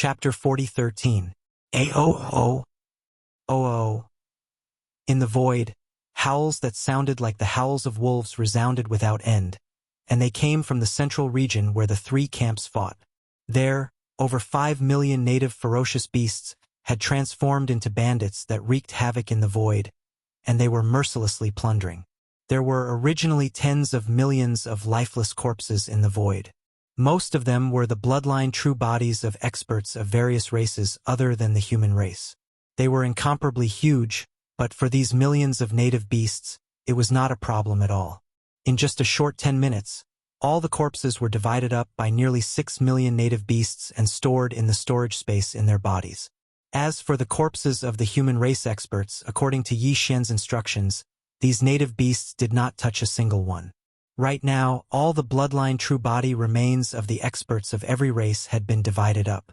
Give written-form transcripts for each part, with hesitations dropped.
Chapter 40:13. A-O-O-O-O. In the void, howls that sounded like the howls of wolves resounded without end, and they came from the central region where the three camps fought. There, over 5 million native ferocious beasts had transformed into bandits that wreaked havoc in the void, and they were mercilessly plundering. There were originally tens of millions of lifeless corpses in the void. Most of them were the bloodline true bodies of experts of various races other than the human race. They were incomparably huge, but for these millions of native beasts, it was not a problem at all. In just a short 10 minutes, all the corpses were divided up by nearly 6 million native beasts and stored in the storage space in their bodies. As for the corpses of the human race experts, according to Yi Xian's instructions, these native beasts did not touch a single one. Right now, all the bloodline true body remains of the experts of every race had been divided up.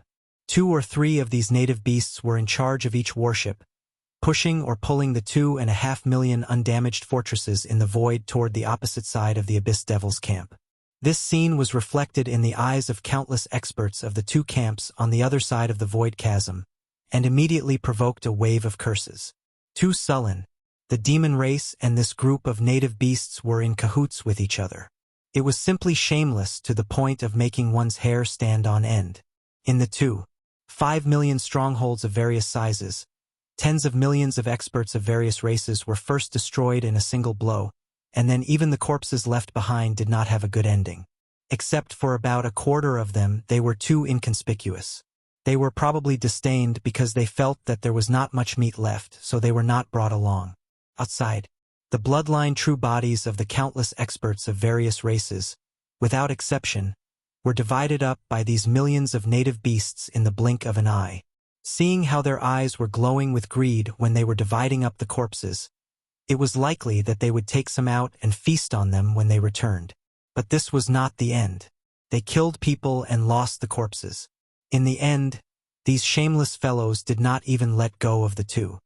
2 or 3 of these native beasts were in charge of each warship, pushing or pulling the 2.5 million undamaged fortresses in the void toward the opposite side of the Abyss Devil's camp. This scene was reflected in the eyes of countless experts of the two camps on the other side of the void chasm, and immediately provoked a wave of curses. Too sullen, the demon race and this group of native beasts were in cahoots with each other. It was simply shameless to the point of making one's hair stand on end. In the 2.5 million strongholds of various sizes, tens of millions of experts of various races were first destroyed in a single blow, and then even the corpses left behind did not have a good ending. Except for about a quarter of them, they were too inconspicuous. They were probably disdained because they felt that there was not much meat left, so they were not brought along. Outside, the bloodline true bodies of the countless experts of various races, without exception, were divided up by these millions of native beasts in the blink of an eye. Seeing how their eyes were glowing with greed when they were dividing up the corpses, it was likely that they would take some out and feast on them when they returned. But this was not the end. They killed people and lost the corpses. In the end, these shameless fellows did not even let go of the 2.5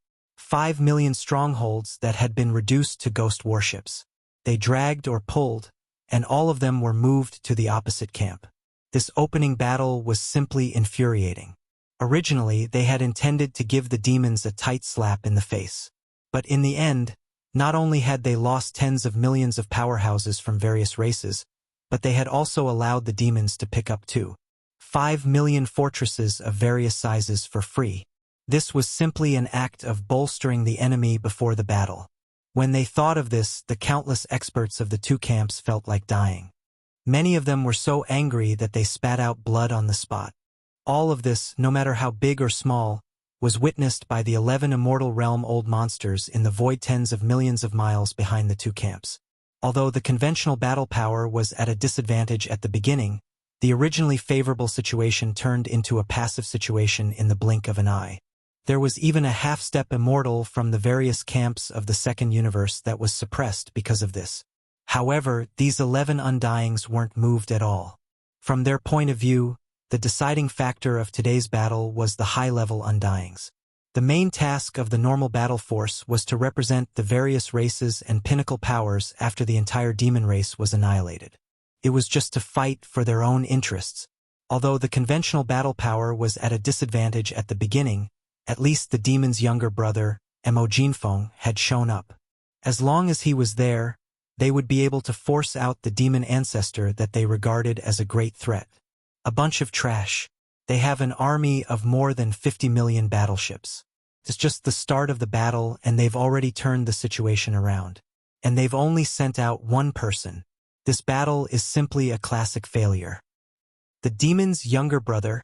million strongholds that had been reduced to ghost warships. They dragged or pulled, and all of them were moved to the opposite camp. This opening battle was simply infuriating. Originally, they had intended to give the demons a tight slap in the face. But in the end, not only had they lost tens of millions of powerhouses from various races, but they had also allowed the demons to pick up 2.5 million fortresses of various sizes for free. This was simply an act of bolstering the enemy before the battle. When they thought of this, the countless experts of the two camps felt like dying. Many of them were so angry that they spat out blood on the spot. All of this, no matter how big or small, was witnessed by the 11 immortal realm old monsters in the void tens of millions of miles behind the two camps. Although the conventional battle power was at a disadvantage at the beginning, the originally favorable situation turned into a passive situation in the blink of an eye. There was even a half-step immortal from the various camps of the second universe that was suppressed because of this. However, these 11 undyings weren't moved at all. From their point of view, the deciding factor of today's battle was the high-level undyings. The main task of the normal battle force was to represent the various races and pinnacle powers after the entire demon race was annihilated. It was just to fight for their own interests. Although the conventional battle power was at a disadvantage at the beginning, at least the demon's younger brother, Mo Jinfeng, had shown up. As long as he was there, they would be able to force out the demon ancestor that they regarded as a great threat. A bunch of trash. They have an army of more than 50 million battleships. It's just the start of the battle and they've already turned the situation around. And they've only sent out one person. This battle is simply a classic failure. The demon's younger brother,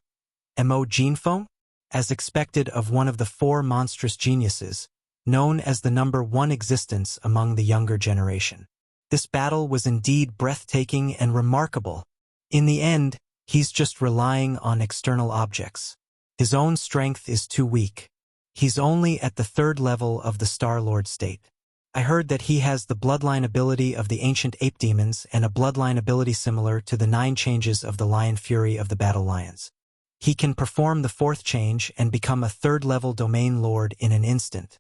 Mo Jinfeng, as expected of one of the 4 monstrous geniuses, known as the number 1 existence among the younger generation. This battle was indeed breathtaking and remarkable. In the end, he's just relying on external objects. His own strength is too weak. He's only at the 3rd level of the Star-Lord state. I heard that he has the bloodline ability of the ancient ape demons and a bloodline ability similar to the 9 changes of the Lion Fury of the Battle Lions. He can perform the 4th change and become a 3rd-level domain lord in an instant.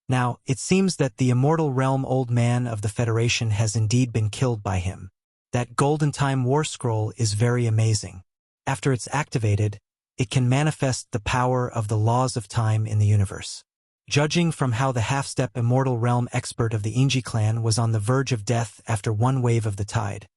Now, it seems that the immortal realm old man of the Federation has indeed been killed by him. That Golden Time War Scroll is very amazing. After it's activated, it can manifest the power of the laws of time in the universe. Judging from how the half-step immortal realm expert of the Inji clan was on the verge of death after one wave of the tide,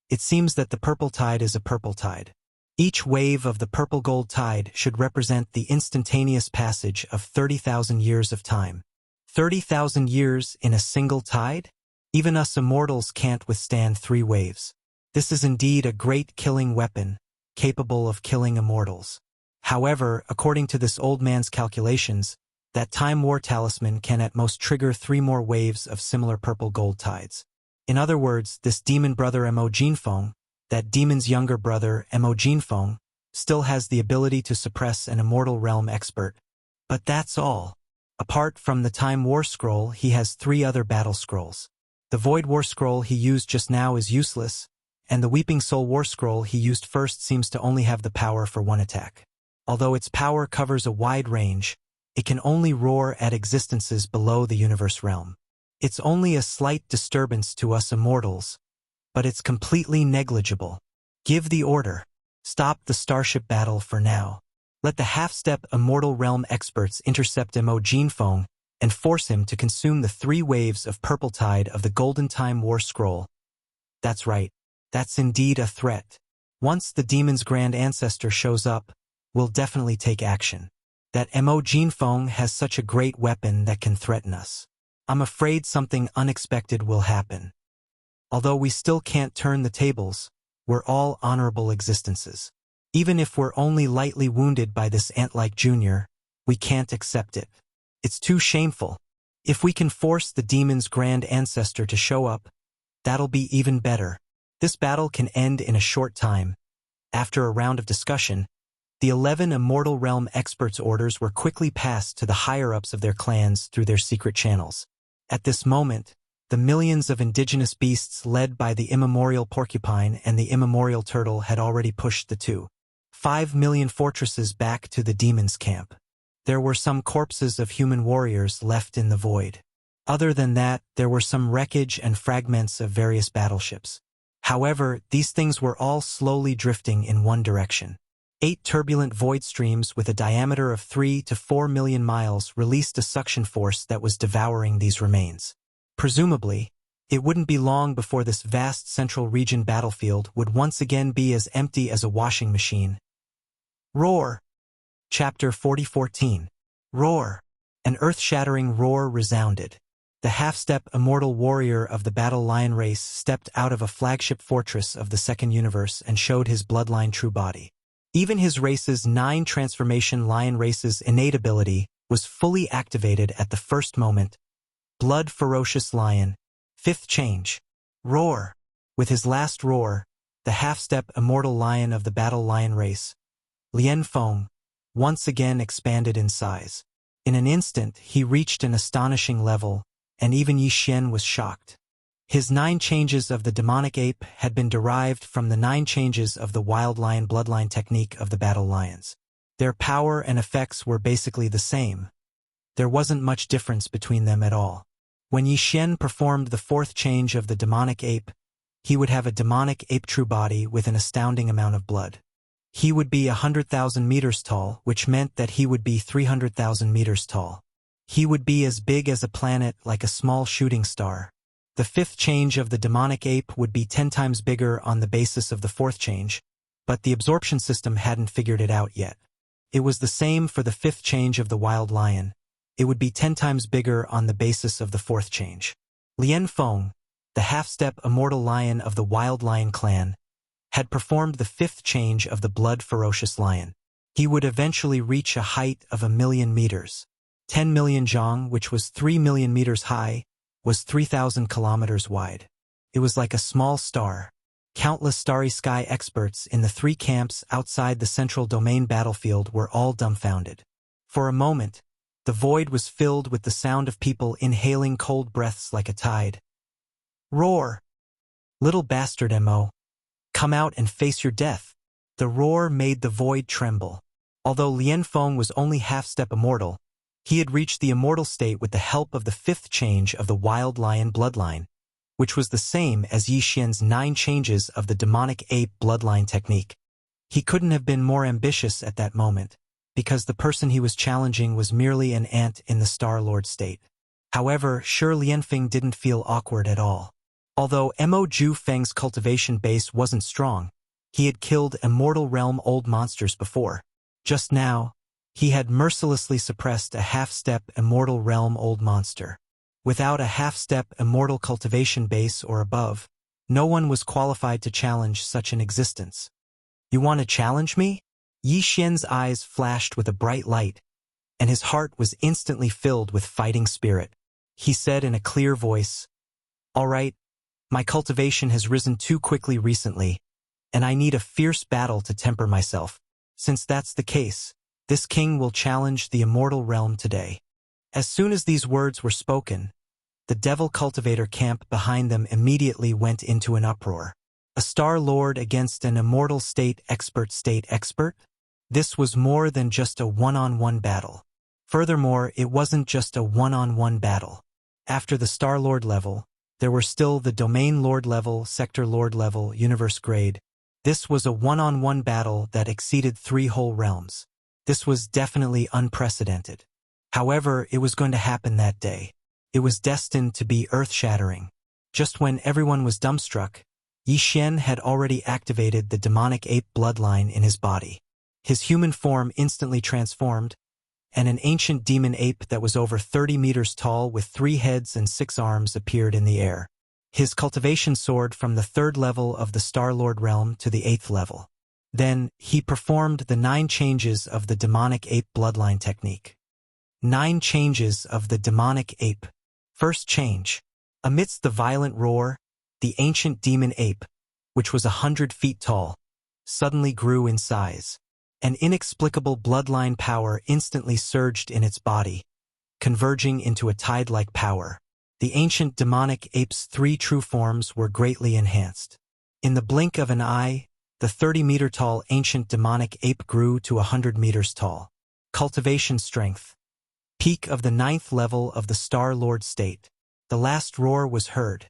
it seems that the purple tide is a purple tide. Each wave of the purple-gold tide should represent the instantaneous passage of 30,000 years of time. 30,000 years in a single tide? Even us immortals can't withstand 3 waves. This is indeed a great killing weapon, capable of killing immortals. However, according to this old man's calculations, that Time War talisman can at most trigger 3 more waves of similar purple-gold tides. In other words, this demon brother Mo Jinfeng, that demon's younger brother Mo Jinfeng, still has the ability to suppress an immortal realm expert. But that's all. Apart from the Time War scroll, he has 3 other battle scrolls. The Void War scroll he used just now is useless, and the Weeping Soul War scroll he used first seems to only have the power for 1 attack. Although its power covers a wide range, it can only roar at existences below the universe realm. It's only a slight disturbance to us immortals, but it's completely negligible. Give the order. Stop the starship battle for now. Let the half-step immortal realm experts intercept Mo Jinfeng and force him to consume the 3 waves of purple tide of the Golden Time War scroll. That's right. That's indeed a threat. Once the demon's grand ancestor shows up, we'll definitely take action. That Mo Jinfeng has such a great weapon that can threaten us. I'm afraid something unexpected will happen. Although we still can't turn the tables, we're all honorable existences. Even if we're only lightly wounded by this ant-like junior, we can't accept it. It's too shameful. If we can force the demon's grand ancestor to show up, that'll be even better. This battle can end in a short time. After a round of discussion, the 11 Immortal Realm experts' orders were quickly passed to the higher-ups of their clans through their secret channels. At this moment, the millions of indigenous beasts led by the immemorial porcupine and the immemorial turtle had already pushed the 2.5 million fortresses back to the demon's camp. There were some corpses of human warriors left in the void. Other than that, there were some wreckage and fragments of various battleships. However, these things were all slowly drifting in one direction. 8 turbulent void streams with a diameter of 3 to 4 million miles released a suction force that was devouring these remains. Presumably, it wouldn't be long before this vast central region battlefield would once again be as empty as a washing machine. Roar! Chapter 4014. Roar! An earth-shattering roar resounded. The half-step immortal warrior of the Battle Lion race stepped out of a flagship fortress of the Second Universe and showed his bloodline true body. Even his race's 9 transformation lion race's innate ability was fully activated at the first moment. Blood Ferocious Lion. 5th change. Roar! With his last roar, the half-step immortal lion of the Battle Lion race, Lian Feng, once again expanded in size. In an instant, he reached an astonishing level, and even Yi Xian was shocked. His 9 changes of the demonic ape had been derived from the 9 changes of the wild lion bloodline technique of the Battle Lions. Their power and effects were basically the same. There wasn't much difference between them at all. When Yi Xian performed the 4th change of the demonic ape, he would have a demonic ape true body with an astounding amount of blood. He would be 100,000 meters tall, which meant that he would be 300,000 meters tall. He would be as big as a planet, like a small shooting star. The 5th change of the demonic ape would be 10 times bigger on the basis of the 4th change, but the absorption system hadn't figured it out yet. It was the same for the 5th change of the wild lion. It would be 10 times bigger on the basis of the 4th change. Lian Feng, the half-step immortal lion of the wild lion clan, had performed the 5th change of the blood ferocious lion. He would eventually reach a height of 1,000,000 meters. 10 million zhang, which was 3 million meters high, was 3,000 kilometers wide. It was like a small star. Countless starry sky experts in the 3 camps outside the central domain battlefield were all dumbfounded. For a moment, the void was filled with the sound of people inhaling cold breaths like a tide. Roar! Little bastard Mo. Come out and face your death. The roar made the void tremble. Although Lian Feng was only half-step immortal, he had reached the immortal state with the help of the 5th change of the wild lion bloodline, which was the same as Yi Xian's 9 changes of the demonic ape bloodline technique. He couldn't have been more ambitious at that moment, because the person he was challenging was merely an ant in the Star Lord state. However, Shi Lianfeng didn't feel awkward at all. Although Mo Ju Feng's cultivation base wasn't strong, he had killed Immortal Realm old monsters before. Just now, he had mercilessly suppressed a half-step Immortal Realm old monster. Without a half-step Immortal cultivation base or above, no one was qualified to challenge such an existence. You want to challenge me? Yi Xian's eyes flashed with a bright light, and his heart was instantly filled with fighting spirit. He said in a clear voice, "All right, my cultivation has risen too quickly recently, and I need a fierce battle to temper myself. Since that's the case, this king will challenge the Immortal Realm today." As soon as these words were spoken, the Devil Cultivator camp behind them immediately went into an uproar. A Star Lord against an Immortal State expert? This was more than just a one-on-one battle. Furthermore, it wasn't just a one-on-one battle. After the Star Lord level, there were still the Domain Lord level, Sector Lord level, Universe grade. This was a one-on-one battle that exceeded 3 whole realms. This was definitely unprecedented. However, it was going to happen that day. It was destined to be earth-shattering. Just when everyone was dumbstruck, Yi Xian had already activated the demonic ape bloodline in his body. His human form instantly transformed, and an ancient demon ape that was over 30 meters tall with 3 heads and 6 arms appeared in the air. His cultivation soared from the 3rd level of the Star-Lord realm to the 8th level. Then, he performed the 9 changes of the demonic ape bloodline technique. 9 changes of the demonic ape. First change. Amidst the violent roar, the ancient demon ape, which was 100 feet tall, suddenly grew in size. An inexplicable bloodline power instantly surged in its body, converging into a tide-like power. The ancient demonic ape's 3 true forms were greatly enhanced. In the blink of an eye, the 30-meter-tall ancient demonic ape grew to 100 meters tall. Cultivation strength. Peak of the 9th level of the Star Lord state. The last roar was heard.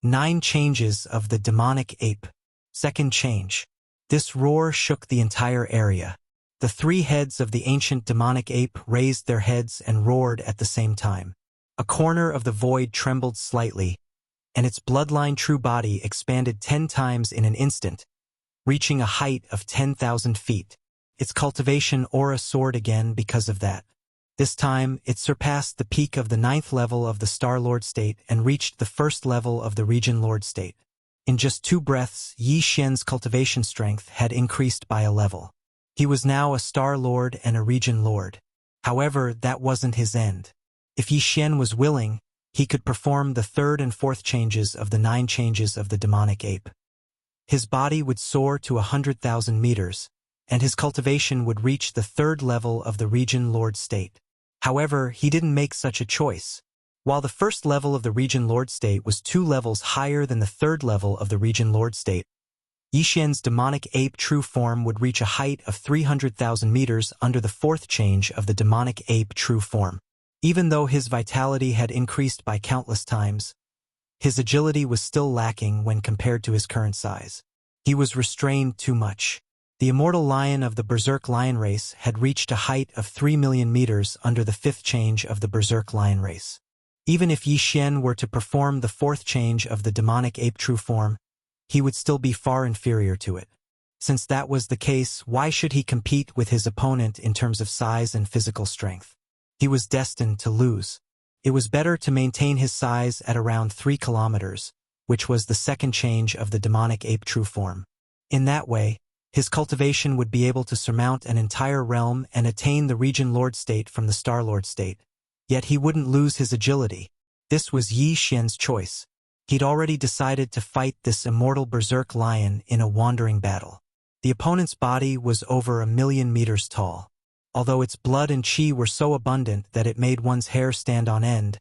9 changes of the demonic ape. Second change. This roar shook the entire area. The 3 heads of the ancient demonic ape raised their heads and roared at the same time. A corner of the void trembled slightly, and its bloodline true body expanded 10 times in an instant, reaching a height of 10,000 feet. Its cultivation aura soared again because of that. This time, it surpassed the peak of the 9th level of the Star Lord state and reached the 1st level of the Region Lord state. In just 2 breaths, Yi Xian's cultivation strength had increased by a level. He was now a Star Lord and a Region Lord. However, that wasn't his end. If Yi Xian was willing, he could perform the 3rd and 4th changes of the 9 changes of the demonic ape. His body would soar to 100,000 meters, and his cultivation would reach the 3rd level of the Region Lord state. However, he didn't make such a choice. While the 1st level of the Region Lord state was 2 levels higher than the 3rd level of the Region Lord state, Yi Xian's demonic ape true form would reach a height of 300,000 meters under the 4th change of the demonic ape true form. Even though his vitality had increased by countless times, his agility was still lacking when compared to his current size. He was restrained too much. The immortal lion of the Berserk lion race had reached a height of 3 million meters under the 5th change of the Berserk lion race. Even if Yi Xian were to perform the 4th change of the demonic ape true form, he would still be far inferior to it. Since that was the case, why should he compete with his opponent in terms of size and physical strength? He was destined to lose. It was better to maintain his size at around 3 kilometers, which was the 2nd change of the demonic ape true form. In that way, his cultivation would be able to surmount an entire realm and attain the Region Lord state from the Star Lord state. Yet he wouldn't lose his agility. This was Yi Xian's choice. He'd already decided to fight this immortal Berserk lion in a wandering battle. The opponent's body was over 1,000,000 meters tall. Although its blood and qi were so abundant that it made one's hair stand on end,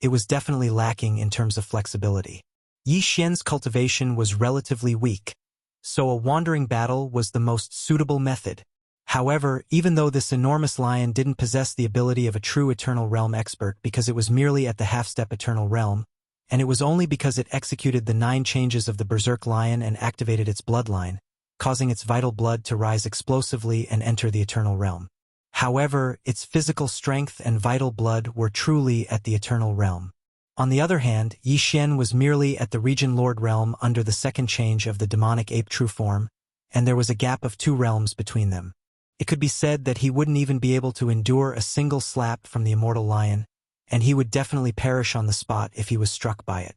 it was definitely lacking in terms of flexibility. Yi Xian's cultivation was relatively weak, so a wandering battle was the most suitable method. However, even though this enormous lion didn't possess the ability of a true Eternal Realm expert because it was merely at the half-step Eternal Realm, and it was only because it executed the 9 changes of the Berserk lion and activated its bloodline, causing its vital blood to rise explosively and enter the eternal realm. However, its physical strength and vital blood were truly at the eternal realm. On the other hand, Yi Xian was merely at the Region Lord realm under the second change of the demonic ape true form, and there was a gap of 2 realms between them. It could be said that he wouldn't even be able to endure a single slap from the immortal lion, and he would definitely perish on the spot if he was struck by it.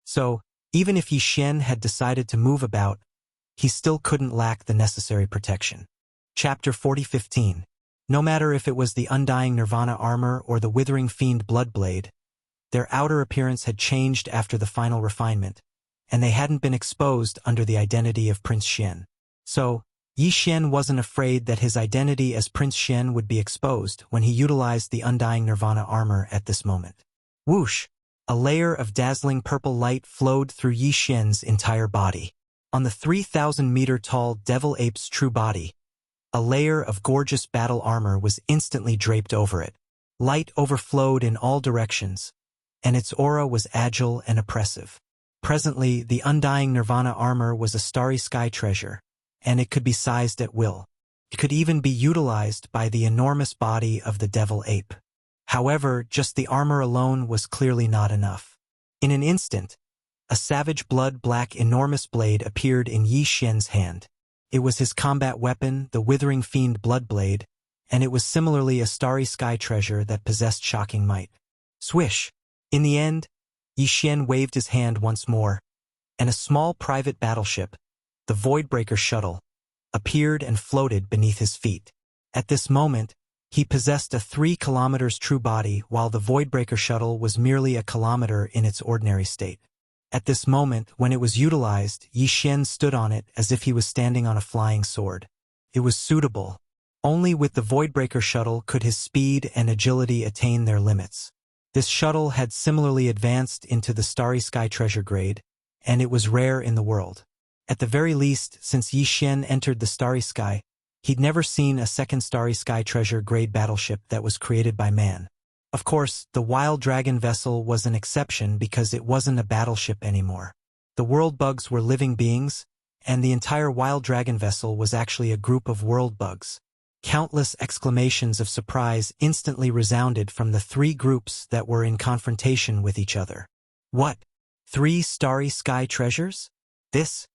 So, even if Yi Xian had decided to move about, he still couldn't lack the necessary protection. Chapter 40:15. No matter if it was the undying Nirvana armor or the withering fiend bloodblade, their outer appearance had changed after the final refinement, and they hadn't been exposed under the identity of Prince Xian. So, Yi Xian wasn't afraid that his identity as Prince Xian would be exposed when he utilized the undying Nirvana armor at this moment. Whoosh! A layer of dazzling purple light flowed through Yi Xian's entire body. On the 3,000-meter-tall devil ape's true body, a layer of gorgeous battle armor was instantly draped over it. Light overflowed in all directions, and its aura was agile and oppressive. Presently, the undying Nirvana armor was a starry sky treasure, and it could be sized at will. It could even be utilized by the enormous body of the devil ape. However, just the armor alone was clearly not enough. In an instant, a savage blood-black enormous blade appeared in Yi Xian's hand. It was his combat weapon, the withering fiend bloodblade, and it was similarly a starry sky treasure that possessed shocking might. Swish! In the end, Yi Xian waved his hand once more, and a small private battleship, the Voidbreaker shuttle, appeared and floated beneath his feet. At this moment, he possessed a 3 kilometers true body, while the Voidbreaker shuttle was merely a kilometer in its ordinary state. At this moment, when it was utilized, Yi Xian stood on it as if he was standing on a flying sword. It was suitable. Only with the Voidbreaker shuttle could his speed and agility attain their limits. This shuttle had similarly advanced into the Starry Sky Treasure grade, and it was rare in the world. At the very least, since Yi Xian entered the Starry Sky, he'd never seen a second Starry Sky Treasure grade battleship that was created by man. Of course, the Wild Dragon vessel was an exception because it wasn't a battleship anymore. The world bugs were living beings, and the entire Wild Dragon vessel was actually a group of world bugs. Countless exclamations of surprise instantly resounded from the 3 groups that were in confrontation with each other. What? 3 Starry Sky Treasures? This?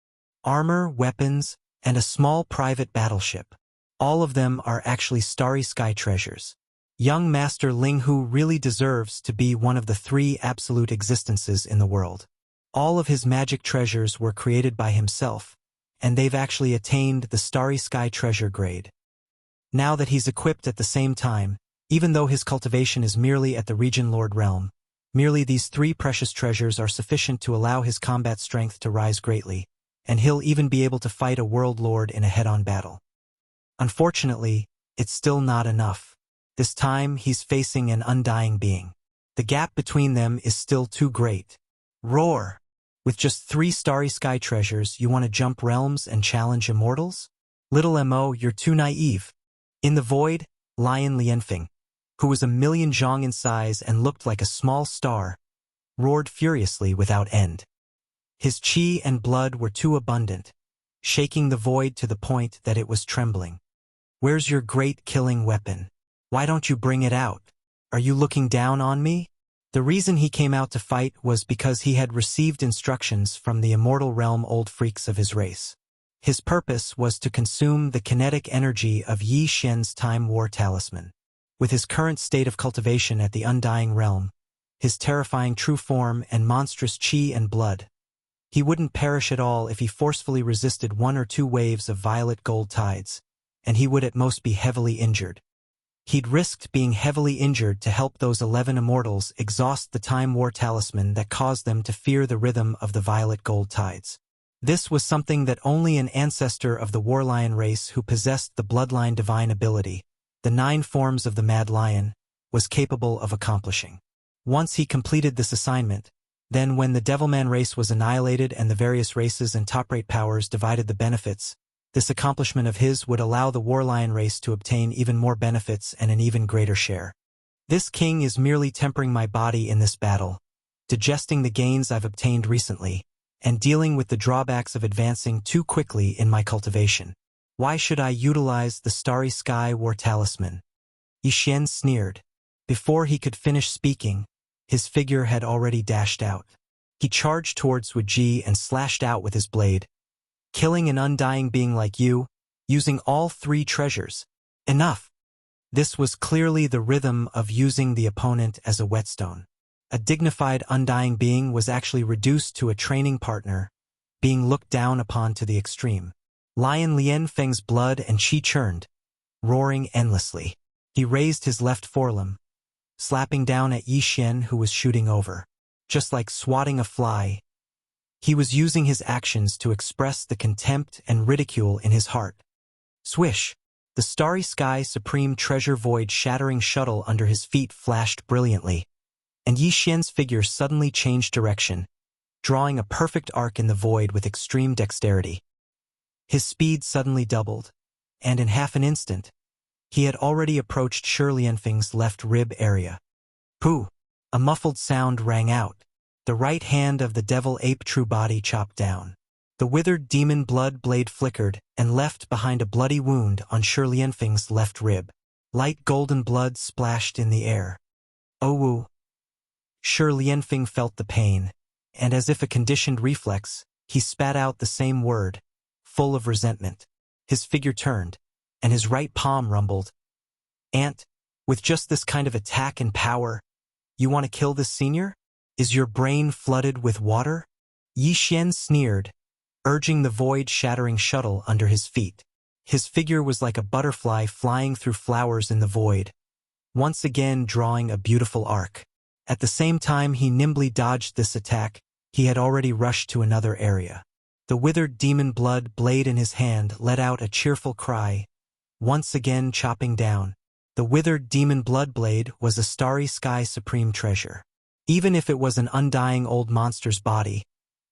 Armor, weapons, and a small private battleship. All of them are actually Starry Sky Treasures. Young Master Ling Hu really deserves to be one of the 3 absolute existences in the world. All of his magic treasures were created by himself, and they've actually attained the Starry Sky Treasure grade. Now that he's equipped at the same time, even though his cultivation is merely at the Region Lord realm, merely these 3 precious treasures are sufficient to allow his combat strength to rise greatly, and he'll even be able to fight a world lord in a head-on battle. Unfortunately, it's still not enough. This time, he's facing an undying being. The gap between them is still too great. Roar! With just 3 Starry Sky Treasures, you want to jump realms and challenge immortals? Little Mo, you're too naive. In the void, Lion Lianfeng, who was 1,000,000 zhong in size and looked like a small star, roared furiously without end. His qi and blood were too abundant, shaking the void to the point that it was trembling. Where's your great killing weapon? Why don't you bring it out? Are you looking down on me? The reason he came out to fight was because he had received instructions from the immortal realm old freaks of his race. His purpose was to consume the kinetic energy of Yi Xian's Time War Talisman. With his current state of cultivation at the Undying Realm, his terrifying true form and monstrous qi and blood, he wouldn't perish at all if he forcefully resisted 1 or 2 waves of violet gold tides, and he would at most be heavily injured. He'd risked being heavily injured to help those 11 immortals exhaust the Time War Talisman that caused them to fear the rhythm of the violet gold tides. This was something that only an ancestor of the Warlion race who possessed the bloodline divine ability, the 9 forms of the Mad Lion, was capable of accomplishing. Once he completed this assignment, then when the Devilman race was annihilated and the various races and top-rate powers divided the benefits, this accomplishment of his would allow the Warlion race to obtain even more benefits and an even greater share. This king is merely tempering my body in this battle, digesting the gains I've obtained recently, and dealing with the drawbacks of advancing too quickly in my cultivation. Why should I utilize the Starry Sky War Talisman? Yi Xian sneered. Before he could finish speaking, his figure had already dashed out. He charged towards Wuxia and slashed out with his blade. Killing an undying being like you, using all 3 treasures. Enough! This was clearly the rhythm of using the opponent as a whetstone. A dignified undying being was actually reduced to a training partner, being looked down upon to the extreme. Lion Lian Feng's blood and qi churned, roaring endlessly. He raised his left forelimb, slapping down at Yi Xian, who was shooting over. Just like swatting a fly, he was using his actions to express the contempt and ridicule in his heart. Swish! The Starry Sky Supreme Treasure Void shattering shuttle under his feet flashed brilliantly, and Yi Xian's figure suddenly changed direction, drawing a perfect arc in the void with extreme dexterity. His speed suddenly doubled, and in half an instant, he had already approached Shi Lianfeng's left rib area. Pooh! A muffled sound rang out. The right hand of the devil ape true body chopped down. The withered demon blood blade flickered and left behind a bloody wound on Shi Lianfeng's left rib. Light golden blood splashed in the air. Oh woo! Shi Lianfeng felt the pain, and as if a conditioned reflex, he spat out the same word, full of resentment. His figure turned, and his right palm rumbled. Ant, with just this kind of attack and power, you want to kill this senior? Is your brain flooded with water? Yi Xian sneered, urging the void-shattering shuttle under his feet. His figure was like a butterfly flying through flowers in the void, once again drawing a beautiful arc. At the same time he nimbly dodged this attack, he had already rushed to another area. The withered demon blood blade in his hand let out a cheerful cry, once again chopping down. The withered demon blood blade was a Starry Sky Supreme Treasure. Even if it was an undying old monster's body,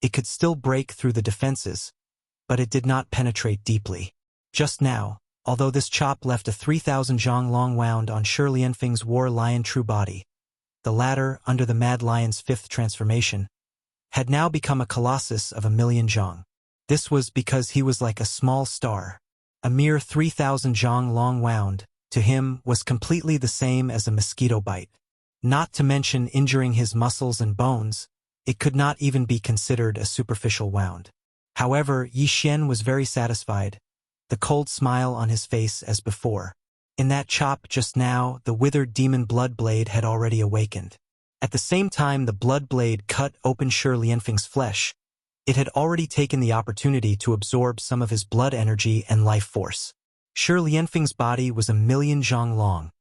it could still break through the defenses, but it did not penetrate deeply. Just now, although this chop left a 3,000 zhang long wound on Shi Lianfeng's war lion true body, the latter, under the Mad Lion's 5th transformation, had now become a colossus of 1,000,000 zhang. This was because he was like a small star. A mere 3,000 zhang long wound, to him, was completely the same as a mosquito bite. Not to mention injuring his muscles and bones, it could not even be considered a superficial wound. However, Yi Xian was very satisfied, the cold smile on his face as before. In that chop just now, the withered demon blood blade had already awakened. At the same time the blood blade cut open Shi Lianfeng's flesh, it had already taken the opportunity to absorb some of his blood energy and life force. Shi Lianfeng's body was 1,000,000 zhang long,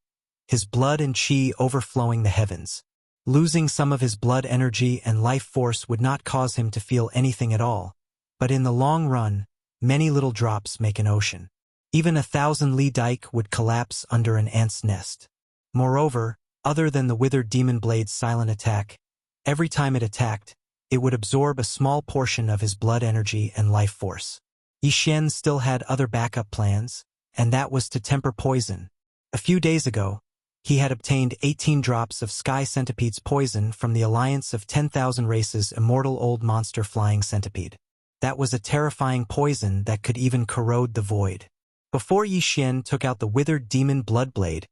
his blood and qi overflowing the heavens. Losing some of his blood energy and life force would not cause him to feel anything at all, but in the long run, many little drops make an ocean. Even 1,000 li dike would collapse under an ant's nest. Moreover, other than the withered demon blade's silent attack, every time it attacked, it would absorb a small portion of his blood energy and life force. Yi Xian still had other backup plans, and that was to temper poison. A few days ago, he had obtained 18 drops of Sky Centipede's poison from the alliance of 10,000 races immortal old monster flying centipede. That was a terrifying poison that could even corrode the void. Before Yi Xian took out the withered demon blood blade,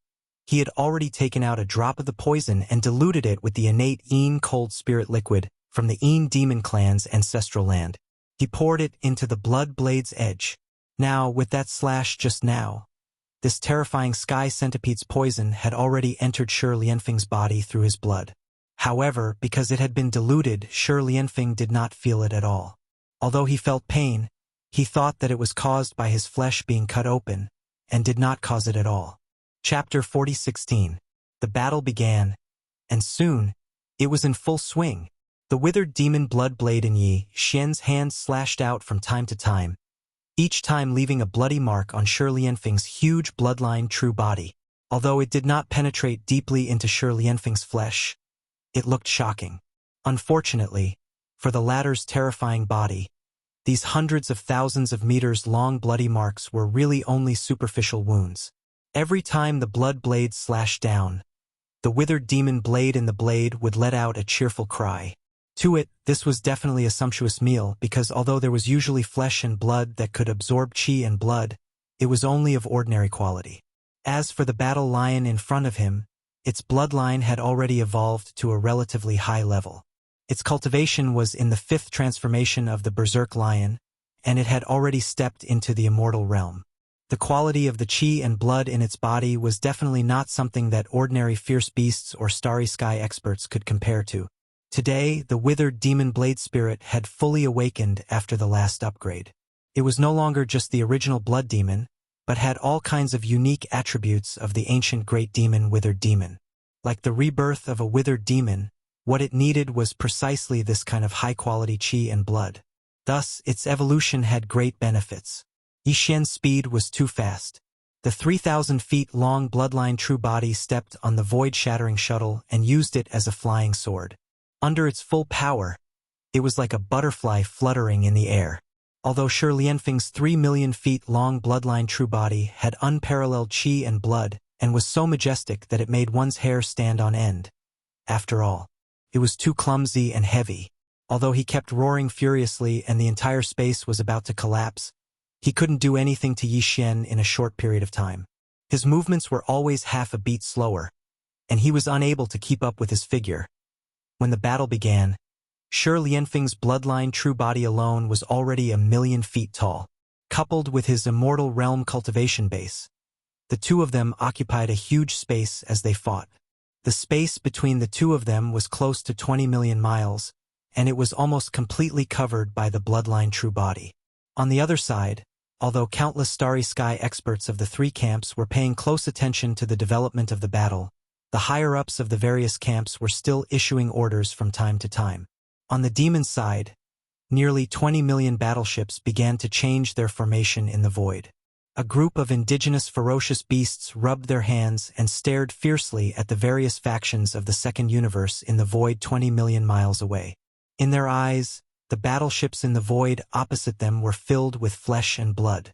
he had already taken out a drop of the poison and diluted it with the innate Yin cold spirit liquid from the Yin demon clan's ancestral land. He poured it into the blood blade's edge. Now, with that slash just now, this terrifying Sky Centipede's poison had already entered Shi Lianfeng's body through his blood. However, because it had been diluted, Shi Lianfeng did not feel it at all. Although he felt pain, he thought that it was caused by his flesh being cut open, and did not cause it at all. Chapter 40:16. The battle began, and soon, it was in full swing. The withered demon blood blade in Yi Xian's hand slashed out from time to time, each time leaving a bloody mark on Shi Lianfeng's huge bloodline true body. Although it did not penetrate deeply into Shi Lianfeng's flesh, it looked shocking. Unfortunately, for the latter's terrifying body, these hundreds of thousands of meters long bloody marks were really only superficial wounds. Every time the blood blade slashed down, the withered demon blade in the blade would let out a cheerful cry. To it, this was definitely a sumptuous meal because although there was usually flesh and blood that could absorb qi and blood, it was only of ordinary quality. As for the battle lion in front of him, its bloodline had already evolved to a relatively high level. Its cultivation was in the 5th transformation of the berserk lion, and it had already stepped into the immortal realm. The quality of the qi and blood in its body was definitely not something that ordinary fierce beasts or starry sky experts could compare to. Today, the withered demon blade spirit had fully awakened after the last upgrade. It was no longer just the original blood demon, but had all kinds of unique attributes of the ancient great demon withered demon. Like the rebirth of a withered demon, what it needed was precisely this kind of high-quality qi and blood. Thus, its evolution had great benefits. Yi Xian's speed was too fast. The 3,000 feet long bloodline true body stepped on the void-shattering shuttle and used it as a flying sword. Under its full power, it was like a butterfly fluttering in the air. Although Shi Lianfeng's 3 million feet long bloodline true body had unparalleled qi and blood and was so majestic that it made one's hair stand on end. After all, it was too clumsy and heavy. Although he kept roaring furiously and the entire space was about to collapse, he couldn't do anything to Yi Xian in a short period of time. His movements were always half a beat slower, and he was unable to keep up with his figure. When the battle began, Shi Lianfeng's bloodline true body alone was already 1,000,000 feet tall. Coupled with his immortal realm cultivation base, the two of them occupied a huge space as they fought. The space between the two of them was close to 20 million miles, and it was almost completely covered by the bloodline true body. On the other side, although countless starry sky experts of the 3 camps were paying close attention to the development of the battle, the higher-ups of the various camps were still issuing orders from time to time. On the demon side, nearly 20 million battleships began to change their formation in the void. A group of indigenous ferocious beasts rubbed their hands and stared fiercely at the various factions of the second universe in the void 20 million miles away. In their eyes, the battleships in the void opposite them were filled with flesh and blood.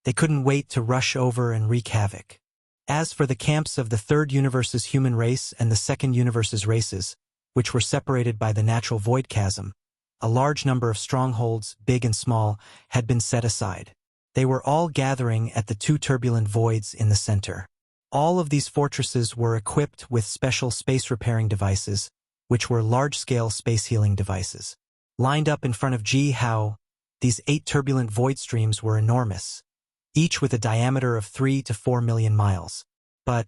They couldn't wait to rush over and wreak havoc. As for the camps of the third universe's human race and the second universe's races, which were separated by the natural void chasm, a large number of strongholds, big and small, had been set aside. They were all gathering at the 2 turbulent voids in the center. All of these fortresses were equipped with special space-repairing devices, which were large-scale space-healing devices. Lined up in front of Ji Hao, these 8 turbulent void streams were enormous, each with a diameter of 3 to 4 million miles. But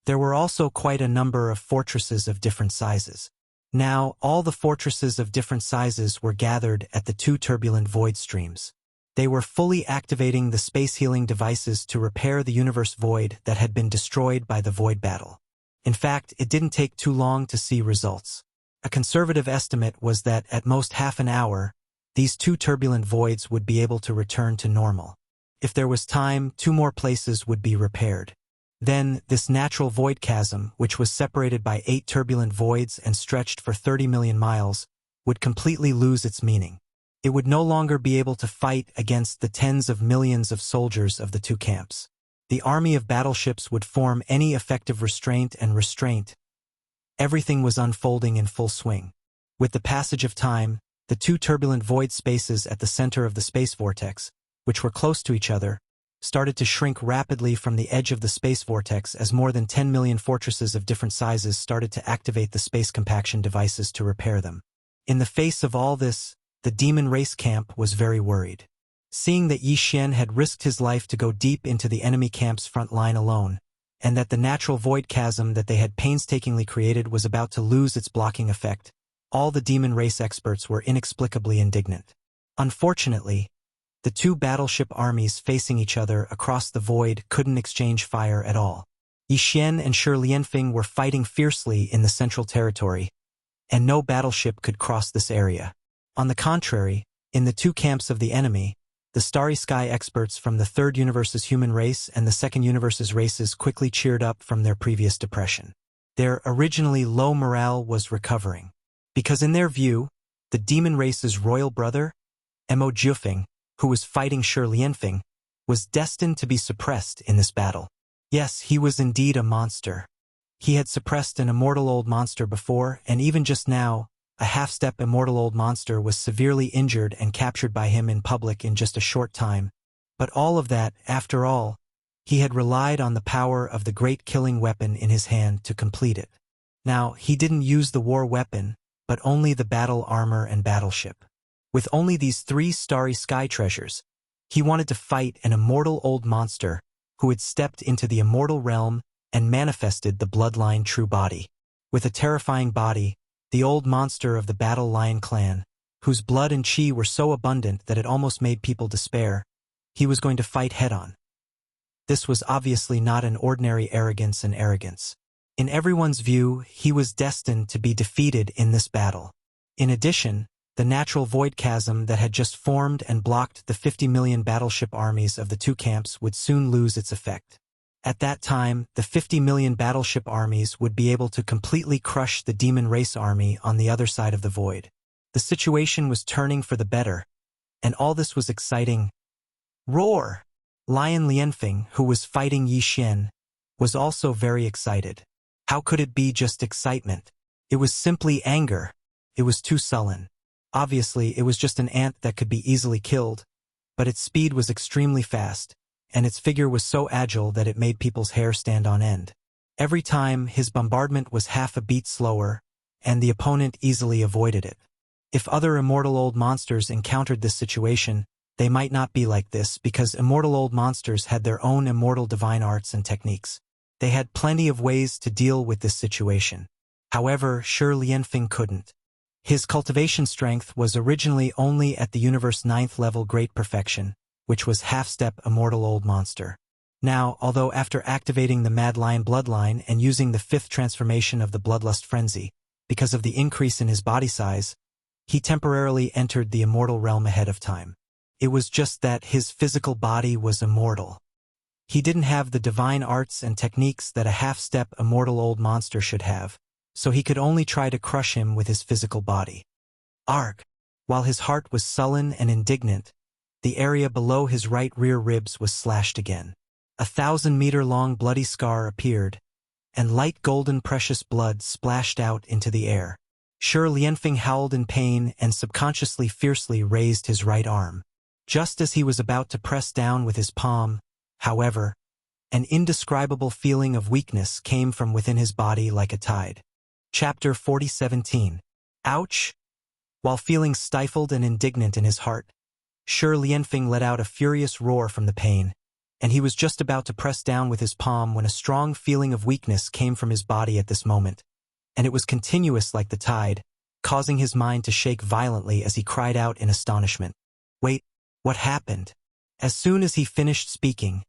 there were also quite a number of fortresses of different sizes. Now, all the fortresses of different sizes were gathered at the 2 turbulent void streams. They were fully activating the space-healing devices to repair the universe void that had been destroyed by the void battle. In fact, it didn't take too long to see results. A conservative estimate was that at most half an hour, these 2 turbulent voids would be able to return to normal. If there was time, 2 more places would be repaired. Then, this natural void chasm, which was separated by 8 turbulent voids and stretched for 30 million miles, would completely lose its meaning. It would no longer be able to fight against the tens of millions of soldiers of the 2 camps. The army of battleships would form any effective restraint. Everything was unfolding in full swing. With the passage of time, the 2 turbulent void spaces at the center of the space vortex, which were close to each other, started to shrink rapidly from the edge of the space vortex as more than 10 million fortresses of different sizes started to activate the space compaction devices to repair them. In the face of all this, the demon race camp was very worried. Seeing that Yi Xian had risked his life to go deep into the enemy camp's front line alone, and that the natural void chasm that they had painstakingly created was about to lose its blocking effect, all the demon race experts were inexplicably indignant. Unfortunately, the 2 battleship armies facing each other across the void couldn't exchange fire at all. Yi Xian and Shi Lianfeng were fighting fiercely in the central territory, and no battleship could cross this area. On the contrary, in the 2 camps of the enemy, the starry sky experts from the third universe's human race and the second universe's races quickly cheered up from their previous depression. Their originally low morale was recovering, because in their view, the demon race's royal brother, Mo Jiufeng, who was fighting Shi Lianfeng, was destined to be suppressed in this battle. Yes, he was indeed a monster. He had suppressed an immortal old monster before, and even just now, a half-step immortal old monster, was severely injured and captured by him in public in just a short time. But all of that, after all, he had relied on the power of the great killing weapon in his hand to complete it. Now, he didn't use the war weapon, but only the battle armor and battleship. With only these 3 starry sky treasures, he wanted to fight an immortal old monster who had stepped into the immortal realm and manifested the bloodline true body. With a terrifying body, the old monster of the Battle Lion clan, whose blood and chi were so abundant that it almost made people despair, he was going to fight head-on. This was obviously not an ordinary arrogance. In everyone's view, he was destined to be defeated in this battle. In addition, the natural void chasm that had just formed and blocked the 50 million battleship armies of the 2 camps would soon lose its effect. At that time, the 50 million battleship armies would be able to completely crush the demon race army on the other side of the void. The situation was turning for the better, and all this was exciting. Roar! Lion Lianfeng, who was fighting Yi Xian, was also very excited. How could it be just excitement? It was simply anger. It was too sullen. Obviously, it was just an ant that could be easily killed, but its speed was extremely fast, and its figure was so agile that it made people's hair stand on end. Every time, his bombardment was half a beat slower, and the opponent easily avoided it. If other immortal old monsters encountered this situation, they might not be like this because immortal old monsters had their own immortal divine arts and techniques. They had plenty of ways to deal with this situation. However, Shi Lianfeng couldn't. His cultivation strength was originally only at the universe 9th level great perfection, which was half-step immortal old monster. Now, although after activating the Mad Lion bloodline and using the 5th transformation of the Bloodlust Frenzy, because of the increase in his body size, he temporarily entered the immortal realm ahead of time. It was just that his physical body was immortal. He didn't have the divine arts and techniques that a half-step immortal old monster should have, so he could only try to crush him with his physical body. Arg! While his heart was sullen and indignant, the area below his right rear ribs was slashed again. A 1,000-meter-long bloody scar appeared, and light golden precious blood splashed out into the air. Shi Lianfeng howled in pain and subconsciously fiercely raised his right arm. Just as he was about to press down with his palm, however, an indescribable feeling of weakness came from within his body like a tide. Chapter 40:17. Ouch! While feeling stifled and indignant in his heart, Shi Lianfeng let out a furious roar from the pain, and he was just about to press down with his palm when a strong feeling of weakness came from his body at this moment, and it was continuous like the tide, causing his mind to shake violently as he cried out in astonishment. Wait, what happened? As soon as he finished speaking,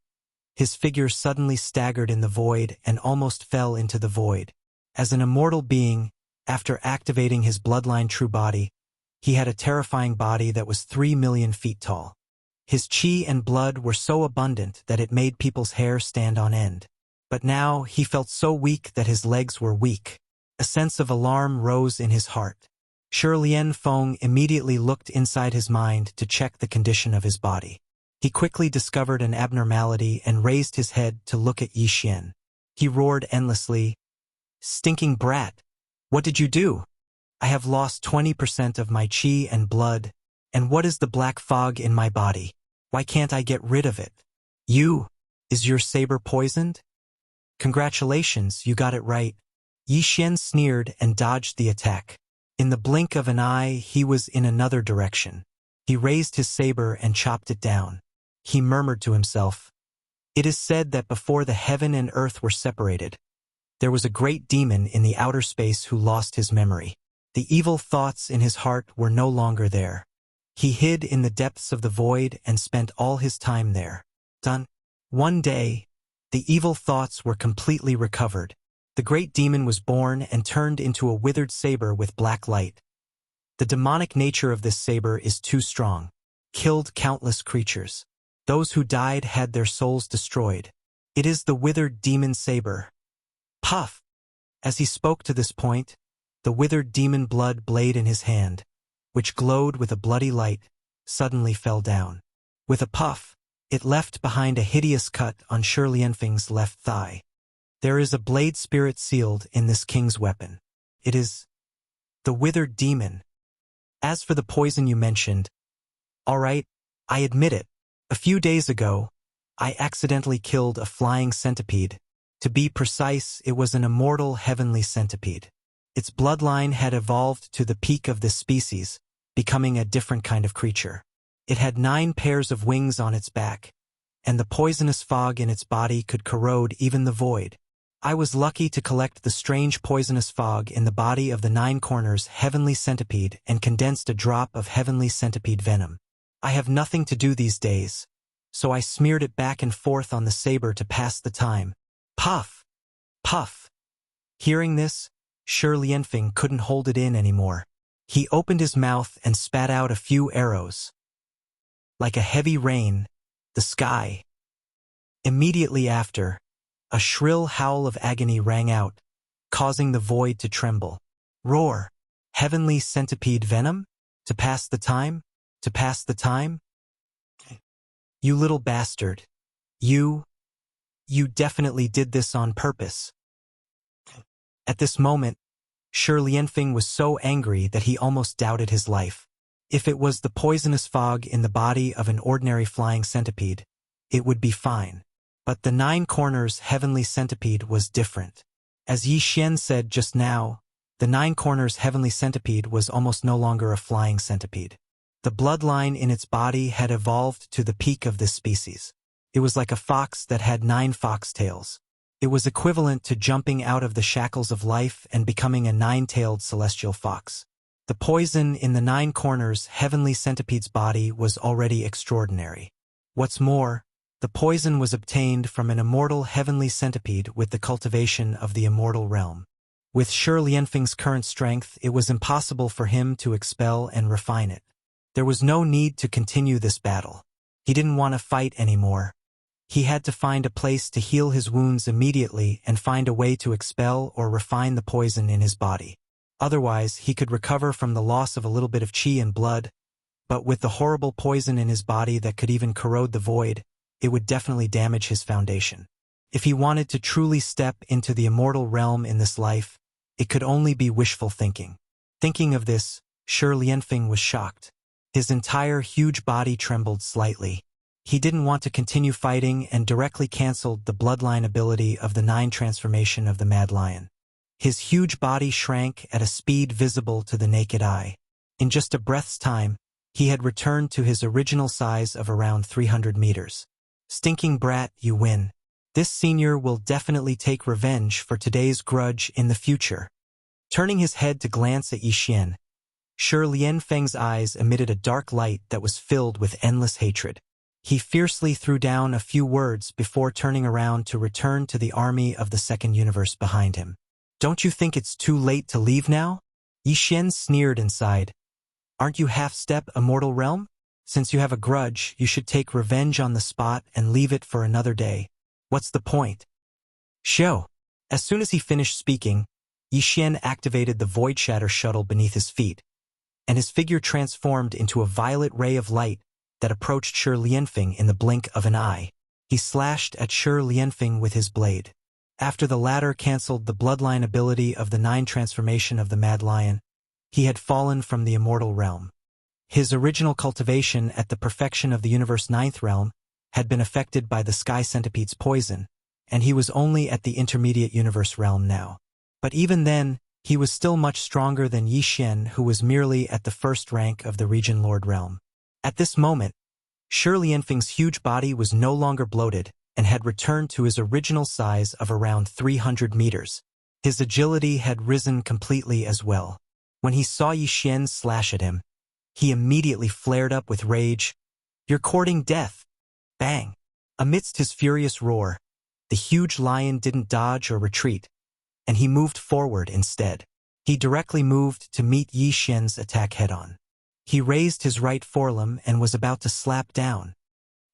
his figure suddenly staggered in the void and almost fell into the void. As an immortal being, after activating his bloodline true body, he had a terrifying body that was 3 million feet tall. His chi and blood were so abundant that it made people's hair stand on end. But now he felt so weak that his legs were weak. A sense of alarm rose in his heart. Shi Lianfeng immediately looked inside his mind to check the condition of his body. He quickly discovered an abnormality and raised his head to look at Yi Xian. He roared endlessly, "Stinking brat! What did you do? I have lost 20% of my chi and blood, and what is the black fog in my body? Why can't I get rid of it? Is your saber poisoned? Congratulations, you got it right." Yi Xian sneered and dodged the attack. In the blink of an eye, he was in another direction. He raised his saber and chopped it down. He murmured to himself, "It is said that before the heaven and earth were separated, there was a great demon in the outer space who lost his memory. The evil thoughts in his heart were no longer there. He hid in the depths of the void and spent all his time there. One day, the evil thoughts were completely recovered. The great demon was born and turned into a withered saber with black light. The demonic nature of this saber is too strong. Killed countless creatures. Those who died had their souls destroyed. It is the withered demon saber." Puff! As he spoke to this point, the withered demon blood blade in his hand, which glowed with a bloody light, suddenly fell down. With a puff, it left behind a hideous cut on Shi Lianfeng's left thigh. There is a blade spirit sealed in this king's weapon. It is The withered demon. As for the poison you mentioned, all right, I admit it. A few days ago, I accidentally killed a flying centipede. To be precise, it was an immortal heavenly centipede. Its bloodline had evolved to the peak of this species, becoming a different kind of creature. It had 9 pairs of wings on its back, and the poisonous fog in its body could corrode even the void. I was lucky to collect the strange poisonous fog in the body of the 9 corners heavenly centipede and condensed a drop of heavenly centipede venom. I have nothing to do these days, so I smeared it back and forth on the saber to pass the time. Puff! Puff! Hearing this, Shi Lianfeng couldn't hold it in anymore. He opened his mouth and spat out a few arrows. Like a heavy rain, the sky. Immediately after, a shrill howl of agony rang out, causing the void to tremble. Roar! Heavenly centipede venom? To pass the time? To pass the time? You little bastard. You definitely did this on purpose. At this moment, Shi Lianfeng was so angry that he almost doubted his life. If it was the poisonous fog in the body of an ordinary flying centipede, it would be fine. But the 9 corners heavenly centipede was different. As Yi Xian said just now, the 9 corners heavenly centipede was almost no longer a flying centipede. The bloodline in its body had evolved to the peak of this species. It was like a fox that had 9 foxtails. It was equivalent to jumping out of the shackles of life and becoming a 9-tailed celestial fox. The poison in the 9 corners heavenly centipede's body was already extraordinary. What's more, the poison was obtained from an immortal heavenly centipede with the cultivation of the immortal realm. With Shi Lianfeng's current strength, it was impossible for him to expel and refine it. There was no need to continue this battle. He didn't want to fight anymore. He had to find a place to heal his wounds immediately and find a way to expel or refine the poison in his body. Otherwise, he could recover from the loss of a little bit of qi and blood, but with the horrible poison in his body that could even corrode the void, it would definitely damage his foundation. If he wanted to truly step into the immortal realm in this life, it could only be wishful thinking. Thinking of this, Shi Lianfeng was shocked. His entire huge body trembled slightly. He didn't want to continue fighting and directly canceled the bloodline ability of the 9 transformation of the Mad Lion. His huge body shrank at a speed visible to the naked eye. In just a breath's time, he had returned to his original size of around 300 meters. Stinking brat, you win. This senior will definitely take revenge for today's grudge in the future. Turning his head to glance at Yi Xian, Shi Lianfeng's eyes emitted a dark light that was filled with endless hatred. He fiercely threw down a few words before turning around to return to the army of the second universe behind him. Don't you think it's too late to leave now? Yi Xian sneered and sighed. Aren't you half-step immortal realm? Since you have a grudge, you should take revenge on the spot and leave it for another day. What's the point? Show. As soon as he finished speaking, Yi Xian activated the Void Shatter shuttle beneath his feet, and his figure transformed into a violet ray of light that approached Shi Lianfeng in the blink of an eye. He slashed at Shi Lianfeng with his blade. After the latter cancelled the bloodline ability of the 9 transformation of the Mad Lion, he had fallen from the immortal realm. His original cultivation at the perfection of the universe 9th realm had been affected by the sky centipede's poison, and he was only at the intermediate universe realm now. But even then, he was still much stronger than Yi Xian, who was merely at the first rank of the Region Lord realm. At this moment, Shi Lianfeng's huge body was no longer bloated and had returned to his original size of around 300 meters. His agility had risen completely as well. When he saw Yi Xian slash at him, he immediately flared up with rage. You're courting death. Bang! Amidst his furious roar, the huge lion didn't dodge or retreat, and he moved forward instead. He directly moved to meet Yi Xian's attack head-on. He raised his right forelimb and was about to slap down.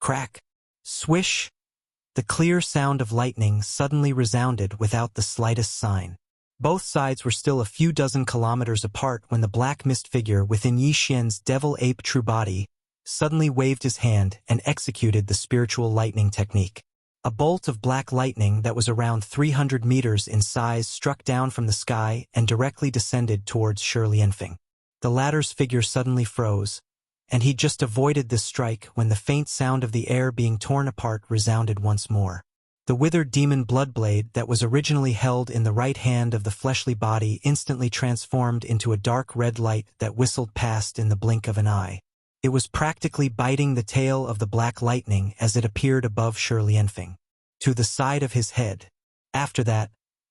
Crack! Swish! The clear sound of lightning suddenly resounded without the slightest sign. Both sides were still a few dozen kilometers apart when the black mist figure within Yi Xian's devil-ape true body suddenly waved his hand and executed the spiritual lightning technique. A bolt of black lightning that was around 300 meters in size struck down from the sky and directly descended towards Shi Lianfeng. The latter's figure suddenly froze, and he just avoided this strike when the faint sound of the air being torn apart resounded once more. The withered demon bloodblade that was originally held in the right hand of the fleshly body instantly transformed into a dark red light that whistled past in the blink of an eye. It was practically biting the tail of the black lightning as it appeared above Shi Lianfeng, to the side of his head. After that,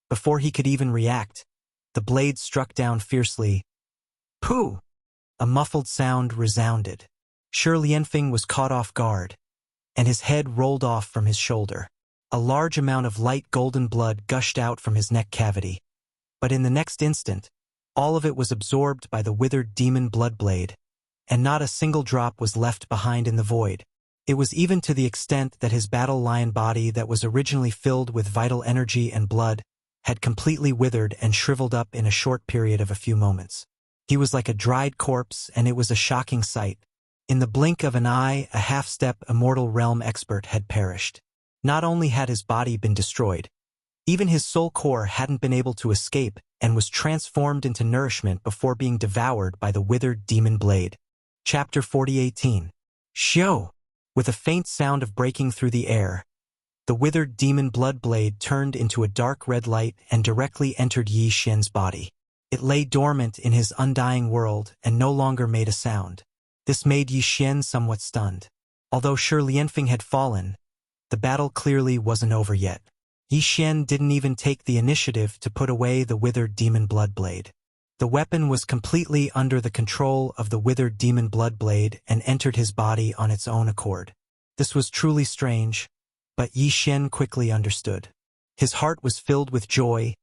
before he could even react, the blade struck down fiercely. Pooh! A muffled sound resounded. Shi Lianfeng was caught off guard, and his head rolled off from his shoulder. A large amount of light golden blood gushed out from his neck cavity, but in the next instant, all of it was absorbed by the withered demon bloodblade, and not a single drop was left behind in the void. It was even to the extent that his battle lion body that was originally filled with vital energy and blood had completely withered and shriveled up in a short period of a few moments. He was like a dried corpse, and it was a shocking sight. In the blink of an eye, a half-step immortal realm expert had perished. Not only had his body been destroyed, even his soul core hadn't been able to escape and was transformed into nourishment before being devoured by the withered demon blade. Chapter 40:18. Xiao! With a faint sound of breaking through the air, the withered demon blood blade turned into a dark red light and directly entered Yi Xian's body. It lay dormant in his undying world and no longer made a sound. This made Yi Xian somewhat stunned. Although Shi Lianfeng had fallen, the battle clearly wasn't over yet. Yi Xian didn't even take the initiative to put away the withered demon blood blade. The weapon was completely under the control of the withered demon blood blade and entered his body on its own accord. This was truly strange, but Yi Xian quickly understood. His heart was filled with joy,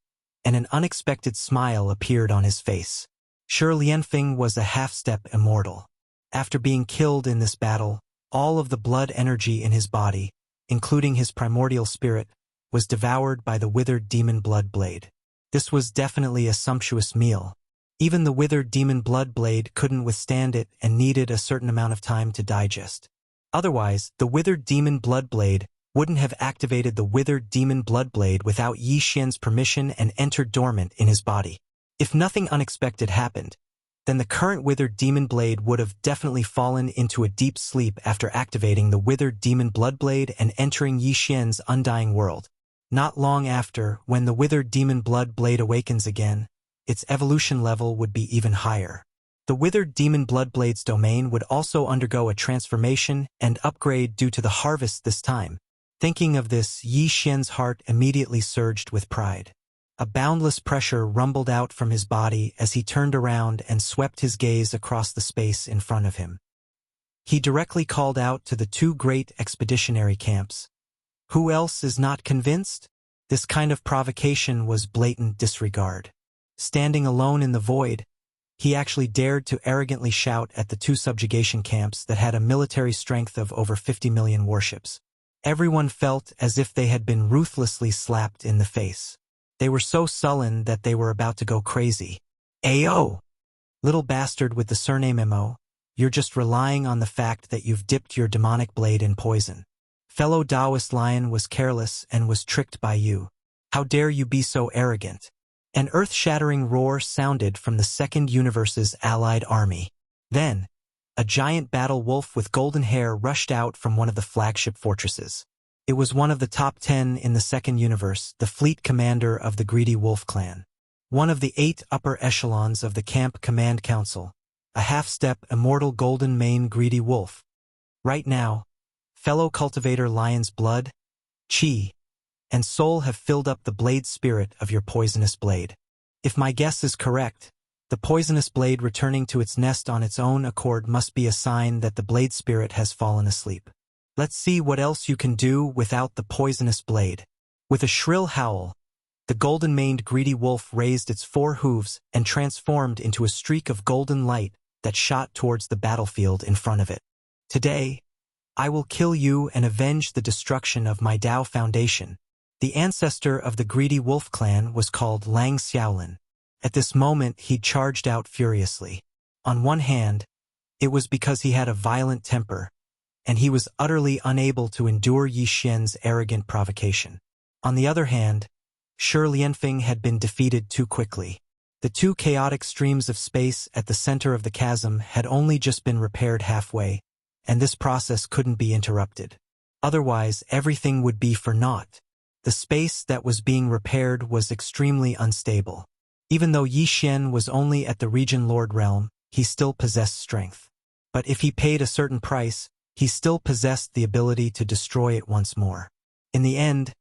and an unexpected smile appeared on his face. Shi Lianfeng was a half-step immortal. After being killed in this battle, all of the blood energy in his body, including his primordial spirit, was devoured by the withered demon blood blade. This was definitely a sumptuous meal. Even the withered demon blood blade couldn't withstand it and needed a certain amount of time to digest. Otherwise, the withered demon blood blade wouldn't have activated the withered demon blood blade without Yi Xian's permission and entered dormant in his body. If nothing unexpected happened, then the current withered demon blade would have definitely fallen into a deep sleep after activating the withered demon blood blade and entering Yi Xian's undying world. Not long after, when the withered demon blood blade awakens again, its evolution level would be even higher. The withered demon blood blade's domain would also undergo a transformation and upgrade due to the harvest this time. Thinking of this, Yi Xian's heart immediately surged with pride. A boundless pressure rumbled out from his body as he turned around and swept his gaze across the space in front of him. He directly called out to the two great expeditionary camps. Who else is not convinced? This kind of provocation was blatant disregard. Standing alone in the void, he actually dared to arrogantly shout at the two subjugation camps that had a military strength of over 50 million warships. Everyone felt as if they had been ruthlessly slapped in the face. They were so sullen that they were about to go crazy. Ayo! Little bastard with the surname Mo, you're just relying on the fact that you've dipped your demonic blade in poison. Fellow Taoist lion was careless and was tricked by you. How dare you be so arrogant? An earth-shattering roar sounded from the Second Universe's allied army. Then, a giant battle wolf with golden hair rushed out from one of the flagship fortresses. It was one of the top 10 in the Second Universe, the fleet commander of the Greedy Wolf clan. One of the 8 upper echelons of the Camp Command Council, a half-step immortal golden mane Greedy Wolf. Right now, fellow cultivator lion's blood, chi, and soul have filled up the blade spirit of your poisonous blade. If my guess is correct, the poisonous blade returning to its nest on its own accord must be a sign that the blade spirit has fallen asleep. Let's see what else you can do without the poisonous blade. With a shrill howl, the golden-maned greedy wolf raised its 4 hooves and transformed into a streak of golden light that shot towards the battlefield in front of it. Today, I will kill you and avenge the destruction of my Tao Foundation. The ancestor of the Greedy Wolf clan was called Lang Xiaolin. At this moment he charged out furiously. On one hand, it was because he had a violent temper, and he was utterly unable to endure Yi Xian's arrogant provocation. On the other hand, Shi Lianfeng had been defeated too quickly. The two chaotic streams of space at the center of the chasm had only just been repaired halfway, and this process couldn't be interrupted. Otherwise, everything would be for naught. The space that was being repaired was extremely unstable. Even though Yi Xian was only at the Region Lord realm, he still possessed strength. But if he paid a certain price, he still possessed the ability to destroy it once more. In the end,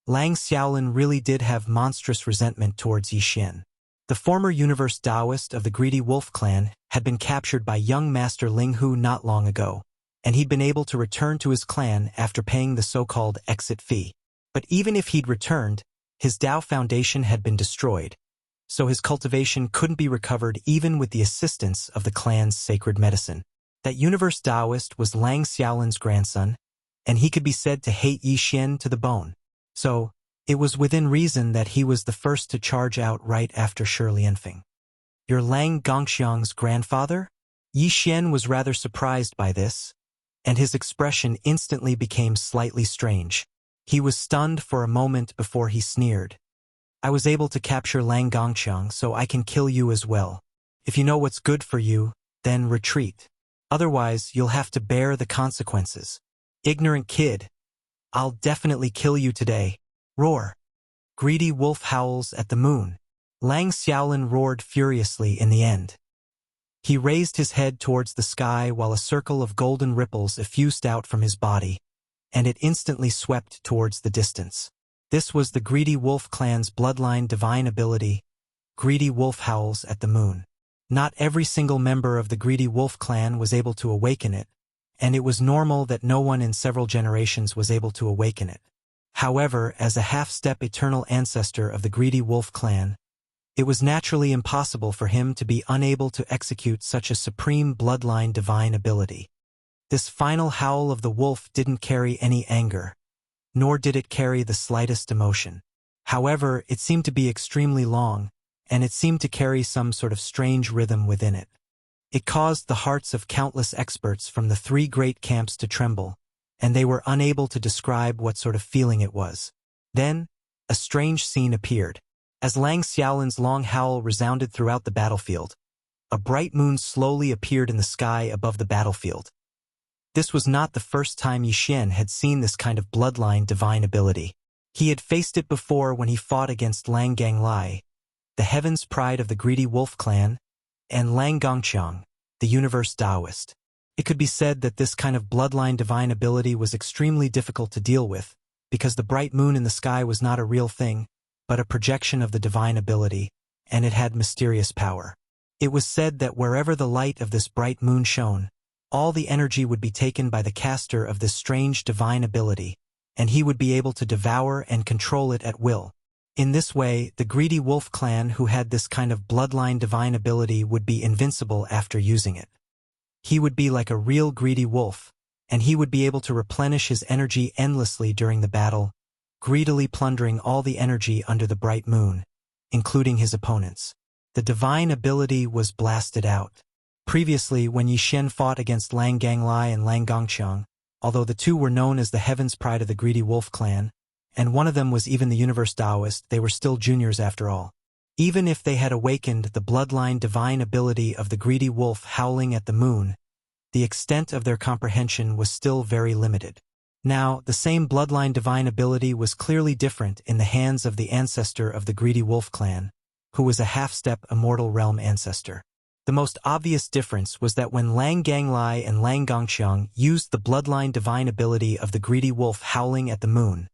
Lang Xiaolin really did have monstrous resentment towards Yi Xian. The former universe Taoist of the Greedy Wolf clan had been captured by young Master Ling Hu not long ago, and he'd been able to return to his clan after paying the so-called exit fee. But even if he'd returned, his Tao foundation had been destroyed, so his cultivation couldn't be recovered even with the assistance of the clan's sacred medicine. That universe Taoist was Lang Xiaolin's grandson, and he could be said to hate Yi Xian to the bone. So, it was within reason that he was the first to charge out right after Shi Lianfeng. "You're Lang Gongxiang's grandfather?" Yi Xian was rather surprised by this, and his expression instantly became slightly strange. He was stunned for a moment before he sneered. "I was able to capture Lang Gongxiang, so I can kill you as well. If you know what's good for you, then retreat. Otherwise, you'll have to bear the consequences. Ignorant kid. I'll definitely kill you today. Roar." Greedy wolf howls at the moon. Lang Xiaolin roared furiously in the end. He raised his head towards the sky while a circle of golden ripples effused out from his body, and it instantly swept towards the distance. This was the Greedy Wolf clan's bloodline divine ability, Greedy Wolf Howls at the Moon. Not every single member of the Greedy Wolf clan was able to awaken it, and it was normal that no one in several generations was able to awaken it. However, as a half-step eternal ancestor of the Greedy Wolf clan, it was naturally impossible for him to be unable to execute such a supreme bloodline divine ability. This final howl of the wolf didn't carry any anger, nor did it carry the slightest emotion. However, it seemed to be extremely long, and it seemed to carry some sort of strange rhythm within it. It caused the hearts of countless experts from the three great camps to tremble, and they were unable to describe what sort of feeling it was. Then, a strange scene appeared. As Lang Xiaolin's long howl resounded throughout the battlefield, a bright moon slowly appeared in the sky above the battlefield. This was not the first time Yi Xian had seen this kind of bloodline divine ability. He had faced it before when he fought against Lang Ganglai, the heaven's pride of the Greedy Wolf clan, and Lang Gongxiang, the universe Taoist. It could be said that this kind of bloodline divine ability was extremely difficult to deal with, because the bright moon in the sky was not a real thing, but a projection of the divine ability, and it had mysterious power. It was said that wherever the light of this bright moon shone, all the energy would be taken by the caster of this strange divine ability, and he would be able to devour and control it at will. In this way, the Greedy Wolf clan who had this kind of bloodline divine ability would be invincible after using it. He would be like a real greedy wolf, and he would be able to replenish his energy endlessly during the battle, greedily plundering all the energy under the bright moon, including his opponents. The divine ability was blasted out. Previously, when Yi Xian fought against Lang Ganglai and Lang Gongxiang, although the two were known as the heaven's pride of the Greedy Wolf clan, and one of them was even the universe Taoist, they were still juniors after all. Even if they had awakened the bloodline divine ability of the Greedy Wolf howling at the moon, the extent of their comprehension was still very limited. Now, the same bloodline divine ability was clearly different in the hands of the ancestor of the Greedy Wolf clan, who was a half-step immortal realm ancestor. The most obvious difference was that when Lang Ganglai and Lang Gongxiang used the bloodline divine ability of the Greedy Wolf howling at the moon,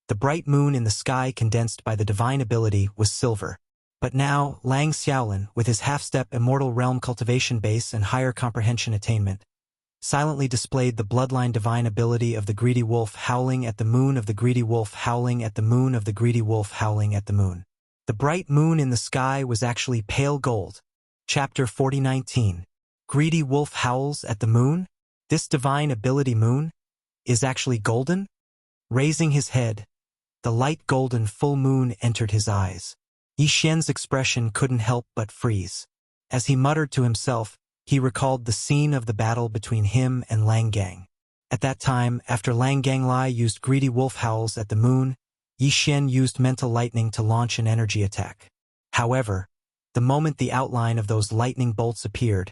the bright moon in the sky condensed by the divine ability was silver. But now, Lang Xiaolin, with his half-step immortal realm cultivation base and higher comprehension attainment, silently displayed the bloodline divine ability of the Greedy Wolf howling at the moon of the Greedy Wolf howling at the moon of the Greedy Wolf howling at the moon. The bright moon in the sky was actually pale gold. Chapter 4019. Greedy Wolf Howls at the Moon? This divine ability moon is actually golden? Raising his head, the light golden full moon entered his eyes. Yi Xian's expression couldn't help but freeze. As he muttered to himself, he recalled the scene of the battle between him and Lang Gang. At that time, after Lang Ganglai used greedy wolf howls at the moon, Yi Xian used mental lightning to launch an energy attack. However, the moment the outline of those lightning bolts appeared,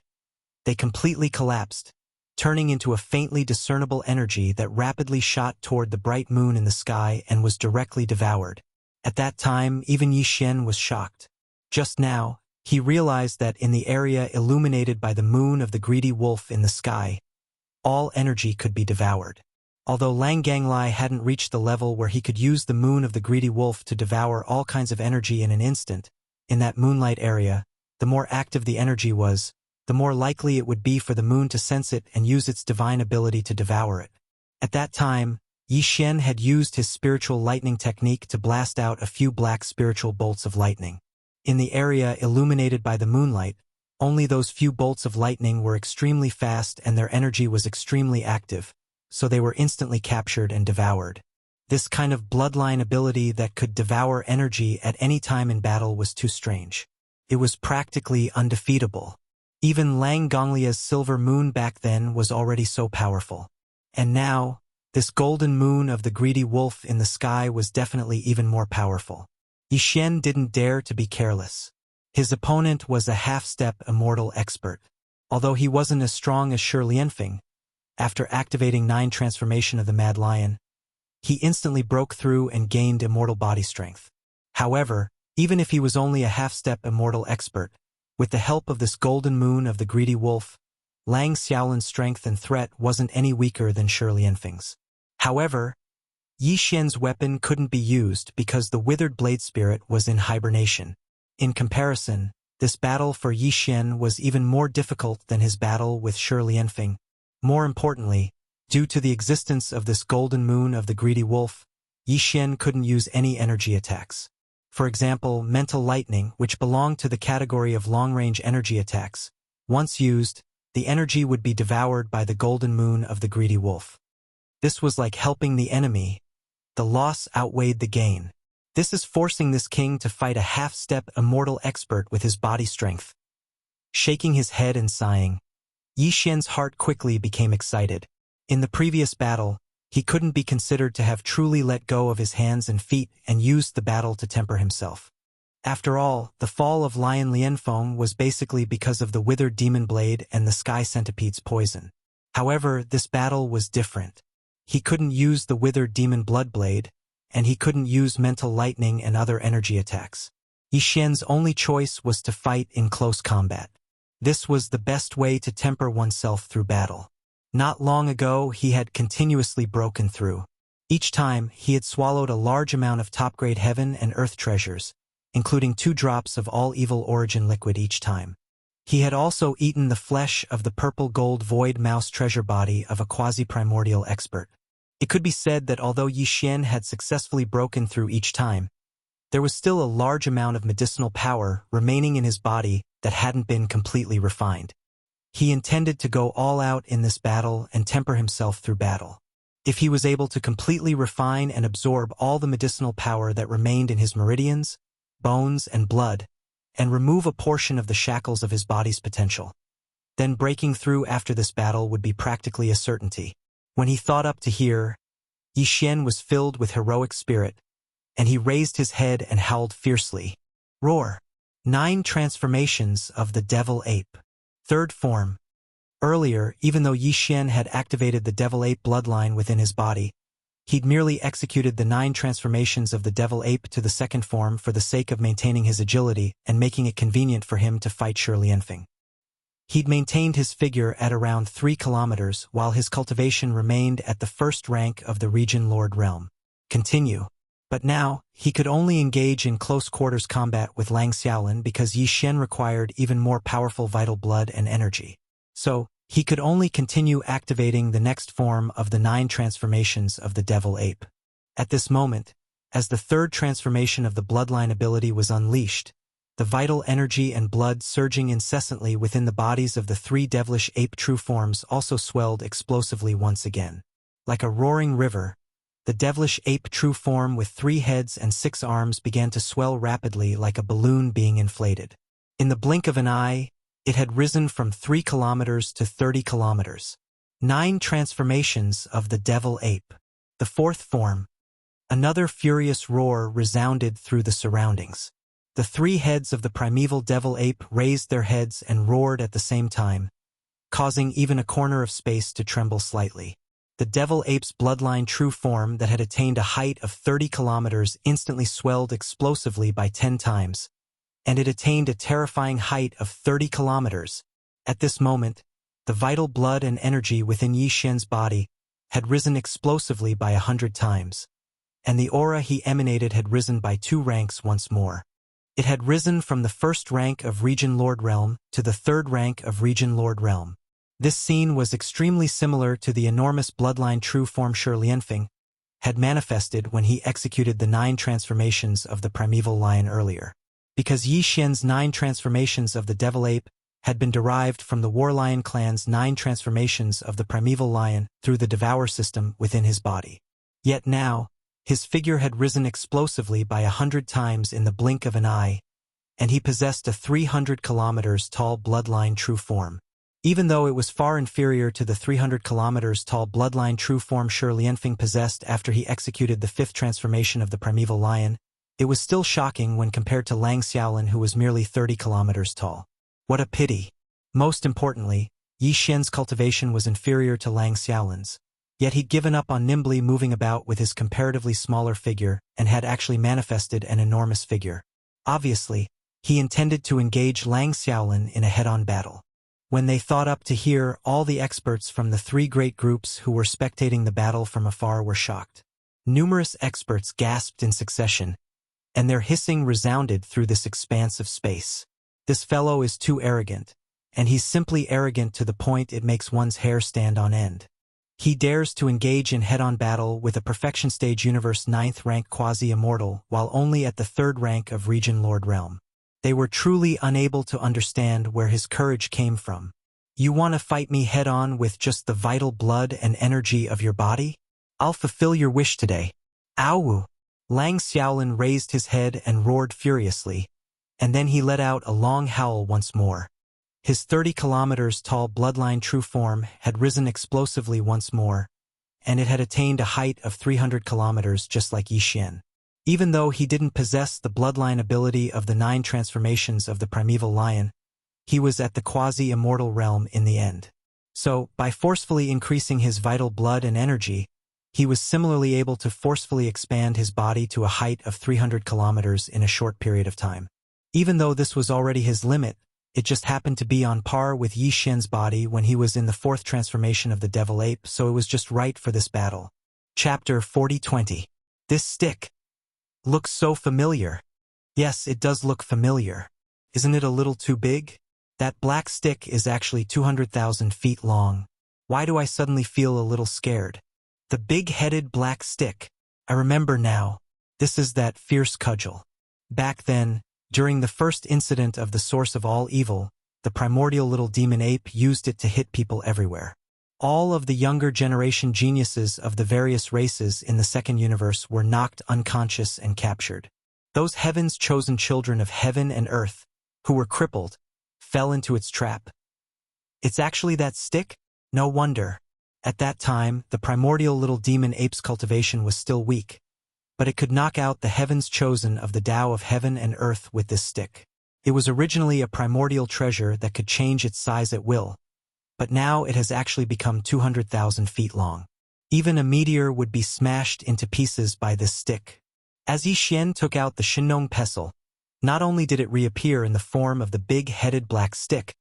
they completely collapsed, turning into a faintly discernible energy that rapidly shot toward the bright moon in the sky and was directly devoured. At that time, even Yi Xian was shocked. Just now, he realized that in the area illuminated by the moon of the greedy wolf in the sky, all energy could be devoured. Although Lang Ganglai hadn't reached the level where he could use the moon of the greedy wolf to devour all kinds of energy in an instant, in that moonlight area, the more active the energy was, the more likely it would be for the moon to sense it and use its divine ability to devour it. At that time, Yi Xian had used his spiritual lightning technique to blast out a few black spiritual bolts of lightning. In the area illuminated by the moonlight, only those few bolts of lightning were extremely fast and their energy was extremely active, so they were instantly captured and devoured. This kind of bloodline ability that could devour energy at any time in battle was too strange. It was practically undefeatable. Even Lang Gonglia's silver moon back then was already so powerful. And now, this golden moon of the greedy wolf in the sky was definitely even more powerful. Yi Xian didn't dare to be careless. His opponent was a half-step immortal expert. Although he wasn't as strong as Shi Lianfeng, after activating 9 transformation of the Mad Lion, he instantly broke through and gained immortal body strength. However, even if he was only a half-step immortal expert, with the help of this golden moon of the greedy wolf, Lang Xiaolin's strength and threat wasn't any weaker than Shi Lianfeng's. However, Yi Xian's weapon couldn't be used because the withered blade spirit was in hibernation. In comparison, this battle for Yi Xian was even more difficult than his battle with Shi Lianfeng. More importantly, due to the existence of this golden moon of the greedy wolf, Yi Xian couldn't use any energy attacks. For example, mental lightning, which belonged to the category of long-range energy attacks. Once used, the energy would be devoured by the golden moon of the greedy wolf. This was like helping the enemy. The loss outweighed the gain. This is forcing this king to fight a half-step immortal expert with his body strength. Shaking his head and sighing, Yi Xian's heart quickly became excited. In the previous battle, he couldn't be considered to have truly let go of his hands and feet and used the battle to temper himself. After all, the fall of Lion Lianfeng was basically because of the withered demon blade and the sky centipede's poison. However, this battle was different. He couldn't use the withered demon blood blade, and he couldn't use mental lightning and other energy attacks. Yi Xian's only choice was to fight in close combat. This was the best way to temper oneself through battle. Not long ago, he had continuously broken through. Each time, he had swallowed a large amount of top-grade heaven and earth treasures, including 2 drops of all evil origin liquid each time. He had also eaten the flesh of the purple-gold void mouse treasure body of a quasi-primordial expert. It could be said that although Yi Xian had successfully broken through each time, there was still a large amount of medicinal power remaining in his body that hadn't been completely refined. He intended to go all out in this battle and temper himself through battle. If he was able to completely refine and absorb all the medicinal power that remained in his meridians, bones, and blood, and remove a portion of the shackles of his body's potential, then breaking through after this battle would be practically a certainty. When he thought up to here, Yi Xian was filled with heroic spirit, and he raised his head and howled fiercely. Roar! 9 transformations of the devil ape. 3rd form. Earlier, even though Yi Xian had activated the devil ape bloodline within his body, he'd merely executed the 9 transformations of the devil ape to the 2nd form for the sake of maintaining his agility and making it convenient for him to fight Shi Lianfeng. He'd maintained his figure at around 3 kilometers while his cultivation remained at the 1st rank of the region Lord Realm. Continue. But now, he could only engage in close-quarters combat with Lang Xiaolin because Yi Xian required even more powerful vital blood and energy. So, he could only continue activating the next form of the 9 transformations of the devil ape. At this moment, as the 3rd transformation of the bloodline ability was unleashed, the vital energy and blood surging incessantly within the bodies of the 3 devilish ape true forms also swelled explosively once again. Like a roaring river, the devilish ape true form with 3 heads and 6 arms began to swell rapidly like a balloon being inflated. In the blink of an eye, it had risen from 3 kilometers to 30 kilometers. 9 transformations of the devil ape. The fourth form. Another furious roar resounded through the surroundings. The 3 heads of the primeval devil ape raised their heads and roared at the same time, causing even a corner of space to tremble slightly. The devil ape's bloodline true form that had attained a height of 30 kilometers instantly swelled explosively by 10 times, and it attained a terrifying height of 30 kilometers. At this moment, the vital blood and energy within Yi Xian's body had risen explosively by 100 times, and the aura he emanated had risen by 2 ranks once more. It had risen from the 1st rank of Region Lord Realm to the 3rd rank of Region Lord Realm. This scene was extremely similar to the enormous bloodline true form Shi Lianfeng had manifested when he executed the 9 transformations of the primeval lion earlier. Because Yi Xian's 9 transformations of the devil ape had been derived from the War Lion clan's 9 transformations of the primeval lion through the devour system within his body. Yet now, his figure had risen explosively by 100 times in the blink of an eye, and he possessed a 300 kilometers tall bloodline true form. Even though it was far inferior to the 300 kilometers tall bloodline true form Shi Lianfeng possessed after he executed the 5th transformation of the primeval lion, it was still shocking when compared to Lang Xiaolin, who was merely 30 kilometers tall. What a pity! Most importantly, Yi Xian's cultivation was inferior to Lang Xiaolin's. Yet he'd given up on nimbly moving about with his comparatively smaller figure and had actually manifested an enormous figure. Obviously, he intended to engage Lang Xiaolin in a head-on battle. When they thought up to hear, all the experts from the 3 great groups who were spectating the battle from afar were shocked. Numerous experts gasped in succession, and their hissing resounded through this expanse of space. This fellow is too arrogant, and he's simply arrogant to the point it makes one's hair stand on end. He dares to engage in head-on battle with a Perfection Stage Universe 9th rank quasi-immortal while only at the 3rd rank of Region Lord Realm. They were truly unable to understand where his courage came from. You want to fight me head-on with just the vital blood and energy of your body? I'll fulfill your wish today. Ow! Lang Xiaolin raised his head and roared furiously, and then he let out a long howl once more. His 30 kilometers tall bloodline true form had risen explosively once more, and it had attained a height of 300 kilometers just like Yi Xian. Even though he didn't possess the bloodline ability of the 9 transformations of the primeval lion, he was at the quasi-immortal realm in the end. So, by forcefully increasing his vital blood and energy, he was similarly able to forcefully expand his body to a height of 300 kilometers in a short period of time. Even though this was already his limit, it just happened to be on par with Yi Xian's body when he was in the 4th transformation of the devil ape, so it was just right for this battle. Chapter 40-20. This stick looks so familiar. Yes, it does look familiar. Isn't it a little too big? That black stick is actually 200,000 feet long. Why do I suddenly feel a little scared? The big-headed black stick. I remember now. This is that fierce cudgel. Back then, during the first incident of the source of all evil, the primordial little demon ape used it to hit people everywhere. All of the younger generation geniuses of the various races in the 2nd universe were knocked unconscious and captured. Those heaven's chosen children of heaven and earth, who were crippled, fell into its trap. It's actually that stick? No wonder. At that time, the primordial little demon ape's cultivation was still weak, but it could knock out the heavens chosen of the Tao of heaven and earth with this stick. It was originally a primordial treasure that could change its size at will, but now it has actually become 200,000 feet long. Even a meteor would be smashed into pieces by this stick. As Yi Xian took out the Shinong pestle, not only did it reappear in the form of the big-headed black stick,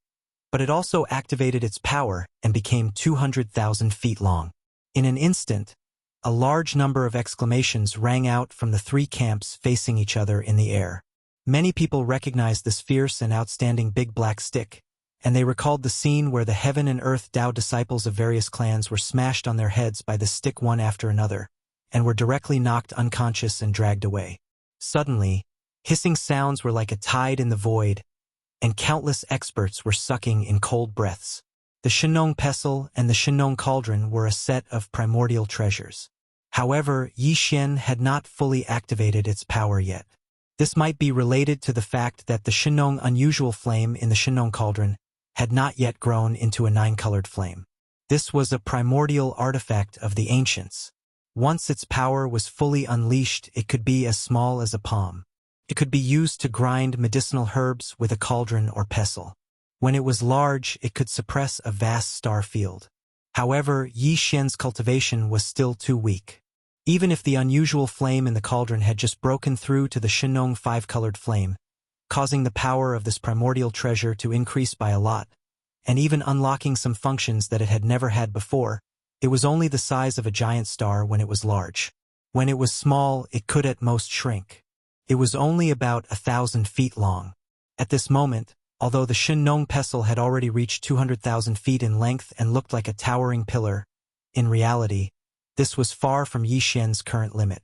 but it also activated its power and became 200,000 feet long. In an instant, a large number of exclamations rang out from the 3 camps facing each other in the air. Many people recognized this fierce and outstanding big black stick, and they recalled the scene where the heaven and earth Tao disciples of various clans were smashed on their heads by the stick one after another, and were directly knocked unconscious and dragged away. Suddenly, hissing sounds were like a tide in the void, and countless experts were sucking in cold breaths. The Shinong pestle and the Shinong cauldron were a set of primordial treasures. However, Yi Xian had not fully activated its power yet. This might be related to the fact that the Shinong unusual flame in the Shinong cauldron had not yet grown into a 9-colored flame. This was a primordial artifact of the ancients. Once its power was fully unleashed, it could be as small as a palm. It could be used to grind medicinal herbs with a cauldron or pestle. When it was large, it could suppress a vast star field. However, Yi Xian's cultivation was still too weak. Even if the unusual flame in the cauldron had just broken through to the Shenong five-colored flame, causing the power of this primordial treasure to increase by a lot, and even unlocking some functions that it had never had before, it was only the size of a giant star when it was large. When it was small, it could at most shrink. It was only about 1,000 feet long. At this moment, although the Shenong pestle had already reached 200,000 feet in length and looked like a towering pillar, in reality, this was far from Yi Xian's current limit.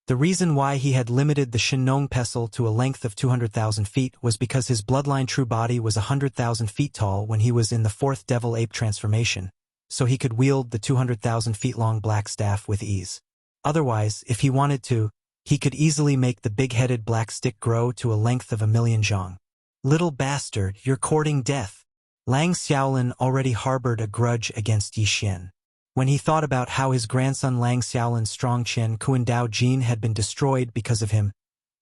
The reason why he had limited the Shenong pestle to a length of 200,000 feet was because his bloodline true body was 100,000 feet tall when he was in the fourth devil ape transformation, so he could wield the 200,000 feet long black staff with ease. Otherwise, if he wanted to, he could easily make the big-headed black stick grow to a length of 1,000,000 zhang. Little bastard, you're courting death. Lang Xiaolin already harbored a grudge against Yi Xian. When he thought about how his grandson Lang Xiaolin's strong Chen Kuandao gene had been destroyed because of him,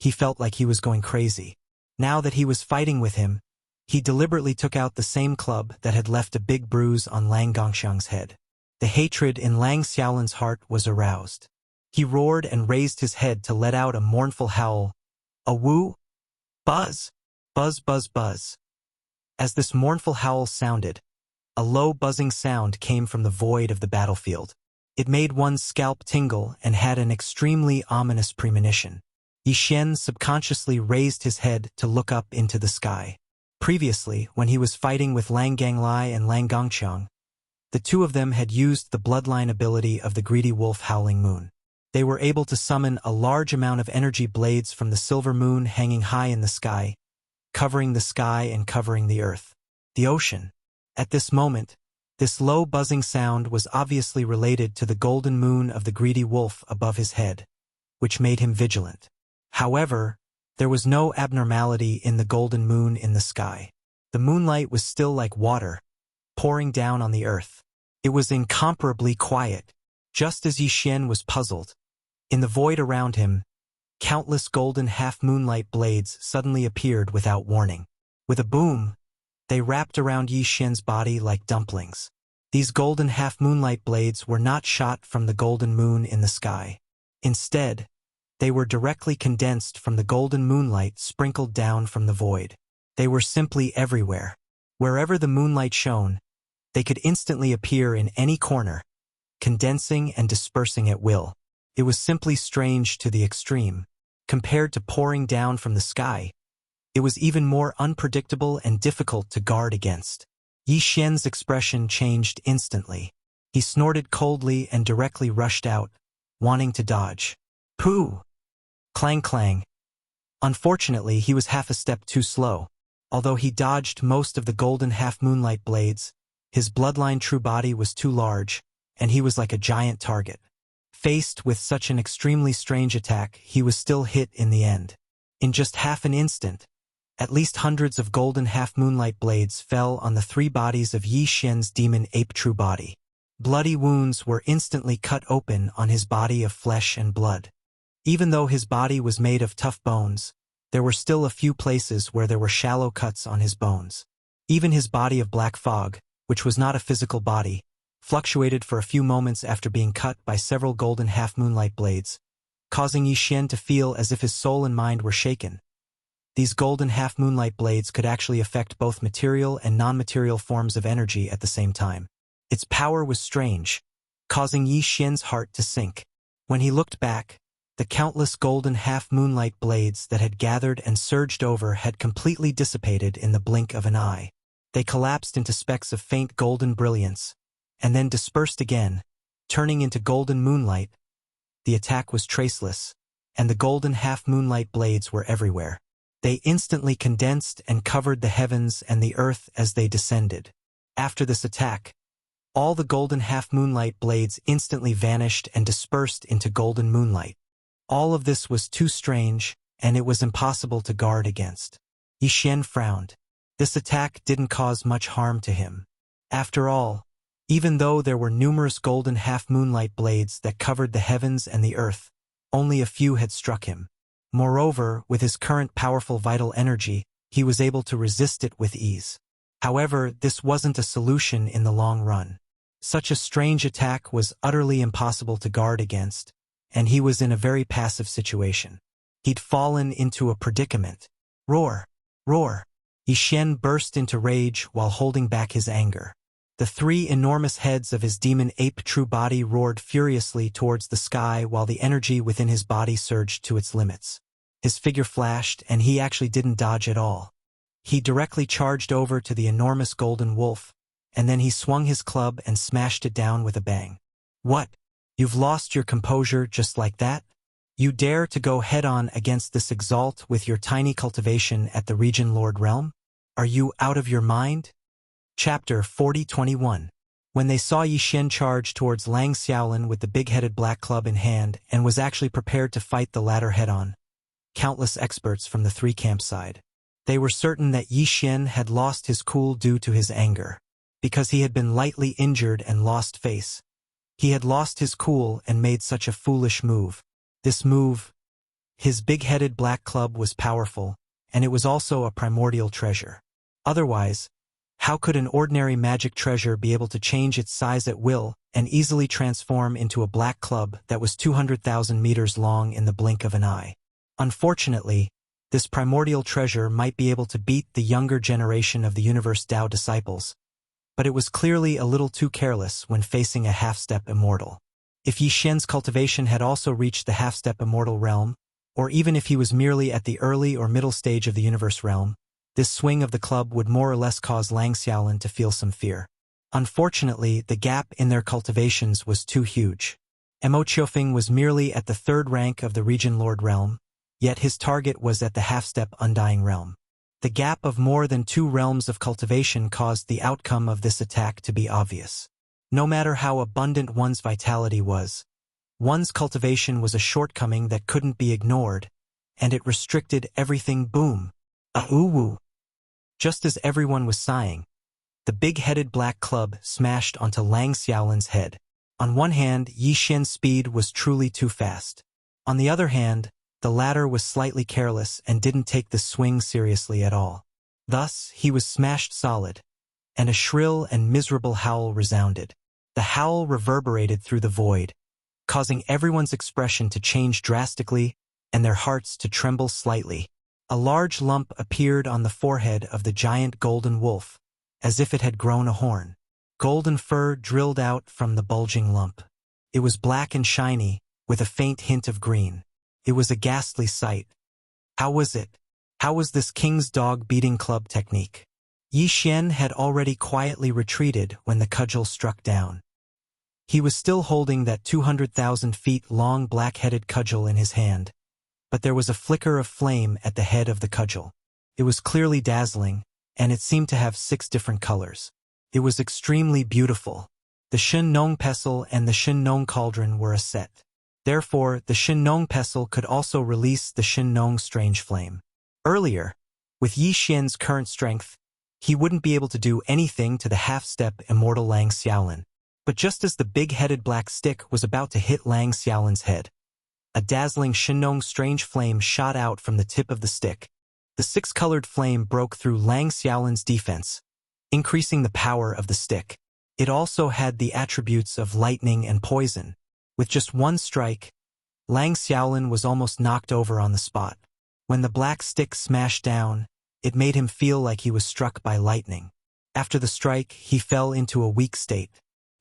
he felt like he was going crazy. Now that he was fighting with him, he deliberately took out the same club that had left a big bruise on Lang Gongxiang's head. The hatred in Lang Xiaolin's heart was aroused. He roared and raised his head to let out a mournful howl. A woo? Buzz! Buzz, buzz, buzz. As this mournful howl sounded, a low buzzing sound came from the void of the battlefield. It made one's scalp tingle and had an extremely ominous premonition. Yi Xian subconsciously raised his head to look up into the sky. Previously, when he was fighting with Lang Ganglai and Lang Gongxiang, the two of them had used the bloodline ability of the greedy wolf Howling Moon. They were able to summon a large amount of energy blades from the silver moon hanging high in the sky, covering the sky and covering the earth, the ocean. At this moment, this low buzzing sound was obviously related to the golden moon of the greedy wolf above his head, which made him vigilant. However, there was no abnormality in the golden moon in the sky. The moonlight was still like water, pouring down on the earth. It was incomparably quiet. Just as Yi Xian was puzzled, in the void around him, countless golden half-moonlight blades suddenly appeared without warning. With a boom, they wrapped around Yi Xian's body like dumplings. These golden half-moonlight blades were not shot from the golden moon in the sky. Instead, they were directly condensed from the golden moonlight sprinkled down from the void. They were simply everywhere. Wherever the moonlight shone, they could instantly appear in any corner, condensing and dispersing at will. It was simply strange to the extreme. Compared to pouring down from the sky, it was even more unpredictable and difficult to guard against. Yi Xian's expression changed instantly. He snorted coldly and directly rushed out, wanting to dodge. Pooh! Clang clang. Unfortunately, he was half a step too slow. Although he dodged most of the golden half-moonlight blades, his bloodline true body was too large, and he was like a giant target. Faced with such an extremely strange attack, he was still hit in the end. In just half an instant, at least hundreds of golden half-moonlight blades fell on the three bodies of Yi Xian's demon ape true body. Bloody wounds were instantly cut open on his body of flesh and blood. Even though his body was made of tough bones, there were still a few places where there were shallow cuts on his bones. Even his body of black fog, which was not a physical body, fluctuated for a few moments after being cut by several golden half-moonlight blades, causing Yi Xian to feel as if his soul and mind were shaken. These golden half-moonlight blades could actually affect both material and non-material forms of energy at the same time. Its power was strange, causing Yi Xian's heart to sink. When he looked back, the countless golden half-moonlight blades that had gathered and surged over had completely dissipated in the blink of an eye. They collapsed into specks of faint golden brilliance, and then dispersed again, turning into golden moonlight. The attack was traceless, and the golden half-moonlight blades were everywhere. They instantly condensed and covered the heavens and the earth as they descended. After this attack, all the golden half-moonlight blades instantly vanished and dispersed into golden moonlight. All of this was too strange, and it was impossible to guard against. Yi Xian frowned. This attack didn't cause much harm to him. After all, Even though there were numerous golden half-moonlight blades that covered the heavens and the earth, only a few had struck him. Moreover, with his current powerful vital energy, he was able to resist it with ease. However, this wasn't a solution in the long run. Such a strange attack was utterly impossible to guard against, and he was in a very passive situation. He'd fallen into a predicament. Roar! Roar! Yi Xian burst into rage while holding back his anger. The three enormous heads of his demon ape true body roared furiously towards the sky while the energy within his body surged to its limits. His figure flashed, and he actually didn't dodge at all. He directly charged over to the enormous golden wolf, and then he swung his club and smashed it down with a bang. What? You've lost your composure just like that? You dare to go head-on against this exalt with your tiny cultivation at the Region Lord realm? Are you out of your mind? Chapter 40-21. When they saw Yi Xian charge towards Lang Xiaolin with the big-headed black club in hand and was actually prepared to fight the latter head-on, countless experts from the three camps sighed. They were certain that Yi Xian had lost his cool due to his anger. Because he had been lightly injured and lost face. He had lost his cool and made such a foolish move. This move, his big-headed black club, was powerful, and it was also a primordial treasure. Otherwise, how could an ordinary magic treasure be able to change its size at will and easily transform into a black club that was 200,000 meters long in the blink of an eye? Unfortunately, this primordial treasure might be able to beat the younger generation of the Universe Tao disciples, but it was clearly a little too careless when facing a half-step immortal. If Yi Xian's cultivation had also reached the half-step immortal realm, or even if he was merely at the early or middle stage of the universe realm, this swing of the club would more or less cause Lang Xiaolin to feel some fear. Unfortunately, the gap in their cultivations was too huge. Mo Qiufeng was merely at the third rank of the Region Lord realm, yet his target was at the half-step Undying realm. The gap of more than 2 realms of cultivation caused the outcome of this attack to be obvious. No matter how abundant one's vitality was, one's cultivation was a shortcoming that couldn't be ignored, and it restricted everything. Boom! Woo! Just as everyone was sighing, the big-headed black club smashed onto Lang Xiaolin's head. On one hand, Yi Xian's speed was truly too fast. On the other hand, the latter was slightly careless and didn't take the swing seriously at all. Thus, he was smashed solid, and a shrill and miserable howl resounded. The howl reverberated through the void, causing everyone's expression to change drastically and their hearts to tremble slightly. A large lump appeared on the forehead of the giant golden wolf, as if it had grown a horn. Golden fur drilled out from the bulging lump. It was black and shiny, with a faint hint of green. It was a ghastly sight. How was it? How was this king's dog beating club technique? Yi Xian had already quietly retreated when the cudgel struck down. He was still holding that 200,000 feet long black-headed cudgel in his hand, but there was a flicker of flame at the head of the cudgel. It was clearly dazzling, and it seemed to have 6 different colors. It was extremely beautiful. The Shen Nong pestle and the Shen Nong cauldron were a set. Therefore, the Shen Nong pestle could also release the Shen Nong strange flame. Earlier, with Yi Xian's current strength, he wouldn't be able to do anything to the half-step immortal Lang Xiaolin. But just as the big-headed black stick was about to hit Lang Xiaolin's head, a dazzling Shen Nong strange flame shot out from the tip of the stick. The 6-colored flame broke through Lang Xiaolin's defense, increasing the power of the stick. It also had the attributes of lightning and poison. With just one strike, Lang Xiaolin was almost knocked over on the spot. When the black stick smashed down, it made him feel like he was struck by lightning. After the strike, he fell into a weak state.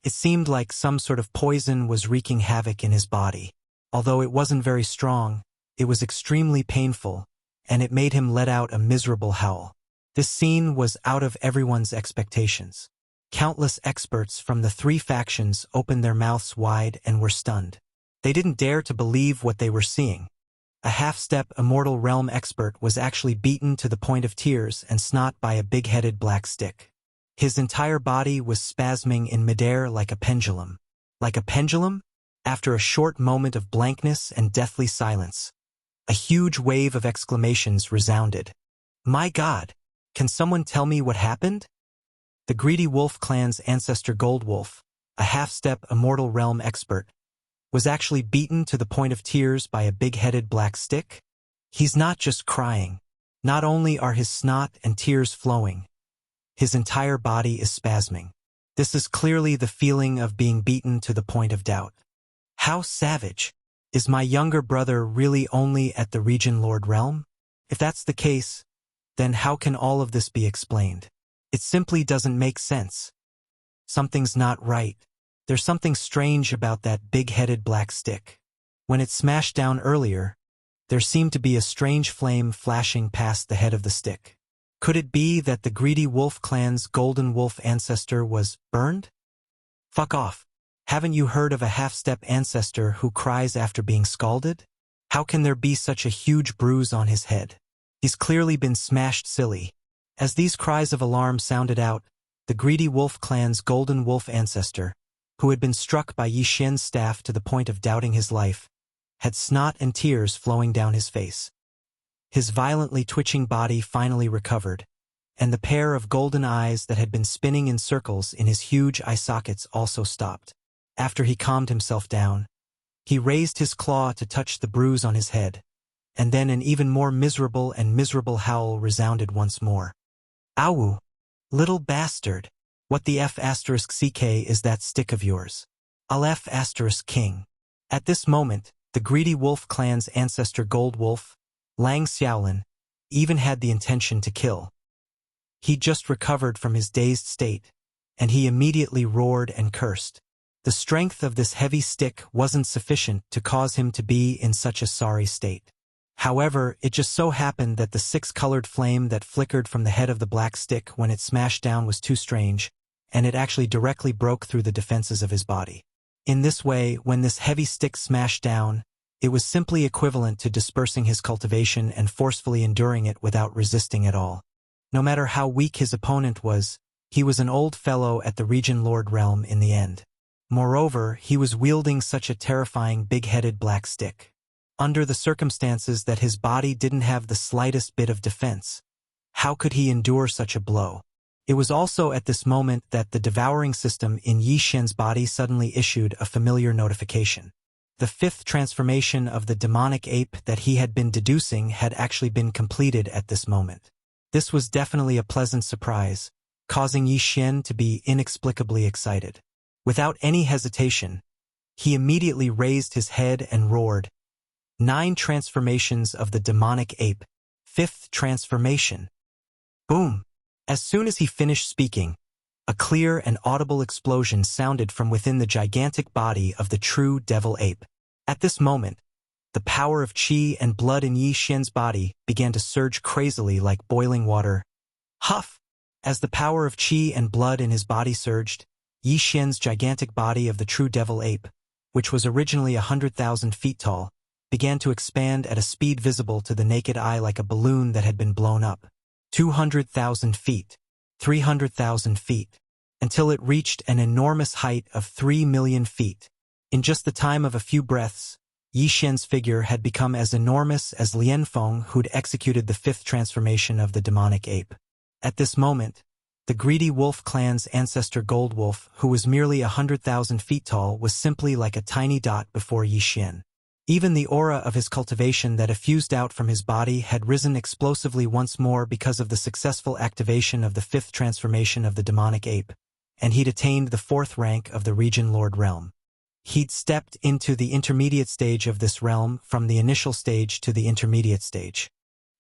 It seemed like some sort of poison was wreaking havoc in his body. Although it wasn't very strong, it was extremely painful, and it made him let out a miserable howl. This scene was out of everyone's expectations. Countless experts from the 3 factions opened their mouths wide and were stunned. They didn't dare to believe what they were seeing. A half-step immortal realm expert was actually beaten to the point of tears and snot by a big-headed black stick. His entire body was spasming in midair like a pendulum. Like a pendulum? After a short moment of blankness and deathly silence, a huge wave of exclamations resounded. My God! Can someone tell me what happened? The greedy wolf clan's ancestor Gold Wolf, a half-step immortal realm expert, was actually beaten to the point of tears by a big-headed black stick? He's not just crying. Not only are his snot and tears flowing, his entire body is spasming. This is clearly the feeling of being beaten to the point of doubt. How savage! Is my younger brother really only at the Region Lord realm? If that's the case, then how can all of this be explained? It simply doesn't make sense. Something's not right. There's something strange about that big-headed black stick. When it smashed down earlier, there seemed to be a strange flame flashing past the head of the stick. Could it be that the greedy wolf clan's golden wolf ancestor was burned? Fuck off. Haven't you heard of a half-step ancestor who cries after being scalded? How can there be such a huge bruise on his head? He's clearly been smashed silly. As these cries of alarm sounded out, the greedy wolf clan's golden wolf ancestor, who had been struck by Yi Xian's staff to the point of doubting his life, had snot and tears flowing down his face. His violently twitching body finally recovered, and the pair of golden eyes that had been spinning in circles in his huge eye sockets also stopped. After he calmed himself down, he raised his claw to touch the bruise on his head, and then an even more miserable howl resounded once more. Ow! Little bastard! What the F***ck is that stick of yours? I'll F***king. At this moment, the greedy wolf clan's ancestor Gold Wolf, Lang Xiaolin, even had the intention to kill. He'd just recovered from his dazed state, and he immediately roared and cursed. The strength of this heavy stick wasn't sufficient to cause him to be in such a sorry state. However, it just so happened that the six-colored flame that flickered from the head of the black stick when it smashed down was too strange, and it actually directly broke through the defenses of his body. In this way, when this heavy stick smashed down, it was simply equivalent to dispersing his cultivation and forcefully enduring it without resisting at all. No matter how weak his opponent was, he was an old fellow at the Region Lord realm in the end. Moreover, he was wielding such a terrifying big-headed black stick. Under the circumstances that his body didn't have the slightest bit of defense, how could he endure such a blow? It was also at this moment that the devouring system in Yi Xian's body suddenly issued a familiar notification. The fifth transformation of the demonic ape that he had been deducing had actually been completed at this moment. This was definitely a pleasant surprise, causing Yi Xian to be inexplicably excited. Without any hesitation, he immediately raised his head and roared, 9 transformations of the demonic ape, 5th transformation. Boom! As soon as he finished speaking, a clear and audible explosion sounded from within the gigantic body of the true devil ape. At this moment, the power of qi and blood in Yi Xian's body began to surge crazily like boiling water. Huff! As the power of qi and blood in his body surged, Yi Xian's gigantic body of the true devil ape, which was originally 100,000 feet tall, began to expand at a speed visible to the naked eye like a balloon that had been blown up. 200,000 feet, 300,000 feet, until it reached an enormous height of 3 million feet. In just the time of a few breaths, Yi Xian's figure had become as enormous as Lian Feng, who'd executed the 5th transformation of the demonic ape. At this moment, the greedy wolf clan's ancestor Gold Wolf, who was merely 100,000 feet tall, was simply like a tiny dot before Yi Xian. Even the aura of his cultivation that effused out from his body had risen explosively once more because of the successful activation of the 5th transformation of the demonic ape, and he'd attained the 4th rank of the Region Lord realm. He'd stepped into the intermediate stage of this realm from the initial stage to the intermediate stage.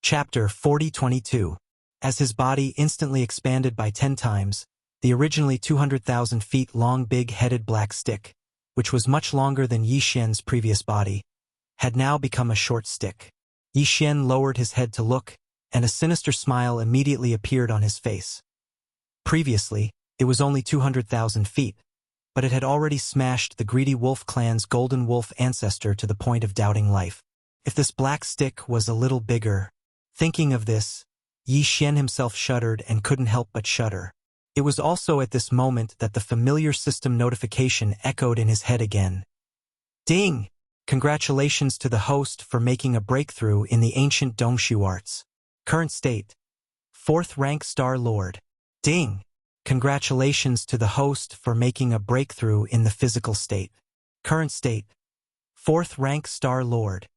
Chapter 4022. As his body instantly expanded by 10 times, the originally 200,000 feet long big-headed black stick, which was much longer than Yi Xian's previous body, had now become a short stick. Yi Xian lowered his head to look, and a sinister smile immediately appeared on his face. Previously, it was only 200,000 feet, but it had already smashed the greedy wolf clan's golden wolf ancestor to the point of doubting life. If this black stick was a little bigger... Thinking of this, Yi Xian himself shuddered and couldn't help but shudder. It was also at this moment that the familiar system notification echoed in his head again. Ding! Congratulations to the host for making a breakthrough in the ancient Dongshu arts. Current state: 4th rank Star Lord. Ding! Congratulations to the host for making a breakthrough in the physical state. Current state. 4th rank Star Lord.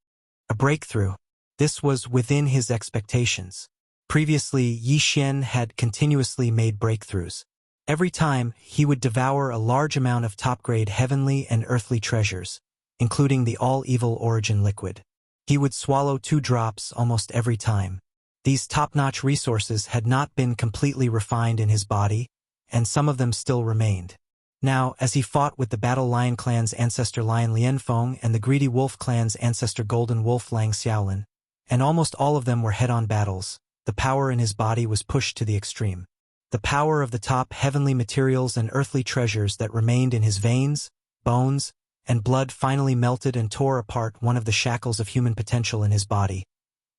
A breakthrough. This was within his expectations. Previously, Yi Xian had continuously made breakthroughs. Every time, he would devour a large amount of top-grade heavenly and earthly treasures, including the all-evil origin liquid. He would swallow 2 drops almost every time. These top-notch resources had not been completely refined in his body, and some of them still remained. Now, as he fought with the Battle Lion clan's ancestor Lion Lianfeng and the Greedy Wolf clan's ancestor Golden Wolf Lang Xiaolin, and almost all of them were head-on battles, the power in his body was pushed to the extreme. The power of the top heavenly materials and earthly treasures that remained in his veins, bones, and blood finally melted and tore apart one of the shackles of human potential in his body,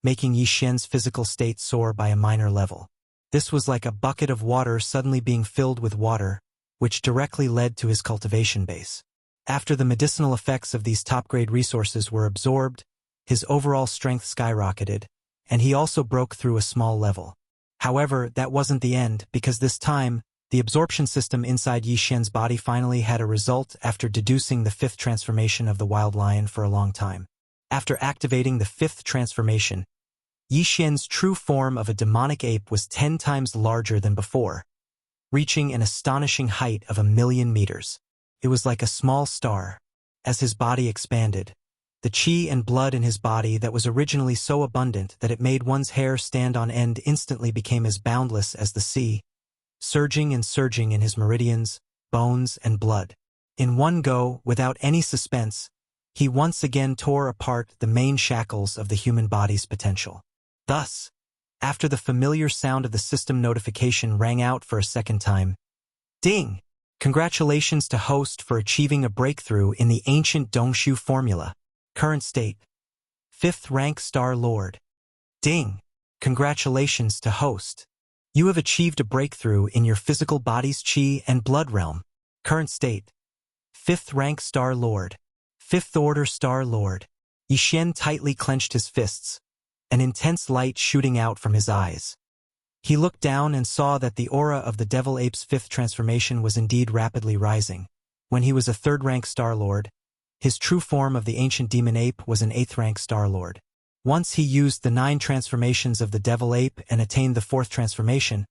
making Yi Xian's physical state soar by a minor level. This was like a bucket of water suddenly being filled with water, which directly led to his cultivation base. After the medicinal effects of these top-grade resources were absorbed, his overall strength skyrocketed, and he also broke through a small level. However, that wasn't the end, because this time, the absorption system inside Yi Xian's body finally had a result after deducing the 5th transformation of the wild lion for a long time. After activating the 5th transformation, Yi Xian's true form of a demonic ape was 10 times larger than before, reaching an astonishing height of 1,000,000 meters. It was like a small star. As his body expanded, the qi and blood in his body that was originally so abundant that it made one's hair stand on end instantly became as boundless as the sea, surging and surging in his meridians, bones, and blood. In one go, without any suspense, he once again tore apart the main shackles of the human body's potential. Thus, after the familiar sound of the system notification rang out for a second time, ding! Congratulations to host for achieving a breakthrough in the ancient Dongshu formula. Current state. 5th rank Star Lord. Ding! Congratulations to host. You have achieved a breakthrough in your physical body's qi and blood realm. Current state. 5th rank Star Lord. 5th order Star Lord. Yi Xian tightly clenched his fists, an intense light shooting out from his eyes. He looked down and saw that the aura of the Devil Ape's 5th transformation was indeed rapidly rising. When he was a 3rd rank Star Lord, his true form of the ancient demon ape was an 8th rank Star Lord. Once he used the 9 transformations of the Devil Ape and attained the 4th transformation,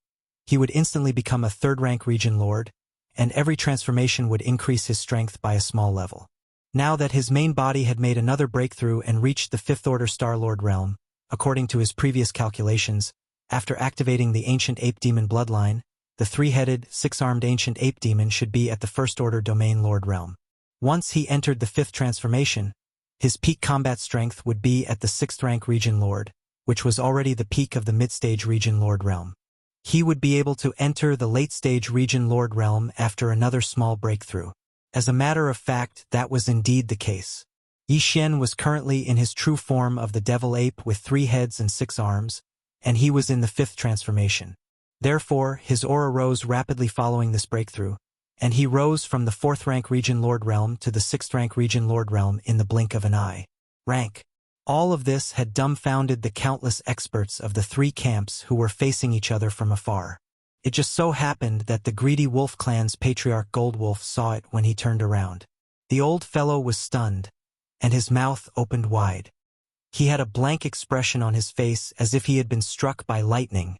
he would instantly become a 3rd rank Region Lord, and every transformation would increase his strength by a small level. Now that his main body had made another breakthrough and reached the 5th order Star Lord realm, according to his previous calculations, after activating the ancient ape demon bloodline, the 3-headed, 6-armed ancient ape demon should be at the 1st order domain lord realm. Once he entered the 5th transformation, his peak combat strength would be at the 6th rank Region Lord, which was already the peak of the mid-stage Region Lord realm. He would be able to enter the late-stage Region Lord realm after another small breakthrough. As a matter of fact, that was indeed the case. Yi Xian was currently in his true form of the Devil Ape with 3 heads and 6 arms, and he was in the 5th transformation. Therefore, his aura rose rapidly following this breakthrough, and he rose from the 4th rank Region Lord realm to the 6th rank Region Lord realm in the blink of an eye. Rank. All of this had dumbfounded the countless experts of the 3 camps who were facing each other from afar. It just so happened that the Greedy Wolf clan's patriarch Gold Wolf saw it when he turned around. The old fellow was stunned, and his mouth opened wide. He had a blank expression on his face as if he had been struck by lightning.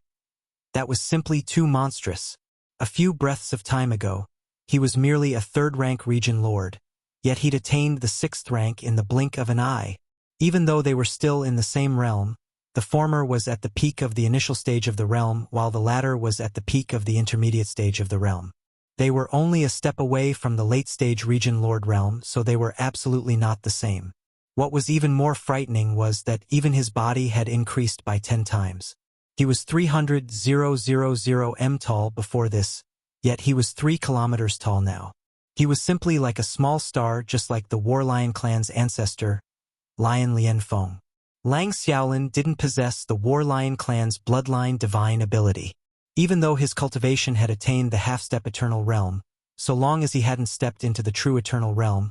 That was simply too monstrous. A few breaths of time ago, he was merely a 3rd rank Region Lord, yet he'd attained the 6th rank in the blink of an eye. Even though they were still in the same realm, the former was at the peak of the initial stage of the realm while the latter was at the peak of the intermediate stage of the realm. They were only a step away from the late-stage Region Lord realm, so they were absolutely not the same. What was even more frightening was that even his body had increased by 10 times. He was 300,000 m tall before this, yet he was 3 kilometers tall now. He was simply like a small star, just like the War Lion clan's ancestor, Lion Lianfeng. Lang Xiaolin didn't possess the War Lion clan's bloodline divine ability. Even though his cultivation had attained the half-step eternal realm, so long as he hadn't stepped into the true eternal realm,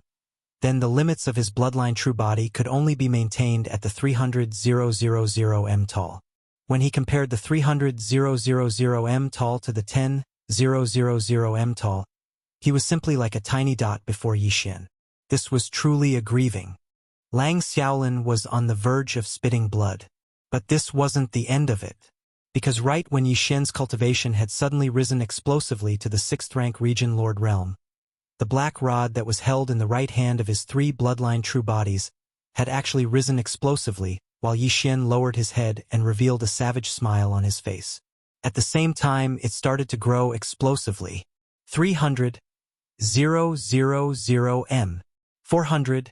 then the limits of his bloodline true body could only be maintained at the 300,000 m tall. When he compared the 300,000 m tall to the 10,000 000m tall, he was simply like a tiny dot before Yi Xian. This was truly a grieving. Lang Xiaolin was on the verge of spitting blood. But this wasn't the end of it. Because right when Yi Xian's cultivation had suddenly risen explosively to the 6th-rank region Lord Realm, the black rod that was held in the right hand of his 3 bloodline true bodies had actually risen explosively, while Yi Xian lowered his head and revealed a savage smile on his face. At the same time, it started to grow explosively. 300, 000m. 400,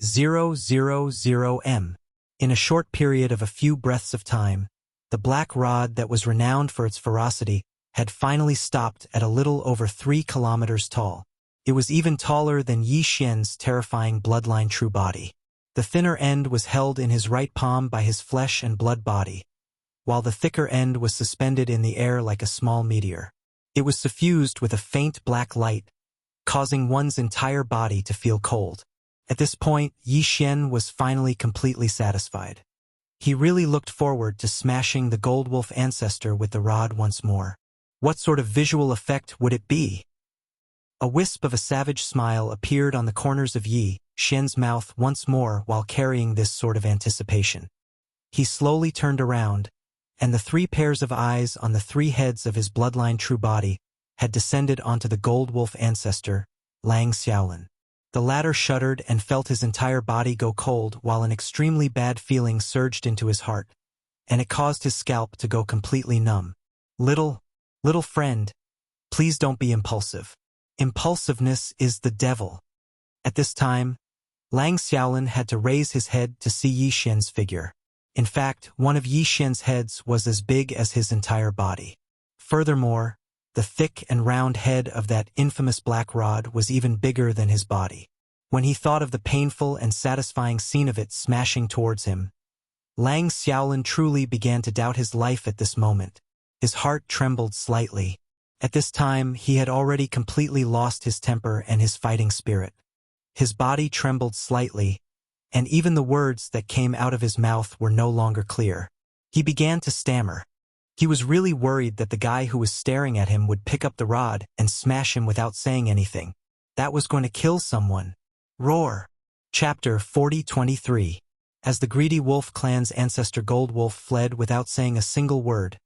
000m. In a short period of a few breaths of time, the black rod that was renowned for its ferocity had finally stopped at a little over 3 kilometers tall. It was even taller than Yi Xian's terrifying bloodline true body. The thinner end was held in his right palm by his flesh and blood body, while the thicker end was suspended in the air like a small meteor. It was suffused with a faint black light, causing one's entire body to feel cold. At this point, Yi Xian was finally completely satisfied. He really looked forward to smashing the Gold Wolf ancestor with the rod once more. What sort of visual effect would it be? A wisp of a savage smile appeared on the corners of Yi Xian's mouth once more while carrying this sort of anticipation. He slowly turned around, and the 3 pairs of eyes on the 3 heads of his bloodline true body had descended onto the Gold Wolf ancestor, Lang Xiaolin. The latter shuddered and felt his entire body go cold while an extremely bad feeling surged into his heart, and it caused his scalp to go completely numb. Little friend, please don't be impulsive. Impulsiveness is the devil. At this time, Lang Xiaolin had to raise his head to see Yi Xian's figure. In fact, one of Yi Xian's heads was as big as his entire body. Furthermore, the thick and round head of that infamous black rod was even bigger than his body. When he thought of the painful and satisfying scene of it smashing towards him, Lang Xiaolin truly began to doubt his life at this moment. His heart trembled slightly. At this time, he had already completely lost his temper and his fighting spirit. His body trembled slightly, and even the words that came out of his mouth were no longer clear. He began to stammer. He was really worried that the guy who was staring at him would pick up the rod and smash him without saying anything. That was going to kill someone. Roar. Chapter 40:23. As the greedy wolf clan's ancestor Gold Wolf fled without saying a single word,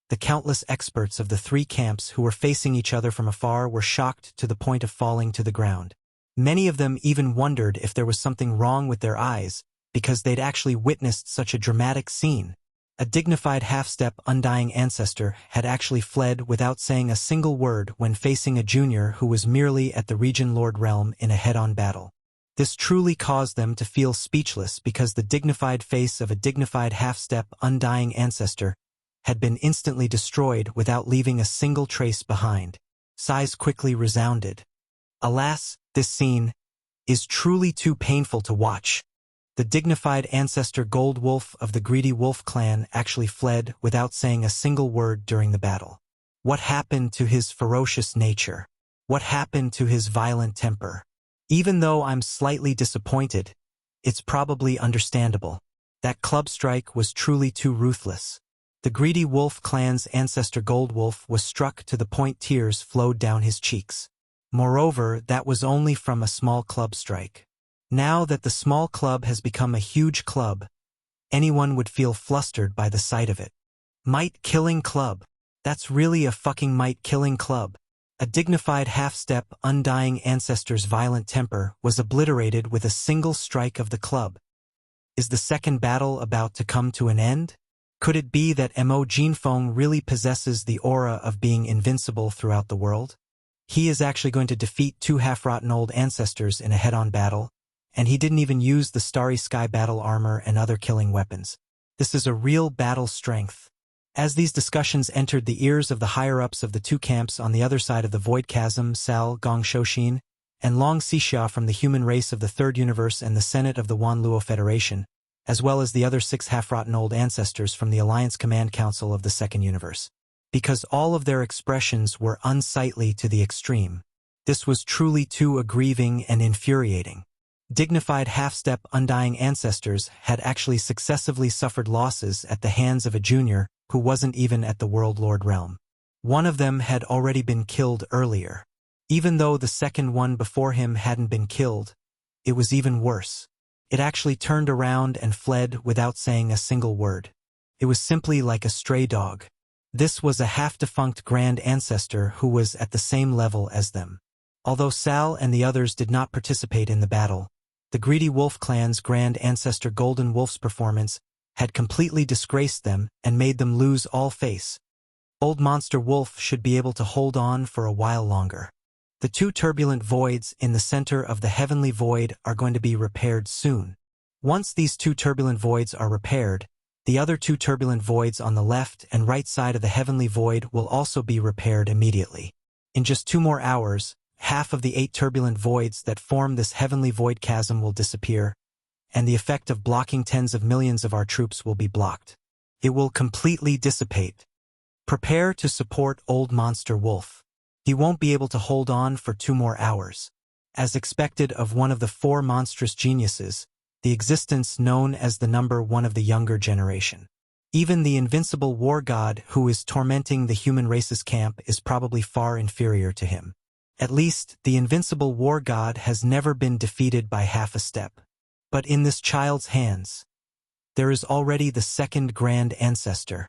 the countless experts of the 3 camps who were facing each other from afar were shocked to the point of falling to the ground. Many of them even wondered if there was something wrong with their eyes, because they'd actually witnessed such a dramatic scene. A dignified half-step undying ancestor had actually fled without saying a single word when facing a junior who was merely at the region Lord Realm in a head-on battle. This truly caused them to feel speechless because the dignified face of a dignified half-step undying ancestor had been instantly destroyed without leaving a single trace behind. Sighs quickly resounded. Alas, this scene is truly too painful to watch. The dignified ancestor Gold Wolf of the greedy wolf clan actually fled without saying a single word during the battle. What happened to his ferocious nature? What happened to his violent temper? Even though I'm slightly disappointed, it's probably understandable. That club strike was truly too ruthless. The greedy wolf clan's ancestor Gold Wolf was struck to the point tears flowed down his cheeks. Moreover, that was only from a small club strike. Now that the small club has become a huge club, anyone would feel flustered by the sight of it. Might-killing club. That's really a fucking might-killing club. A dignified half-step, undying ancestor's violent temper was obliterated with a single strike of the club. Is the second battle about to come to an end? Could it be that Mo Jinfeng really possesses the aura of being invincible throughout the world? He is actually going to defeat 2 half-rotten old ancestors in a head-on battle, and he didn't even use the Starry Sky battle armor and other killing weapons. This is a real battle strength. As these discussions entered the ears of the higher-ups of the 2 camps on the other side of the Void Chasm, Sal Gong Shoshin, and Long Xixia from the human race of the Third Universe and the Senate of the Wan Luo Federation, as well as the other 6 half-rotten old ancestors from the Alliance Command Council of the Second Universe. Because all of their expressions were unsightly to the extreme. This was truly too aggrieving and infuriating. Dignified half-step undying ancestors had actually successively suffered losses at the hands of a junior who wasn't even at the World Lord realm. One of them had already been killed earlier. Even though the second one before him hadn't been killed, it was even worse. It actually turned around and fled without saying a single word. It was simply like a stray dog. This was a half-defunct grand ancestor who was at the same level as them. Although Sal and the others did not participate in the battle, the greedy wolf clan's grand ancestor Golden Wolf's performance had completely disgraced them and made them lose all face. Old Monster Wolf should be able to hold on for a while longer. The two turbulent voids in the center of the heavenly void are going to be repaired soon. Once these two turbulent voids are repaired, the other two turbulent voids on the left and right side of the heavenly void will also be repaired immediately. In just 2 more hours, half of the 8 turbulent voids that form this heavenly void chasm will disappear, and the effect of blocking tens of millions of our troops will be blocked. It will completely dissipate. Prepare to support Old Monster Wolf. He won't be able to hold on for 2 more hours. As expected of one of the 4 monstrous geniuses, the existence known as the number 1 of the younger generation. Even the invincible war god who is tormenting the human race's camp is probably far inferior to him. At least, the invincible war god has never been defeated by half a step. But in this child's hands, there is already the second grand ancestor.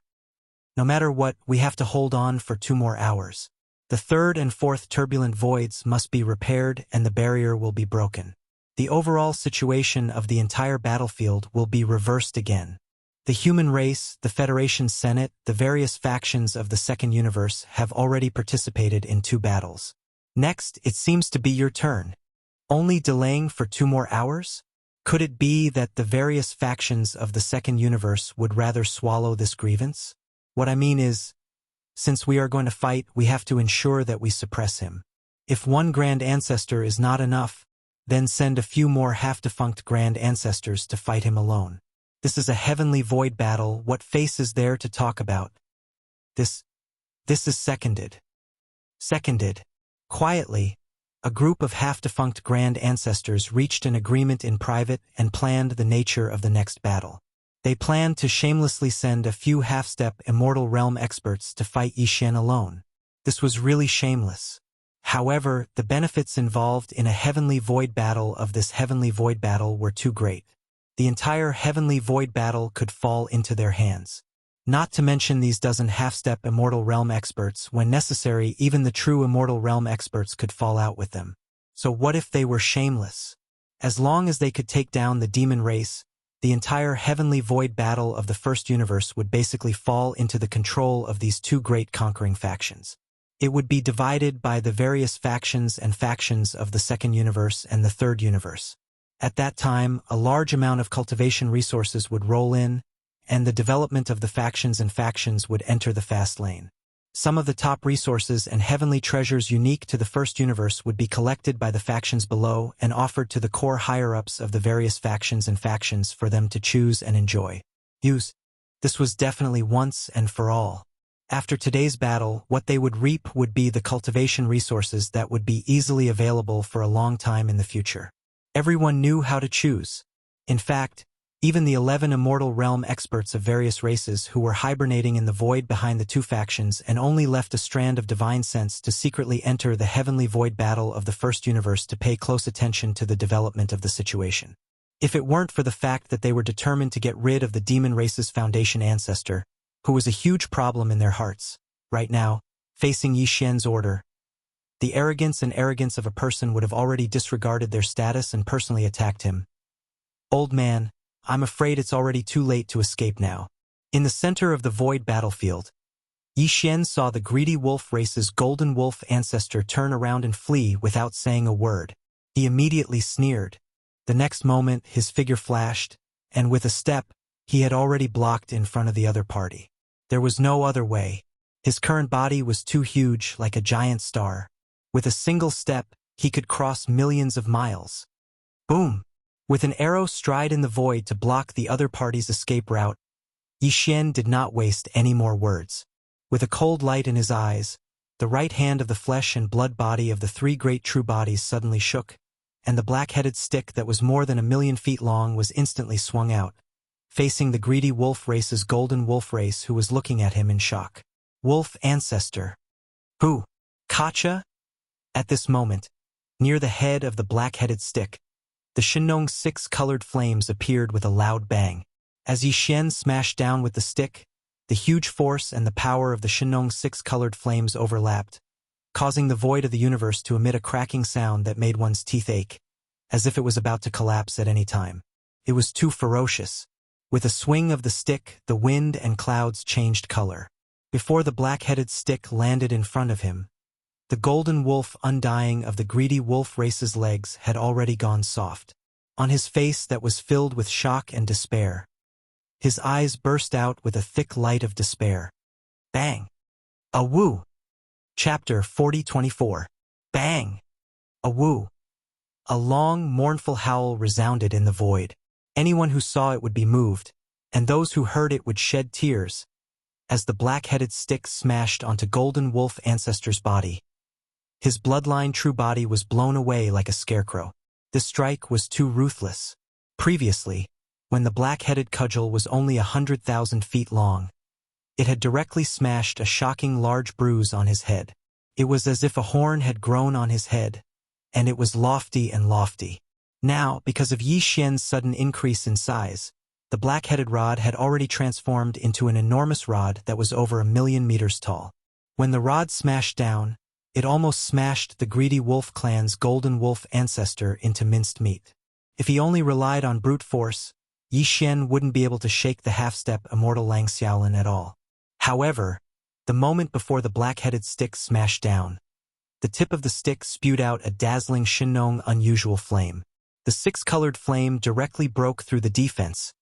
No matter what, we have to hold on for 2 more hours. The 3rd and 4th turbulent voids must be repaired and the barrier will be broken. The overall situation of the entire battlefield will be reversed again. The human race, the Federation Senate, the various factions of the Second Universe have already participated in 2 battles. Next, it seems to be your turn. Only delaying for 2 more hours? Could it be that the various factions of the Second Universe would rather swallow this grievance? What I mean is, since we are going to fight, we have to ensure that we suppress him. If 1 grand ancestor is not enough, then send a few more half-defunct grand ancestors to fight him alone. This is a heavenly void battle. What face is there to talk about? This is seconded. Quietly, a group of half-defunct grand ancestors reached an agreement in private and planned the nature of the next battle. They planned to shamelessly send a few half-step immortal realm experts to fight Yishen alone. This was really shameless. However, the benefits involved in a heavenly void battle of this heavenly void battle were too great. The entire heavenly void battle could fall into their hands. Not to mention these dozen half-step immortal realm experts, when necessary, even the true immortal realm experts could fall out with them. So what if they were shameless? As long as they could take down the demon race, the entire heavenly void battle of the first universe would basically fall into the control of these 2 great conquering factions. It would be divided by the various factions of the second universe and the third universe. At that time, a large amount of cultivation resources would roll in, and the development of the factions would enter the fast lane. Some of the top resources and heavenly treasures unique to the first universe would be collected by the factions below and offered to the core higher-ups of the various factions for them to choose and enjoy. This was definitely once and for all. After today's battle, what they would reap would be the cultivation resources that would be easily available for a long time in the future. Everyone knew how to choose. In fact, even the 11 immortal realm experts of various races who were hibernating in the void behind the 2 factions and only left a strand of divine sense to secretly enter the heavenly void battle of the first universe to pay close attention to the development of the situation. If it weren't for the fact that they were determined to get rid of the demon race's foundation ancestor, who was a huge problem in their hearts, right now, facing Yishen's order, the arrogance of a person would have already disregarded their status and personally attacked him. Old man, I'm afraid it's already too late to escape now. In the center of the void battlefield, Yishen saw the greedy wolf race's golden wolf ancestor turn around and flee without saying a word. He immediately sneered. The next moment, his figure flashed, and with a step, he had already blocked in front of the other party. There was no other way. His current body was too huge, like a giant star. With a single step, he could cross millions of miles. Boom! With an arrow stride in the void to block the other party's escape route, Yishen did not waste any more words. With a cold light in his eyes, the right hand of the flesh and blood body of the 3 great true bodies suddenly shook, and the black-headed stick that was more than 1,000,000 feet long was instantly swung out, facing the greedy wolf race's golden wolf race who was looking at him in shock. Wolf ancestor, Who? Kacha? At this moment, near the head of the black-headed stick, the Shinong's 6 colored flames appeared with a loud bang. As Yi Xian smashed down with the stick, the huge force and the power of the Shinong's 6 colored flames overlapped, causing the void of the universe to emit a cracking sound that made one's teeth ache, as if it was about to collapse at any time. It was too ferocious. With a swing of the stick, the wind and clouds changed color. Before the black-headed stick landed in front of him, the golden wolf undying of the greedy wolf race's legs had already gone soft. On his face that was filled with shock and despair, his eyes burst out with a thick light of despair. Bang! A woo! Chapter 40:24. Bang! A woo! A long, mournful howl resounded in the void. Anyone who saw it would be moved, and those who heard it would shed tears, as the black-headed stick smashed onto Golden Wolf Ancestor's body. His bloodline true body was blown away like a scarecrow. The strike was too ruthless. Previously, when the black-headed cudgel was only 100,000 feet long, it had directly smashed a shocking large bruise on his head. It was as if a horn had grown on his head, and it was lofty and lofty. Now, because of Yi Xian's sudden increase in size, the black-headed rod had already transformed into an enormous rod that was over 1,000,000 meters tall. When the rod smashed down, it almost smashed the greedy wolf clan's golden wolf ancestor into minced meat. If he only relied on brute force, Yi Xian wouldn't be able to shake the half-step immortal Lang Xiaolin at all. However, the moment before the black-headed stick smashed down, the tip of the stick spewed out a dazzling Shinong unusual flame. The 6-colored flame directly broke through the defense,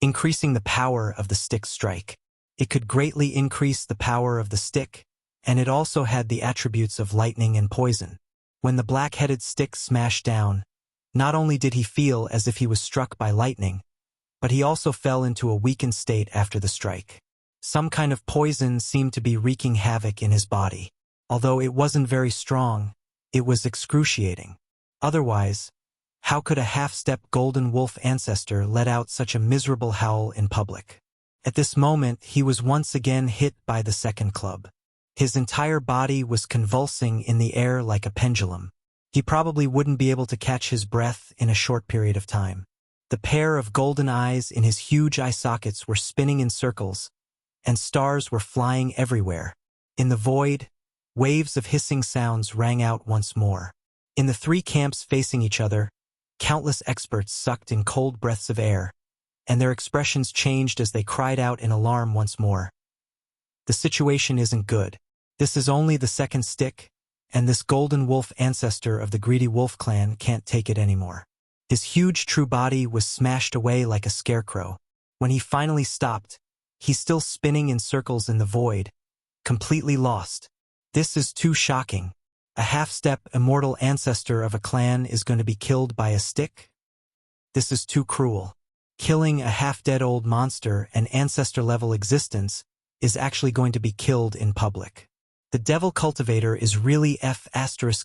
increasing the power of the stick's strike. It could greatly increase the power of the stick, and it also had the attributes of lightning and poison. When the black-headed stick smashed down, not only did he feel as if he was struck by lightning, but he also fell into a weakened state after the strike. Some kind of poison seemed to be wreaking havoc in his body. Although it wasn't very strong, it was excruciating. Otherwise, how could a half-step golden wolf ancestor let out such a miserable howl in public? At this moment, he was once again hit by the second club. His entire body was convulsing in the air like a pendulum. He probably wouldn't be able to catch his breath in a short period of time. The pair of golden eyes in his huge eye sockets were spinning in circles, and stars were flying everywhere. In the void, waves of hissing sounds rang out once more. In the 3 camps facing each other, countless experts sucked in cold breaths of air, and their expressions changed as they cried out in alarm once more. The situation isn't good. This is only the second stick, and this golden wolf ancestor of the greedy wolf clan can't take it anymore. His huge true body was smashed away like a scarecrow. When he finally stopped, he's still spinning in circles in the void, completely lost. This is too shocking. A half-step immortal ancestor of a clan is going to be killed by a stick? This is too cruel. Killing a half-dead old monster and ancestor-level existence is actually going to be killed in public. The devil cultivator is really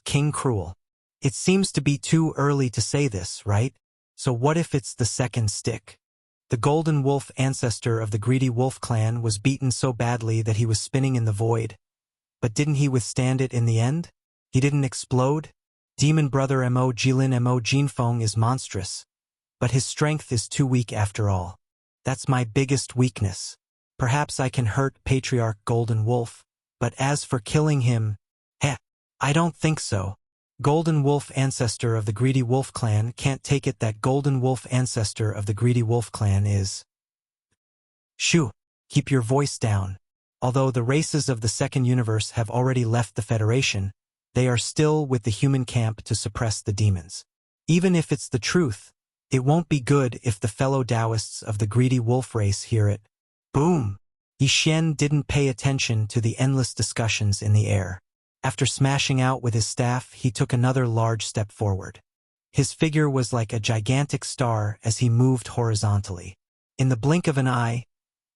King cruel. It seems to be too early to say this, right? So what if it's the second stick? The golden wolf ancestor of the greedy wolf clan was beaten so badly that he was spinning in the void. But didn't he withstand it in the end? He didn't explode? Demon brother Mo Jilin Mo Jinfeng is monstrous, but his strength is too weak after all. That's my biggest weakness. Perhaps I can hurt Patriarch Golden Wolf, but as for killing him, I don't think so. Golden Wolf ancestor of the greedy wolf clan can't take it that Golden Wolf ancestor of the greedy wolf clan is. Shoo, keep your voice down. Although the races of the second universe have already left the Federation, they are still with the human camp to suppress the demons. Even if it's the truth, it won't be good if the fellow Taoists of the greedy wolf race hear it. Boom! Yi Xian didn't pay attention to the endless discussions in the air. After smashing out with his staff, he took another large step forward. His figure was like a gigantic star as he moved horizontally. In the blink of an eye,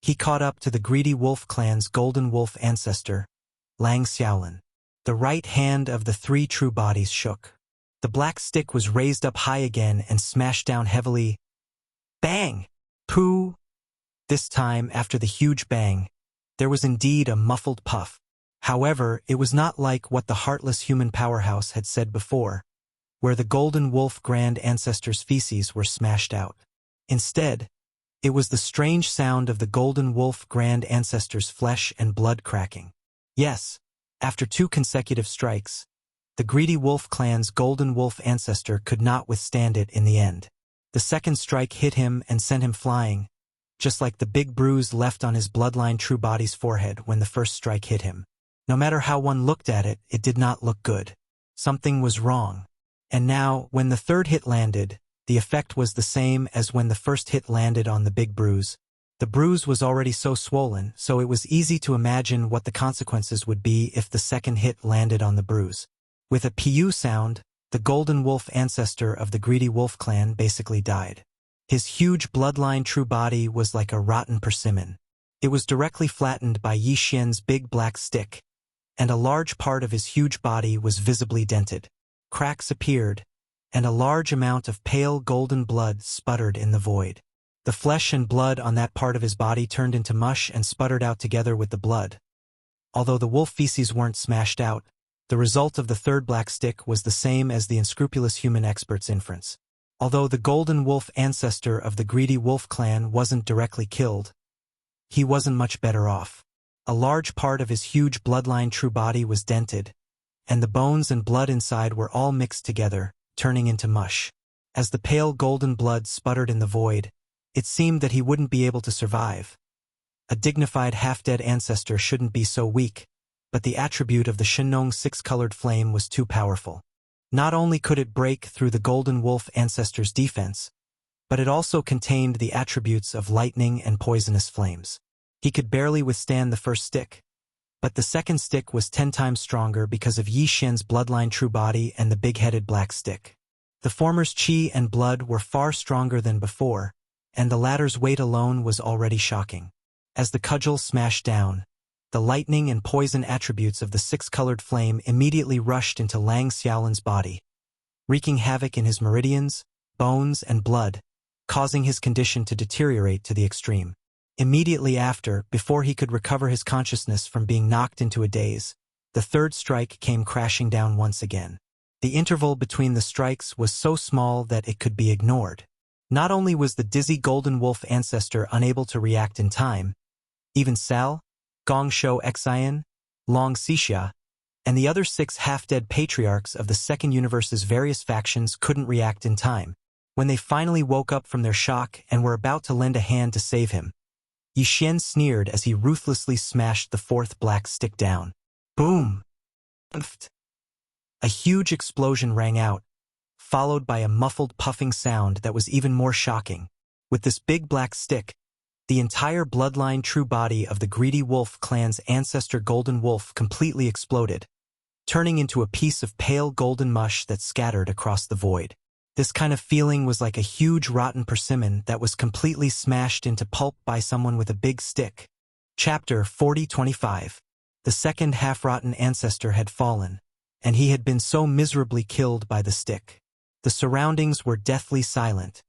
he caught up to the greedy wolf clan's golden wolf ancestor, Lang Xiaolin. The right hand of the 3 true bodies shook. The black stick was raised up high again and smashed down heavily. Bang! Pooh! This time, after the huge bang, there was indeed a muffled puff. However, it was not like what the heartless human powerhouse had said before, where the golden wolf grand ancestor's feces were smashed out. Instead, it was the strange sound of the golden wolf grand ancestor's flesh and blood cracking. Yes, after 2 consecutive strikes, the greedy wolf clan's golden wolf ancestor could not withstand it in the end. The second strike hit him and sent him flying, just like the big bruise left on his bloodline true body's forehead when the first strike hit him. No matter how one looked at it, it did not look good. Something was wrong. And now, when the third hit landed, the effect was the same as when the first hit landed on the big bruise. The bruise was already so swollen, so it was easy to imagine what the consequences would be if the second hit landed on the bruise. With a PU sound, the golden wolf ancestor of the greedy wolf clan basically died. His huge bloodline true body was like a rotten persimmon. It was directly flattened by Yi Xian's big black stick, and a large part of his huge body was visibly dented. Cracks appeared, and a large amount of pale golden blood sputtered in the void. The flesh and blood on that part of his body turned into mush and sputtered out together with the blood. Although the wolf feces weren't smashed out, the result of the third black stick was the same as the unscrupulous human expert's inference. Although the golden wolf ancestor of the greedy wolf clan wasn't directly killed, he wasn't much better off. A large part of his huge bloodline true body was dented, and the bones and blood inside were all mixed together, turning into mush. As the pale golden blood sputtered in the void, it seemed that he wouldn't be able to survive. A dignified half-dead ancestor shouldn't be so weak, but the attribute of the Shenong six-colored flame was too powerful. Not only could it break through the golden wolf ancestor's defense, but it also contained the attributes of lightning and poisonous flames. He could barely withstand the first stick, but the second stick was 10 times stronger because of Yi Xian's bloodline true body and the big-headed black stick. The former's qi and blood were far stronger than before, and the latter's weight alone was already shocking. As the cudgel smashed down, the lightning and poison attributes of the six-colored flame immediately rushed into Lang Xiaolan's body, wreaking havoc in his meridians, bones, and blood, causing his condition to deteriorate to the extreme. Immediately after, before he could recover his consciousness from being knocked into a daze, the third strike came crashing down once again. The interval between the strikes was so small that it could be ignored. Not only was the dizzy golden wolf ancestor unable to react in time, even Sal, Gong Shou Xian, Long Xixia, and the other 6 half-dead patriarchs of the Second Universe's various factions couldn't react in time. When they finally woke up from their shock and were about to lend a hand to save him, Yi Xian sneered as he ruthlessly smashed the fourth black stick down. Boom! A huge explosion rang out, followed by a muffled puffing sound that was even more shocking. With this big black stick, the entire bloodline true body of the greedy wolf clan's ancestor golden wolf completely exploded, turning into a piece of pale golden mush that scattered across the void. This kind of feeling was like a huge rotten persimmon that was completely smashed into pulp by someone with a big stick. Chapter 4025. The second half-rotten ancestor had fallen, and he had been so miserably killed by the stick. The surroundings were deathly silent,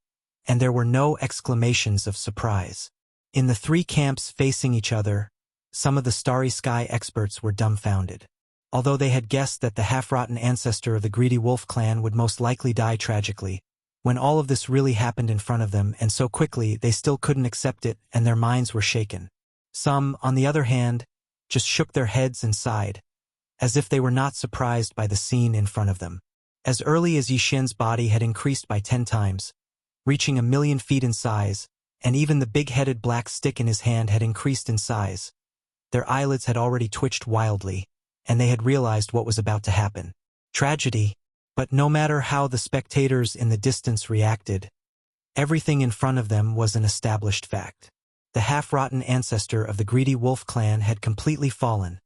and there were no exclamations of surprise. In the 3 camps facing each other, some of the Starry Sky experts were dumbfounded. Although they had guessed that the half-rotten ancestor of the greedy wolf clan would most likely die tragically, when all of this really happened in front of them and so quickly they still couldn't accept it and their minds were shaken. Some, on the other hand, just shook their heads and sighed, as if they were not surprised by the scene in front of them. As early as Yi Xian's body had increased by 10 times, reaching 1,000,000 feet in size, and even the big-headed black stick in his hand had increased in size, their eyelids had already twitched wildly, and they had realized what was about to happen. Tragedy. But no matter how the spectators in the distance reacted, everything in front of them was an established fact. The half-rotten ancestor of the greedy wolf clan had completely fallen,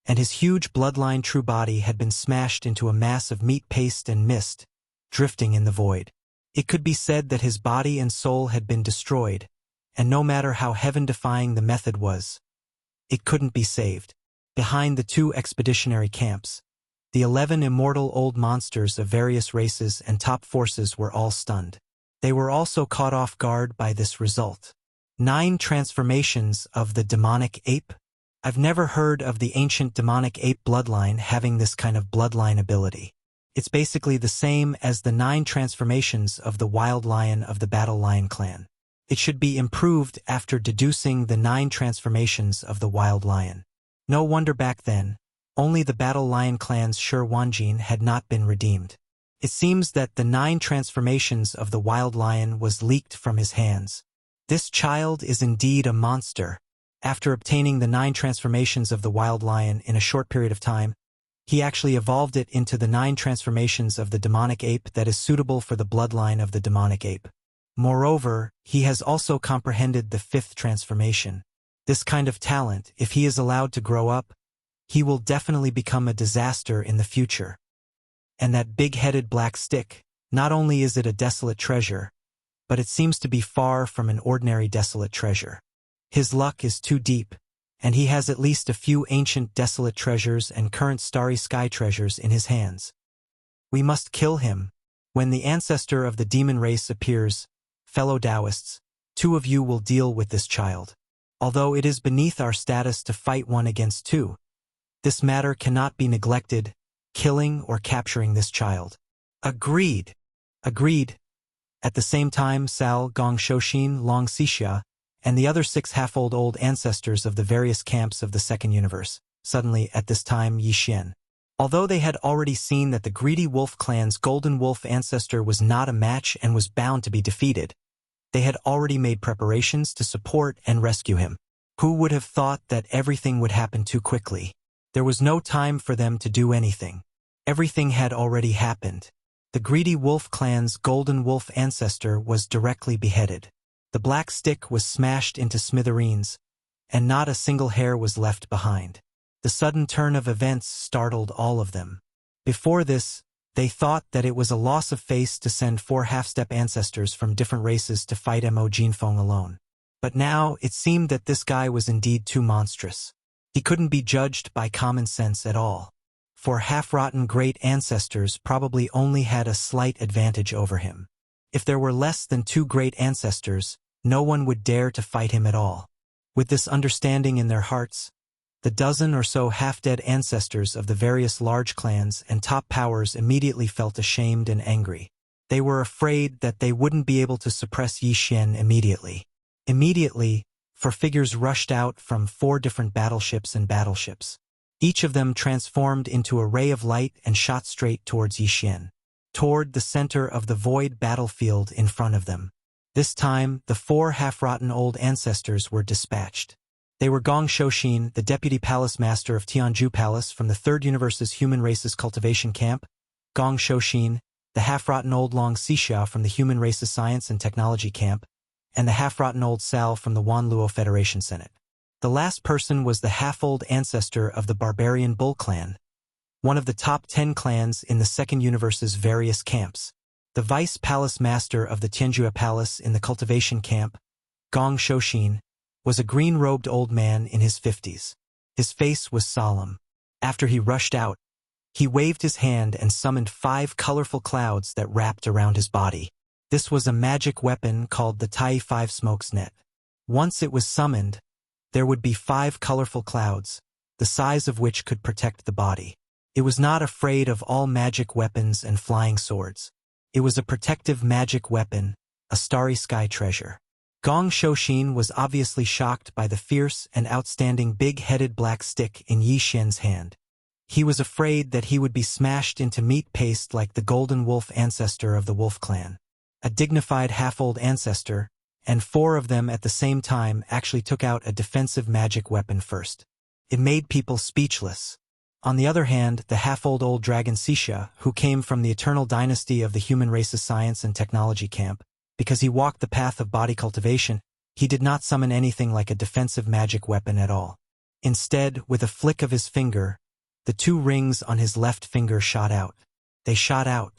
and his huge bloodline true body had been smashed into a mass of meat paste and mist, drifting in the void. It could be said that his body and soul had been destroyed, and no matter how heaven-defying the method was, it couldn't be saved. Behind the 2 expeditionary camps, the 11 immortal old monsters of various races and top forces were all stunned. They were also caught off guard by this result. 9 transformations of the demonic ape? I've never heard of the ancient demonic ape bloodline having this kind of bloodline ability. It's basically the same as the 9 transformations of the wild lion of the Battle Lion clan. It should be improved after deducing the 9 transformations of the wild lion. No wonder back then, only the Battle Lion clan's Shi Wanjin had not been redeemed. It seems that the 9 transformations of the wild lion was leaked from his hands. This child is indeed a monster. After obtaining the 9 transformations of the wild lion in a short period of time, he actually evolved it into the 9 transformations of the demonic ape that is suitable for the bloodline of the demonic ape. Moreover, he has also comprehended the 5th transformation. This kind of talent, if he is allowed to grow up, he will definitely become a disaster in the future. And that big-headed black stick, not only is it a desolate treasure, but it seems to be far from an ordinary desolate treasure. His luck is too deep, and he has at least a few ancient desolate treasures and current starry sky treasures in his hands. We must kill him. When the ancestor of the demon race appears, fellow Taoists, 2 of you will deal with this child. Although it is beneath our status to fight 1 against 2, this matter cannot be neglected, killing or capturing this child. Agreed. Agreed. At the same time, Sal, Gong Shoshin, Long Xixia, and the other 6 half-old ancestors of the various camps of the second universe, suddenly at this time Yixian. Although they had already seen that the greedy wolf clan's golden wolf ancestor was not a match and was bound to be defeated, they had already made preparations to support and rescue him. Who would have thought that everything would happen too quickly? There was no time for them to do anything. Everything had already happened. The greedy wolf clan's golden wolf ancestor was directly beheaded. The black stick was smashed into smithereens, and not a single hair was left behind. The sudden turn of events startled all of them. Before this, they thought that it was a loss of face to send 4 half-step ancestors from different races to fight Mo Jinfeng alone. But now, it seemed that this guy was indeed too monstrous. He couldn't be judged by common sense at all. 4 half-rotten great ancestors probably only had a slight advantage over him. If there were less than 2 great ancestors, no one would dare to fight him at all. With this understanding in their hearts, the dozen or so half-dead ancestors of the various large clans and top powers immediately felt ashamed and angry. They were afraid that they wouldn't be able to suppress Yixian immediately. Immediately, 4 figures rushed out from 4 different battleships. Each of them transformed into a ray of light and shot straight towards Yixian, toward the center of the void battlefield in front of them. This time, the 4 half-rotten old ancestors were dispatched. They were Gong Shoshin, the deputy palace master of Tianju Palace from the Third Universe's Human Races Cultivation Camp, Gong Shoshin, the half-rotten old Long Xixia from the Human Races Science and Technology Camp, and the half-rotten old Sal from the Wanluo Federation Senate. The last person was the half-old ancestor of the barbarian Bull clan, one of the top 10 clans in the Second Universe's various camps. The vice palace master of the Tianjua Palace in the cultivation camp, Gong Shoshin, was a green-robed old man in his 50s. His face was solemn. After he rushed out, he waved his hand and summoned 5 colorful clouds that wrapped around his body. This was a magic weapon called the Tai 5 Smokes Net. Once it was summoned, there would be 5 colorful clouds, the size of which could protect the body. It was not afraid of all magic weapons and flying swords. It was a protective magic weapon, a starry sky treasure. Gong Shoshin was obviously shocked by the fierce and outstanding big-headed black stick in Yixian's hand. He was afraid that he would be smashed into meat paste like the golden wolf ancestor of the wolf clan. A dignified half-old ancestor, and 4 of them at the same time actually took out a defensive magic weapon first. It made people speechless. On the other hand, the half-old dragon Xixia, who came from the eternal dynasty of the Human Races Science and Technology Camp, because he walked the path of body cultivation, he did not summon anything like a defensive magic weapon at all. Instead, with a flick of his finger, the 2 rings on his left finger shot out. They shot out.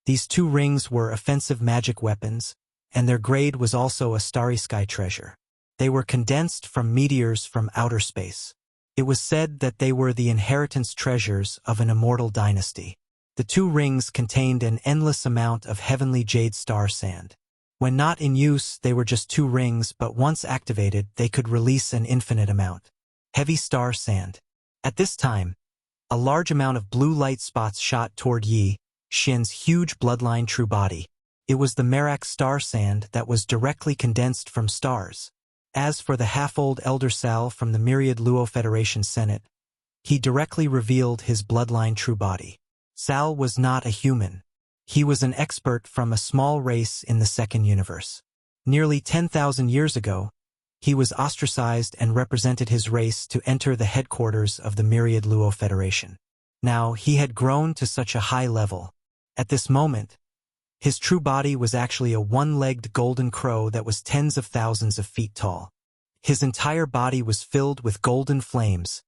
These 2 rings were offensive magic weapons, and their grade was also a starry sky treasure. They were condensed from meteors from outer space. It was said that they were the inheritance treasures of an immortal dynasty. The 2 rings contained an endless amount of heavenly jade star sand. When not in use, they were just 2 rings, but once activated, they could release an infinite amount. heavy star sand. At this time, a large amount of blue light spots shot toward Yi Xian's huge bloodline true body. It was the Merak star sand that was directly condensed from stars. As for the half-old Elder Sal from the Myriad Luo Federation Senate, he directly revealed his bloodline true body. Sal was not a human. He was an expert from a small race in the second universe. Nearly 10,000 years ago, he was ostracized and represented his race to enter the headquarters of the Myriad Luo Federation. Now, he had grown to such a high level. At this moment, his true body was actually a one-legged golden crow that was tens of thousands of feet tall. His entire body was filled with golden flames,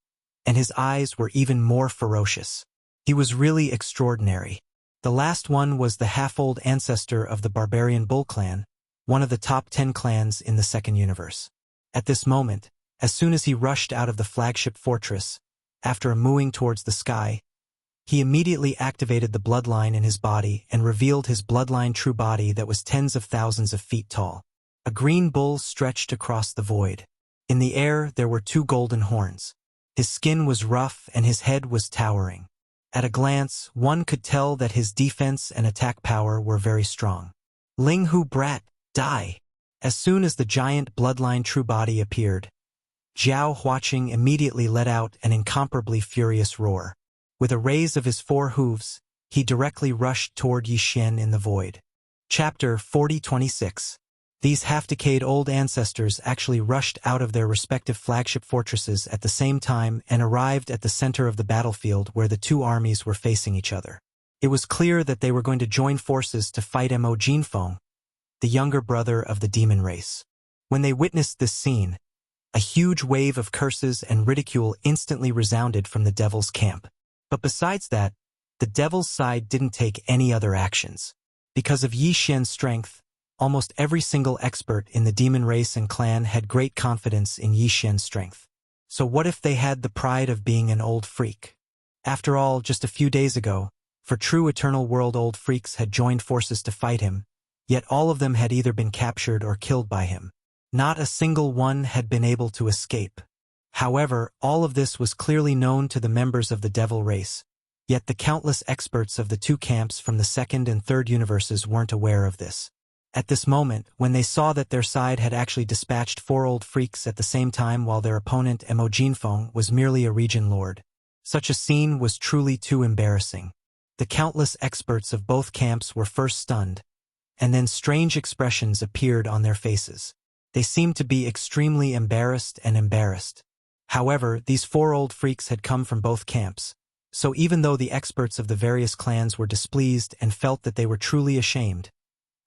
and his eyes were even more ferocious. He was really extraordinary. The last one was the half-old ancestor of the barbarian bull clan, one of the top 10 clans in the second universe. At this moment, as soon as he rushed out of the flagship fortress, after a mooing towards the sky, he immediately activated the bloodline in his body and revealed his bloodline true body that was tens of thousands of feet tall. A green bull stretched across the void. In the air, there were 2 golden horns. His skin was rough and his head was towering. At a glance, one could tell that his defense and attack power were very strong. Ling Hu brat, die! As soon as the giant bloodline true body appeared, Jiao Huaqing immediately let out an incomparably furious roar. With a raise of his 4 hooves, he directly rushed toward Yi Xian in the void. Chapter 4026. These half-decade-old ancestors actually rushed out of their respective flagship fortresses at the same time and arrived at the center of the battlefield where the 2 armies were facing each other. It was clear that they were going to join forces to fight Mo Jinfeng, the younger brother of the demon race. When they witnessed this scene, a huge wave of curses and ridicule instantly resounded from the devil's camp. But besides that, the devil's side didn't take any other actions. Because of Yi Xian's strength, almost every single expert in the demon race and clan had great confidence in Yi Xian's strength. So what if they had the pride of being an old freak? After all, just a few days ago, for true eternal world old freaks had joined forces to fight him, yet all of them had either been captured or killed by him. Not a single one had been able to escape. However, all of this was clearly known to the members of the devil race, yet the countless experts of the 2 camps from the second and third universes weren't aware of this. At this moment, when they saw that their side had actually dispatched 4 old freaks at the same time while their opponent Mo Jinfeng was merely a region lord, such a scene was truly too embarrassing. The countless experts of both camps were first stunned, and then strange expressions appeared on their faces. They seemed to be extremely embarrassed. However, these 4 old freaks had come from both camps, so even though the experts of the various clans were displeased and felt that they were truly ashamed,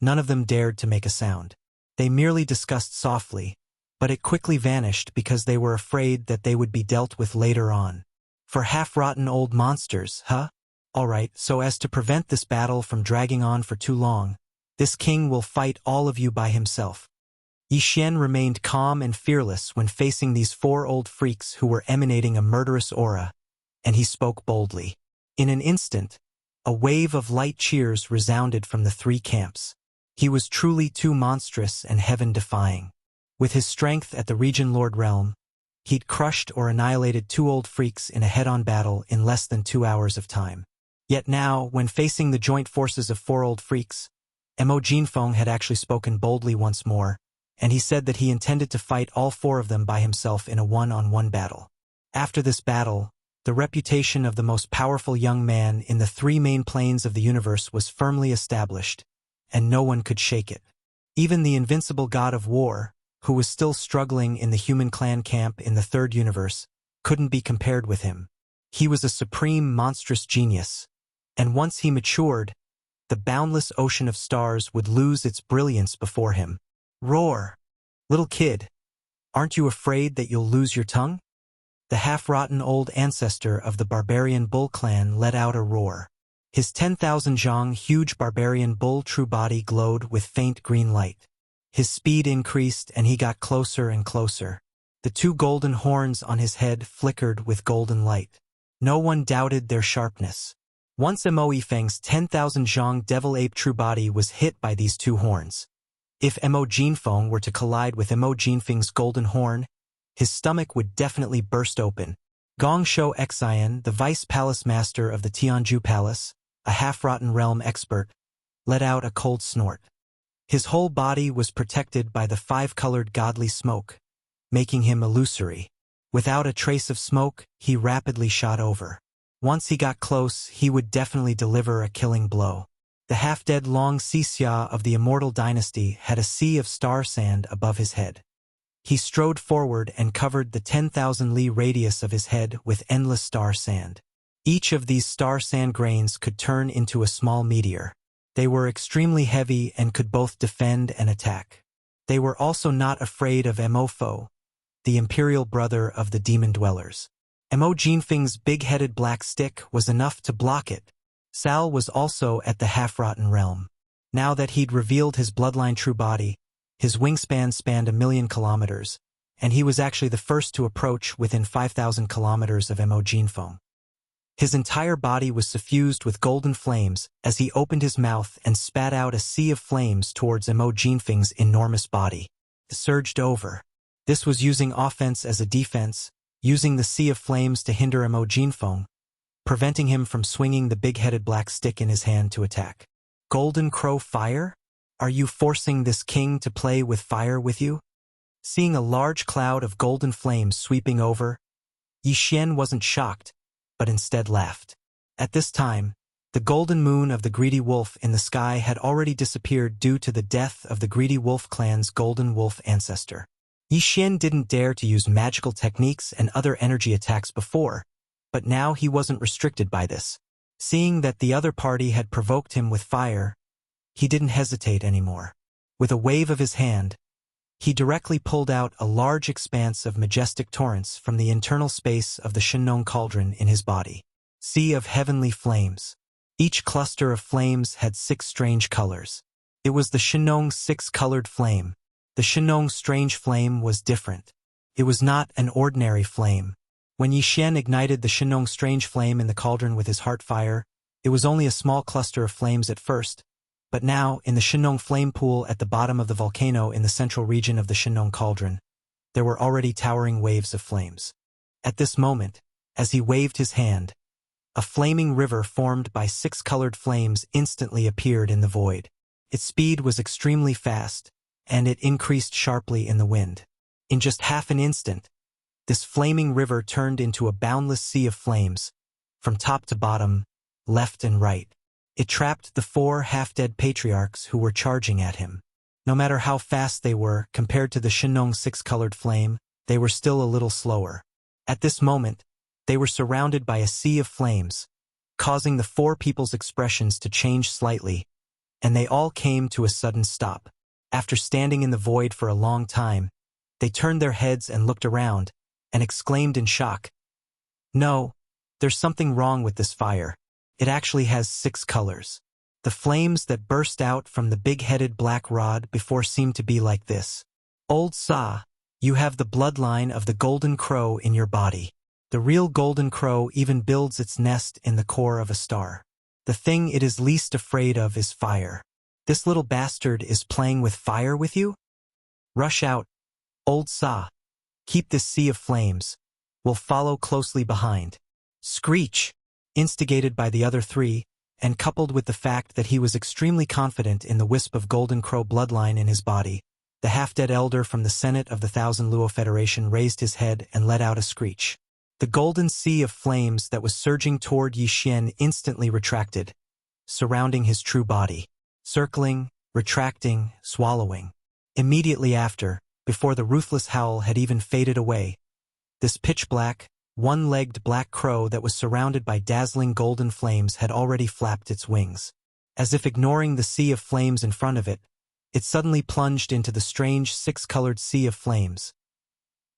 none of them dared to make a sound. They merely discussed softly, but it quickly vanished because they were afraid that they would be dealt with later on. For half-rotten old monsters, huh? Alright, so as to prevent this battle from dragging on for too long, this king will fight all of you by himself. Yi Xian remained calm and fearless when facing these 4 old freaks who were emanating a murderous aura, and he spoke boldly. In an instant, a wave of light cheers resounded from the 3 camps. He was truly too monstrous and heaven-defying. With his strength at the Region Lord realm, he'd crushed or annihilated 2 old freaks in a head-on battle in less than 2 hours of time. Yet now, when facing the joint forces of 4 old freaks, Mo Jinfeng had actually spoken boldly once more, and he said that he intended to fight all 4 of them by himself in a one-on-one battle. After this battle, the reputation of the most powerful young man in the 3 main planes of the universe was firmly established, and no one could shake it. Even the invincible god of war, who was still struggling in the human clan camp in the 3rd universe, couldn't be compared with him. He was a supreme monstrous genius, and once he matured, the boundless ocean of stars would lose its brilliance before him. Roar! Little kid, aren't you afraid that you'll lose your tongue? The half-rotten old ancestor of the barbarian bull clan let out a roar. His 10,000 zhang huge barbarian bull true body glowed with faint green light. His speed increased and he got closer and closer. The 2 golden horns on his head flickered with golden light. No one doubted their sharpness. Once Mo Yifeng's 10,000 zhang devil ape true body was hit by these 2 horns. If Mo Jinfeng were to collide with Mo Jinfeng's golden horn, his stomach would definitely burst open. Gong Shou Xian, the vice palace master of the Tianju Palace, a half-rotten realm expert, let out a cold snort. His whole body was protected by the five-colored godly smoke, making him illusory. Without a trace of smoke, he rapidly shot over. Once he got close, he would definitely deliver a killing blow. The half-dead Long Xixia of the Immortal Dynasty had a sea of star sand above his head. He strode forward and covered the 10,000 li radius of his head with endless star sand. Each of these star sand grains could turn into a small meteor. They were extremely heavy and could both defend and attack. They were also not afraid of Mofo, the imperial brother of the demon dwellers. Mo Jinfeng's big-headed black stick was enough to block it. Sal was also at the half-rotten realm. Now that he'd revealed his bloodline true body, his wingspan spanned 1,000,000 kilometers, and he was actually the first to approach within 5,000 kilometers of Mo Jinfeng. His entire body was suffused with golden flames as he opened his mouth and spat out a sea of flames towards Mo Jinfeng's enormous body. It surged over. This was using offense as a defense, using the sea of flames to hinder Mo Jinfeng, preventing him from swinging the big-headed black stick in his hand to attack. Golden Crow Fire? Are you forcing this king to play with fire with you? Seeing a large cloud of golden flames sweeping over, Yi Xian wasn't shocked, but instead laughed. At this time, the golden moon of the greedy wolf in the sky had already disappeared due to the death of the greedy wolf clan's golden wolf ancestor. Yi Xian didn't dare to use magical techniques and other energy attacks before, but now he wasn't restricted by this. Seeing that the other party had provoked him with fire, he didn't hesitate anymore. With a wave of his hand, he directly pulled out a large expanse of majestic torrents from the internal space of the Shenong cauldron in his body. Sea of heavenly flames. Each cluster of flames had 6 strange colors. It was the Shenong's 6-colored flame. The Shenong's strange flame was different. It was not an ordinary flame. When Yi Xian ignited the Shenong's strange flame in the cauldron with his heart fire, it was only a small cluster of flames at first, but now, in the Shenong flame pool at the bottom of the volcano in the central region of the Shenong cauldron, there were already towering waves of flames. At this moment, as he waved his hand, a flaming river formed by 6-colored flames instantly appeared in the void. Its speed was extremely fast, and it increased sharply in the wind. In just half an instant, this flaming river turned into a boundless sea of flames, from top to bottom, left and right. It trapped the 4 half-dead patriarchs who were charging at him. No matter how fast they were, compared to the Shenong's 6-colored flame, they were still a little slower. At this moment, they were surrounded by a sea of flames, causing the 4 people's expressions to change slightly, and they all came to a sudden stop. After standing in the void for a long time, they turned their heads and looked around, and exclaimed in shock, "No, there's something wrong with this fire. It actually has 6 colors. The flames that burst out from the big-headed black rod before seemed to be like this. Old Sa, you have the bloodline of the golden crow in your body. The real golden crow even builds its nest in the core of a star. The thing it is least afraid of is fire. This little bastard is playing with fire with you? Rush out, Old Sa. Keep this sea of flames. We'll follow closely behind." Screech! Instigated by the other 3, and coupled with the fact that he was extremely confident in the wisp of Golden Crow bloodline in his body, the half-dead elder from the Senate of the Thousand Luo Federation raised his head and let out a screech. The golden sea of flames that was surging toward Yi Xian instantly retracted, surrounding his true body, circling, retracting, swallowing. Immediately after, before the ruthless howl had even faded away, this pitch-black, one-legged black crow that was surrounded by dazzling golden flames had already flapped its wings. As if ignoring the sea of flames in front of it, it suddenly plunged into the strange 6-colored sea of flames.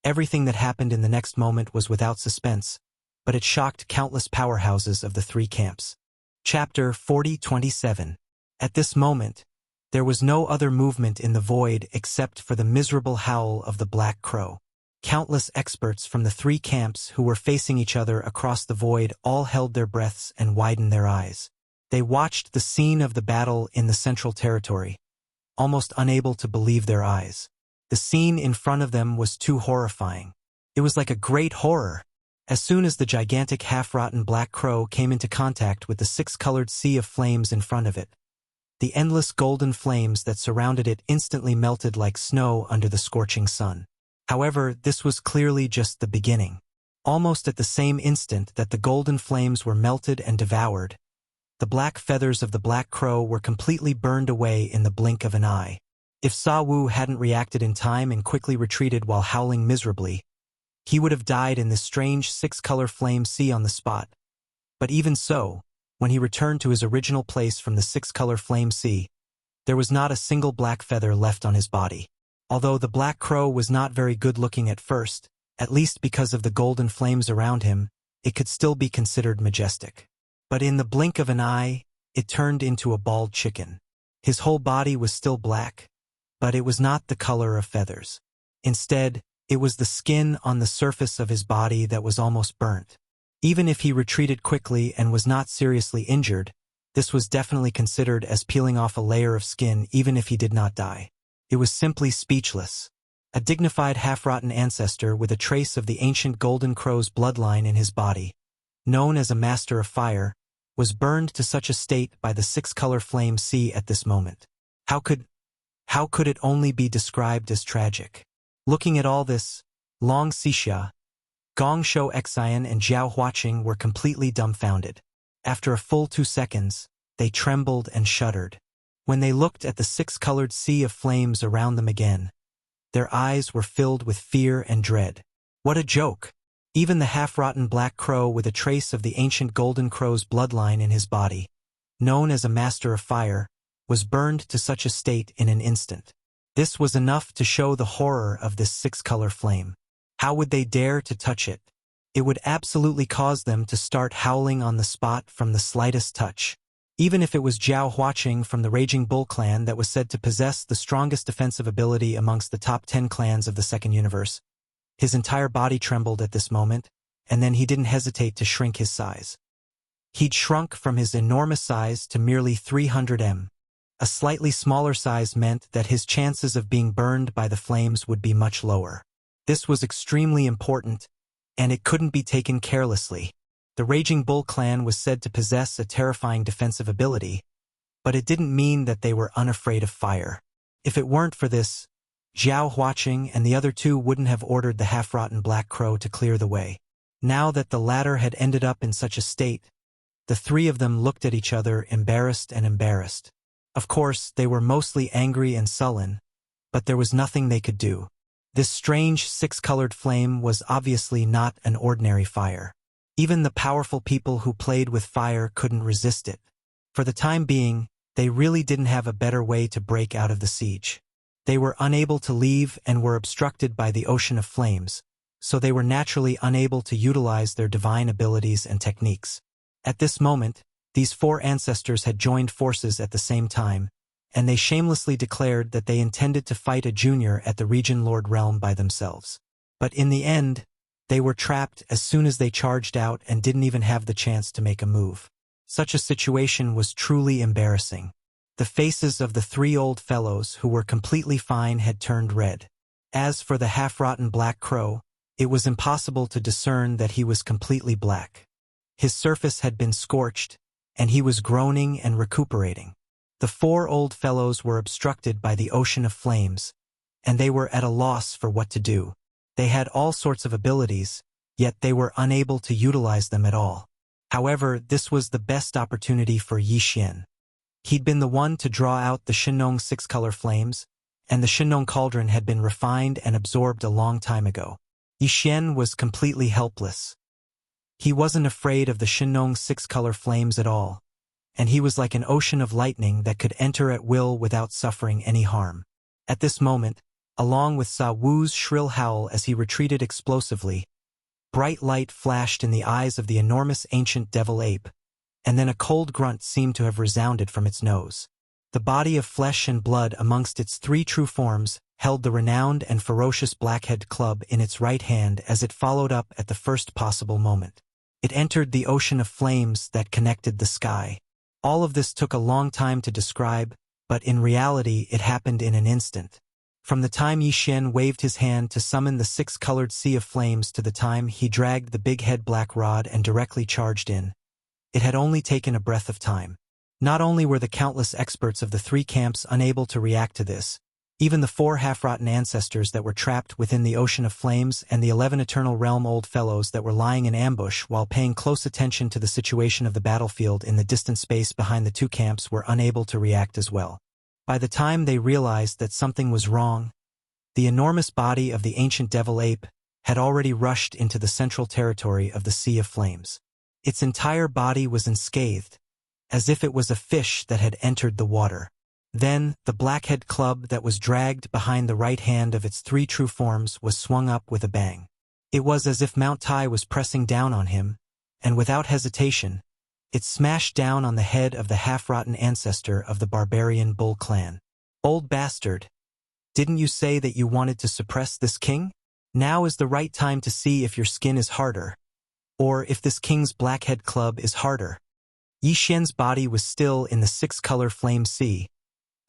Everything that happened in the next moment was without suspense, but it shocked countless powerhouses of the 3 camps. Chapter 40:27. At this moment, there was no other movement in the void except for the miserable howl of the black crow. Countless experts from the 3 camps who were facing each other across the void all held their breaths and widened their eyes. They watched the scene of the battle in the central territory, almost unable to believe their eyes. The scene in front of them was too horrifying. It was like a great horror. As soon as the gigantic half-rotten black crow came into contact with the six-colored sea of flames in front of it, the endless golden flames that surrounded it instantly melted like snow under the scorching sun. However, this was clearly just the beginning. Almost at the same instant that the golden flames were melted and devoured, the black feathers of the black crow were completely burned away in the blink of an eye. If Sa Wu hadn't reacted in time and quickly retreated while howling miserably, he would have died in this strange six-color flame sea on the spot. But even so, when he returned to his original place from the six-color flame sea, there was not a single black feather left on his body. Although the black crow was not very good-looking at first, at least because of the golden flames around him, it could still be considered majestic. But in the blink of an eye, it turned into a bald chicken. His whole body was still black, but it was not the color of feathers. Instead, it was the skin on the surface of his body that was almost burnt. Even if he retreated quickly and was not seriously injured, this was definitely considered as peeling off a layer of skin even if he did not die. It was simply speechless. A dignified half-rotten ancestor with a trace of the ancient golden crow's bloodline in his body, known as a master of fire, was burned to such a state by the six-color flame sea at this moment. How could it only be described as tragic? Looking at all this, Long Xixia, Gong Shou Xian and Zhao Huaqing were completely dumbfounded. After a full 2 seconds, they trembled and shuddered. When they looked at the six-colored sea of flames around them again, their eyes were filled with fear and dread. What a joke! Even the half-rotten black crow with a trace of the ancient golden crow's bloodline in his body, known as a master of fire, was burned to such a state in an instant. This was enough to show the horror of this six-color flame. How would they dare to touch it? It would absolutely cause them to start howling on the spot from the slightest touch. Even if it was Zhao Huaqing from the Raging Bull clan that was said to possess the strongest defensive ability amongst the top 10 clans of the Second Universe, his entire body trembled at this moment, and then he didn't hesitate to shrink his size. He'd shrunk from his enormous size to merely 300 m. A slightly smaller size meant that his chances of being burned by the flames would be much lower. This was extremely important, and it couldn't be taken carelessly. The Raging Bull clan was said to possess a terrifying defensive ability, but it didn't mean that they were unafraid of fire. If it weren't for this, Zhao Huaqing and the other two wouldn't have ordered the half-rotten black crow to clear the way. Now that the latter had ended up in such a state, the three of them looked at each other embarrassed. Of course, they were mostly angry and sullen, but there was nothing they could do. This strange six-colored flame was obviously not an ordinary fire. Even the powerful people who played with fire couldn't resist it. For the time being, they really didn't have a better way to break out of the siege. They were unable to leave and were obstructed by the ocean of flames, so they were naturally unable to utilize their divine abilities and techniques. At this moment, these four ancestors had joined forces at the same time, and they shamelessly declared that they intended to fight a junior at the Region Lord realm by themselves. But in the end, they were trapped as soon as they charged out and didn't even have the chance to make a move. Such a situation was truly embarrassing. The faces of the three old fellows who were completely fine had turned red. As for the half-rotten black crow, it was impossible to discern that he was completely black. His surface had been scorched, and he was groaning and recuperating. The four old fellows were obstructed by the ocean of flames, and they were at a loss for what to do. They had all sorts of abilities, yet they were unable to utilize them at all. However, this was the best opportunity for Yi Xian. He'd been the one to draw out the Shinong six-color flames, and the Shinong cauldron had been refined and absorbed a long time ago. Yi Xian was completely helpless. He wasn't afraid of the Shinong six-color flames at all, and he was like an ocean of lightning that could enter at will without suffering any harm. At this moment, along with Sa Wu's shrill howl as he retreated explosively, bright light flashed in the eyes of the enormous ancient devil ape, and then a cold grunt seemed to have resounded from its nose. The body of flesh and blood amongst its three true forms held the renowned and ferocious blackhead club in its right hand as it followed up at the first possible moment. It entered the ocean of flames that connected the sky. All of this took a long time to describe, but in reality it happened in an instant. From the time Yi Xian waved his hand to summon the six-colored sea of flames to the time he dragged the big head black rod and directly charged in, it had only taken a breath of time. Not only were the countless experts of the three camps unable to react to this, even the 4 half-rotten ancestors that were trapped within the ocean of flames and the 11 eternal realm old fellows that were lying in ambush while paying close attention to the situation of the battlefield in the distant space behind the two camps were unable to react as well. By the time they realized that something was wrong, the enormous body of the ancient devil ape had already rushed into the central territory of the Sea of Flames. Its entire body was unscathed, as if it was a fish that had entered the water. Then, the blackhead club that was dragged behind the right hand of its 3 true forms was swung up with a bang. It was as if Mount Tai was pressing down on him, and without hesitation, it smashed down on the head of the half-rotten ancestor of the barbarian bull clan. Old bastard, didn't you say that you wanted to suppress this king? Now is the right time to see if your skin is harder, or if this king's blackhead club is harder. Yi Xian's body was still in the 6-color flame sea,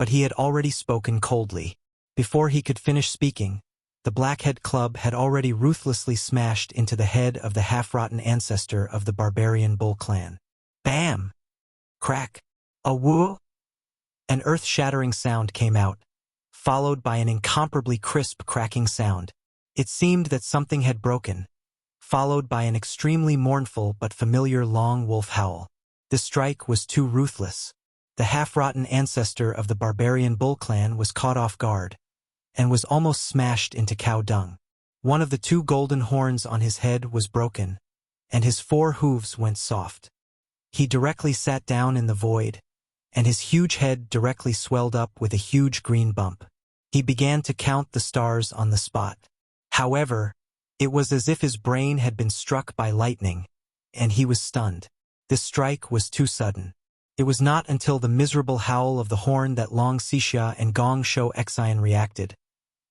but he had already spoken coldly. Before he could finish speaking, the blackhead club had already ruthlessly smashed into the head of the half-rotten ancestor of the barbarian bull clan. Bam! Crack! A woo! An earth-shattering sound came out, followed by an incomparably crisp cracking sound. It seemed that something had broken, followed by an extremely mournful but familiar long wolf howl. The strike was too ruthless. The half-rotten ancestor of the barbarian bull clan was caught off guard, and was almost smashed into cow dung. One of the 2 golden horns on his head was broken, and his 4 hooves went soft. He directly sat down in the void, and his huge head directly swelled up with a huge green bump. He began to count the stars on the spot. However, it was as if his brain had been struck by lightning, and he was stunned. This strike was too sudden. It was not until the miserable howl of the horn that Long Xixia and Gong Shou Xian reacted,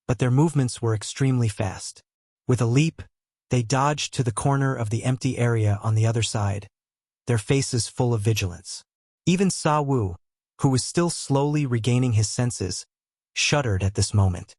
but their movements were extremely fast. With a leap, they dodged to the corner of the empty area on the other side, their faces full of vigilance. Even Sa Wu, who was still slowly regaining his senses, shuddered at this moment.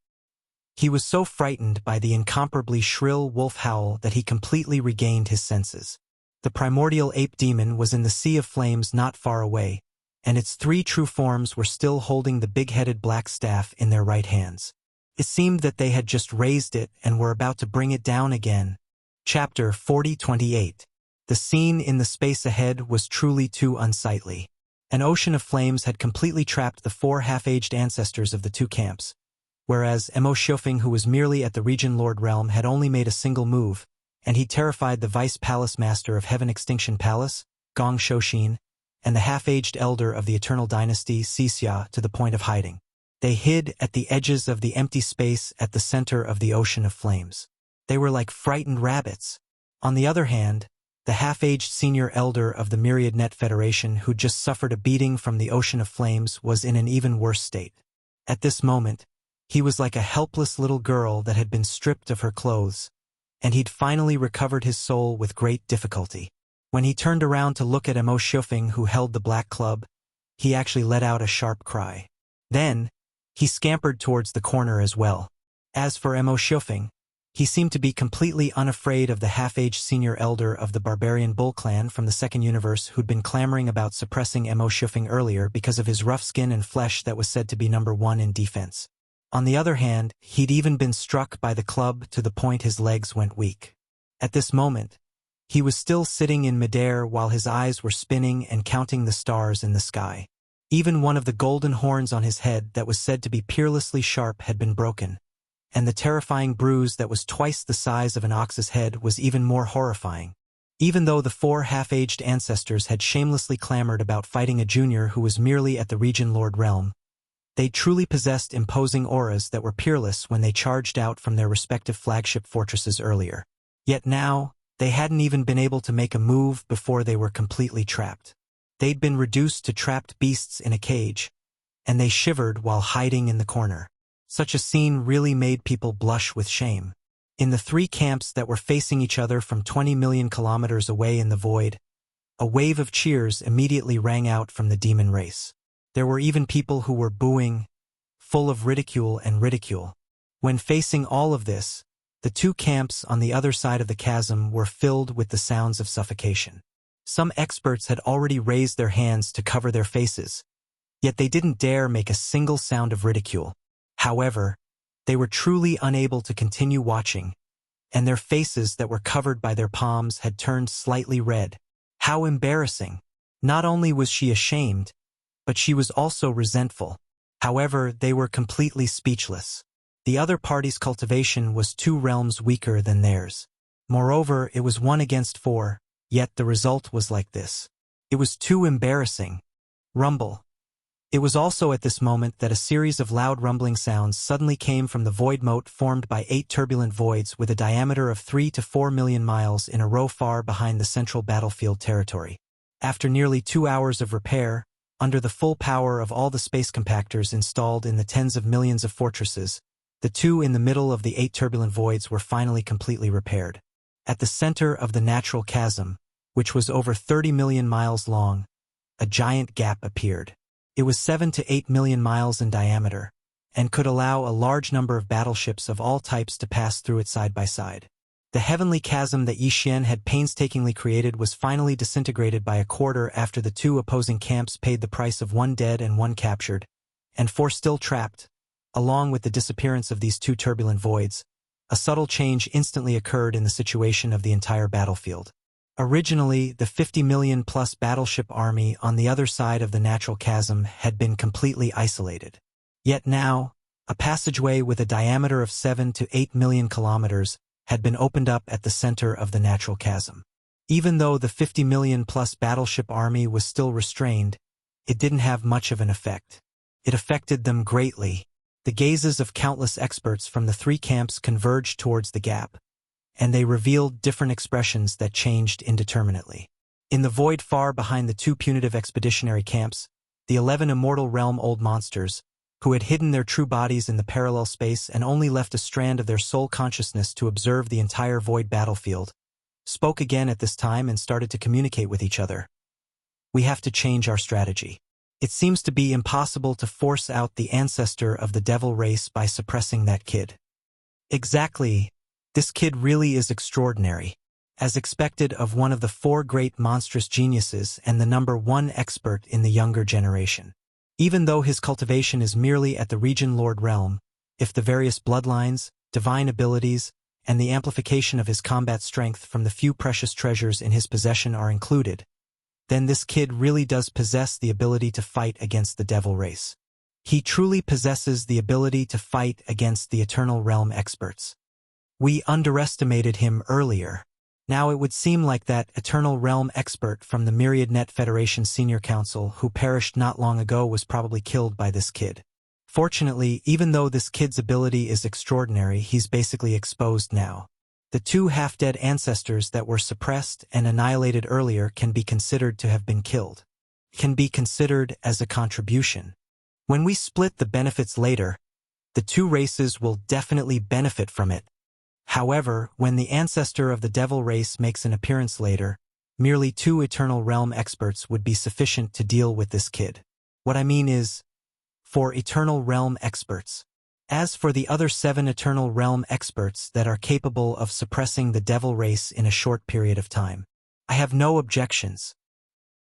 He was so frightened by the incomparably shrill wolf howl that he completely regained his senses. The primordial ape demon was in the Sea of Flames not far away, and its 3 true forms were still holding the big-headed black staff in their right hands. It seemed that they had just raised it and were about to bring it down again. Chapter 40:28. The scene in the space ahead was truly too unsightly. An ocean of flames had completely trapped the 4 half-aged ancestors of the 2 camps, whereas Mo Xiufeng, who was merely at the Region Lord realm, had only made a single move, and he terrified the Vice Palace Master of Heaven Extinction Palace, Gong Shouxin, and the half-aged elder of the Eternal Dynasty, Xixia, to the point of hiding. They hid at the edges of the empty space at the center of the ocean of flames. They were like frightened rabbits. On the other hand, the half-aged senior elder of the Myriad Net Federation, who just suffered a beating from the ocean of flames, was in an even worse state. At this moment, he was like a helpless little girl that had been stripped of her clothes, and he'd finally recovered his soul with great difficulty. When he turned around to look at Mo Xiufeng, who held the black club, he actually let out a sharp cry. Then, he scampered towards the corner as well. As for Mo Xiufeng, he seemed to be completely unafraid of the half-aged senior elder of the barbarian bull clan from the second universe who'd been clamoring about suppressing Mo Xiufeng earlier because of his rough skin and flesh that was said to be number 1 in defense. On the other hand, he'd even been struck by the club to the point his legs went weak. At this moment, he was still sitting in midair while his eyes were spinning and counting the stars in the sky. Even one of the golden horns on his head that was said to be peerlessly sharp had been broken, and the terrifying bruise that was twice the size of an ox's head was even more horrifying. Even though the 4 half-aged ancestors had shamelessly clamored about fighting a junior who was merely at the Region Lord realm, they truly possessed imposing auras that were peerless when they charged out from their respective flagship fortresses earlier. Yet now, they hadn't even been able to make a move before they were completely trapped. They'd been reduced to trapped beasts in a cage, and they shivered while hiding in the corner. Such a scene really made people blush with shame. In the 3 camps that were facing each other from 20 million kilometers away in the void, a wave of cheers immediately rang out from the demon race. There were even people who were booing, full of ridicule and ridicule. When facing all of this, the two camps on the other side of the chasm were filled with the sounds of suffocation. Some experts had already raised their hands to cover their faces, yet they didn't dare make a single sound of ridicule. However, they were truly unable to continue watching, and their faces that were covered by their palms had turned slightly red. How embarrassing! Not only was she ashamed, but she was also resentful. However, they were completely speechless. The other party's cultivation was 2 realms weaker than theirs. Moreover, it was 1 against 4, yet the result was like this. It was too embarrassing. Rumble. It was also at this moment that a series of loud rumbling sounds suddenly came from the void moat formed by 8 turbulent voids with a diameter of 3 to 4 million miles in a row far behind the central battlefield territory. After nearly 2 hours of repair, under the full power of all the space compactors installed in the tens of millions of fortresses, the 2 in the middle of the 8 turbulent voids were finally completely repaired. At the center of the natural chasm, which was over 30 million miles long, a giant gap appeared. It was 7 to 8 million miles in diameter, and could allow a large number of battleships of all types to pass through it side by side. The heavenly chasm that Yi Xian had painstakingly created was finally disintegrated by a quarter after the 2 opposing camps paid the price of 1 dead and 1 captured, and 4 still trapped. Along with the disappearance of these 2 turbulent voids, a subtle change instantly occurred in the situation of the entire battlefield. Originally, the 50 million-plus battleship army on the other side of the natural chasm had been completely isolated. Yet now, a passageway with a diameter of 7 to 8 million kilometers had been opened up at the center of the natural chasm. Even though the 50 million-plus battleship army was still restrained, it didn't have much of an effect. It affected them greatly. The gazes of countless experts from the 3 camps converged towards the gap, and they revealed different expressions that changed indeterminately. In the void far behind the 2 punitive expeditionary camps, the 11 immortal realm old monsters, who had hidden their true bodies in the parallel space and only left a strand of their soul consciousness to observe the entire void battlefield, spoke again at this time and started to communicate with each other. We have to change our strategy. It seems to be impossible to force out the ancestor of the devil race by suppressing that kid. Exactly. This kid really is extraordinary. As expected of one of the 4 great monstrous geniuses and the number 1 expert in the younger generation. Even though his cultivation is merely at the Region Lord realm, if the various bloodlines, divine abilities, and the amplification of his combat strength from the few precious treasures in his possession are included, then this kid really does possess the ability to fight against the devil race. He truly possesses the ability to fight against the Eternal Realm experts. We underestimated him earlier. Now it would seem like that Eternal Realm expert from the Myriad Net Federation Senior Council who perished not long ago was probably killed by this kid. Fortunately, even though this kid's ability is extraordinary, he's basically exposed now. The 2 half-dead ancestors that were suppressed and annihilated earlier can be considered to have been killed. Can be considered as a contribution. When we split the benefits later, the 2 races will definitely benefit from it. However, when the ancestor of the devil race makes an appearance later, merely 2 Eternal Realm experts would be sufficient to deal with this kid. What I mean is, for Eternal Realm experts. As for the other 7 Eternal Realm experts that are capable of suppressing the devil race in a short period of time, I have no objections.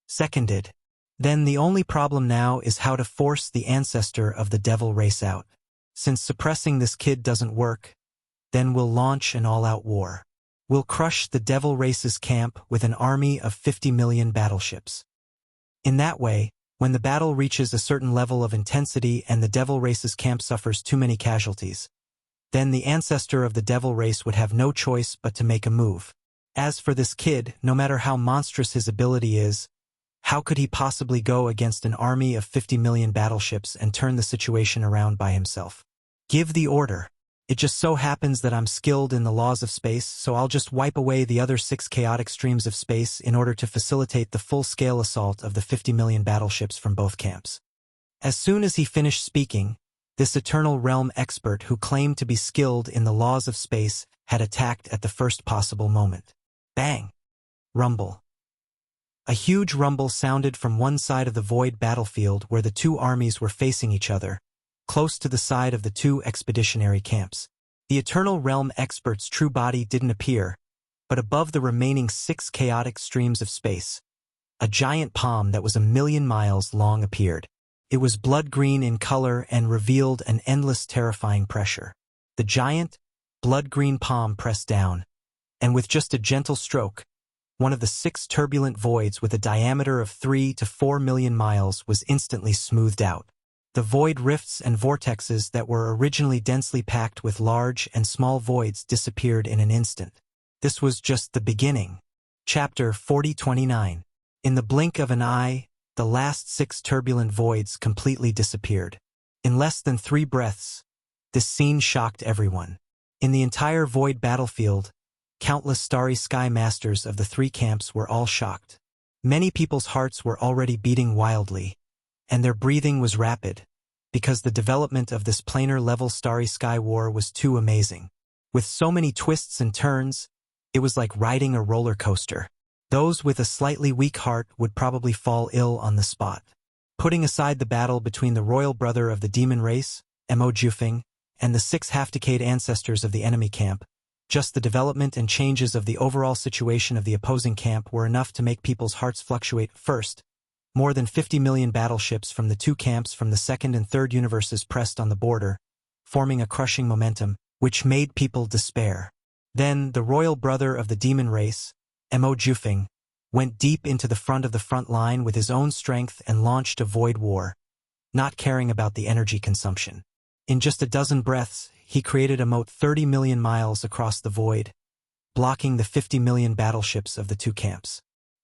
Seconded. Then the only problem now is how to force the ancestor of the devil race out. Since suppressing this kid doesn't work, then we'll launch an all-out war. We'll crush the devil race's camp with an army of 50 million battleships. In that way, when the battle reaches a certain level of intensity and the devil race's camp suffers too many casualties, then the ancestor of the devil race would have no choice but to make a move. As for this kid, no matter how monstrous his ability is, how could he possibly go against an army of 50 million battleships and turn the situation around by himself? Give the order. It just so happens that I'm skilled in the laws of space, so I'll just wipe away the other 6 chaotic streams of space in order to facilitate the full-scale assault of the 50 million battleships from both camps. As soon as he finished speaking, this Eternal Realm expert who claimed to be skilled in the laws of space had attacked at the first possible moment. Bang! Rumble. A huge rumble sounded from one side of the void battlefield where the 2 armies were facing each other, close to the side of the two expeditionary camps. The Eternal Realm expert's true body didn't appear, but above the remaining 6 chaotic streams of space, a giant palm that was 1,000,000 miles long appeared. It was blood-green in color and revealed an endless terrifying pressure. The giant, blood-green palm pressed down, and with just a gentle stroke, one of the 6 turbulent voids with a diameter of 3 to 4 million miles was instantly smoothed out. The void rifts and vortexes that were originally densely packed with large and small voids disappeared in an instant. This was just the beginning. Chapter 4029. In the blink of an eye, the last 6 turbulent voids completely disappeared. In less than 3 breaths, this scene shocked everyone. In the entire void battlefield, countless starry sky masters of the 3 camps were all shocked. Many people's hearts were already beating wildly, and their breathing was rapid, because the development of this planar-level starry sky war was too amazing. With so many twists and turns, it was like riding a roller coaster. Those with a slightly weak heart would probably fall ill on the spot. Putting aside the battle between the royal brother of the demon race, Mo Jufeng, and the 6 half-decayed ancestors of the enemy camp, just the development and changes of the overall situation of the opposing camp were enough to make people's hearts fluctuate. First, more than 50 million battleships from the 2 camps from the 2nd and 3rd universes pressed on the border, forming a crushing momentum, which made people despair. Then, the royal brother of the demon race, Mo Jufeng, went deep into the front line with his own strength and launched a void war, not caring about the energy consumption. In just a dozen breaths, he created a moat 30 million miles across the void, blocking the 50 million battleships of the 2 camps.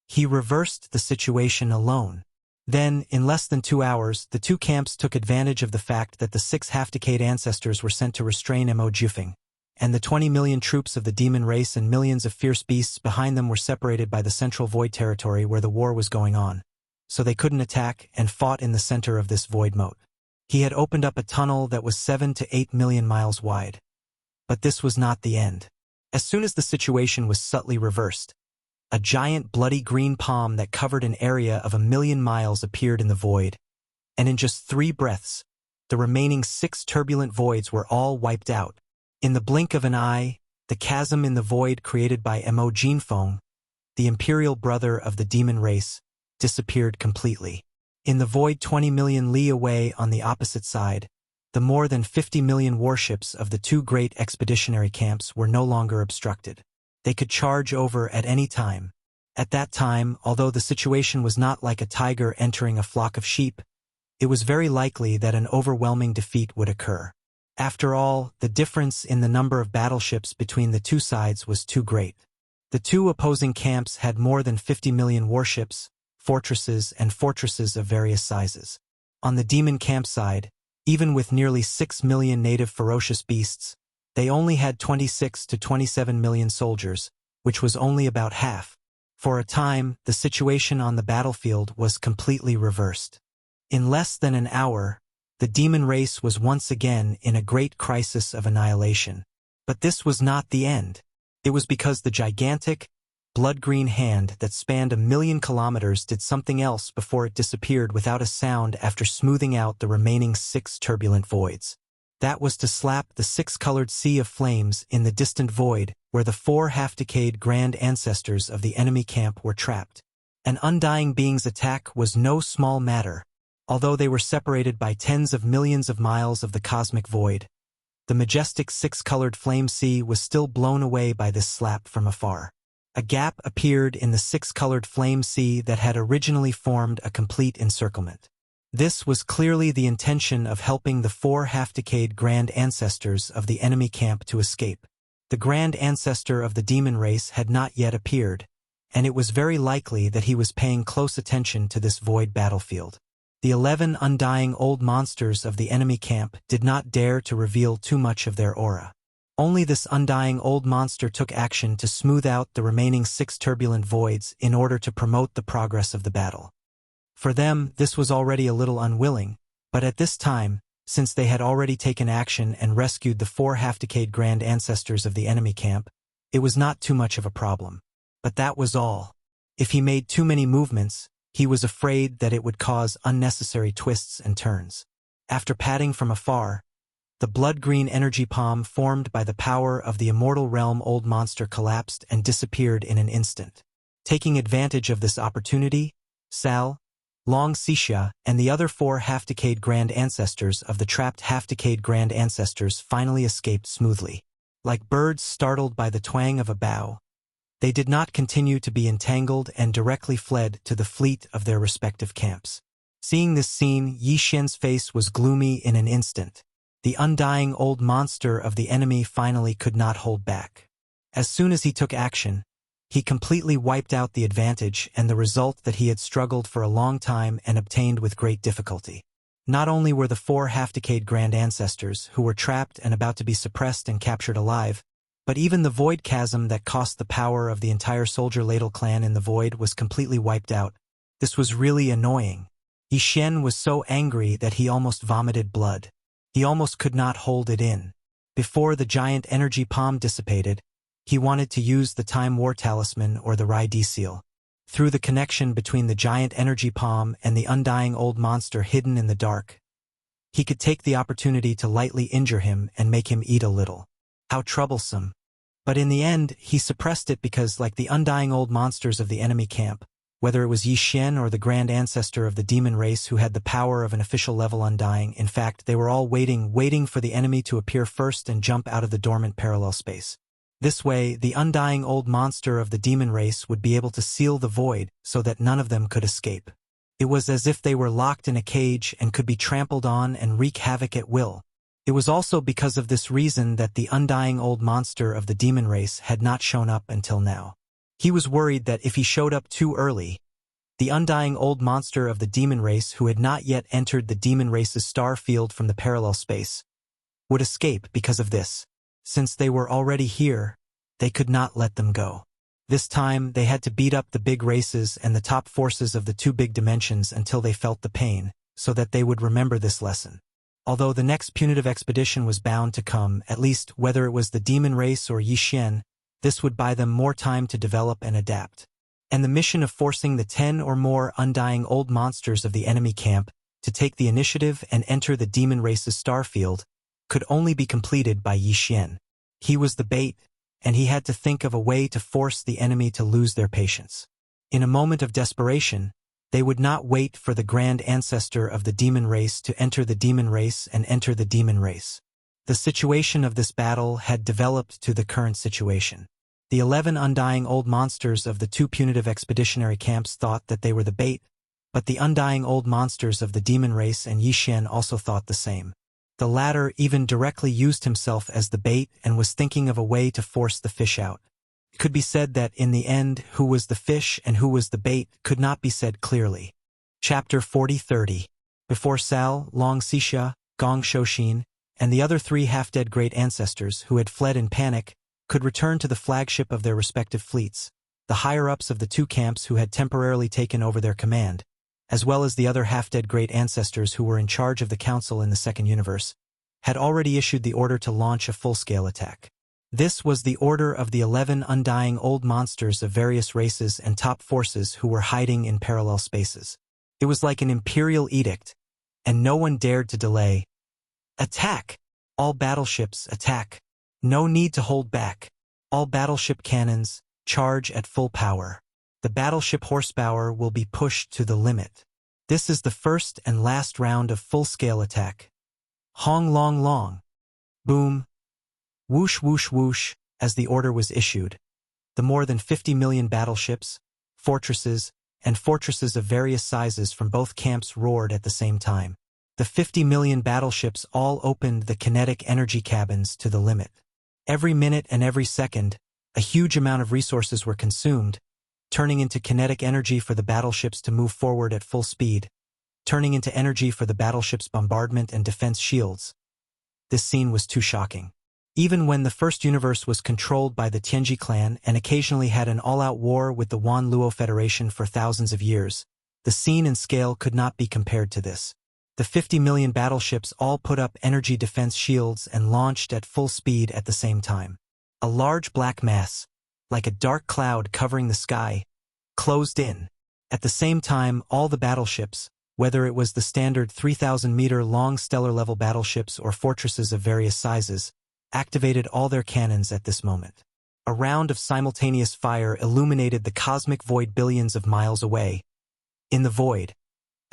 He reversed the situation alone. Then, in less than 2 hours, the 2 camps took advantage of the fact that the 6 half-decayed ancestors were sent to restrain Mo Jufeng, and the 20 million troops of the demon race and millions of fierce beasts behind them were separated by the central void territory where the war was going on, so they couldn't attack and fought in the center of this void moat. He had opened up a tunnel that was 7 to 8 million miles wide. But this was not the end. As soon as the situation was subtly reversed, a giant bloody green palm that covered an area of 1,000,000 miles appeared in the void, and in just 3 breaths, the remaining 6 turbulent voids were all wiped out. In the blink of an eye, the chasm in the void created by Mo Jufeng, the imperial brother of the demon race, disappeared completely. In the void 20 million li away on the opposite side, the more than 50 million warships of the 2 great expeditionary camps were no longer obstructed. They could charge over at any time. At that time, although the situation was not like a tiger entering a flock of sheep, it was very likely that an overwhelming defeat would occur. After all, the difference in the number of battleships between the 2 sides was too great. The 2 opposing camps had more than 50 million warships, fortresses of various sizes. On the demon camp side, even with nearly 6 million native ferocious beasts, they only had 26 to 27 million soldiers, which was only about half. For a time, the situation on the battlefield was completely reversed. In less than an hour, the demon race was once again in a great crisis of annihilation. But this was not the end. It was because the gigantic, blood-green hand that spanned 1,000,000 kilometers did something else before it disappeared without a sound after smoothing out the remaining 6 turbulent voids. That was to slap the 6-colored sea of flames in the distant void where the 4 half-decayed grand ancestors of the enemy camp were trapped. An undying being's attack was no small matter. Although they were separated by tens of millions of miles of the cosmic void, the majestic 6-colored flame sea was still blown away by this slap from afar. A gap appeared in the 6-colored flame sea that had originally formed a complete encirclement. This was clearly the intention of helping the 4 half-decayed grand ancestors of the enemy camp to escape. The grand ancestor of the demon race had not yet appeared, and it was very likely that he was paying close attention to this void battlefield. The 11 undying old monsters of the enemy camp did not dare to reveal too much of their aura. Only this undying old monster took action to smooth out the remaining 6 turbulent voids in order to promote the progress of the battle. For them, this was already a little unwilling, but at this time, since they had already taken action and rescued the 4 half-decayed grand ancestors of the enemy camp, it was not too much of a problem. But that was all. If he made too many movements, he was afraid that it would cause unnecessary twists and turns. After patting from afar, the blood-green energy palm formed by the power of the immortal realm old monster collapsed and disappeared in an instant. Taking advantage of this opportunity, Sal, Long Wuxia, and the other 4 half-decayed grand ancestors of the trapped half-decayed grand ancestors finally escaped smoothly. Like birds startled by the twang of a bow, they did not continue to be entangled and directly fled to the fleet of their respective camps. Seeing this scene, Yi Xian's face was gloomy in an instant. The undying old monster of the enemy finally could not hold back. As soon as he took action, he completely wiped out the advantage and the result that he had struggled for a long time and obtained with great difficulty. Not only were the 4 half-decayed grand ancestors who were trapped and about to be suppressed and captured alive, but even the void chasm that cost the power of the entire soldier ladle clan in the void was completely wiped out. This was really annoying. Yi Xian was so angry that he almost vomited blood. He almost could not hold it in. Before the giant energy palm dissipated, he wanted to use the Time War Talisman or the Rai D seal. Through the connection between the giant energy palm and the undying old monster hidden in the dark, he could take the opportunity to lightly injure him and make him eat a little. How troublesome. But in the end, he suppressed it because, like the undying old monsters of the enemy camp, whether it was Yi Xian or the grand ancestor of the demon race who had the power of an official level undying, in fact, they were all waiting for the enemy to appear first and jump out of the dormant parallel space. This way, the undying old monster of the demon race would be able to seal the void so that none of them could escape. It was as if they were locked in a cage and could be trampled on and wreak havoc at will. It was also because of this reason that the undying old monster of the demon race had not shown up until now. He was worried that if he showed up too early, the undying old monster of the demon race who had not yet entered the demon race's star field from the parallel space would escape because of this. Since they were already here, they could not let them go. This time, they had to beat up the big races and the top forces of the 2 big dimensions until they felt the pain, so that they would remember this lesson. Although the next punitive expedition was bound to come, at least whether it was the demon race or Yi Xian, this would buy them more time to develop and adapt. And the mission of forcing the 10 or more undying old monsters of the enemy camp to take the initiative and enter the demon race's star field could only be completed by Yi Xian. He was the bait, and he had to think of a way to force the enemy to lose their patience. In a moment of desperation, they would not wait for the grand ancestor of the demon race to enter the demon race and enter the demon race. The situation of this battle had developed to the current situation. The 11 undying old monsters of the 2 punitive expeditionary camps thought that they were the bait, but the undying old monsters of the demon race and Yi Xian also thought the same. The latter even directly used himself as the bait and was thinking of a way to force the fish out. It could be said that in the end, who was the fish and who was the bait could not be said clearly. Chapter 40-30. Before Sal, Long Wuxia, Gong Shouxin, and the other 3 half-dead great ancestors who had fled in panic could return to the flagship of their respective fleets, the higher-ups of the 2 camps who had temporarily taken over their command, as well as the other half-dead great ancestors who were in charge of the council in the second universe, had already issued the order to launch a full-scale attack. This was the order of the 11 undying old monsters of various races and top forces who were hiding in parallel spaces. It was like an imperial edict, and no one dared to delay. Attack! All battleships, attack! No need to hold back. All battleship cannons, charge at full power. The battleship horsepower will be pushed to the limit. This is the first and last round of full-scale attack. Hong long long. Boom. Whoosh whoosh whoosh, as the order was issued. The more than 50 million battleships, fortresses, and fortresses of various sizes from both camps roared at the same time. The 50 million battleships all opened the kinetic energy cabins to the limit. Every minute and every second, a huge amount of resources were consumed, turning into kinetic energy for the battleships to move forward at full speed, turning into energy for the battleship's bombardment and defense shields. This scene was too shocking. Even when the first universe was controlled by the Tianji clan and occasionally had an all-out war with the Wan Luo Federation for thousands of years, the scene and scale could not be compared to this. The 50 million battleships all put up energy defense shields and launched at full speed at the same time. A large black mass, like a dark cloud covering the sky, closed in. At the same time, all the battleships, Whether it was the standard 3,000-meter-long stellar-level battleships or fortresses of various sizes, activated all their cannons at this moment. A round of simultaneous fire illuminated the cosmic void billions of miles away. In the void,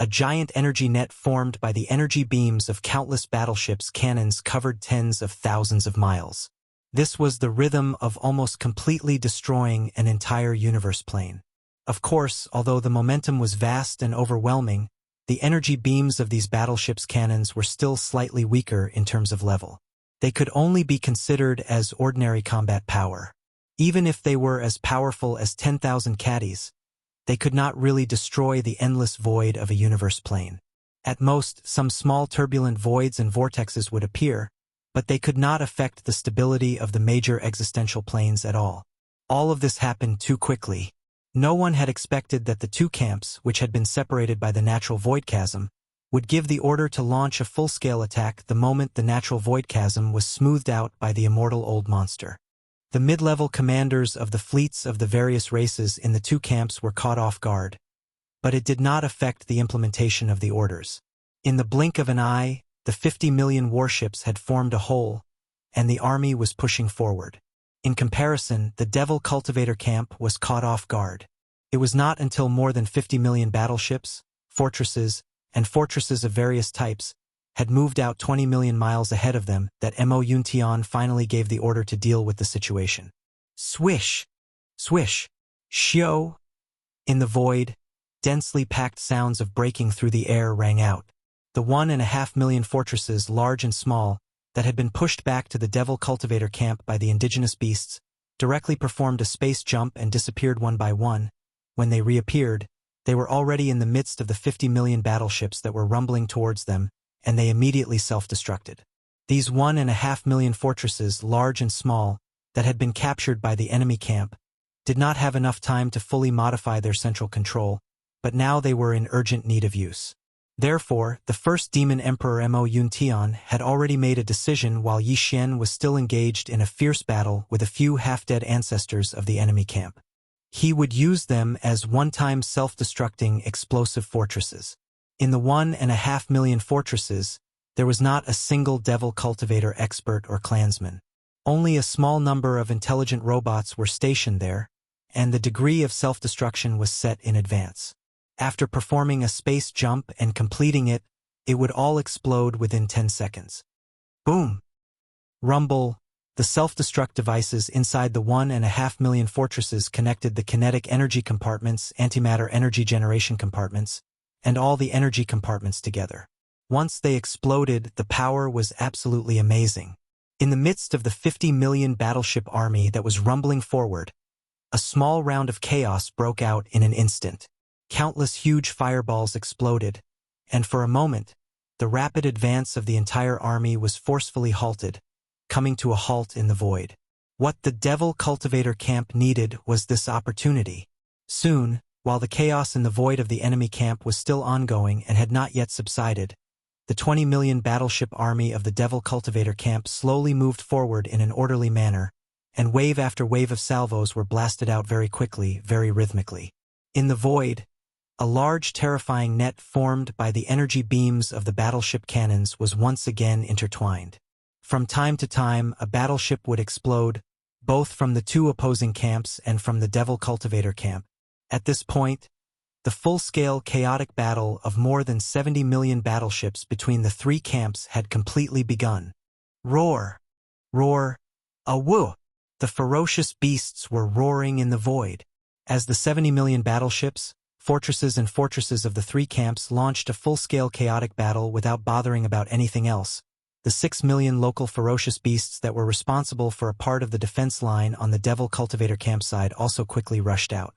a giant energy net formed by the energy beams of countless battleships' cannons covered tens of thousands of miles. This was the rhythm of almost completely destroying an entire universe plane. Of course, although the momentum was vast and overwhelming, the energy beams of these battleships' cannons were still slightly weaker in terms of level. They could only be considered as ordinary combat power. Even if they were as powerful as 10,000 caddies, they could not really destroy the endless void of a universe plane. At most, some small turbulent voids and vortexes would appear, but they could not affect the stability of the major existential planes at all. All of this happened too quickly. No one had expected that the two camps, which had been separated by the natural void chasm, would give the order to launch a full-scale attack the moment the natural void chasm was smoothed out by the immortal old monster. The mid-level commanders of the fleets of the various races in the two camps were caught off guard, but it did not affect the implementation of the orders. In the blink of an eye, the 50 million warships had formed a whole, and the army was pushing forward. In comparison, the Devil Cultivator camp was caught off guard. It was not until more than 50 million battleships, fortresses, and fortresses of various types had moved out 20 million miles ahead of them that Mo Yuntian finally gave the order to deal with the situation. Swish! Swish! Shio! In the void, densely packed sounds of breaking through the air rang out. The 1.5 million fortresses, large and small, that had been pushed back to the Devil Cultivator camp by the indigenous beasts, directly performed a space jump and disappeared one by one. When they reappeared, they were already in the midst of the 50 million battleships that were rumbling towards them, and they immediately self-destructed. These 1.5 million fortresses, large and small, that had been captured by the enemy camp, did not have enough time to fully modify their central control, but now they were in urgent need of use. Therefore, the first Demon Emperor Mo Yuntian had already made a decision while Yi Xian was still engaged in a fierce battle with a few half-dead ancestors of the enemy camp. He would use them as one-time self-destructing explosive fortresses. In the 1.5 million fortresses, there was not a single Devil Cultivator expert or clansman. Only a small number of intelligent robots were stationed there, and the degree of self-destruction was set in advance. After performing a space jump and completing it, it would all explode within 10 seconds. Boom! Rumble! The self-destruct devices inside the 1.5 million fortresses connected the kinetic energy compartments, antimatter energy generation compartments, and all the energy compartments together. Once they exploded, the power was absolutely amazing. In the midst of the 50 million battleship army that was rumbling forward, a small round of chaos broke out in an instant. Countless huge fireballs exploded, and for a moment, the rapid advance of the entire army was forcefully halted, coming to a halt in the void. What the Devil Cultivator camp needed was this opportunity. Soon, while the chaos in the void of the enemy camp was still ongoing and had not yet subsided, the 20 million battleship army of the Devil Cultivator camp slowly moved forward in an orderly manner, and wave after wave of salvos were blasted out very quickly, very rhythmically. In the void, a large terrifying net formed by the energy beams of the battleship cannons was once again intertwined. From time to time, a battleship would explode, both from the two opposing camps and from the Devil Cultivator camp. At this point, the full-scale chaotic battle of more than 70 million battleships between the three camps had completely begun. Roar! Roar! Awoo! The ferocious beasts were roaring in the void. As the 70 million battleships, fortresses and fortresses of the three camps launched a full-scale chaotic battle without bothering about anything else, the 6 million local ferocious beasts that were responsible for a part of the defense line on the Devil Cultivator campsite also quickly rushed out.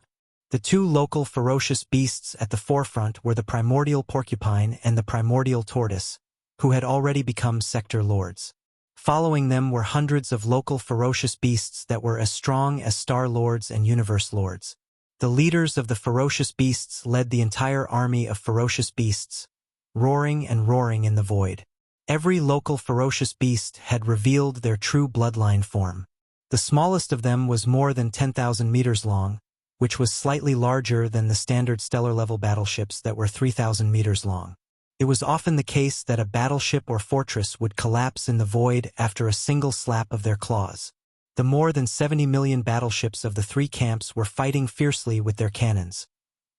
The two local ferocious beasts at the forefront were the primordial porcupine and the primordial tortoise, who had already become sector lords. Following them were hundreds of local ferocious beasts that were as strong as star lords and universe lords. The leaders of the ferocious beasts led the entire army of ferocious beasts, roaring and roaring in the void. Every local ferocious beast had revealed their true bloodline form. The smallest of them was more than 10,000 meters long, which was slightly larger than the standard stellar-level battleships that were 3,000 meters long. It was often the case that a battleship or fortress would collapse in the void after a single slap of their claws. The more than 70 million battleships of the three camps were fighting fiercely with their cannons,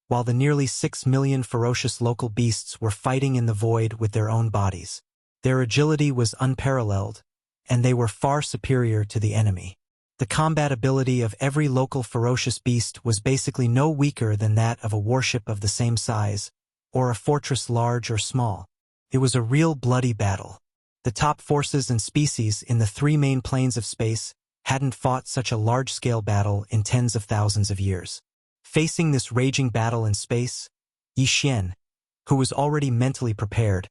while the nearly 6 million ferocious local beasts were fighting in the void with their own bodies. Their agility was unparalleled, and they were far superior to the enemy. The combat ability of every local ferocious beast was basically no weaker than that of a warship of the same size, or a fortress large or small. It was a real bloody battle. The top forces and species in the three main planes of space hadn't fought such a large-scale battle in tens of thousands of years. Facing this raging battle in space, Yi Xian, who was already mentally prepared,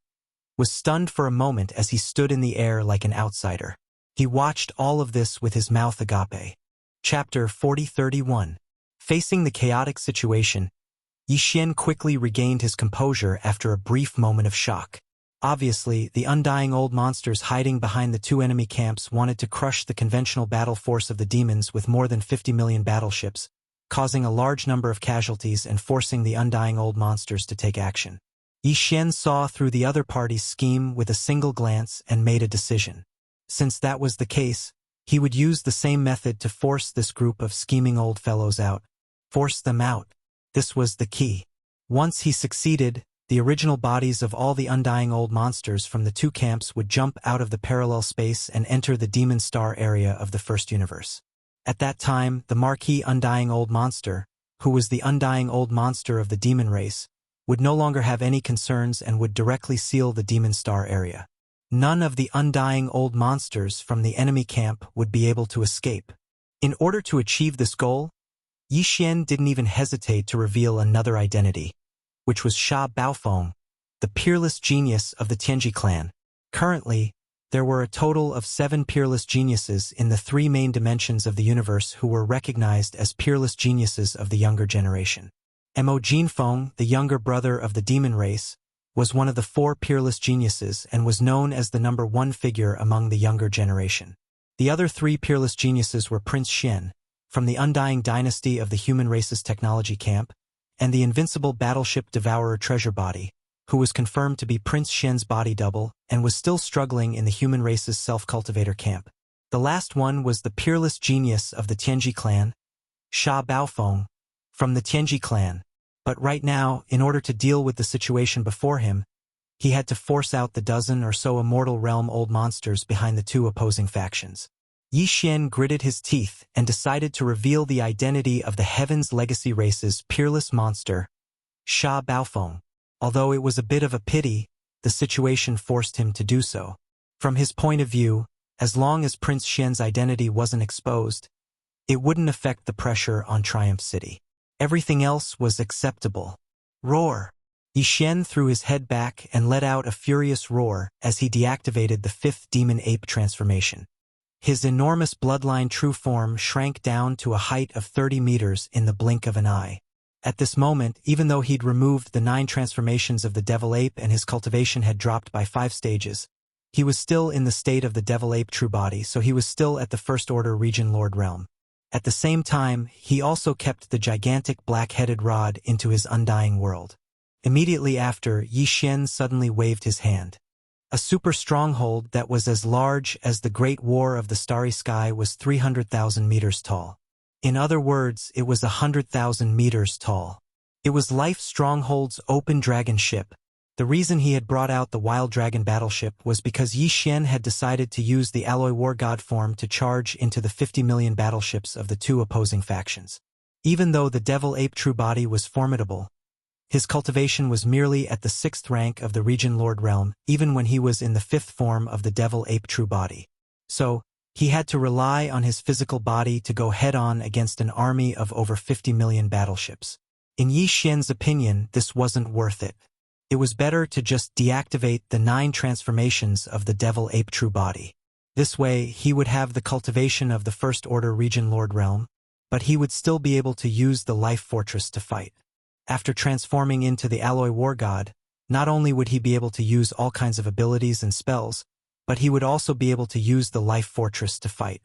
was stunned for a moment as he stood in the air like an outsider. He watched all of this with his mouth agape. Chapter 40:31. Facing the chaotic situation, Yi Xian quickly regained his composure after a brief moment of shock. Obviously, the undying old monsters hiding behind the two enemy camps wanted to crush the conventional battle force of the demons with more than 50 million battleships, causing a large number of casualties and forcing the undying old monsters to take action. Yi Xian saw through the other party's scheme with a single glance and made a decision. Since that was the case, he would use the same method to force this group of scheming old fellows out. Force them out. This was the key. Once he succeeded, the original bodies of all the undying old monsters from the two camps would jump out of the parallel space and enter the demon star area of the first universe. At that time, the marquee undying old monster, who was the undying old monster of the demon race, would no longer have any concerns and would directly seal the demon star area. None of the undying old monsters from the enemy camp would be able to escape. In order to achieve this goal, Yi Xian didn't even hesitate to reveal another identity, which was Sha Baofeng, the peerless genius of the Tianji clan. Currently, there were a total of 7 peerless geniuses in the 3 main dimensions of the universe who were recognized as peerless geniuses of the younger generation. Mo Jinfeng, the younger brother of the demon race, was one of the 4 peerless geniuses and was known as the number 1 figure among the younger generation. The other 3 peerless geniuses were Prince Xian, from the undying dynasty of the human race's technology camp, and the invincible battleship devourer treasure body, who was confirmed to be Prince Xian's body double and was still struggling in the human race's self-cultivator camp. The last one was the peerless genius of the Tianji clan, Sha Baofeng, from the Tianji clan. But right now, in order to deal with the situation before him, he had to force out the dozen or so immortal realm old monsters behind the 2 opposing factions. Yi Xian gritted his teeth and decided to reveal the identity of the Heaven's Legacy race's peerless monster, Sha Baofeng. Although it was a bit of a pity, the situation forced him to do so. From his point of view, as long as Prince Xian's identity wasn't exposed, it wouldn't affect the pressure on Triumph City. Everything else was acceptable. Roar! Yi Xian threw his head back and let out a furious roar as he deactivated the 5th demon ape transformation. His enormous bloodline true form shrank down to a height of 30 meters in the blink of an eye. At this moment, even though he'd removed the 9 transformations of the devil ape and his cultivation had dropped by 5 stages, he was still in the state of the devil ape true body, so he was still at the First Order Region Lord realm. At the same time, he also kept the gigantic black-headed rod into his undying world. Immediately after, Yi Xian suddenly waved his hand. A super stronghold that was as large as the Great War of the Starry Sky was 300,000 meters tall. In other words, it was 100,000 meters tall. It was Life Stronghold's open dragon ship. The reason he had brought out the Wild Dragon battleship was because Yi Xian had decided to use the Alloy War God form to charge into the 50 million battleships of the 2 opposing factions. Even though the Devil Ape True Body was formidable, his cultivation was merely at the 6th rank of the Region Lord realm, even when he was in the 5th form of the Devil Ape True Body. So, he had to rely on his physical body to go head-on against an army of over 50 million battleships. In Yi Xian's opinion, this wasn't worth it. It was better to just deactivate the 9 transformations of the Devil Ape True Body. This way, he would have the cultivation of the First Order Region Lord realm, but he would still be able to use the Life Fortress to fight. After transforming into the Alloy War God, not only would he be able to use all kinds of abilities and spells, but he would also be able to use the Life Fortress to fight.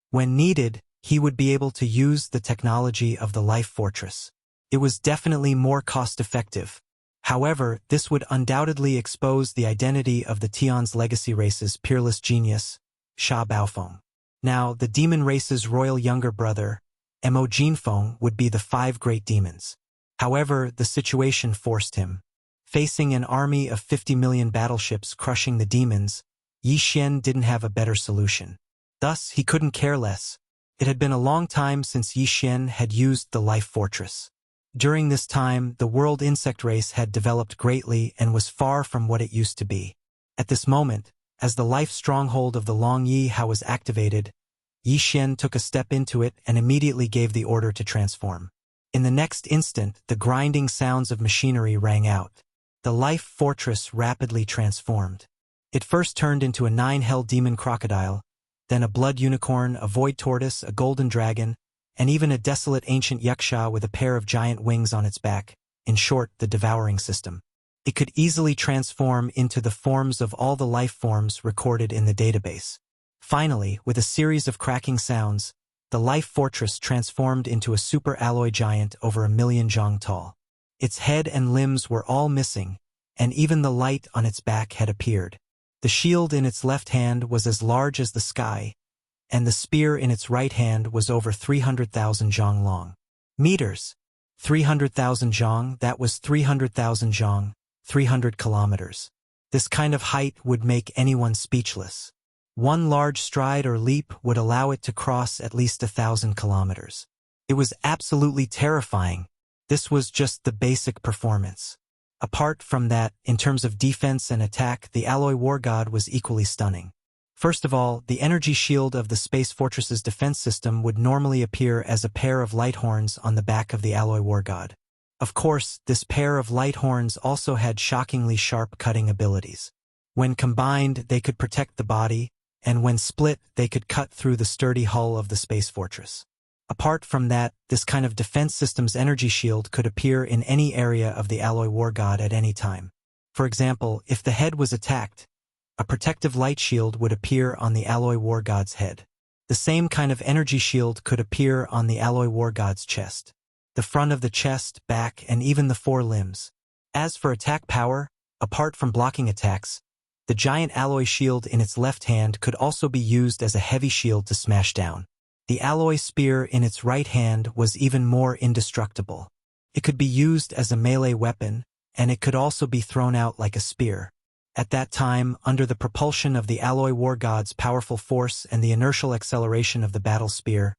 When needed, he would be able to use the technology of the Life Fortress. It was definitely more cost-effective. However, this would undoubtedly expose the identity of the Tion's legacy race's peerless genius, Sha Baofeng. Now, the demon race's royal younger brother, Mo Jinfeng, would be the 5 great demons. However, the situation forced him. Facing an army of 50 million battleships crushing the demons, Yi Xian didn't have a better solution. Thus, he couldn't care less. It had been a long time since Yi Xian had used the Life Fortress. During this time, the world insect race had developed greatly and was far from what it used to be. At this moment, as the life stronghold of the Long Yi Hao was activated, Yi Xian took a step into it and immediately gave the order to transform. In the next instant, the grinding sounds of machinery rang out. The Life Fortress rapidly transformed. It first turned into a 9-hell demon crocodile, then a blood unicorn, a void tortoise, a golden dragon, and even a desolate ancient Wuxia with a pair of giant wings on its back, in short, the devouring system. It could easily transform into the forms of all the life forms recorded in the database. Finally, with a series of cracking sounds, the Life Fortress transformed into a super alloy giant over 1,000,000 zhang tall. Its head and limbs were all missing, and even the light on its back had appeared. The shield in its left hand was as large as the sky, and the spear in its right hand was over 300,000 zhang long. Meters. 300,000 zhang, that was 300,000 zhang, 300 kilometers. This kind of height would make anyone speechless. One large stride or leap would allow it to cross at least 1,000 kilometers. It was absolutely terrifying. This was just the basic performance. Apart from that, in terms of defense and attack, the Alloy War God was equally stunning. First of all, the energy shield of the Space Fortress's defense system would normally appear as a pair of light horns on the back of the Alloy War God. Of course, this pair of light horns also had shockingly sharp cutting abilities. When combined, they could protect the body, and when split, they could cut through the sturdy hull of the Space Fortress. Apart from that, this kind of defense system's energy shield could appear in any area of the Alloy War God at any time. For example, if the head was attacked, a protective light shield would appear on the Alloy War God's head. The same kind of energy shield could appear on the Alloy War God's chest, the front of the chest, back, and even the 4 limbs. As for attack power, apart from blocking attacks, the giant alloy shield in its left hand could also be used as a heavy shield to smash down. The alloy spear in its right hand was even more indestructible. It could be used as a melee weapon, and it could also be thrown out like a spear. At that time, under the propulsion of the Alloy War God's powerful force and the inertial acceleration of the battle spear,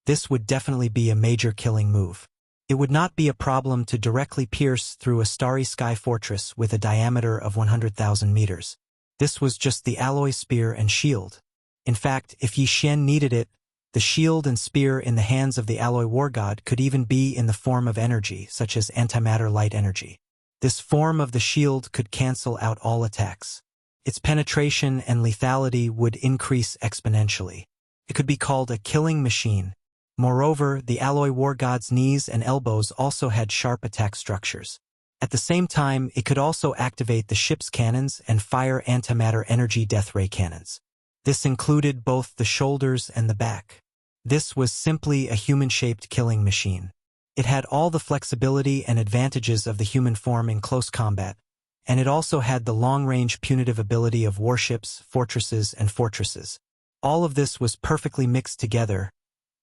this would definitely be a major killing move. It would not be a problem to directly pierce through a starry sky fortress with a diameter of 100,000 meters. This was just the alloy spear and shield. In fact, if Yi Xian needed it, the shield and spear in the hands of the Alloy War God could even be in the form of energy, such as antimatter light energy. This form of the shield could cancel out all attacks. Its penetration and lethality would increase exponentially. It could be called a killing machine. Moreover, the Alloy War God's knees and elbows also had sharp attack structures. At the same time, it could also activate the ship's cannons and fire antimatter energy death ray cannons. This included both the shoulders and the back. This was simply a human-shaped killing machine. It had all the flexibility and advantages of the human form in close combat, and it also had the long-range punitive ability of warships, fortresses, and fortresses. All of this was perfectly mixed together,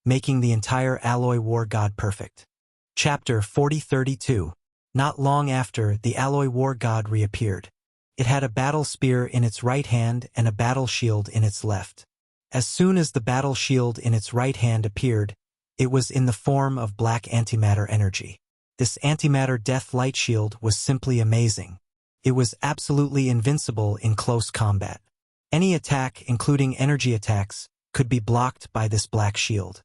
making the entire Alloy War God perfect. Chapter 4032. Not long after, the Alloy War God reappeared. It had a battle spear in its right hand and a battle shield in its left. As soon as the battle shield in its right hand appeared, it was in the form of black antimatter energy. This antimatter death light shield was simply amazing. It was absolutely invincible in close combat. Any attack, including energy attacks, could be blocked by this black shield.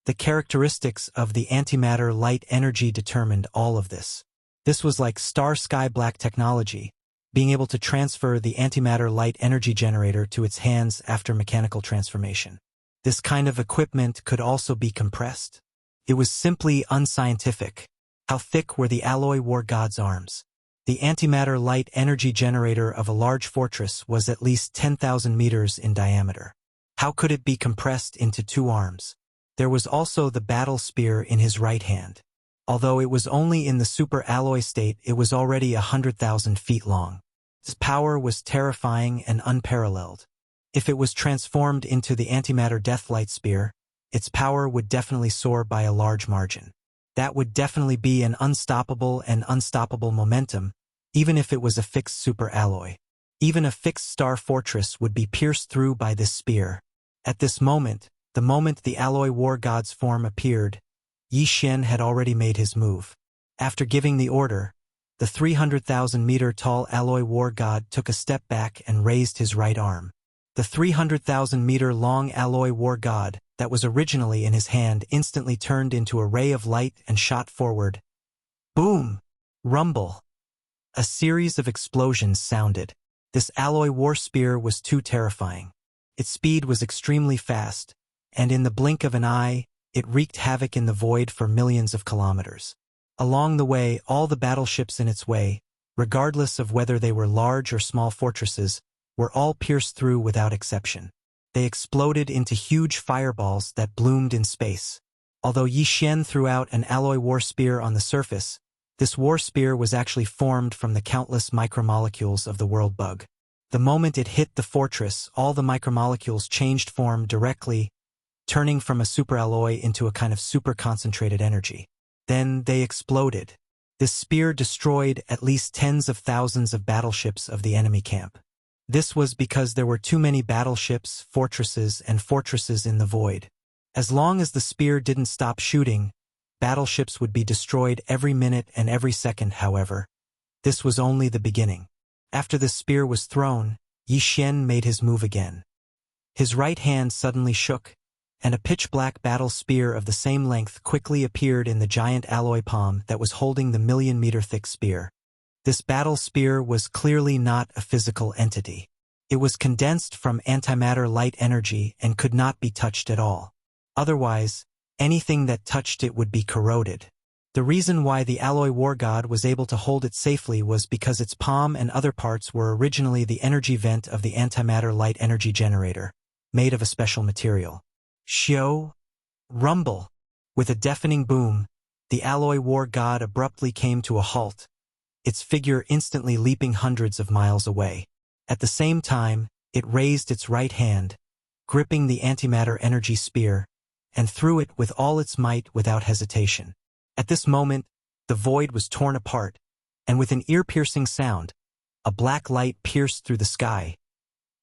The characteristics of the antimatter light energy determined all of this. This was like star sky black technology, being able to transfer the antimatter light energy generator to its hands after mechanical transformation. This kind of equipment could also be compressed. It was simply unscientific. How thick were the Alloy War God's arms? The antimatter light energy generator of a large fortress was at least 10,000 meters in diameter. How could it be compressed into 2 arms? There was also the battle spear in his right hand. Although it was only in the super alloy state, it was already 100,000 feet long. Its power was terrifying and unparalleled. If it was transformed into the antimatter deathlight spear, its power would definitely soar by a large margin. That would definitely be an unstoppable momentum, even if it was a fixed super alloy. Even a fixed star fortress would be pierced through by this spear. At this moment, the moment the alloy war god's form appeared, Yi Xian had already made his move. After giving the order, the 300,000-meter-tall alloy war god took a step back and raised his right arm. The 300,000-meter-long alloy war god that was originally in his hand instantly turned into a ray of light and shot forward. Boom! Rumble! A series of explosions sounded. This alloy war spear was too terrifying. Its speed was extremely fast, and in the blink of an eye, it wreaked havoc in the void for millions of kilometers. Along the way, all the battleships in its way, regardless of whether they were large or small fortresses, were all pierced through without exception. They exploded into huge fireballs that bloomed in space. Although Yi Xian threw out an alloy war spear on the surface, this war spear was actually formed from the countless micromolecules of the world bug. The moment it hit the fortress, all the micromolecules changed form directly, turning from a superalloy into a kind of super-concentrated energy. Then they exploded. This spear destroyed at least tens of thousands of battleships of the enemy camp. This was because there were too many battleships, fortresses in the void. As long as the spear didn't stop shooting, battleships would be destroyed every minute and every second. However, this was only the beginning. After the spear was thrown, Yi Xian made his move again. His right hand suddenly shook, and a pitch-black battle spear of the same length quickly appeared in the giant alloy palm that was holding the million-meter-thick spear. This battle spear was clearly not a physical entity. It was condensed from antimatter light energy and could not be touched at all. Otherwise, anything that touched it would be corroded. The reason why the alloy war god was able to hold it safely was because its palm and other parts were originally the energy vent of the antimatter light energy generator, made of a special material. Xiao! Rumble! With a deafening boom, the alloy war god abruptly came to a halt, its figure instantly leaping hundreds of miles away. At the same time, it raised its right hand, gripping the antimatter energy spear, and threw it with all its might without hesitation. At this moment, the void was torn apart, and with an ear-piercing sound, a black light pierced through the sky.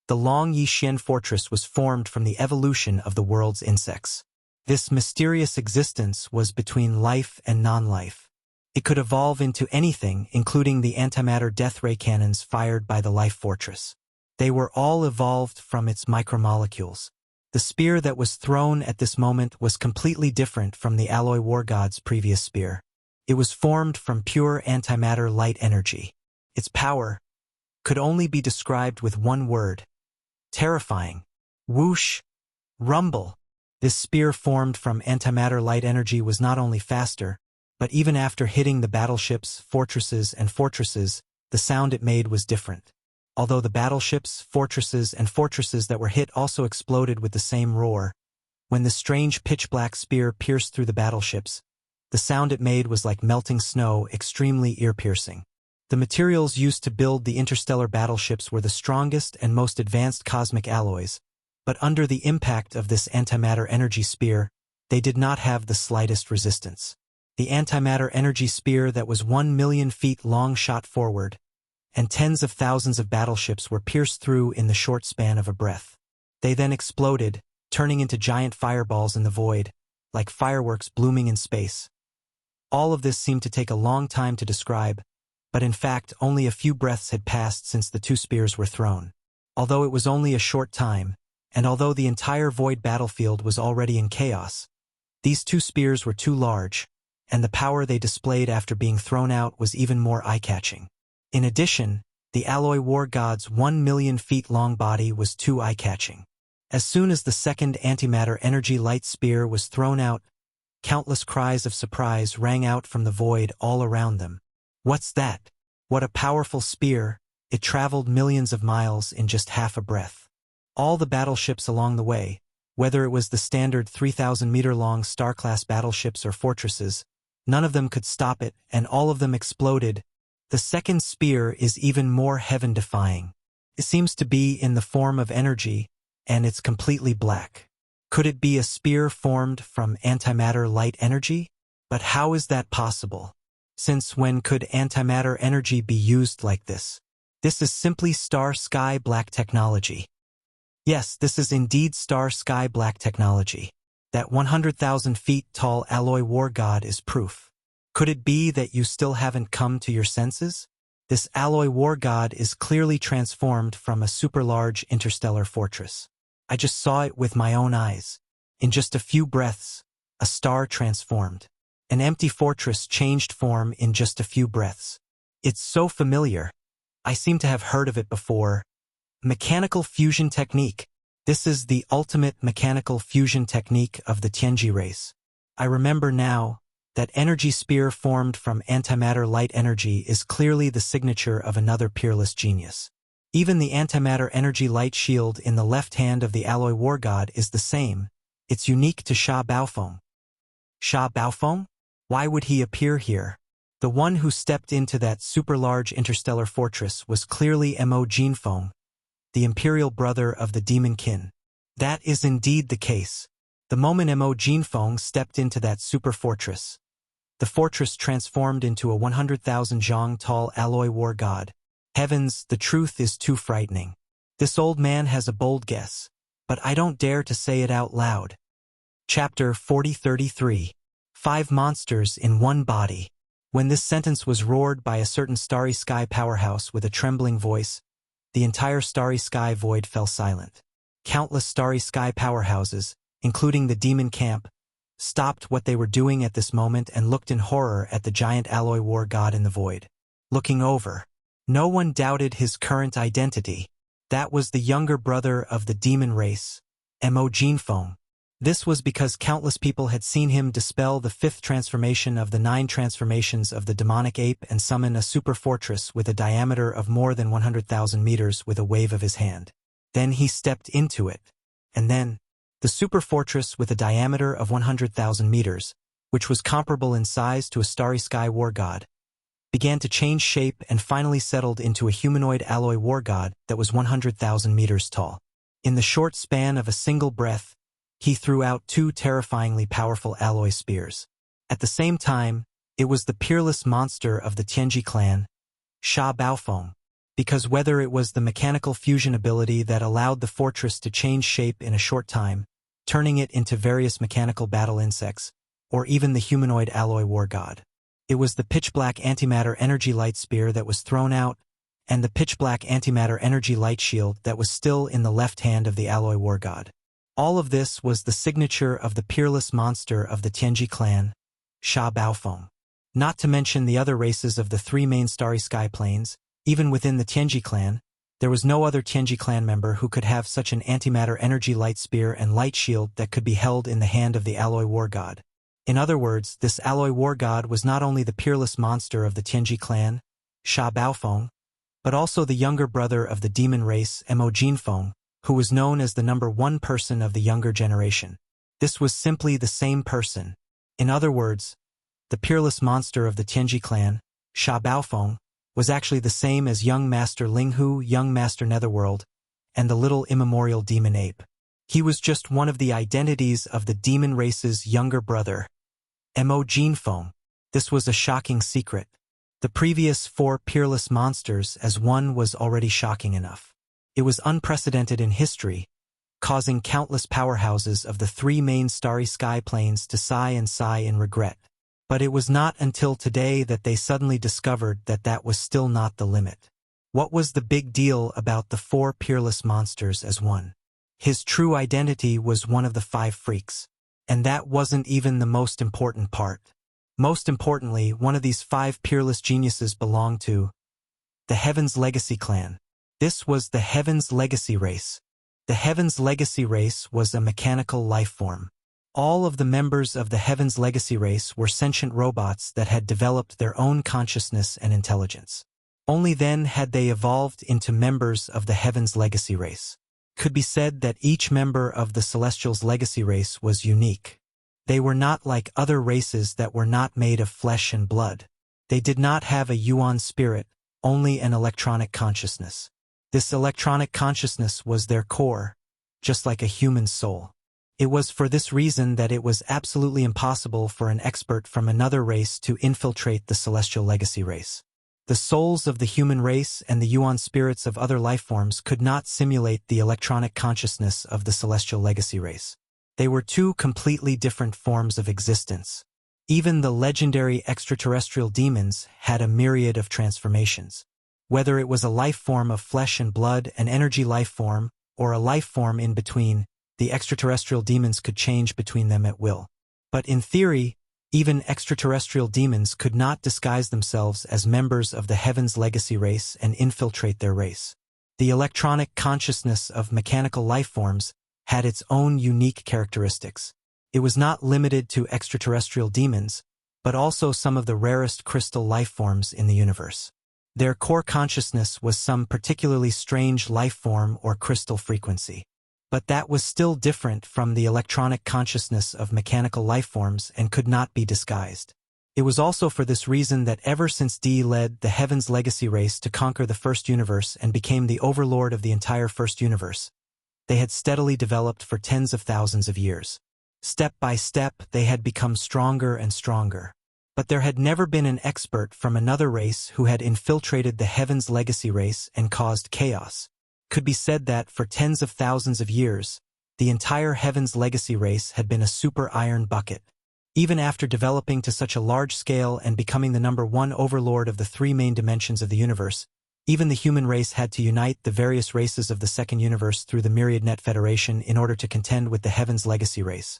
The long Yi Xian fortress was formed from the evolution of the world's insects. This mysterious existence was between life and non-life. It could evolve into anything, including the antimatter death ray cannons fired by the life fortress. They were all evolved from its micromolecules. The spear that was thrown at this moment was completely different from the alloy war god's previous spear. It was formed from pure antimatter light energy. Its power could only be described with one word: terrifying. Whoosh! Rumble! This spear formed from antimatter light energy was not only faster, but even after hitting the battleships, fortresses, the sound it made was different. Although the battleships, fortresses that were hit also exploded with the same roar, when the strange pitch-black spear pierced through the battleships, the sound it made was like melting snow, extremely ear-piercing. The materials used to build the interstellar battleships were the strongest and most advanced cosmic alloys, but under the impact of this antimatter energy spear, they did not have the slightest resistance. The antimatter energy spear that was 1 million feet long shot forward, and tens of thousands of battleships were pierced through in the short span of a breath. They then exploded, turning into giant fireballs in the void, like fireworks blooming in space. All of this seemed to take a long time to describe, but in fact only a few breaths had passed since the two spears were thrown. Although it was only a short time, and although the entire void battlefield was already in chaos, these two spears were too large, and the power they displayed after being thrown out was even more eye-catching. In addition, the alloy war god's 1 million feet long body was too eye-catching. As soon as the second antimatter energy light spear was thrown out, countless cries of surprise rang out from the void all around them. What's that? What a powerful spear! It traveled millions of miles in just half a breath. All the battleships along the way, Whether it was the standard 3,000-meter-long star-class battleships or fortresses, none of them could stop it, and all of them exploded. The second spear is even more heaven-defying. It seems to be in the form of energy, and it's completely black. Could it be a spear formed from antimatter light energy? But how is that possible? Since when could antimatter energy be used like this? This is simply star-sky black technology. Yes, this is indeed star-sky black technology. That 100,000 feet tall alloy war god is proof. Could it be that you still haven't come to your senses? This alloy war god is clearly transformed from a super-large interstellar fortress. I just saw it with my own eyes. In just a few breaths, a star transformed. An empty fortress changed form in just a few breaths. It's so familiar. I seem to have heard of it before. Mechanical fusion technique. This is the ultimate mechanical fusion technique of the Tianji race. I remember now. That energy spear formed from antimatter light energy is clearly the signature of another peerless genius. Even the antimatter energy light shield in the left hand of the alloy war god is the same. It's unique to Sha Baofeng. Sha Baofeng? Why would he appear here? The one who stepped into that super-large interstellar fortress was clearly Mo Jinfeng, the imperial brother of the demon kin. That is indeed the case. The moment Mo Jinfeng stepped into that super fortress, the fortress transformed into a 100,000 zhang tall alloy war god. Heavens, the truth is too frightening. This old man has a bold guess, but I don't dare to say it out loud. Chapter 4033. 5 monsters in one body. When this sentence was roared by a certain starry sky powerhouse with a trembling voice, the entire starry sky void fell silent. Countless starry sky powerhouses, including the demon camp, stopped what they were doing at this moment and looked in horror at the giant alloy war god in the void. Looking over, no one doubted his current identity. That was the younger brother of the demon race, Mo Jinfeng. This was because countless people had seen him dispel the 5th transformation of the 9 transformations of the demonic ape and summon a super fortress with a diameter of more than 100,000 meters with a wave of his hand. Then he stepped into it. And then, the super fortress with a diameter of 100,000 meters, which was comparable in size to a starry sky war god, began to change shape and finally settled into a humanoid alloy war god that was 100,000 meters tall. In the short span of a single breath, he threw out 2 terrifyingly powerful alloy spears. At the same time, it was the peerless monster of the Tianji clan, Sha Baofeng, because whether it was the mechanical fusion ability that allowed the fortress to change shape in a short time, turning it into various mechanical battle insects, or even the humanoid alloy war god. It was the pitch-black antimatter energy light spear that was thrown out, and the pitch-black antimatter energy light shield that was still in the left hand of the alloy war god. All of this was the signature of the peerless monster of the Tianji clan, Sha Baofeng. Not to mention the other races of the 3 main starry sky planes, even within the Tianji clan, there was no other Tianji clan member who could have such an antimatter energy light spear and light shield that could be held in the hand of the alloy war god. In other words, this alloy war god was not only the peerless monster of the Tianji clan, Sha Baofeng, but also the younger brother of the demon race, Mo Jinfeng, who was known as the number 1 person of the younger generation. This was simply the same person. In other words, the peerless monster of the Tianji clan, Sha Baofeng, was actually the same as young Master Linghu, young Master Netherworld, and the little immemorial demon ape. He was just one of the identities of the demon race's younger brother, Mo Jinfeng. This was a shocking secret. The previous 4 peerless monsters as one was already shocking enough. It was unprecedented in history, causing countless powerhouses of the 3 main starry sky planes to sigh in regret. But it was not until today that they suddenly discovered that that was still not the limit. What was the big deal about the 4 peerless monsters as one? His true identity was one of the 5 freaks. And that wasn't even the most important part. Most importantly, one of these 5 peerless geniuses belonged to the Heaven's Legacy clan. This was the Heaven's Legacy race. The Heaven's Legacy race was a mechanical life form. All of the members of the Heaven's Legacy race were sentient robots that had developed their own consciousness and intelligence. Only then had they evolved into members of the Heaven's Legacy race. could be said that each member of the Celestials' legacy race was unique. They were not like other races that were not made of flesh and blood. They did not have a yuan spirit, only an electronic consciousness. This electronic consciousness was their core, just like a human soul. It was for this reason that it was absolutely impossible for an expert from another race to infiltrate the Celestial legacy race. The souls of the human race and the yuan spirits of other life forms could not simulate the electronic consciousness of the Celestial legacy race. They were two completely different forms of existence. Even the legendary extraterrestrial demons had a myriad of transformations. Whether it was a life form of flesh and blood, an energy life form, or a life form in between, the extraterrestrial demons could change between them at will. But in theory, even extraterrestrial demons could not disguise themselves as members of the Heaven's legacy race and infiltrate their race. The electronic consciousness of mechanical life forms had its own unique characteristics. It was not limited to extraterrestrial demons, but also some of the rarest crystal life forms in the universe. Their core consciousness was some particularly strange life form or crystal frequency. But that was still different from the electronic consciousness of mechanical life forms and could not be disguised. It was also for this reason that ever since D led the Heaven's legacy race to conquer the first universe and became the overlord of the entire first universe, they had steadily developed for tens of thousands of years. Step by step, they had become stronger and stronger. But there had never been an expert from another race who had infiltrated the Heaven's legacy race and caused chaos. Could be said that, for tens of thousands of years, the entire Heaven's legacy race had been a super iron bucket. Even after developing to such a large scale and becoming the #1 overlord of the three main dimensions of the universe, even the human race had to unite the various races of the second universe through the Myriad Net Federation in order to contend with the Heaven's legacy race.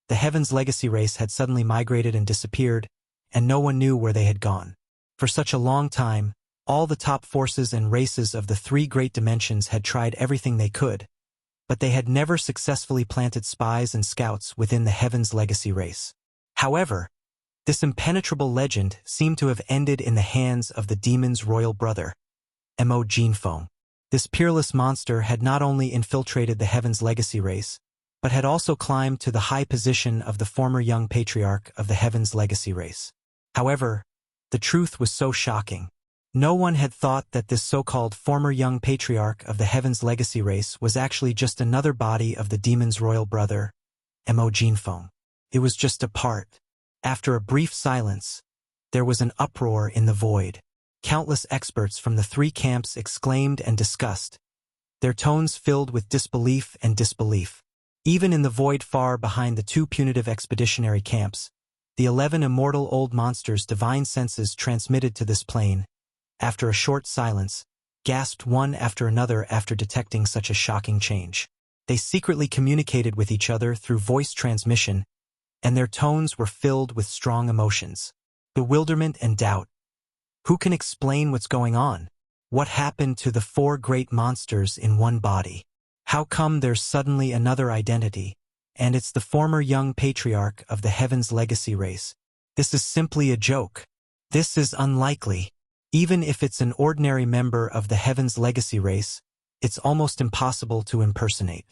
The Heaven's legacy race had suddenly migrated and disappeared, and no one knew where they had gone. For such a long time, all the top forces and races of the three great dimensions had tried everything they could, but they had never successfully planted spies and scouts within the Heaven's legacy race. However, this impenetrable legend seemed to have ended in the hands of the demon's royal brother, Mo Jinfeng. This peerless monster had not only infiltrated the Heaven's legacy race, but had also climbed to the high position of the former young patriarch of the Heaven's legacy race. However, the truth was so shocking. No one had thought that this so-called former young patriarch of the Heaven's legacy race was actually just another body of the demon's royal brother, Mo Jinfeng. It was just a part. After a brief silence, there was an uproar in the void. Countless experts from the three camps exclaimed and discussed, their tones filled with disbelief and disbelief. Even in the void far behind the two punitive expeditionary camps, the 11 immortal old monsters' divine senses transmitted to this plane, after a short silence, gasped one after another after detecting such a shocking change. They secretly communicated with each other through voice transmission, and their tones were filled with strong emotions. Bewilderment and doubt. Who can explain what's going on? What happened to the four great monsters in one body? How come there's suddenly another identity, and it's the former young patriarch of the Heaven's legacy race? This is simply a joke. This is unlikely. Even if it's an ordinary member of the Heaven's legacy race, it's almost impossible to impersonate.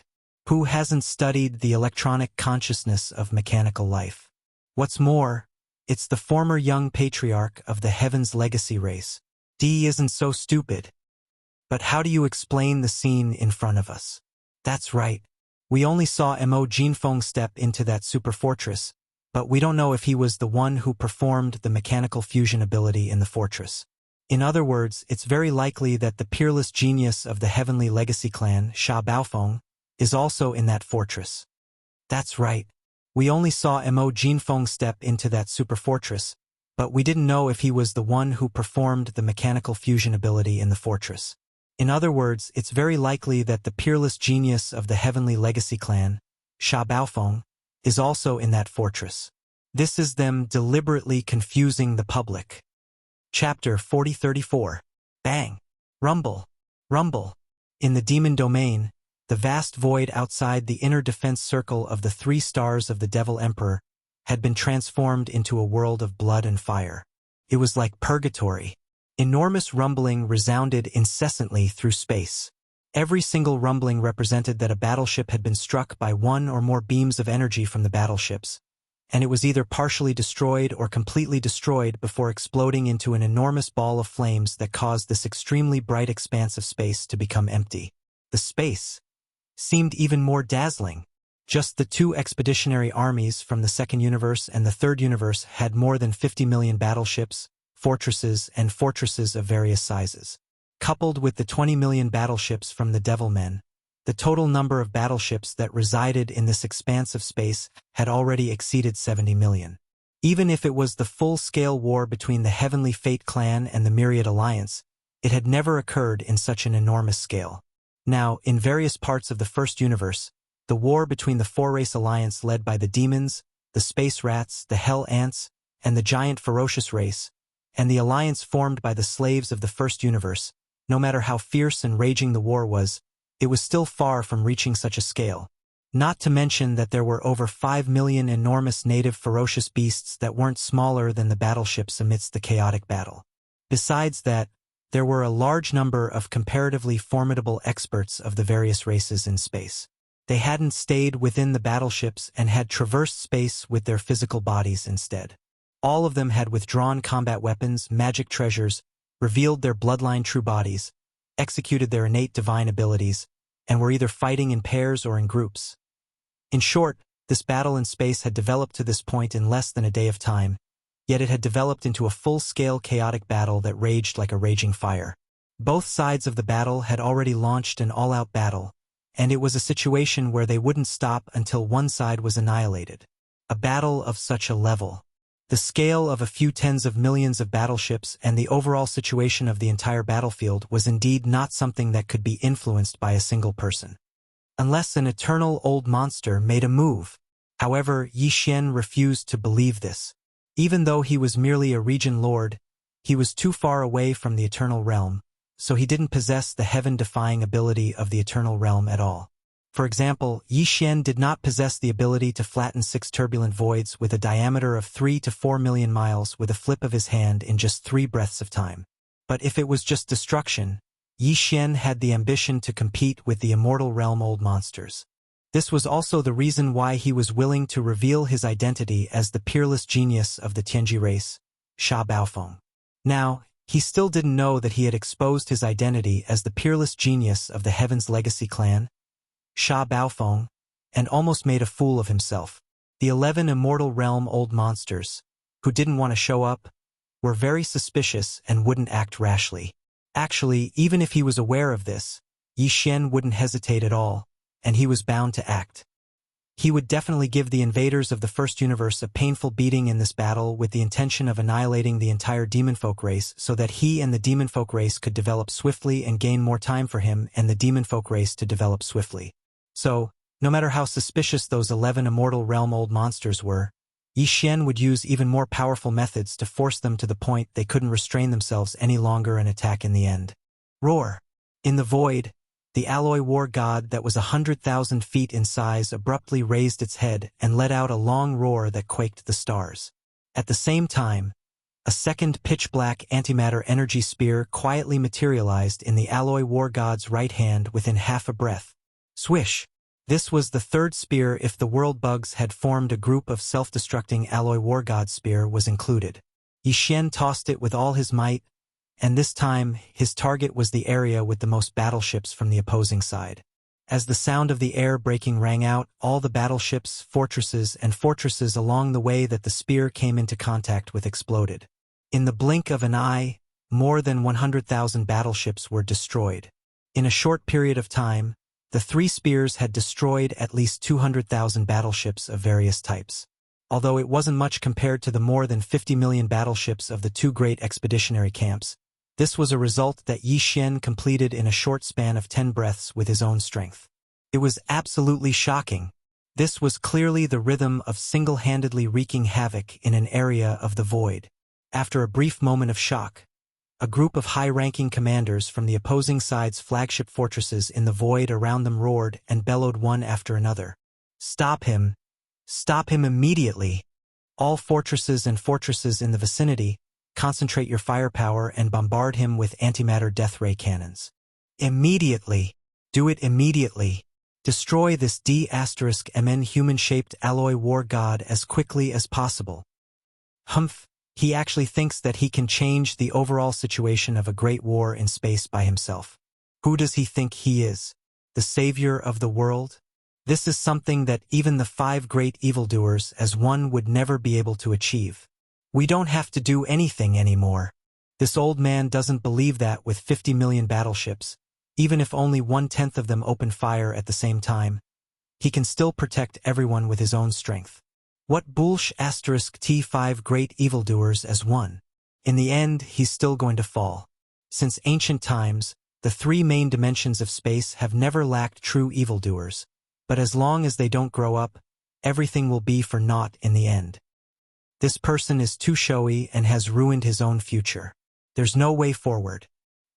Who hasn't studied the electronic consciousness of mechanical life? What's more, it's the former young patriarch of the Heaven's legacy race. D isn't so stupid. But how do you explain the scene in front of us? That's right. We only saw Mo Jinfeng step into that super fortress, but we don't know if he was the one who performed the mechanical fusion ability in the fortress. In other words, it's very likely that the peerless genius of the Heavenly Legacy clan, Sha Baofeng, is also in that fortress. That's right. We only saw Mo Jinfeng step into that super fortress, but we didn't know if he was the one who performed the mechanical fusion ability in the fortress. In other words, it's very likely that the peerless genius of the Heavenly Legacy clan, Sha Baofeng, is also in that fortress. This is them deliberately confusing the public. Chapter 4034. Bang! Rumble! Rumble! In the demon domain, the vast void outside the inner defense circle of the 3 stars of the Devil Emperor had been transformed into a world of blood and fire. It was like purgatory. Enormous rumbling resounded incessantly through space. Every single rumbling represented that a battleship had been struck by one or more beams of energy from the battleships, and it was either partially destroyed or completely destroyed before exploding into an enormous ball of flames that caused this extremely bright expanse of space to become empty. The space seemed even more dazzling. Just the two expeditionary armies from the second universe and the third universe had more than 50 million battleships, fortresses, and fortresses of various sizes. Coupled with the 20 million battleships from the Devil Men, the total number of battleships that resided in this expanse of space had already exceeded 70 million. Even if it was the full-scale war between the Heavenly Fate clan and the Myriad Alliance, it had never occurred in such an enormous scale. Now, in various parts of the first universe, the war between the four-race alliance led by the demons, the space rats, the hell ants, and the giant ferocious race, and the alliance formed by the slaves of the first universe, no matter how fierce and raging the war was, it was still far from reaching such a scale. Not to mention that there were over 5 million enormous native ferocious beasts that weren't smaller than the battleships amidst the chaotic battle. Besides that, there were a large number of comparatively formidable experts of the various races in space. They hadn't stayed within the battleships and had traversed space with their physical bodies instead. All of them had withdrawn combat weapons, magic treasures, revealed their bloodline true bodies, executed their innate divine abilities, and were either fighting in pairs or in groups. In short, this battle in space had developed to this point in less than a day of time, yet it had developed into a full-scale chaotic battle that raged like a raging fire. Both sides of the battle had already launched an all-out battle, and it was a situation where they wouldn't stop until one side was annihilated. A battle of such a level. The scale of a few tens of millions of battleships and the overall situation of the entire battlefield was indeed not something that could be influenced by a single person. Unless an eternal old monster made a move. However, Yi Xian refused to believe this. Even though he was merely a region lord, he was too far away from the eternal realm, so he didn't possess the heaven-defying ability of the eternal realm at all. For example, Yi Xian did not possess the ability to flatten 6 turbulent voids with a diameter of 3 to 4 million miles with a flip of his hand in just 3 breaths of time. But if it was just destruction, Yi Xian had the ambition to compete with the immortal realm old monsters. This was also the reason why he was willing to reveal his identity as the peerless genius of the Tianji race, Sha Baofeng. Now, he still didn't know that he had exposed his identity as the peerless genius of the Heaven's Legacy clan, Sha Baofeng, and almost made a fool of himself. The 11 immortal realm old monsters, who didn't want to show up, were very suspicious and wouldn't act rashly. Actually, even if he was aware of this, Yi Xian wouldn't hesitate at all, and he was bound to act. He would definitely give the invaders of the first universe a painful beating in this battle with the intention of annihilating the entire demonfolk race so that he and the demonfolk race could develop swiftly and gain more time for him and the demonfolk race to develop swiftly. So, no matter how suspicious those 11 immortal realm old monsters were, Yi Xian would use even more powerful methods to force them to the point they couldn't restrain themselves any longer and attack in the end. Roar! In the void, the alloy war god that was 100,000 feet in size abruptly raised its head and let out a long roar that quaked the stars. At the same time, a second pitch-black antimatter energy spear quietly materialized in the alloy war god's right hand within half a breath. Swish! This was the third spear if the world bugs had formed a group of self-destructing alloy war god spear was included. Yi Xian tossed it with all his might, and this time his target was the area with the most battleships from the opposing side. As the sound of the air breaking rang out, all the battleships, fortresses, and fortresses along the way that the spear came into contact with exploded. In the blink of an eye, more than 100,000 battleships were destroyed. In a short period of time, the 3 spears had destroyed at least 200,000 battleships of various types. Although it wasn't much compared to the more than 50 million battleships of the 2 great expeditionary camps, this was a result that Yi Xian completed in a short span of 10 breaths with his own strength. It was absolutely shocking. This was clearly the rhythm of single-handedly wreaking havoc in an area of the void. After a brief moment of shock, a group of high-ranking commanders from the opposing side's flagship fortresses in the void around them roared and bellowed one after another. Stop him! Stop him immediately! All fortresses and fortresses in the vicinity, concentrate your firepower and bombard him with antimatter death ray cannons. Immediately! Do it immediately. Destroy this D*MN human-shaped alloy war god as quickly as possible. Humph, he actually thinks that he can change the overall situation of a great war in space by himself. Who does he think he is? The savior of the world? This is something that even the 5 great evildoers as one would never be able to achieve. We don't have to do anything anymore. This old man doesn't believe that with 50 million battleships, even if only 1/10 of them open fire at the same time, he can still protect everyone with his own strength. What bullsh** T5 great evildoers as one. In the end, he's still going to fall. Since ancient times, the 3 main dimensions of space have never lacked true evildoers, but as long as they don't grow up, everything will be for naught in the end. This person is too showy and has ruined his own future. There's no way forward.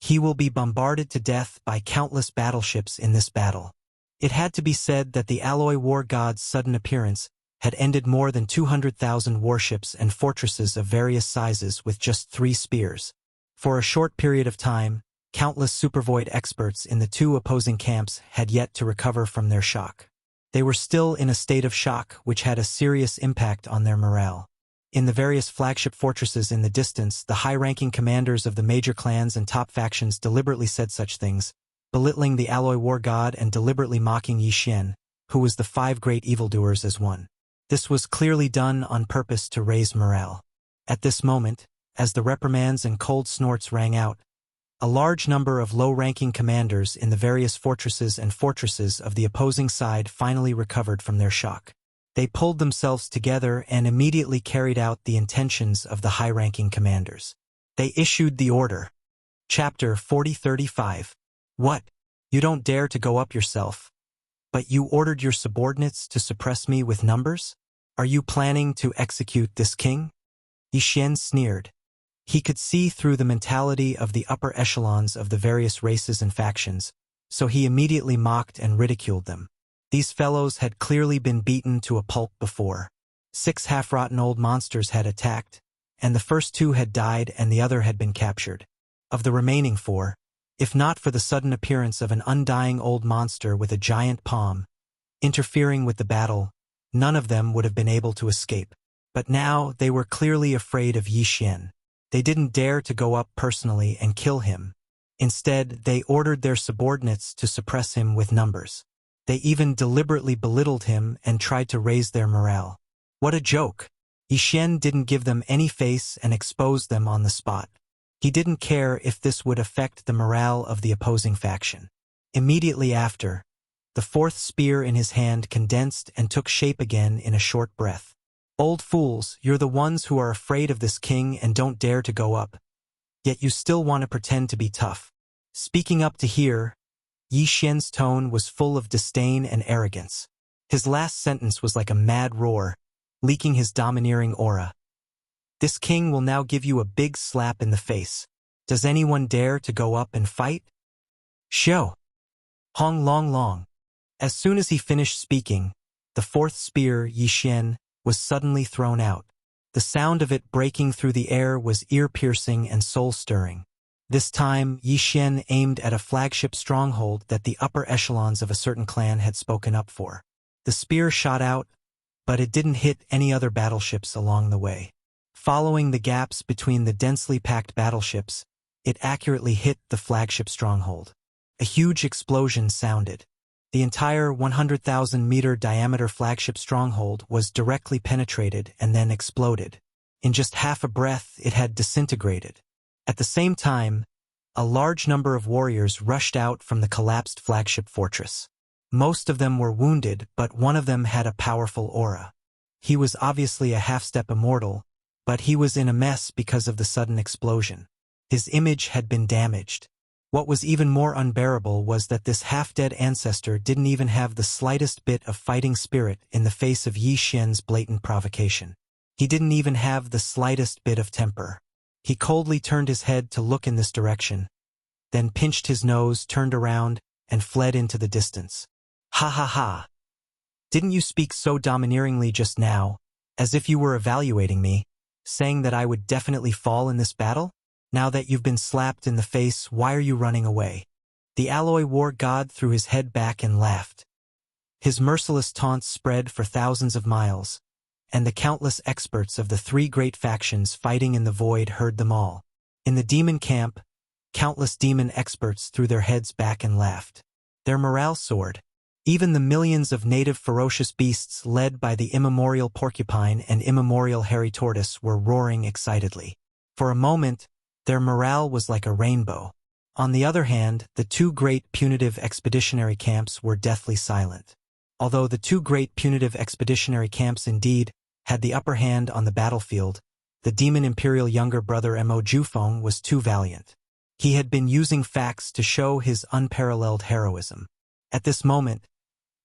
He will be bombarded to death by countless battleships in this battle. It had to be said that the alloy war god's sudden appearance had ended more than 200,000 warships and fortresses of various sizes with just 3 spears. For a short period of time, countless supervoid experts in the 2 opposing camps had yet to recover from their shock. They were still in a state of shock which had a serious impact on their morale. In the various flagship fortresses in the distance, the high-ranking commanders of the major clans and top factions deliberately said such things, belittling the alloy war god and deliberately mocking Yi Xian, who was the 5 great evildoers as one. This was clearly done on purpose to raise morale. At this moment, as the reprimands and cold snorts rang out, a large number of low-ranking commanders in the various fortresses of the opposing side finally recovered from their shock. They pulled themselves together and immediately carried out the intentions of the high-ranking commanders. They issued the order. Chapter 40-35. What? You don't dare to go up yourself, but you ordered your subordinates to suppress me with numbers? Are you planning to execute this king? Yi Xian sneered. He could see through the mentality of the upper echelons of the various races and factions, so he immediately mocked and ridiculed them. These fellows had clearly been beaten to a pulp before. 6 half-rotten old monsters had attacked, and the first 2 had died and the other had been captured. Of the remaining 4, if not for the sudden appearance of an undying old monster with a giant palm, interfering with the battle, none of them would have been able to escape. But now they were clearly afraid of Yi Xian. They didn't dare to go up personally and kill him. Instead, they ordered their subordinates to suppress him with numbers. They even deliberately belittled him and tried to raise their morale. What a joke! Yi Xian didn't give them any face and exposed them on the spot. He didn't care if this would affect the morale of the opposing faction. Immediately after, the 4th spear in his hand condensed and took shape again in a short breath. Old fools, you're the ones who are afraid of this king and don't dare to go up. Yet you still want to pretend to be tough. Speaking up to here, Yi Xian's tone was full of disdain and arrogance. His last sentence was like a mad roar, leaking his domineering aura. This king will now give you a big slap in the face. Does anyone dare to go up and fight? Show! Hong Long Long. As soon as he finished speaking, the 4th spear, Yi Xian, was suddenly thrown out. The sound of it breaking through the air was ear-piercing and soul-stirring. This time, Yi Xian aimed at a flagship stronghold that the upper echelons of a certain clan had spoken up for. The spear shot out, but it didn't hit any other battleships along the way. Following the gaps between the densely packed battleships, it accurately hit the flagship stronghold. A huge explosion sounded. The entire 100,000-meter diameter flagship stronghold was directly penetrated and then exploded. In just half a breath, it had disintegrated. At the same time, a large number of warriors rushed out from the collapsed flagship fortress. Most of them were wounded, but one of them had a powerful aura. He was obviously a half-step immortal, but he was in a mess because of the sudden explosion. His image had been damaged. What was even more unbearable was that this half-dead ancestor didn't even have the slightest bit of fighting spirit in the face of Yi Xian's blatant provocation. He didn't even have the slightest bit of temper. He coldly turned his head to look in this direction, then pinched his nose, turned around, and fled into the distance. Ha ha ha! Didn't you speak so domineeringly just now, as if you were evaluating me, saying that I would definitely fall in this battle? Now that you've been slapped in the face, why are you running away? The alloy war god threw his head back and laughed. His merciless taunts spread for thousands of miles, and the countless experts of the three great factions fighting in the void heard them all. In the demon camp, countless demon experts threw their heads back and laughed. Their morale soared. Even the millions of native ferocious beasts led by the immemorial porcupine and immemorial hairy tortoise were roaring excitedly. For a moment, their morale was like a rainbow. On the other hand, the two great punitive expeditionary camps were deathly silent. Although the two great punitive expeditionary camps indeed had the upper hand on the battlefield, the demon imperial younger brother Mo Jufeng was too valiant. He had been using facts to show his unparalleled heroism. At this moment,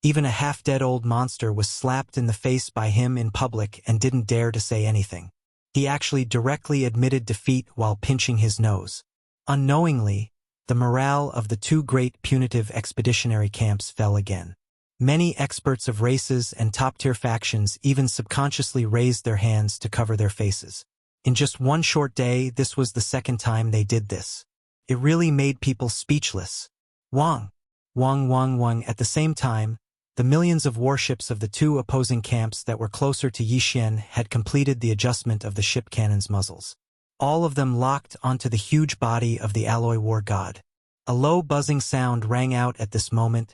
even a half-dead old monster was slapped in the face by him in public and didn't dare to say anything. He actually directly admitted defeat while pinching his nose. Unknowingly, the morale of the two great punitive expeditionary camps fell again. Many experts of races and top-tier factions even subconsciously raised their hands to cover their faces. In just one short day, this was the second time they did this. It really made people speechless. Wang. At the same time, the millions of warships of the two opposing camps that were closer to Yixin had completed the adjustment of the ship cannons' muzzles. All of them locked onto the huge body of the alloy war god. A low buzzing sound rang out at this moment,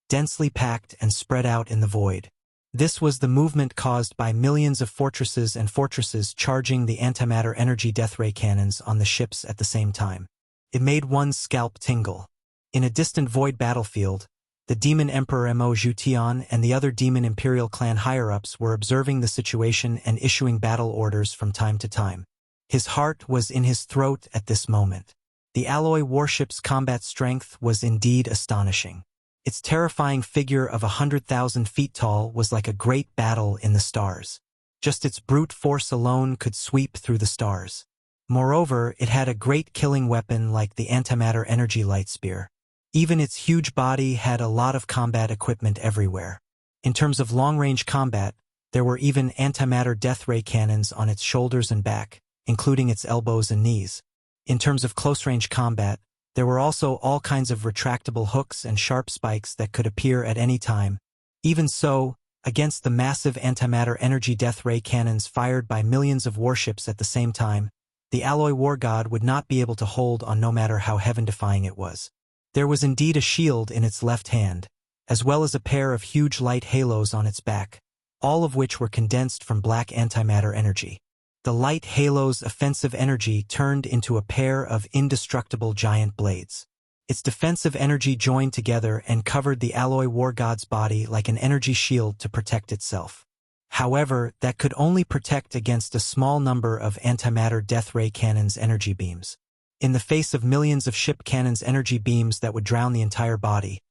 densely packed and spread out in the void. This was the movement caused by millions of fortresses and fortresses charging the antimatter energy death ray cannons on the ships at the same time. It made one's scalp tingle. In a distant void battlefield, the demon emperor Mo Jutian and the other demon imperial clan higher-ups were observing the situation and issuing battle orders from time to time. His heart was in his throat at this moment. The alloy warship's combat strength was indeed astonishing. Its terrifying figure of 100,000 feet tall was like a great battle in the stars. Just its brute force alone could sweep through the stars. Moreover, it had a great killing weapon like the antimatter energy light spear. Even its huge body had a lot of combat equipment everywhere. In terms of long-range combat, there were even antimatter death ray cannons on its shoulders and back, including its elbows and knees. In terms of close-range combat, there were also all kinds of retractable hooks and sharp spikes that could appear at any time. Even so, against the massive antimatter energy death ray cannons fired by millions of warships at the same time, the alloy war god would not be able to hold on no matter how heaven-defying it was. There was indeed a shield in its left hand, as well as a pair of huge light halos on its back, all of which were condensed from black antimatter energy. The light halo's offensive energy turned into a pair of indestructible giant blades. Its defensive energy joined together and covered the alloy war god's body like an energy shield to protect itself. However, that could only protect against a small number of antimatter death ray cannons' energy beams. In the face of millions of ship cannons' energy beams that would drown the entire body,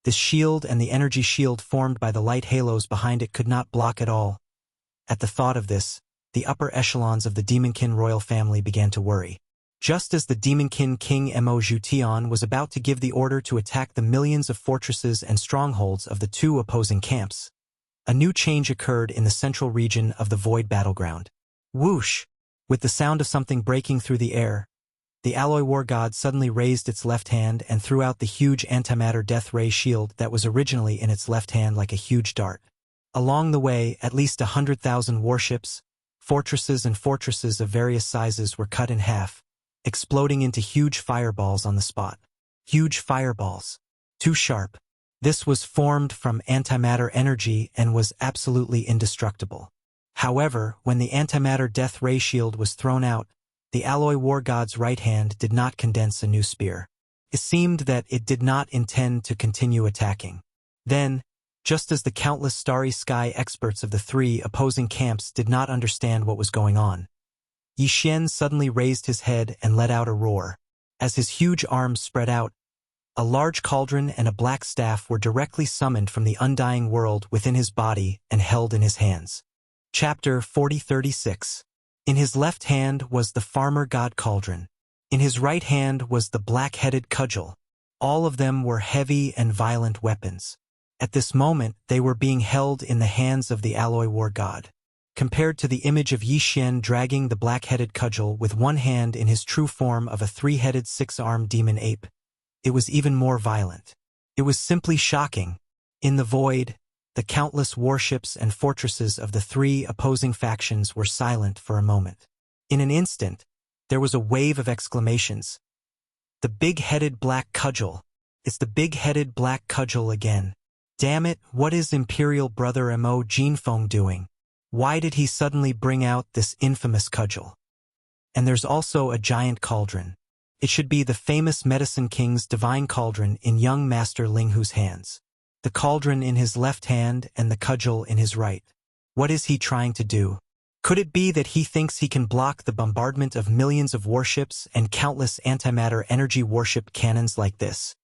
this shield and the energy shield formed by the light halos behind it could not block at all. At the thought of this, the upper echelons of the Demonkin royal family began to worry. Just as the Demonkin king Mo Jutian was about to give the order to attack the millions of fortresses and strongholds of the two opposing camps, a new change occurred in the central region of the void battleground. Whoosh! With the sound of something breaking through the air, the alloy war god suddenly raised its left hand and threw out the huge antimatter death ray shield that was originally in its left hand like a huge dart. Along the way, at least 100,000 warships, fortresses and fortresses of various sizes were cut in half, exploding into huge fireballs on the spot. Huge fireballs. Too sharp. This was formed from antimatter energy and was absolutely indestructible. However, when the antimatter death ray shield was thrown out, the alloy war god's right hand did not condense a new spear. It seemed that it did not intend to continue attacking. Then, just as the countless starry sky experts of the three opposing camps did not understand what was going on, Yixin suddenly raised his head and let out a roar. As his huge arms spread out, a large cauldron and a black staff were directly summoned from the undying world within his body and held in his hands. Chapter 40:36. In his left hand was the farmer god cauldron. In his right hand was the black-headed cudgel. All of them were heavy and violent weapons. At this moment, they were being held in the hands of the alloy war god. Compared to the image of Yixin dragging the black-headed cudgel with one hand in his true form of a three-headed six-armed demon ape, it was even more violent. It was simply shocking. In the void, the countless warships and fortresses of the three opposing factions were silent for a moment. In an instant, there was a wave of exclamations. The big-headed black cudgel. It's the big-headed black cudgel again. Damn it, what is Imperial Brother Mo Jinfeng doing? Why did he suddenly bring out this infamous cudgel? And there's also a giant cauldron. It should be the famous Medicine King's divine cauldron in young Master Linghu's hands. The cauldron in his left hand and the cudgel in his right. What is he trying to do? Could it be that he thinks he can block the bombardment of millions of warships and countless antimatter energy warship cannons like this?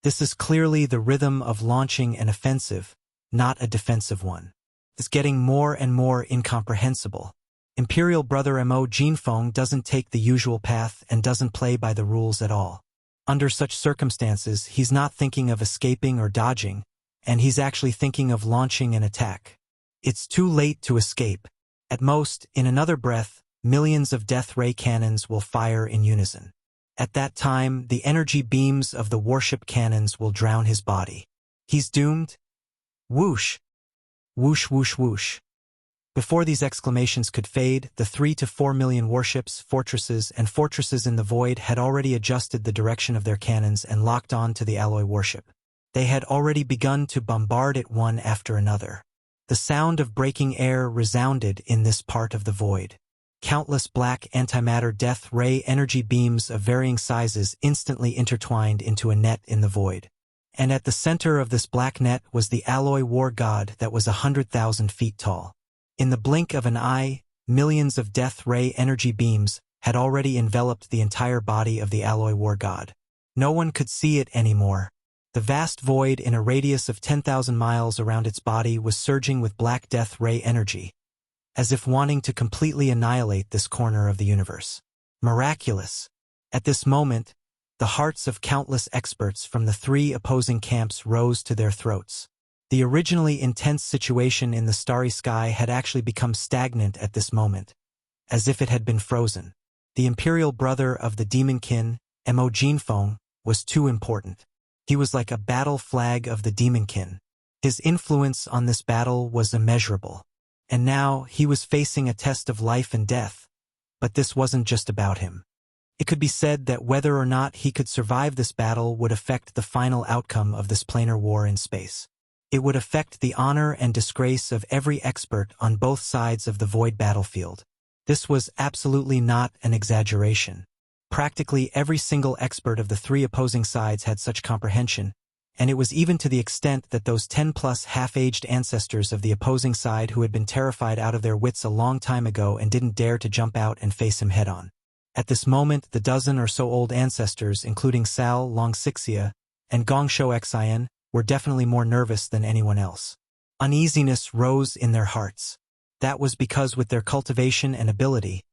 This is clearly the rhythm of launching an offensive, not a defensive one. It's getting more and more incomprehensible. Imperial Brother Mo Jinfeng doesn't take the usual path and doesn't play by the rules at all. Under such circumstances, he's not thinking of escaping or dodging, and he's actually thinking of launching an attack. It's too late to escape. At most, in another breath, millions of death ray cannons will fire in unison. At that time, the energy beams of the warship cannons will drown his body. He's doomed? Whoosh! Whoosh, whoosh, whoosh. Before these exclamations could fade, the 3 to 4 million warships, fortresses in the void had already adjusted the direction of their cannons and locked on to the alloy warship. They had already begun to bombard it one after another. The sound of breaking air resounded in this part of the void. Countless black antimatter death ray energy beams of varying sizes instantly intertwined into a net in the void. And at the center of this black net was the alloy war god that was 100,000 feet tall. In the blink of an eye, millions of death ray energy beams had already enveloped the entire body of the alloy war god. No one could see it anymore. The vast void in a radius of 10,000 miles around its body was surging with black death ray energy, as if wanting to completely annihilate this corner of the universe. Miraculous! At this moment, the hearts of countless experts from the three opposing camps rose to their throats. The originally intense situation in the starry sky had actually become stagnant at this moment, as if it had been frozen. The imperial brother of the Demonkin, Mo Jinfeng, was too important. He was like a battle flag of the Demonkin. His influence on this battle was immeasurable. And now he was facing a test of life and death. But this wasn't just about him. It could be said that whether or not he could survive this battle would affect the final outcome of this planar war in space. It would affect the honor and disgrace of every expert on both sides of the void battlefield. This was absolutely not an exaggeration. Practically every single expert of the three opposing sides had such comprehension, and it was even to the extent that those 10-plus half-aged ancestors of the opposing side who had been terrified out of their wits a long time ago and didn't dare to jump out and face him head-on. At this moment, the dozen or so old ancestors, including Sal Longxixia and Gongsho Xian, were definitely more nervous than anyone else. Uneasiness rose in their hearts. That was because with their cultivation and ability,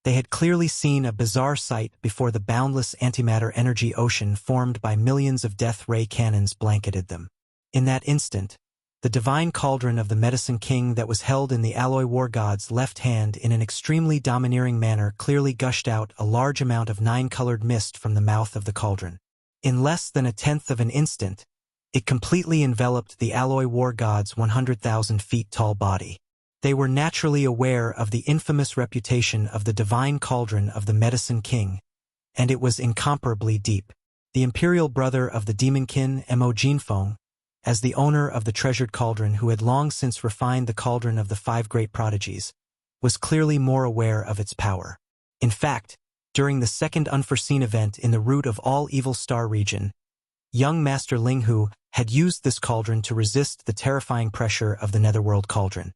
they had clearly seen a bizarre sight before the boundless antimatter energy ocean formed by millions of death ray cannons blanketed them. In that instant, the divine cauldron of the Medicine King that was held in the alloy war god's left hand in an extremely domineering manner clearly gushed out a large amount of nine-colored mist from the mouth of the cauldron. In less than a tenth of an instant, it completely enveloped the alloy war god's 100,000 feet tall body. They were naturally aware of the infamous reputation of the divine cauldron of the Medicine King, and it was incomparably deep. The imperial brother of the Demonkin, Mo Jinfeng, as the owner of the treasured cauldron who had long since refined the cauldron of the five great prodigies, was clearly more aware of its power. In fact, during the second unforeseen event in the root of all Evil Star region, young Master Linghu had used this cauldron to resist the terrifying pressure of the Netherworld cauldron.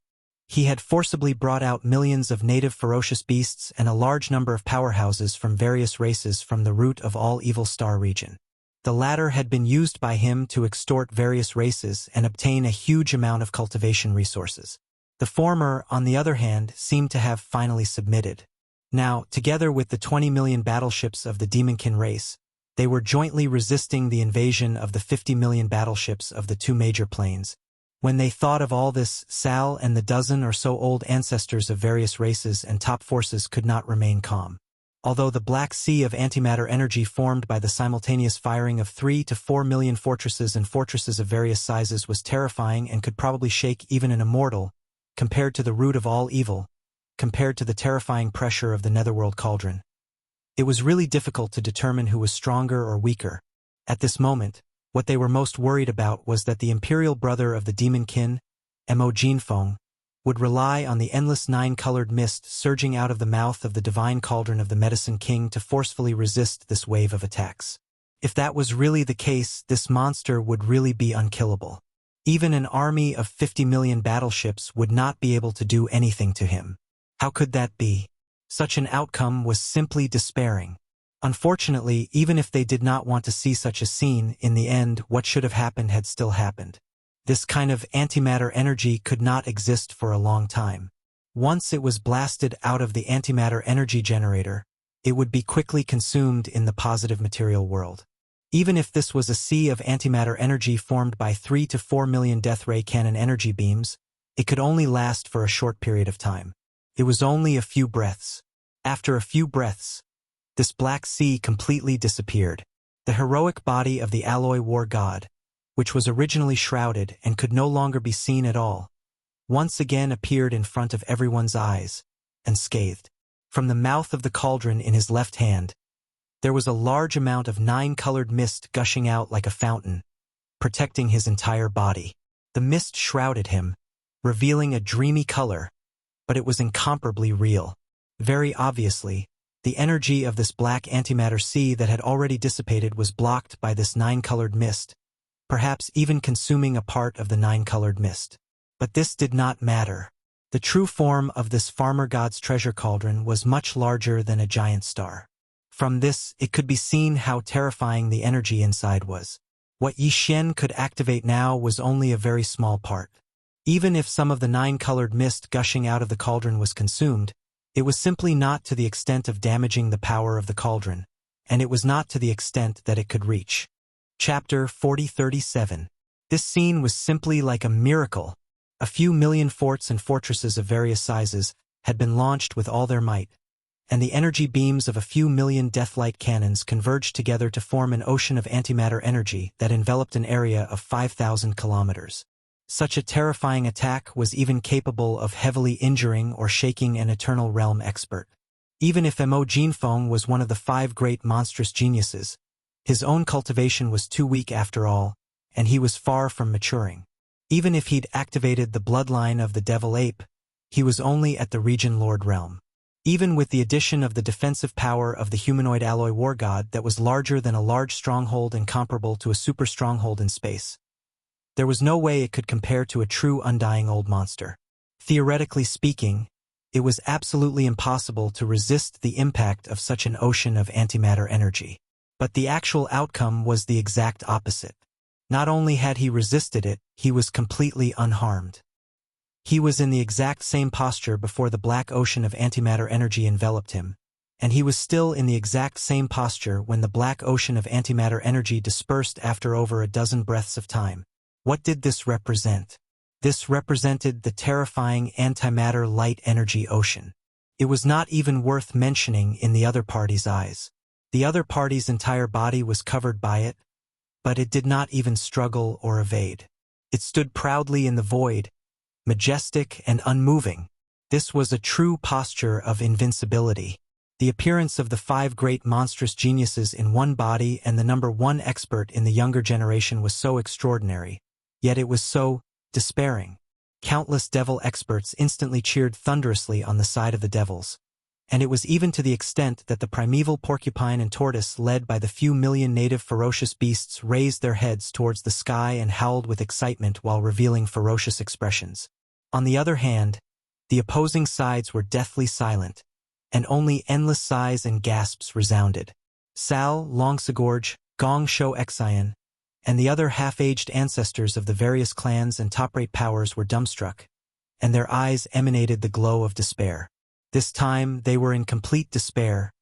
He had forcibly brought out millions of native ferocious beasts and a large number of powerhouses from various races from the root of all Evil Star region. The latter had been used by him to extort various races and obtain a huge amount of cultivation resources. The former, on the other hand, seemed to have finally submitted. Now, together with the 20 million battleships of the Demonkin race, they were jointly resisting the invasion of the 50 million battleships of the two major planes. When they thought of all this, Sal and the dozen or so old ancestors of various races and top forces could not remain calm. Although the black sea of antimatter energy formed by the simultaneous firing of 3 to 4 million fortresses and fortresses of various sizes was terrifying and could probably shake even an immortal, compared to the root of all evil, compared to the terrifying pressure of the netherworld cauldron. It was really difficult to determine who was stronger or weaker. At this moment, what they were most worried about was that the imperial brother of the demon kin, Mo Jinfeng, would rely on the endless nine-colored mist surging out of the mouth of the divine cauldron of the medicine king to forcefully resist this wave of attacks. If that was really the case, this monster would really be unkillable. Even an army of 50 million battleships would not be able to do anything to him. How could that be? Such an outcome was simply despairing. Unfortunately, even if they did not want to see such a scene, in the end, what should have happened had still happened. This kind of antimatter energy could not exist for a long time. Once it was blasted out of the antimatter energy generator, it would be quickly consumed in the positive material world. Even if this was a sea of antimatter energy formed by 3 to 4 million death ray cannon energy beams, it could only last for a short period of time. It was only a few breaths. After a few breaths, this black sea completely disappeared. The heroic body of the alloy war god, which was originally shrouded and could no longer be seen at all, once again appeared in front of everyone's eyes, unscathed. From the mouth of the cauldron in his left hand, there was a large amount of nine-colored mist gushing out like a fountain, protecting his entire body. The mist shrouded him, revealing a dreamy color, but it was incomparably real. Very obviously, the energy of this black antimatter sea that had already dissipated was blocked by this nine-colored mist, perhaps even consuming a part of the nine-colored mist. But this did not matter. The true form of this farmer god's treasure cauldron was much larger than a giant star. From this, it could be seen how terrifying the energy inside was. What Yi Xian could activate now was only a very small part. Even if some of the nine-colored mist gushing out of the cauldron was consumed, it was simply not to the extent of damaging the power of the cauldron, and it was not to the extent that it could reach. Chapter 4037. This scene was simply like a miracle. A few million forts and fortresses of various sizes had been launched with all their might, and the energy beams of a few million deathlight cannons converged together to form an ocean of antimatter energy that enveloped an area of 5,000 kilometers. Such a terrifying attack was even capable of heavily injuring or shaking an Eternal Realm expert. Even if Mo Jinfeng was one of the 5 great monstrous geniuses, his own cultivation was too weak after all, and he was far from maturing. Even if he'd activated the bloodline of the Devil Ape, he was only at the Region Lord realm. Even with the addition of the defensive power of the humanoid alloy war god that was larger than a large stronghold and comparable to a super stronghold in space, there was no way it could compare to a true undying old monster. Theoretically speaking, it was absolutely impossible to resist the impact of such an ocean of antimatter energy. But the actual outcome was the exact opposite. Not only had he resisted it, he was completely unharmed. He was in the exact same posture before the black ocean of antimatter energy enveloped him, and he was still in the exact same posture when the black ocean of antimatter energy dispersed after over a dozen breaths of time. What did this represent? This represented the terrifying antimatter light energy ocean. It was not even worth mentioning in the other party's eyes. The other party's entire body was covered by it, but it did not even struggle or evade. It stood proudly in the void, majestic and unmoving. This was a true posture of invincibility. The appearance of the 5 great monstrous geniuses in one body and the number 1 expert in the younger generation was so extraordinary, yet it was so despairing. Countless devil experts instantly cheered thunderously on the side of the devils, and it was even to the extent that the primeval porcupine and tortoise led by the few million native ferocious beasts raised their heads towards the sky and howled with excitement while revealing ferocious expressions. On the other hand, the opposing sides were deathly silent, and only endless sighs and gasps resounded. Sal, Longsagorge, Gong Shou Xian, and the other half-aged ancestors of the various clans and top-rate powers were dumbstruck, and their eyes emanated the glow of despair. This time they were in complete despair,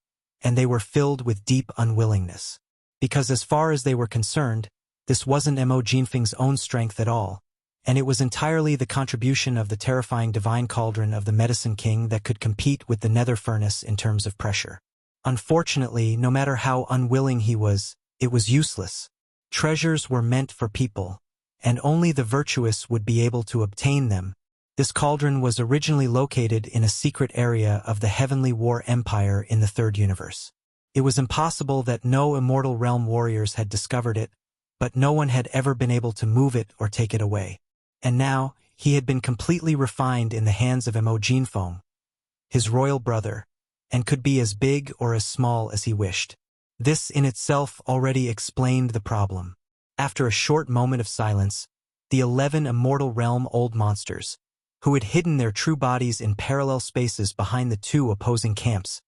and they were filled with deep unwillingness. Because as far as they were concerned, this wasn't Mo Jinfeng's own strength at all, and it was entirely the contribution of the terrifying divine cauldron of the Medicine King that could compete with the nether furnace in terms of pressure. Unfortunately, no matter how unwilling he was, it was useless. Treasures were meant for people, and only the virtuous would be able to obtain them. This cauldron was originally located in a secret area of the Heavenly War Empire in the Third Universe. It was impossible that no Immortal Realm warriors had discovered it, but no one had ever been able to move it or take it away. And now, he had been completely refined in the hands of Mo Jinfeng, his royal brother, and could be as big or as small as he wished. This in itself already explained the problem. After a short moment of silence, the 11 Immortal Realm old monsters, who had hidden their true bodies in parallel spaces behind the two opposing camps,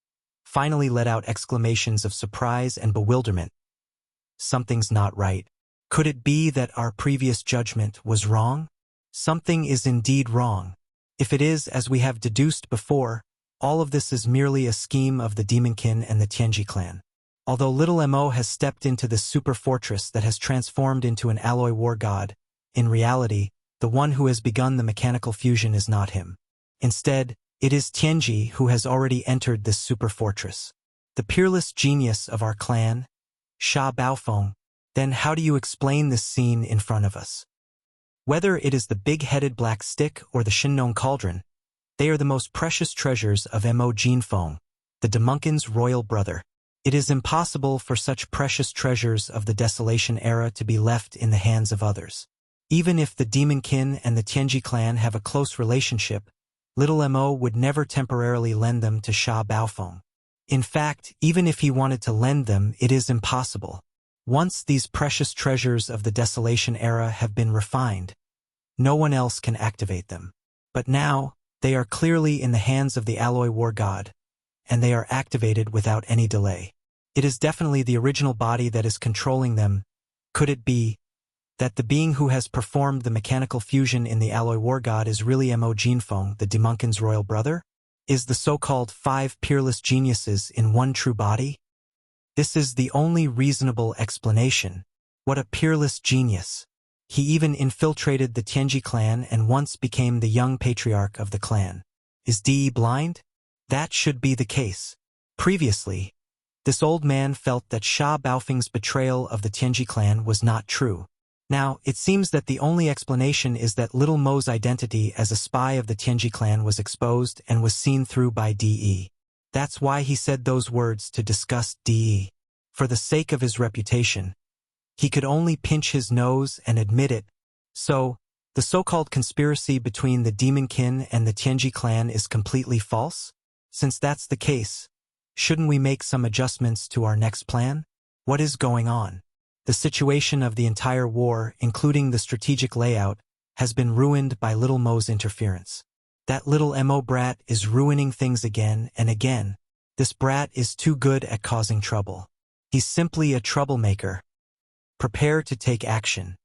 finally let out exclamations of surprise and bewilderment. Something's not right. Could it be that our previous judgment was wrong? Something is indeed wrong. If it is, as we have deduced before, all of this is merely a scheme of the Demonkin and the Tianji clan. Although little Mo has stepped into this super fortress that has transformed into an alloy war god, in reality, the one who has begun the mechanical fusion is not him. Instead, it is Tianji who has already entered this super fortress. The peerless genius of our clan, Sha Baofeng. Then how do you explain this scene in front of us? Whether it is the big-headed black stick or the Shinnong cauldron, they are the most precious treasures of Mo Jinfeng, the Demonkin's royal brother. It is impossible for such precious treasures of the Desolation era to be left in the hands of others. Even if the Demonkin and the Tianji clan have a close relationship, little Mo would never temporarily lend them to Sha Baofeng. In fact, even if he wanted to lend them, it is impossible. Once these precious treasures of the Desolation era have been refined, no one else can activate them. But now, they are clearly in the hands of the Alloy War God, and they are activated without any delay. It is definitely the original body that is controlling them. Could it be that the being who has performed the mechanical fusion in the Alloy War God is really Mo Jinfeng, the Demonkin's royal brother? Is the so-called 5 peerless geniuses in one true body? This is the only reasonable explanation. What a peerless genius. He even infiltrated the Tianji clan and once became the young patriarch of the clan. Is Di blind? That should be the case. Previously, this old man felt that Sha Baofeng's betrayal of the Tianji clan was not true. Now, it seems that the only explanation is that little Mo's identity as a spy of the Tianji clan was exposed and was seen through by De. That's why he said those words to disgust De. For the sake of his reputation, he could only pinch his nose and admit it. So, the so-called conspiracy between the Demonkin and the Tianji clan is completely false? Since that's the case, shouldn't we make some adjustments to our next plan? What is going on? The situation of the entire war, including the strategic layout, has been ruined by little Mo's interference. That little Mo brat is ruining things again and again. This brat is too good at causing trouble. He's simply a troublemaker. Prepare to take action.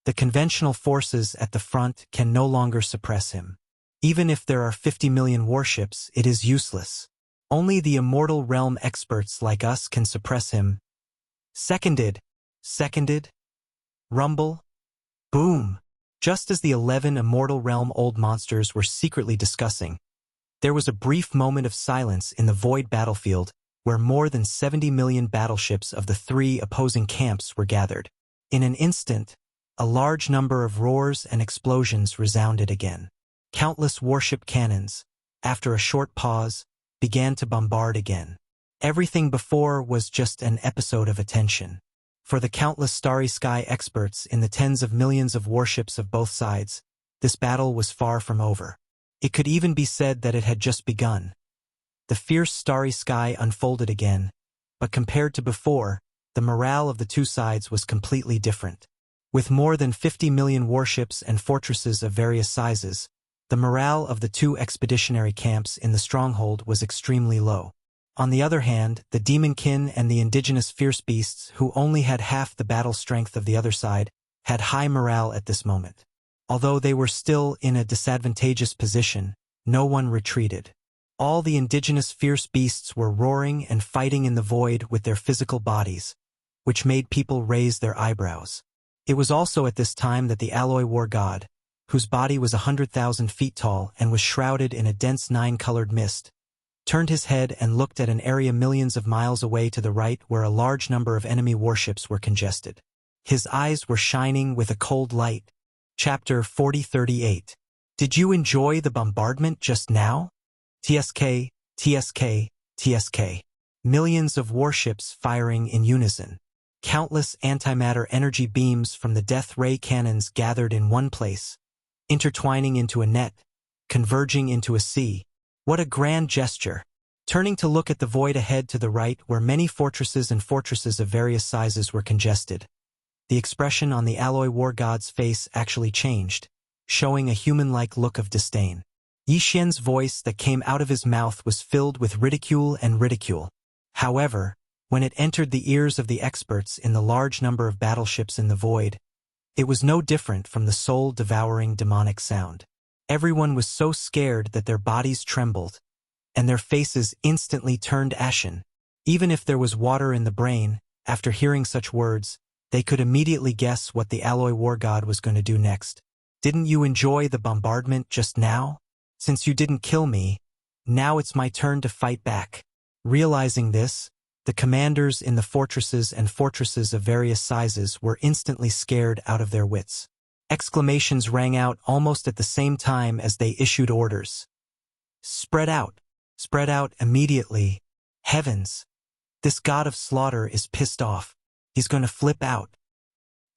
The conventional forces at the front can no longer suppress him. Even if there are 50 million warships, it is useless. Only the Immortal Realm experts like us can suppress him. Seconded. Rumble. Boom. Just as the 11 Immortal Realm old monsters were secretly discussing, there was a brief moment of silence in the void battlefield where more than 70 million battleships of the 3 opposing camps were gathered. In an instant, a large number of roars and explosions resounded again. Countless warship cannons, after a short pause, began to bombard again. Everything before was just an episode of attention. For the countless starry sky experts in the tens of millions of warships of both sides, this battle was far from over. It could even be said that it had just begun. The fierce starry sky unfolded again, but compared to before, the morale of the two sides was completely different. With more than 50 million warships and fortresses of various sizes, the morale of the two expeditionary camps in the stronghold was extremely low. On the other hand, the Demonkin and the indigenous fierce beasts, who only had half the battle strength of the other side, had high morale at this moment. Although they were still in a disadvantageous position, no one retreated. All the indigenous fierce beasts were roaring and fighting in the void with their physical bodies, which made people raise their eyebrows. It was also at this time that the Alloy War God, whose body was 100,000 feet tall and was shrouded in a dense 9-colored mist, turned his head and looked at an area millions of miles away to the right where a large number of enemy warships were congested. His eyes were shining with a cold light. Chapter 4038. Did you enjoy the bombardment just now? TSK, TSK, TSK. Millions of warships firing in unison. Countless antimatter energy beams from the death ray cannons gathered in one place, intertwining into a net, converging into a sea. What a grand gesture! Turning to look at the void ahead to the right where many fortresses and fortresses of various sizes were congested, the expression on the alloy war god's face actually changed, showing a human-like look of disdain. Yi Xian's voice that came out of his mouth was filled with ridicule and ridicule. However, when it entered the ears of the experts in the large number of battleships in the void, it was no different from the soul-devouring demonic sound. Everyone was so scared that their bodies trembled, and their faces instantly turned ashen. Even if there was water in the brain, after hearing such words, they could immediately guess what the alloy war god was going to do next. Didn't you enjoy the bombardment just now? Since you didn't kill me, now it's my turn to fight back. Realizing this, the commanders in the fortresses and fortresses of various sizes were instantly scared out of their wits. Exclamations rang out almost at the same time as they issued orders. Spread out immediately. Heavens! This god of slaughter is pissed off. He's going to flip out.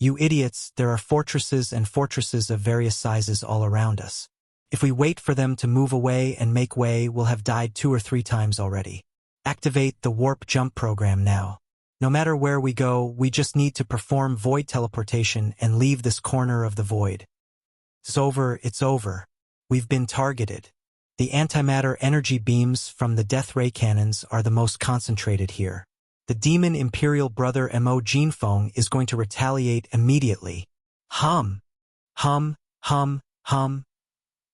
You idiots, there are fortresses and fortresses of various sizes all around us. If we wait for them to move away and make way, we'll have died 2 or 3 times already. Activate the warp jump program now. No matter where we go, we just need to perform void teleportation and leave this corner of the void. It's over. We've been targeted. The antimatter energy beams from the death ray cannons are the most concentrated here. The demon imperial brother Mo Jinfeng is going to retaliate immediately. Hum.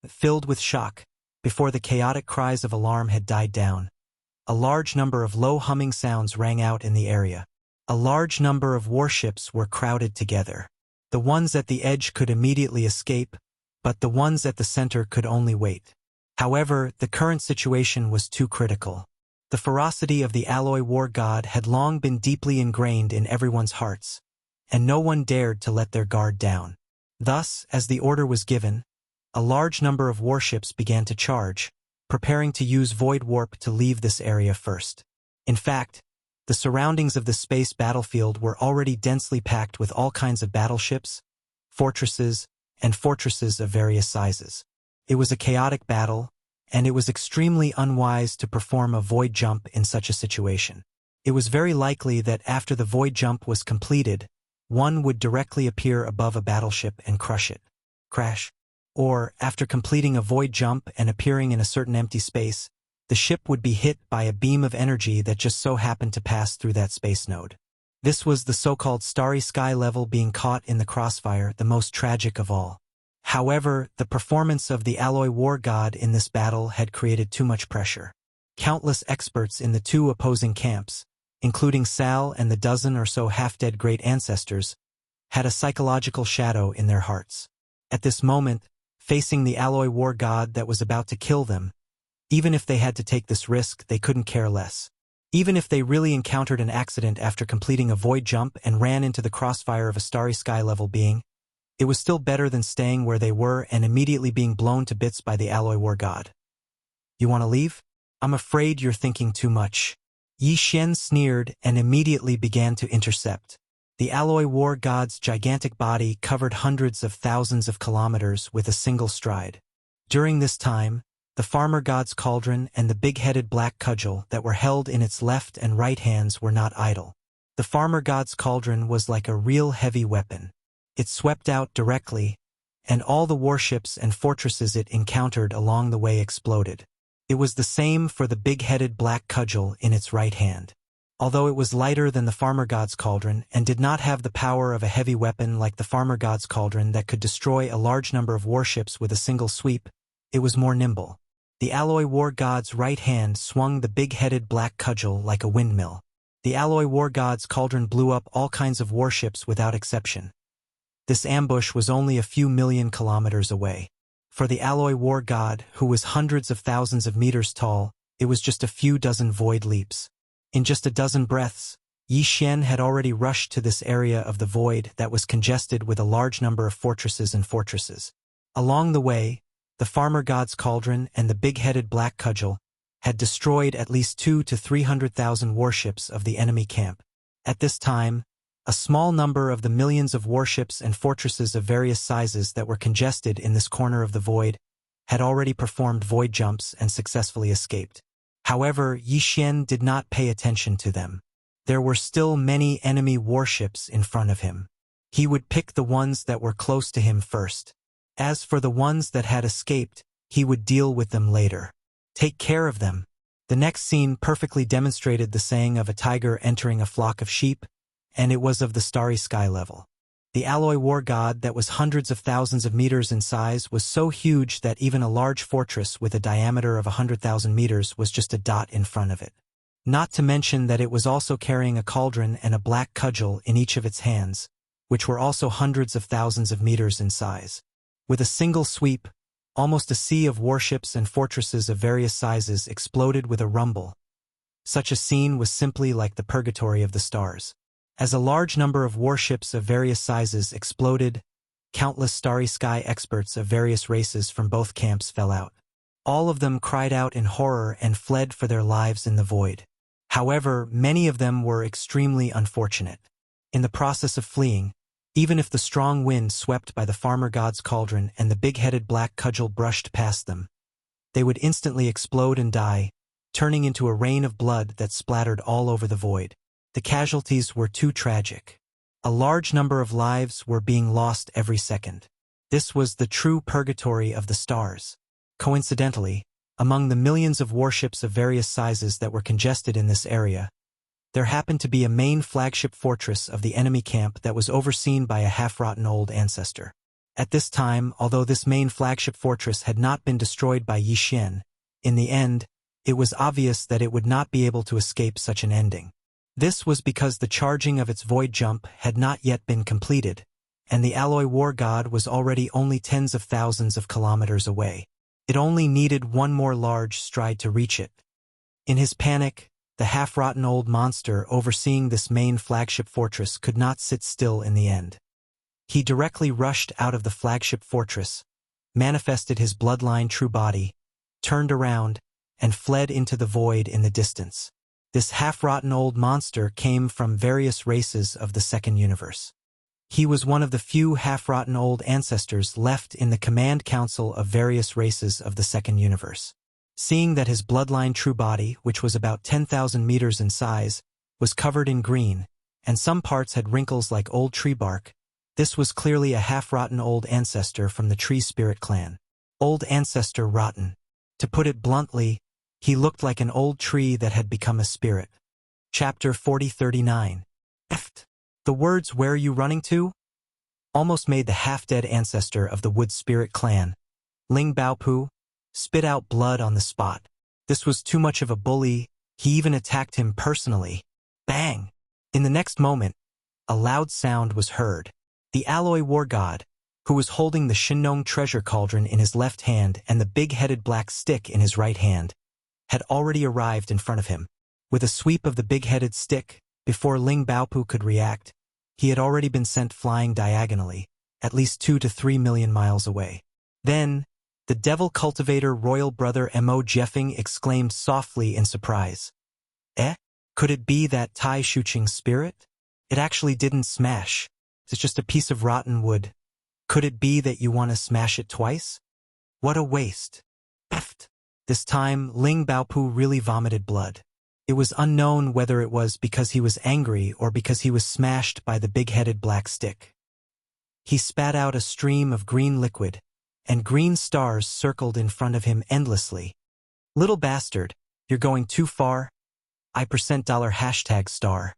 Filled with shock, before the chaotic cries of alarm had died down, a large number of low humming sounds rang out in the area. A large number of warships were crowded together. The ones at the edge could immediately escape, but the ones at the center could only wait. However, the current situation was too critical. The ferocity of the alloy war god had long been deeply ingrained in everyone's hearts, and no one dared to let their guard down. Thus, as the order was given, a large number of warships began to charge, preparing to use void warp to leave this area first. In fact, the surroundings of the space battlefield were already densely packed with all kinds of battleships, fortresses, and fortresses of various sizes. It was a chaotic battle, and it was extremely unwise to perform a void jump in such a situation. It was very likely that after the void jump was completed, one would directly appear above a battleship and crush it. Crash. Or, after completing a void jump and appearing in a certain empty space, the ship would be hit by a beam of energy that just so happened to pass through that space node. This was the so-called starry sky level being caught in the crossfire, the most tragic of all. However, the performance of the alloy war god in this battle had created too much pressure. Countless experts in the 2 opposing camps, including Sal and the dozen or so half-dead great ancestors, had a psychological shadow in their hearts. At this moment, facing the alloy war god that was about to kill them, even if they had to take this risk, they couldn't care less. Even if they really encountered an accident after completing a void jump and ran into the crossfire of a starry sky level being, it was still better than staying where they were and immediately being blown to bits by the alloy war god. You want to leave? I'm afraid you're thinking too much. Yi Xian sneered and immediately began to intercept. The alloy war god's gigantic body covered hundreds of thousands of kilometers with a single stride. During this time, the farmer god's cauldron and the big-headed black cudgel that were held in its left and right hands were not idle. The farmer god's cauldron was like a real heavy weapon. It swept out directly, and all the warships and fortresses it encountered along the way exploded. It was the same for the big-headed black cudgel in its right hand. Although it was lighter than the farmer god's cauldron and did not have the power of a heavy weapon like the farmer god's cauldron that could destroy a large number of warships with a single sweep, it was more nimble. The alloy war god's right hand swung the big-headed black cudgel like a windmill. The alloy war god's cauldron blew up all kinds of warships without exception. This ambush was only a few million kilometers away. For the alloy war god, who was hundreds of thousands of meters tall, it was just a few dozen void leaps. In just a dozen breaths, Yi Xian had already rushed to this area of the void that was congested with a large number of fortresses. Along the way, the farmer god's cauldron and the big-headed black cudgel had destroyed at least 200,000 to 300,000 warships of the enemy camp. At this time, a small number of the millions of warships and fortresses of various sizes that were congested in this corner of the void had already performed void jumps and successfully escaped. However, Yi Xian did not pay attention to them. There were still many enemy warships in front of him. He would pick the ones that were close to him first. As for the ones that had escaped, he would deal with them later. Take care of them. The next scene perfectly demonstrated the saying of a tiger entering a flock of sheep, and it was of the starry sky level. The alloy war god that was hundreds of thousands of meters in size was so huge that even a large fortress with a diameter of 100,000 meters was just a dot in front of it. Not to mention that it was also carrying a cauldron and a black cudgel in each of its hands, which were also hundreds of thousands of meters in size. With a single sweep, almost a sea of warships and fortresses of various sizes exploded with a rumble. Such a scene was simply like the purgatory of the stars. As a large number of warships of various sizes exploded, countless starry sky experts of various races from both camps fell out. All of them cried out in horror and fled for their lives in the void. However, many of them were extremely unfortunate. In the process of fleeing, even if the strong wind swept by the farmer god's cauldron and the big-headed black cudgel brushed past them, they would instantly explode and die, turning into a rain of blood that splattered all over the void. The casualties were too tragic. A large number of lives were being lost every second. This was the true purgatory of the stars. Coincidentally, among the millions of warships of various sizes that were congested in this area, there happened to be a main flagship fortress of the enemy camp that was overseen by a half-rotten old ancestor. At this time, although this main flagship fortress had not been destroyed by Yi Xian, in the end, it was obvious that it would not be able to escape such an ending. This was because the charging of its void jump had not yet been completed, and the alloy war god was already only tens of thousands of kilometers away. It only needed one more large stride to reach it. In his panic, the half-rotten old monster overseeing this main flagship fortress could not sit still in the end. He directly rushed out of the flagship fortress, manifested his bloodline true body, turned around, and fled into the void in the distance. This half-rotten old monster came from various races of the second universe. He was one of the few half-rotten old ancestors left in the command council of various races of the second universe. Seeing that his bloodline true body, which was about 10,000 meters in size, was covered in green, and some parts had wrinkles like old tree bark, this was clearly a half-rotten old ancestor from the tree spirit clan. Old ancestor rotten. To put it bluntly, he looked like an old tree that had become a spirit. Chapter 4039. The words "Where are you running to?" almost made the half-dead ancestor of the wood spirit clan, Ling Baopu, spit out blood on the spot. This was too much of a bully, he even attacked him personally. Bang! In the next moment, a loud sound was heard. The alloy war god, who was holding the Shinnong treasure cauldron in his left hand and the big-headed black stick in his right hand, had already arrived in front of him. With a sweep of the big-headed stick, before Ling Baopu could react, he had already been sent flying diagonally, at least 2 to 3 million miles away. Then, the devil cultivator royal brother Mo Jeffing exclaimed softly in surprise. Could it be that Tai Shuqing's spirit? It actually didn't smash. It's just a piece of rotten wood. Could it be that you want to smash it twice? What a waste. This time, Ling Baopu really vomited blood. It was unknown whether it was because he was angry or because he was smashed by the big-headed black stick. He spat out a stream of green liquid, and green stars circled in front of him endlessly. Little bastard, you're going too far. $#star.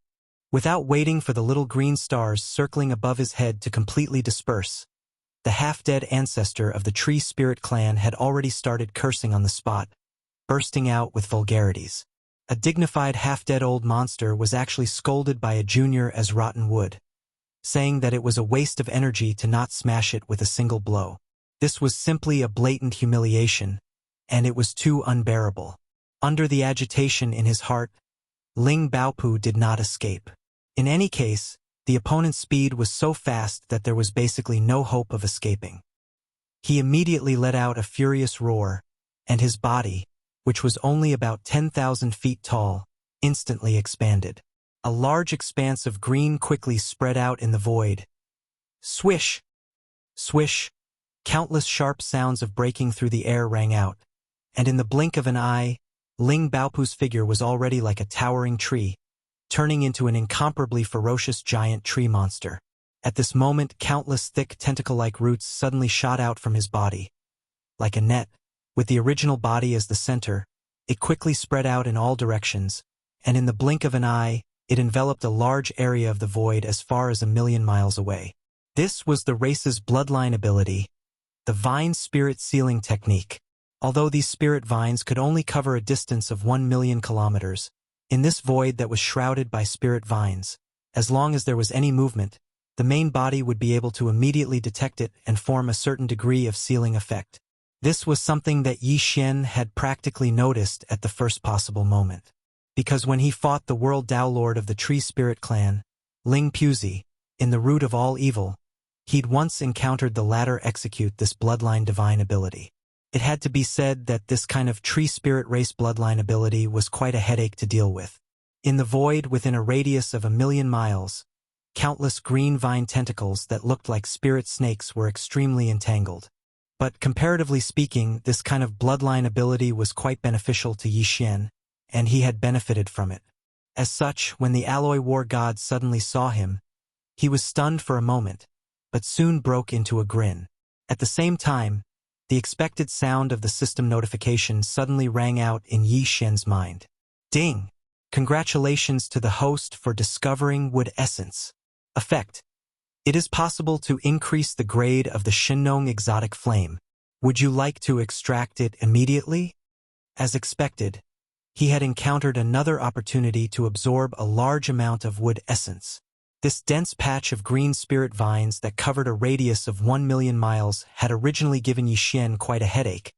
Without waiting for the little green stars circling above his head to completely disperse, the half-dead ancestor of the tree spirit clan had already started cursing on the spot, bursting out with vulgarities. A dignified half-dead old monster was actually scolded by a junior as rotten wood, saying that it was a waste of energy to not smash it with a single blow. This was simply a blatant humiliation, and it was too unbearable. Under the agitation in his heart, Ling Baopu did not escape. In any case, the opponent's speed was so fast that there was basically no hope of escaping. He immediately let out a furious roar, and his body, which was only about 10,000 feet tall, instantly expanded. A large expanse of green quickly spread out in the void. Swish! Swish! Countless sharp sounds of breaking through the air rang out, and in the blink of an eye, Ling Baopu's figure was already like a towering tree, turning into an incomparably ferocious giant tree monster. At this moment, countless thick tentacle-like roots suddenly shot out from his body. Like a net, with the original body as the center, it quickly spread out in all directions, and in the blink of an eye, it enveloped a large area of the void as far as 1,000,000 miles away. This was the race's bloodline ability, the vine spirit sealing technique. Although these spirit vines could only cover a distance of 1,000,000 kilometers, in this void that was shrouded by spirit vines, as long as there was any movement, the main body would be able to immediately detect it and form a certain degree of sealing effect. This was something that Yi Xian had practically noticed at the first possible moment. Because when he fought the world Tao Lord of the Tree Spirit Clan, Ling Puzi, in the root of all evil, he'd once encountered the latter execute this bloodline divine ability. It had to be said that this kind of tree spirit race bloodline ability was quite a headache to deal with. In the void within a radius of 1,000,000 miles, countless green vine tentacles that looked like spirit snakes were extremely entangled. But comparatively speaking, this kind of bloodline ability was quite beneficial to Yi Xian, and he had benefited from it. As such, when the alloy war god suddenly saw him, he was stunned for a moment, but soon broke into a grin. At the same time, the expected sound of the system notification suddenly rang out in Yi Xian's mind. Ding! Congratulations to the host for discovering wood essence. Effect. It is possible to increase the grade of the Shinnong exotic flame. Would you like to extract it immediately? As expected, he had encountered another opportunity to absorb a large amount of wood essence. This dense patch of green spirit vines that covered a radius of 1,000,000 miles had originally given Yi Xian quite a headache,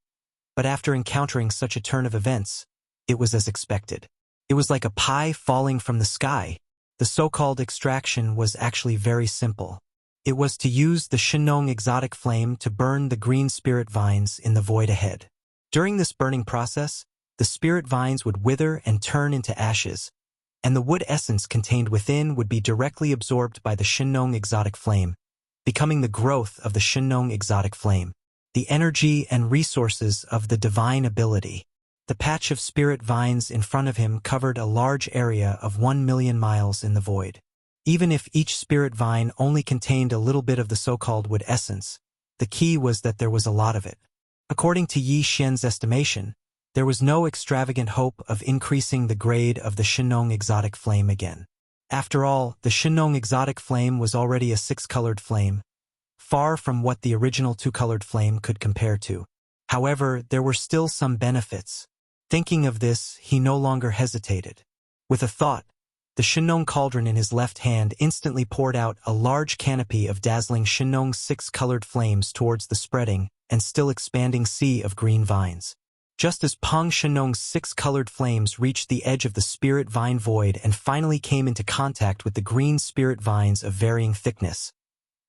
but after encountering such a turn of events, it was as expected. It was like a pie falling from the sky. The so-called extraction was actually very simple. It was to use the Shinnong exotic flame to burn the green spirit vines in the void ahead. During this burning process, the spirit vines would wither and turn into ashes, and the wood essence contained within would be directly absorbed by the Shinnong exotic flame, becoming the growth of the Shinnong exotic flame, the energy and resources of the divine ability. The patch of spirit vines in front of him covered a large area of 1,000,000 miles in the void. Even if each spirit vine only contained a little bit of the so-called wood essence, the key was that there was a lot of it. According to Yi Xian's estimation, there was no extravagant hope of increasing the grade of the Shinnong exotic flame again. After all, the Shinnong exotic flame was already a 6-colored flame, far from what the original 2-colored flame could compare to. However, there were still some benefits. Thinking of this, he no longer hesitated. With a thought, the Shinnong cauldron in his left hand instantly poured out a large canopy of dazzling Shinnong 6-colored flames towards the spreading and still expanding sea of green vines. Just as Peng Shinnong's 6-colored flames reached the edge of the spirit vine void and finally came into contact with the green spirit vines of varying thickness,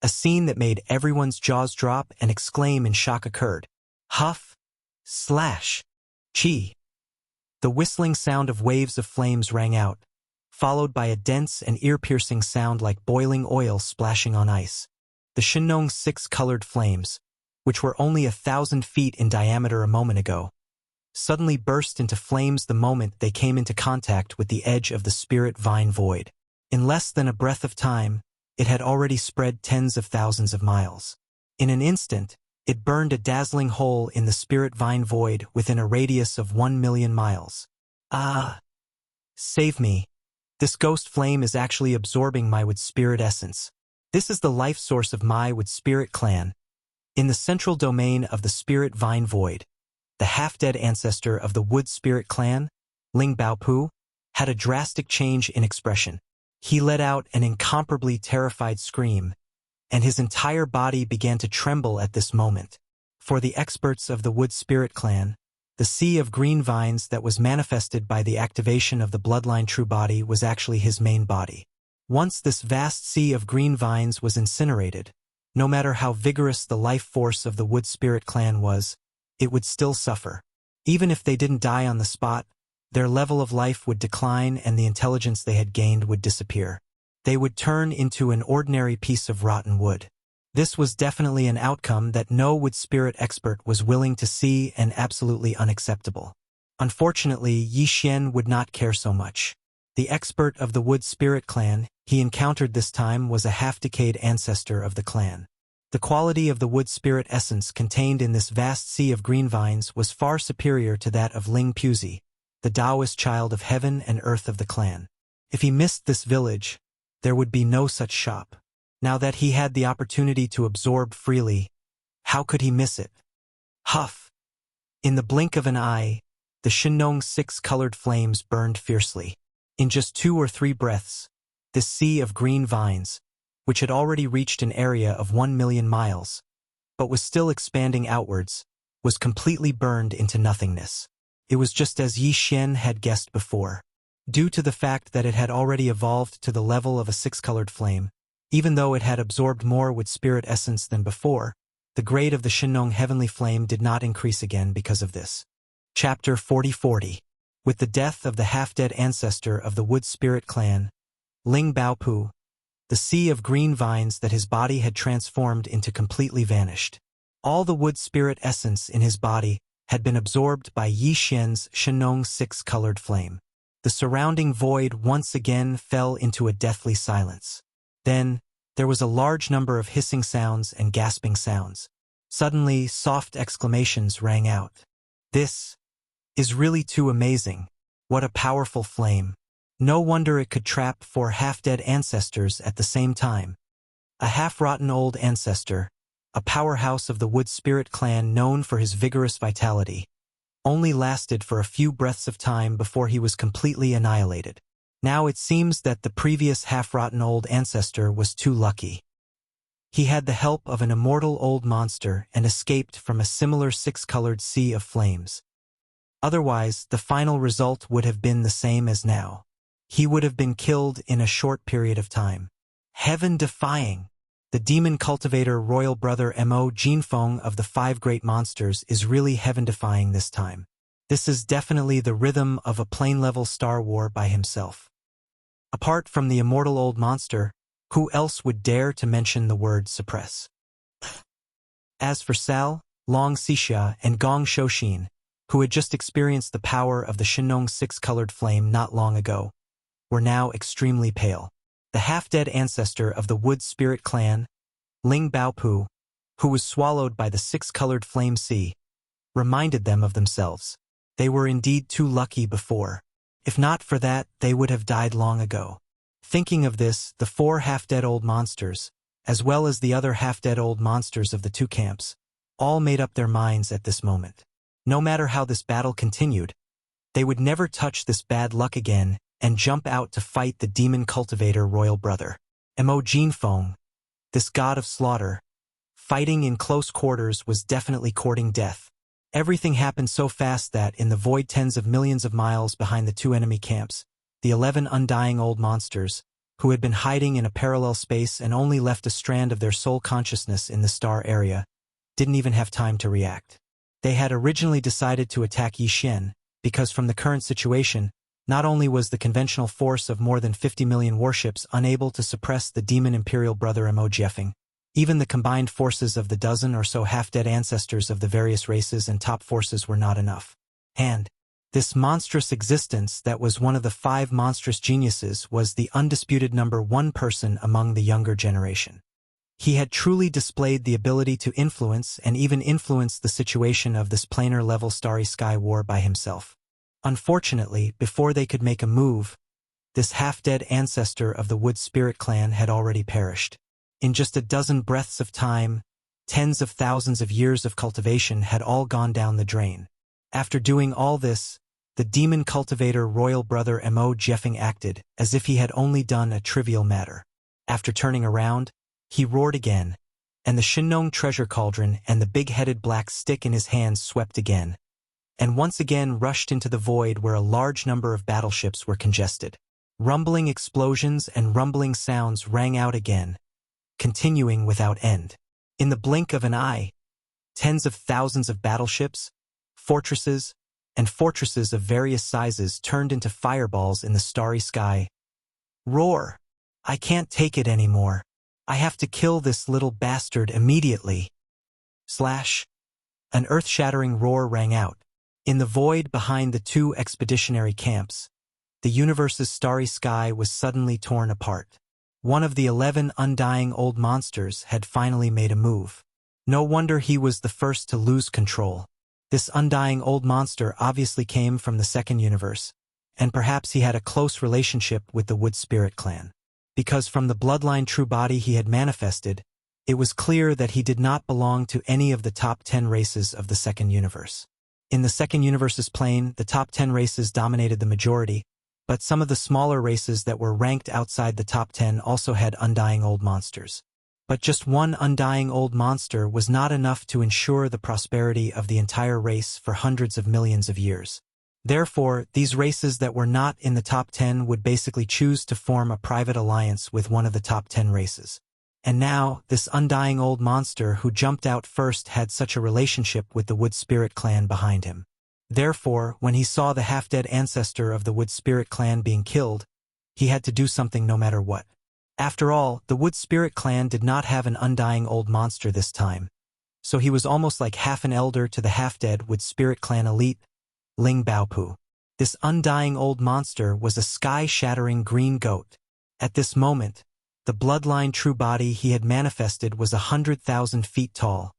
a scene that made everyone's jaws drop and exclaim in shock occurred. Huff! Slash! Chi! The whistling sound of waves of flames rang out, followed by a dense and ear-piercing sound like boiling oil splashing on ice. The Shinnong's 6-colored flames, which were only 1,000 feet in diameter a moment ago, suddenly burst into flames the moment they came into contact with the edge of the spirit vine void. In less than a breath of time, it had already spread tens of thousands of miles. In an instant, it burned a dazzling hole in the spirit vine void within a radius of 1,000,000 miles. Ah! Save me. This ghost flame is actually absorbing my wood spirit essence. This is the life source of my wood spirit clan. In the central domain of the spirit vine void, the half-dead ancestor of the wood spirit clan, Ling Baopu, had a drastic change in expression. He let out an incomparably terrified scream, and his entire body began to tremble at this moment. For the experts of the wood spirit clan, The sea of green vines that was manifested by the activation of the bloodline true body was actually his main body. Once this vast sea of green vines was incinerated, no matter how vigorous the life force of the Wood Spirit clan was, it would still suffer. Even if they didn't die on the spot, their level of life would decline and the intelligence they had gained would disappear. They would turn into an ordinary piece of rotten wood. This was definitely an outcome that no Wood Spirit expert was willing to see and absolutely unacceptable. Unfortunately, Yi Xian would not care so much. The expert of the Wood Spirit clan he encountered this time was a half-decayed ancestor of the clan. The quality of the Wood Spirit essence contained in this vast sea of green vines was far superior to that of Ling Puzi, the Taoist child of heaven and earth of the clan. If he missed this village, there would be no such shop. Now that he had the opportunity to absorb freely, how could he miss it? Huff! In the blink of an eye, the Shinong 6 colored flames burned fiercely. In just 2 or 3 breaths, this sea of green vines, which had already reached an area of 1 million miles, but was still expanding outwards, was completely burned into nothingness. It was just as Yi Xian had guessed before. Due to the fact that it had already evolved to the level of a 6-colored flame, even though it had absorbed more Wood Spirit essence than before, the grade of the Shinong heavenly flame did not increase again because of this. Chapter 40. With the death of the half-dead ancestor of the Wood Spirit clan, Ling Baopu, the sea of green vines that his body had transformed into completely vanished. All the Wood Spirit essence in his body had been absorbed by Yi Xian's Shinong 6-colored flame. The surrounding void once again fell into a deathly silence. Then, there was a large number of hissing sounds and gasping sounds. Suddenly, soft exclamations rang out. This is really too amazing. What a powerful flame. No wonder it could trap 4 half-dead ancestors at the same time. A half-rotten old ancestor, a powerhouse of the Wood Spirit clan known for his vigorous vitality, only lasted for a few breaths of time before he was completely annihilated. Now it seems that the previous half-rotten old ancestor was too lucky. He had the help of an immortal old monster and escaped from a similar 6-colored sea of flames. Otherwise, the final result would have been the same as now. He would have been killed in a short period of time. Heaven-defying! The demon cultivator royal brother Mo Jinfeng of the 5 great monsters is really heaven-defying this time. This is definitely the rhythm of a plane-level Star War by himself. Apart from the immortal old monster, who else would dare to mention the word suppress? As for Sal, Long Xixia, and Gong Shouxin, who had just experienced the power of the Shinong 6-colored flame not long ago, were now extremely pale. The half-dead ancestor of the Wood Spirit clan, Ling Baopu, who was swallowed by the 6-colored flame sea, reminded them of themselves. They were indeed too lucky before. If not for that, they would have died long ago. Thinking of this, the 4 half-dead old monsters, as well as the other half-dead old monsters of the 2 camps, all made up their minds at this moment. No matter how this battle continued, they would never touch this bad luck again and jump out to fight the demon cultivator royal brother. Mo Jinfeng, this god of slaughter, fighting in close quarters was definitely courting death. Everything happened so fast that, in the void tens of millions of miles behind the 2 enemy camps, the 11 undying old monsters, who had been hiding in a parallel space and only left a strand of their soul consciousness in the star area, didn't even have time to react. They had originally decided to attack Yi Xian, because from the current situation, not only was the conventional force of more than 50 million warships unable to suppress the demon imperial brother Mo Jiefeng, even the combined forces of the dozen or so half-dead ancestors of the various races and top forces were not enough. And this monstrous existence that was one of the 5 monstrous geniuses was the undisputed number 1 person among the younger generation. He had truly displayed the ability to influence and even influence the situation of this planar-level starry sky war by himself. Unfortunately, before they could make a move, this half-dead ancestor of the Wood Spirit clan had already perished. In just a dozen breaths of time, tens of thousands of years of cultivation had all gone down the drain. After doing all this, the demon cultivator royal brother Mo Jiefeng acted as if he had only done a trivial matter. After turning around, he roared again, and the Shinong treasure cauldron and the big-headed black stick in his hands swept again. and once again rushed into the void where a large number of battleships were congested. Rumbling explosions and rumbling sounds rang out again, continuing without end. In the blink of an eye, tens of thousands of battleships, fortresses, and fortresses of various sizes turned into fireballs in the starry sky. Roar! I can't take it anymore. I have to kill this little bastard immediately. Slash! An earth-shattering roar rang out. In the void behind the two expeditionary camps, the universe's starry sky was suddenly torn apart. One of the 11 undying old monsters had finally made a move. No wonder he was the first to lose control. This undying old monster obviously came from the second universe, and perhaps he had a close relationship with the Wood Spirit clan. Because from the bloodline true body he had manifested, it was clear that he did not belong to any of the top 10 races of the second universe. In the second universe's plane, the top 10 races dominated the majority, but some of the smaller races that were ranked outside the top 10 also had undying old monsters. But just one undying old monster was not enough to ensure the prosperity of the entire race for hundreds of millions of years. Therefore, these races that were not in the top 10 would basically choose to form a private alliance with one of the top 10 races. And now, this undying old monster who jumped out first had such a relationship with the Wood Spirit clan behind him. Therefore, when he saw the half-dead ancestor of the Wood Spirit clan being killed, he had to do something no matter what. After all, the Wood Spirit clan did not have an undying old monster this time, so he was almost like half an elder to the half-dead Wood Spirit clan elite, Ling Baopu. This undying old monster was a sky-shattering green goat. At this moment, the bloodline true body he had manifested was 100,000 feet tall,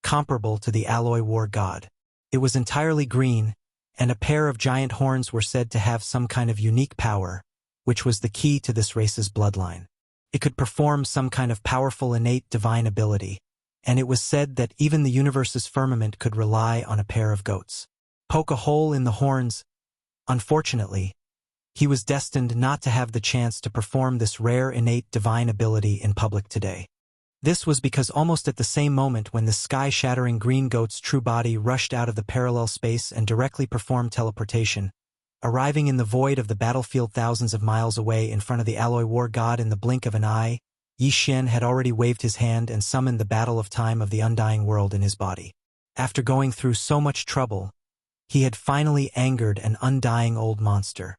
comparable to the alloy war god. It was entirely green, and a pair of giant horns were said to have some kind of unique power, which was the key to this race's bloodline. It could perform some kind of powerful innate divine ability, and it was said that even the universe's firmament could rely on a pair of goats. Poke a hole in the horns. Unfortunately, he was destined not to have the chance to perform this rare innate divine ability in public today. This was because almost at the same moment when the sky-shattering green goat's true body rushed out of the parallel space and directly performed teleportation, arriving in the void of the battlefield thousands of miles away in front of the alloy war god in the blink of an eye, Yi Xian had already waved his hand and summoned the battle of time of the undying world in his body. After going through so much trouble, he had finally angered an undying old monster.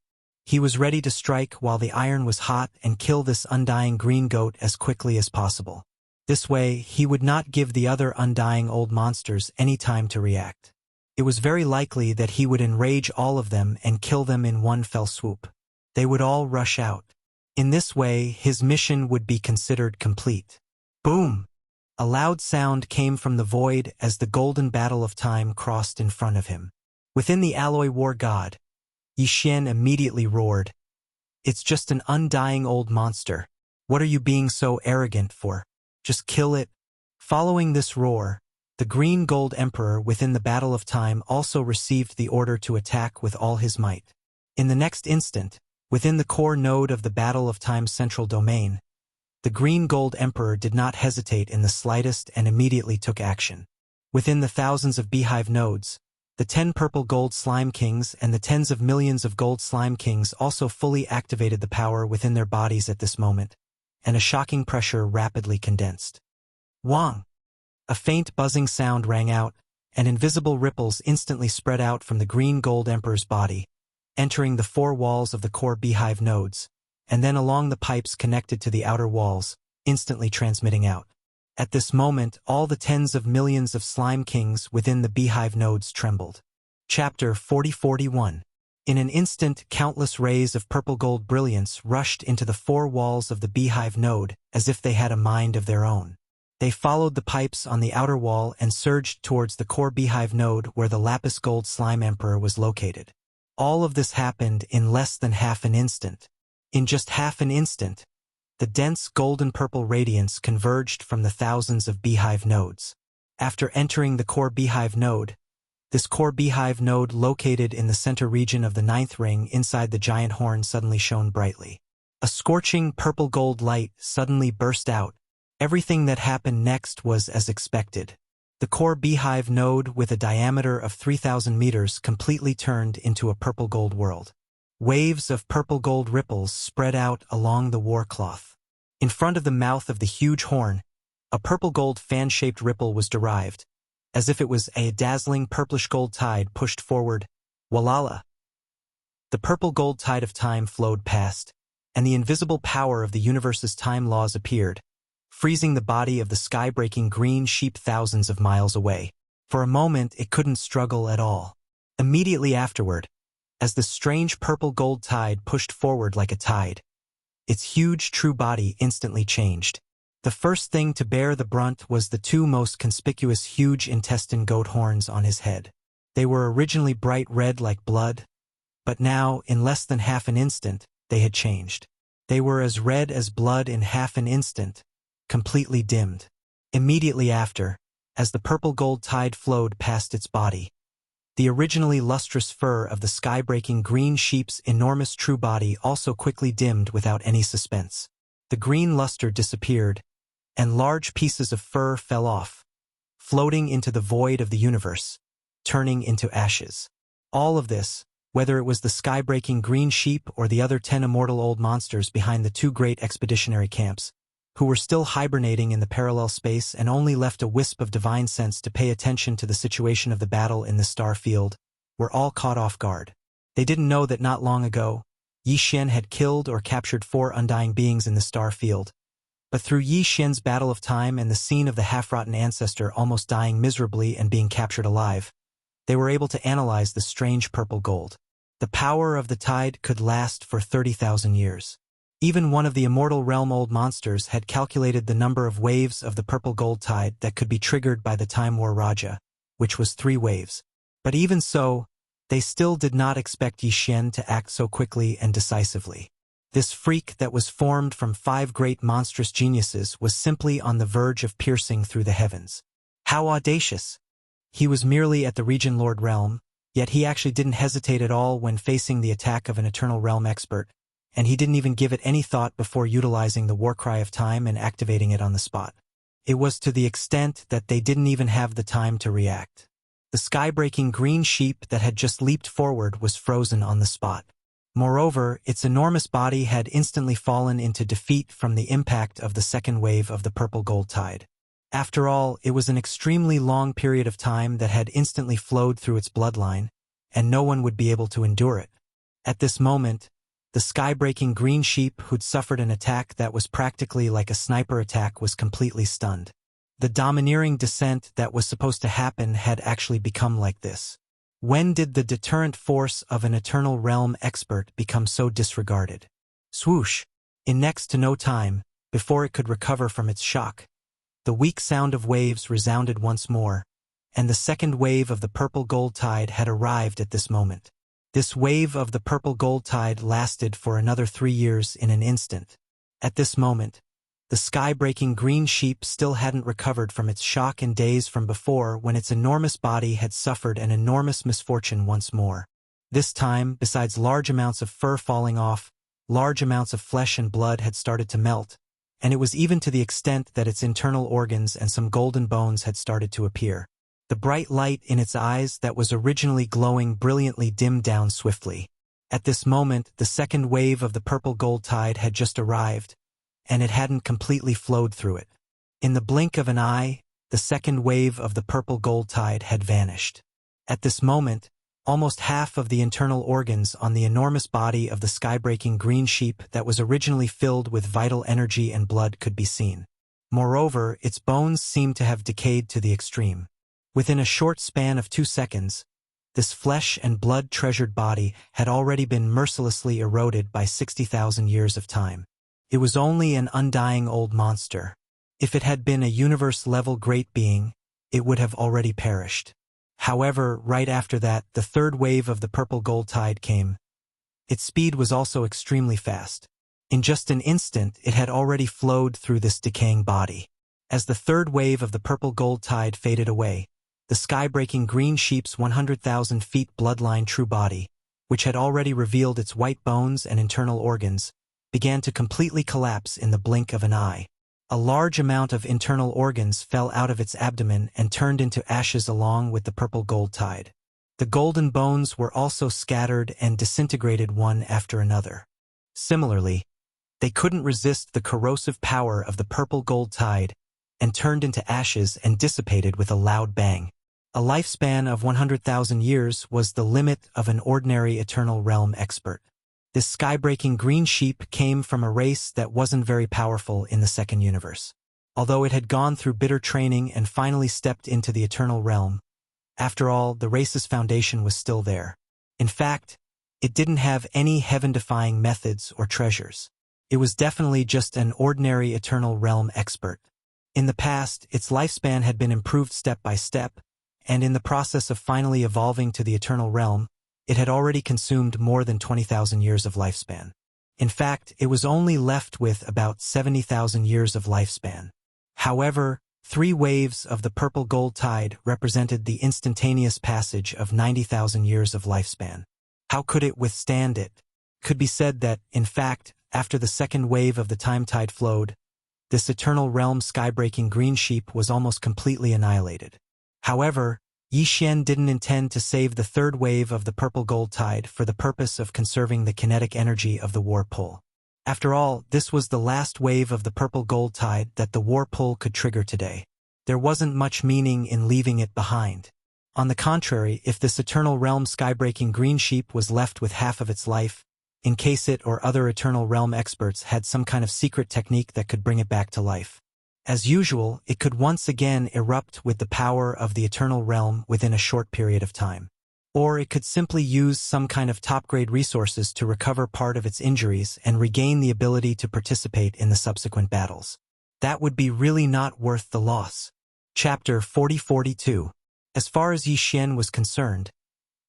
He was ready to strike while the iron was hot and kill this undying green goat as quickly as possible. This way, he would not give the other undying old monsters any time to react. It was very likely that he would enrage all of them and kill them in one fell swoop. They would all rush out. In this way, his mission would be considered complete. Boom! A loud sound came from the void as the golden battle of time crossed in front of him. Within the alloy war god, Yi Xian immediately roared, "It's just an undying old monster. What are you being so arrogant for? Just kill it." Following this roar, the Green Gold Emperor within the Battle of Time also received the order to attack with all his might. In the next instant, within the core node of the Battle of Time's central domain, the Green Gold Emperor did not hesitate in the slightest and immediately took action. Within the thousands of beehive nodes, the 10 purple gold slime kings and the tens of millions of gold slime kings also fully activated the power within their bodies at this moment, and a shocking pressure rapidly condensed. Wang! A faint buzzing sound rang out, and invisible ripples instantly spread out from the Green Gold Emperor's body, entering the 4 walls of the core beehive nodes, and then along the pipes connected to the outer walls, instantly transmitting out. At this moment, all the tens of millions of slime kings within the beehive nodes trembled. Chapter 40-41. In an instant, countless rays of purple-gold brilliance rushed into the 4 walls of the beehive node as if they had a mind of their own. They followed the pipes on the outer wall and surged towards the core beehive node where the lapis gold slime emperor was located. All of this happened in less than half an instant. In just half an instant, the dense golden-purple radiance converged from the thousands of beehive nodes. After entering the core beehive node, this core beehive node located in the center region of the 9th ring inside the giant horn suddenly shone brightly. A scorching purple-gold light suddenly burst out. Everything that happened next was as expected. The core beehive node with a diameter of 3,000 meters completely turned into a purple-gold world. Waves of purple-gold ripples spread out along the war cloth. In front of the mouth of the huge horn, a purple-gold fan-shaped ripple was derived, as if it was a dazzling purplish-gold tide pushed forward. Walala! The purple-gold tide of time flowed past, and the invisible power of the universe's time laws appeared, freezing the body of the sky-breaking green sheep thousands of miles away. For a moment, it couldn't struggle at all. Immediately afterward, as the strange purple-gold tide pushed forward like a tide, its huge true body instantly changed. The first thing to bear the brunt was the two most conspicuous huge intestine goat horns on his head. They were originally bright red like blood, but now, in less than half an instant, they had changed. They were as red as blood in half an instant, completely dimmed. Immediately after, as the purple-gold tide flowed past its body, the originally lustrous fur of the sky-breaking green sheep's enormous true body also quickly dimmed without any suspense. The green luster disappeared, and large pieces of fur fell off, floating into the void of the universe, turning into ashes. All of this, whether it was the sky-breaking green sheep or the other 10 immortal old monsters behind the two great expeditionary camps, who were still hibernating in the parallel space and only left a wisp of divine sense to pay attention to the situation of the battle in the star field, were all caught off guard. They didn't know that not long ago, Yi Xian had killed or captured 4 undying beings in the star field, but through Yi Xian's battle of time and the scene of the half-rotten ancestor almost dying miserably and being captured alive, they were able to analyze the strange purple gold. The power of the tide could last for 30,000 years. Even one of the immortal realm old monsters had calculated the number of waves of the purple gold tide that could be triggered by the Time War Raja, which was 3 waves. But even so, they still did not expect Yi Xian to act so quickly and decisively. This freak that was formed from 5 great monstrous geniuses was simply on the verge of piercing through the heavens. How audacious! He was merely at the Region Lord realm, yet he actually didn't hesitate at all when facing the attack of an Eternal Realm expert, and he didn't even give it any thought before utilizing the Warcry of Time and activating it on the spot. It was to the extent that they didn't even have the time to react. The sky-breaking green sheep that had just leaped forward was frozen on the spot. Moreover, its enormous body had instantly fallen into defeat from the impact of the second wave of the purple gold tide. After all, it was an extremely long period of time that had instantly flowed through its bloodline, and no one would be able to endure it. At this moment, the sky-breaking green sheep who'd suffered an attack that was practically like a sniper attack was completely stunned. The domineering descent that was supposed to happen had actually become like this. When did the deterrent force of an Eternal Realm expert become so disregarded? Swoosh! In next to no time, before it could recover from its shock, the weak sound of waves resounded once more, and the second wave of the purple gold tide had arrived at this moment. This wave of the purple gold tide lasted for another 3 years in an instant. At this moment, the sky-breaking green sheep still hadn't recovered from its shock and daze from before when its enormous body had suffered an enormous misfortune once more. This time, besides large amounts of fur falling off, large amounts of flesh and blood had started to melt, and it was even to the extent that its internal organs and some golden bones had started to appear. The bright light in its eyes that was originally glowing brilliantly dimmed down swiftly. At this moment, the second wave of the purple gold tide had just arrived, and it hadn't completely flowed through it. In the blink of an eye, the second wave of the purple gold tide had vanished. At this moment, almost half of the internal organs on the enormous body of the sky-breaking green sheep that was originally filled with vital energy and blood could be seen. Moreover, its bones seemed to have decayed to the extreme. Within a short span of 2 seconds, this flesh and blood treasured body had already been mercilessly eroded by 60,000 years of time. It was only an undying old monster. If it had been a universe-level great being, it would have already perished. However, right after that, the third wave of the purple gold tide came. Its speed was also extremely fast. In just an instant, it had already flowed through this decaying body. As the third wave of the purple gold tide faded away, the sky-breaking green sheep's 100,000 feet bloodline true body, which had already revealed its white bones and internal organs, began to completely collapse in the blink of an eye. A large amount of internal organs fell out of its abdomen and turned into ashes along with the purple gold tide. The golden bones were also scattered and disintegrated one after another. Similarly, they couldn't resist the corrosive power of the purple gold tide and turned into ashes and dissipated with a loud bang. A lifespan of 100,000 years was the limit of an ordinary Eternal Realm expert. This sky-breaking green sheep came from a race that wasn't very powerful in the Second Universe. Although it had gone through bitter training and finally stepped into the Eternal Realm, after all, the race's foundation was still there. In fact, it didn't have any heaven-defying methods or treasures. It was definitely just an ordinary Eternal Realm expert. In the past, its lifespan had been improved step by step, and in the process of finally evolving to the Eternal Realm, it had already consumed more than 20,000 years of lifespan. In fact, it was only left with about 70,000 years of lifespan. However, 3 waves of the purple gold tide represented the instantaneous passage of 90,000 years of lifespan. How could it withstand it? Could be said that, in fact, after the second wave of the time tide flowed, this Eternal Realm sky-breaking green sheep was almost completely annihilated. However, Yi Xian didn't intend to save the third wave of the purple gold tide for the purpose of conserving the kinetic energy of the war pull. After all, this was the last wave of the purple gold tide that the war pull could trigger today. There wasn't much meaning in leaving it behind. On the contrary, if this Eternal Realm sky-breaking green sheep was left with half of its life, in case it or other Eternal Realm experts had some kind of secret technique that could bring it back to life. As usual, it could once again erupt with the power of the Eternal Realm within a short period of time. Or it could simply use some kind of top-grade resources to recover part of its injuries and regain the ability to participate in the subsequent battles. That would be really not worth the loss. Chapter 4042. As far as Yi Xian was concerned,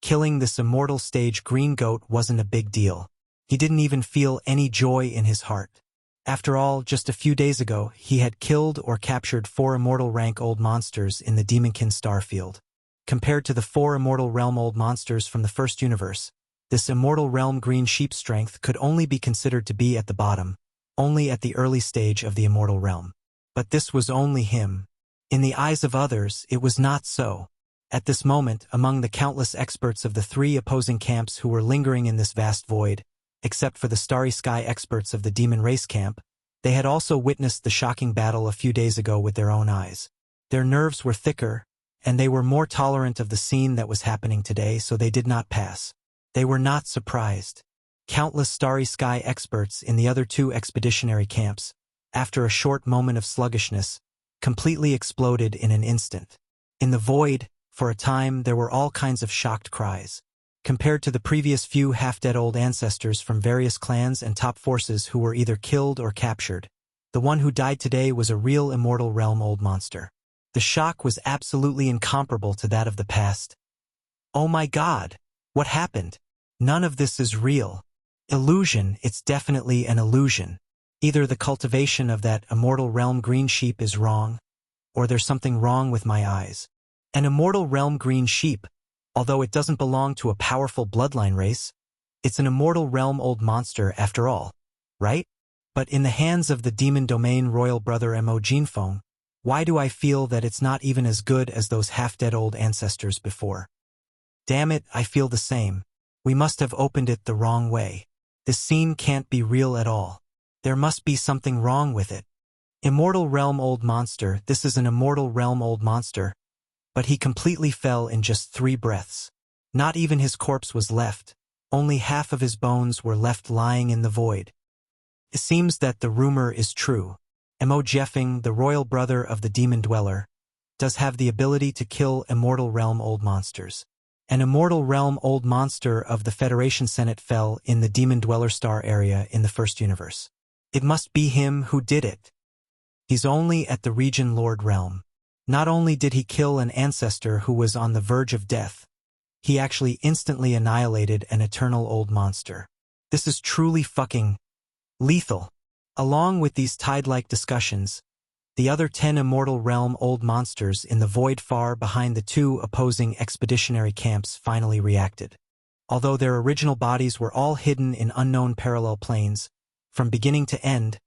killing this immortal stage green goat wasn't a big deal. He didn't even feel any joy in his heart. After all, just a few days ago, he had killed or captured 4 immortal rank old monsters in the Demonkin Starfield. Compared to the 4 immortal realm old monsters from the first universe, this immortal realm green sheep's strength could only be considered to be at the bottom, only at the early stage of the immortal realm. But this was only him. In the eyes of others, it was not so. At this moment, among the countless experts of the 3 opposing camps who were lingering in this vast void, except for the Starry Sky experts of the Demon Race camp, they had also witnessed the shocking battle a few days ago with their own eyes. Their nerves were thicker, and they were more tolerant of the scene that was happening today, so they did not pass. They were not surprised. Countless Starry Sky experts in the other 2 expeditionary camps, after a short moment of sluggishness, completely exploded in an instant. In the void, for a time, there were all kinds of shocked cries. Compared to the previous few half-dead old ancestors from various clans and top forces who were either killed or captured, the one who died today was a real immortal realm old monster. The shock was absolutely incomparable to that of the past. Oh my God! What happened? None of this is real. Illusion, it's definitely an illusion. Either the cultivation of that immortal realm green sheep is wrong, or there's something wrong with my eyes. An immortal realm green sheep, although it doesn't belong to a powerful bloodline race, it's an immortal realm old monster after all, right? But in the hands of the demon domain royal brother Mo Jinfeng, why do I feel that it's not even as good as those half-dead old ancestors before? Damn it, I feel the same. We must have opened it the wrong way. This scene can't be real at all. There must be something wrong with it. Immortal realm old monster, this is an immortal realm old monster, but he completely fell in just 3 breaths. Not even his corpse was left. Only half of his bones were left lying in the void. It seems that the rumor is true. Mo Jeffing, the royal brother of the demon dweller, does have the ability to kill immortal realm old monsters. An immortal realm old monster of the Federation Senate fell in the demon dweller star area in the first universe. It must be him who did it. He's only at the region Lord Realm. Not only did he kill an ancestor who was on the verge of death, he actually instantly annihilated an eternal old monster. This is truly fucking lethal. Along with these tide-like discussions, the other 10 immortal realm old monsters in the void far behind the 2 opposing expeditionary camps finally reacted. Although their original bodies were all hidden in unknown parallel planes, from beginning to end,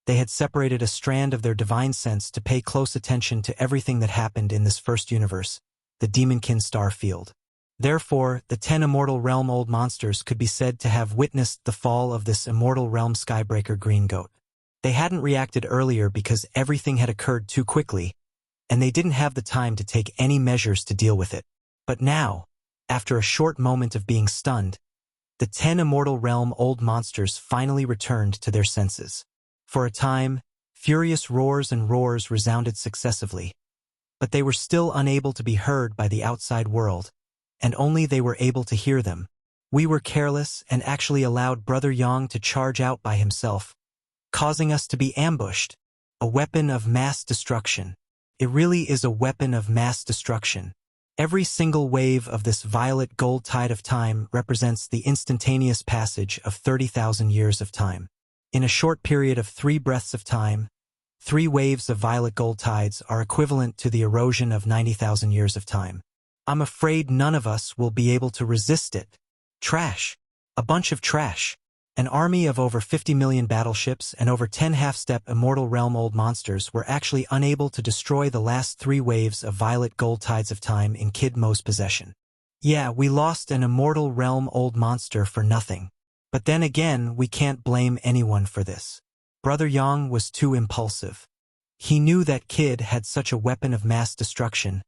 They had separated a strand of their divine sense to pay close attention to everything that happened in this first universe, the Demonkin star field. Therefore, the 10 Immortal Realm Old Monsters could be said to have witnessed the fall of this Immortal Realm Skybreaker Green Goat. They hadn't reacted earlier because everything had occurred too quickly, and they didn't have the time to take any measures to deal with it. But now, after a short moment of being stunned, the 10 Immortal Realm Old Monsters finally returned to their senses. For a time, furious roars and roars resounded successively, but they were still unable to be heard by the outside world, and only they were able to hear them. We were careless and actually allowed Brother Yang to charge out by himself, causing us to be ambushed. A weapon of mass destruction. It really is a weapon of mass destruction. Every single wave of this violet gold tide of time represents the instantaneous passage of 30,000 years of time. In a short period of 3 breaths of time, 3 waves of violet gold tides are equivalent to the erosion of 90,000 years of time. I'm afraid none of us will be able to resist it. Trash. A bunch of trash. An army of over 50 million battleships and over 10 half-step Immortal Realm Old Monsters were actually unable to destroy the last 3 waves of violet gold tides of time in Kid Mo's possession. Yeah, we lost an Immortal Realm Old Monster for nothing. But then again, we can't blame anyone for this. Brother Yang was too impulsive. He knew that Kid had such a weapon of mass destruction,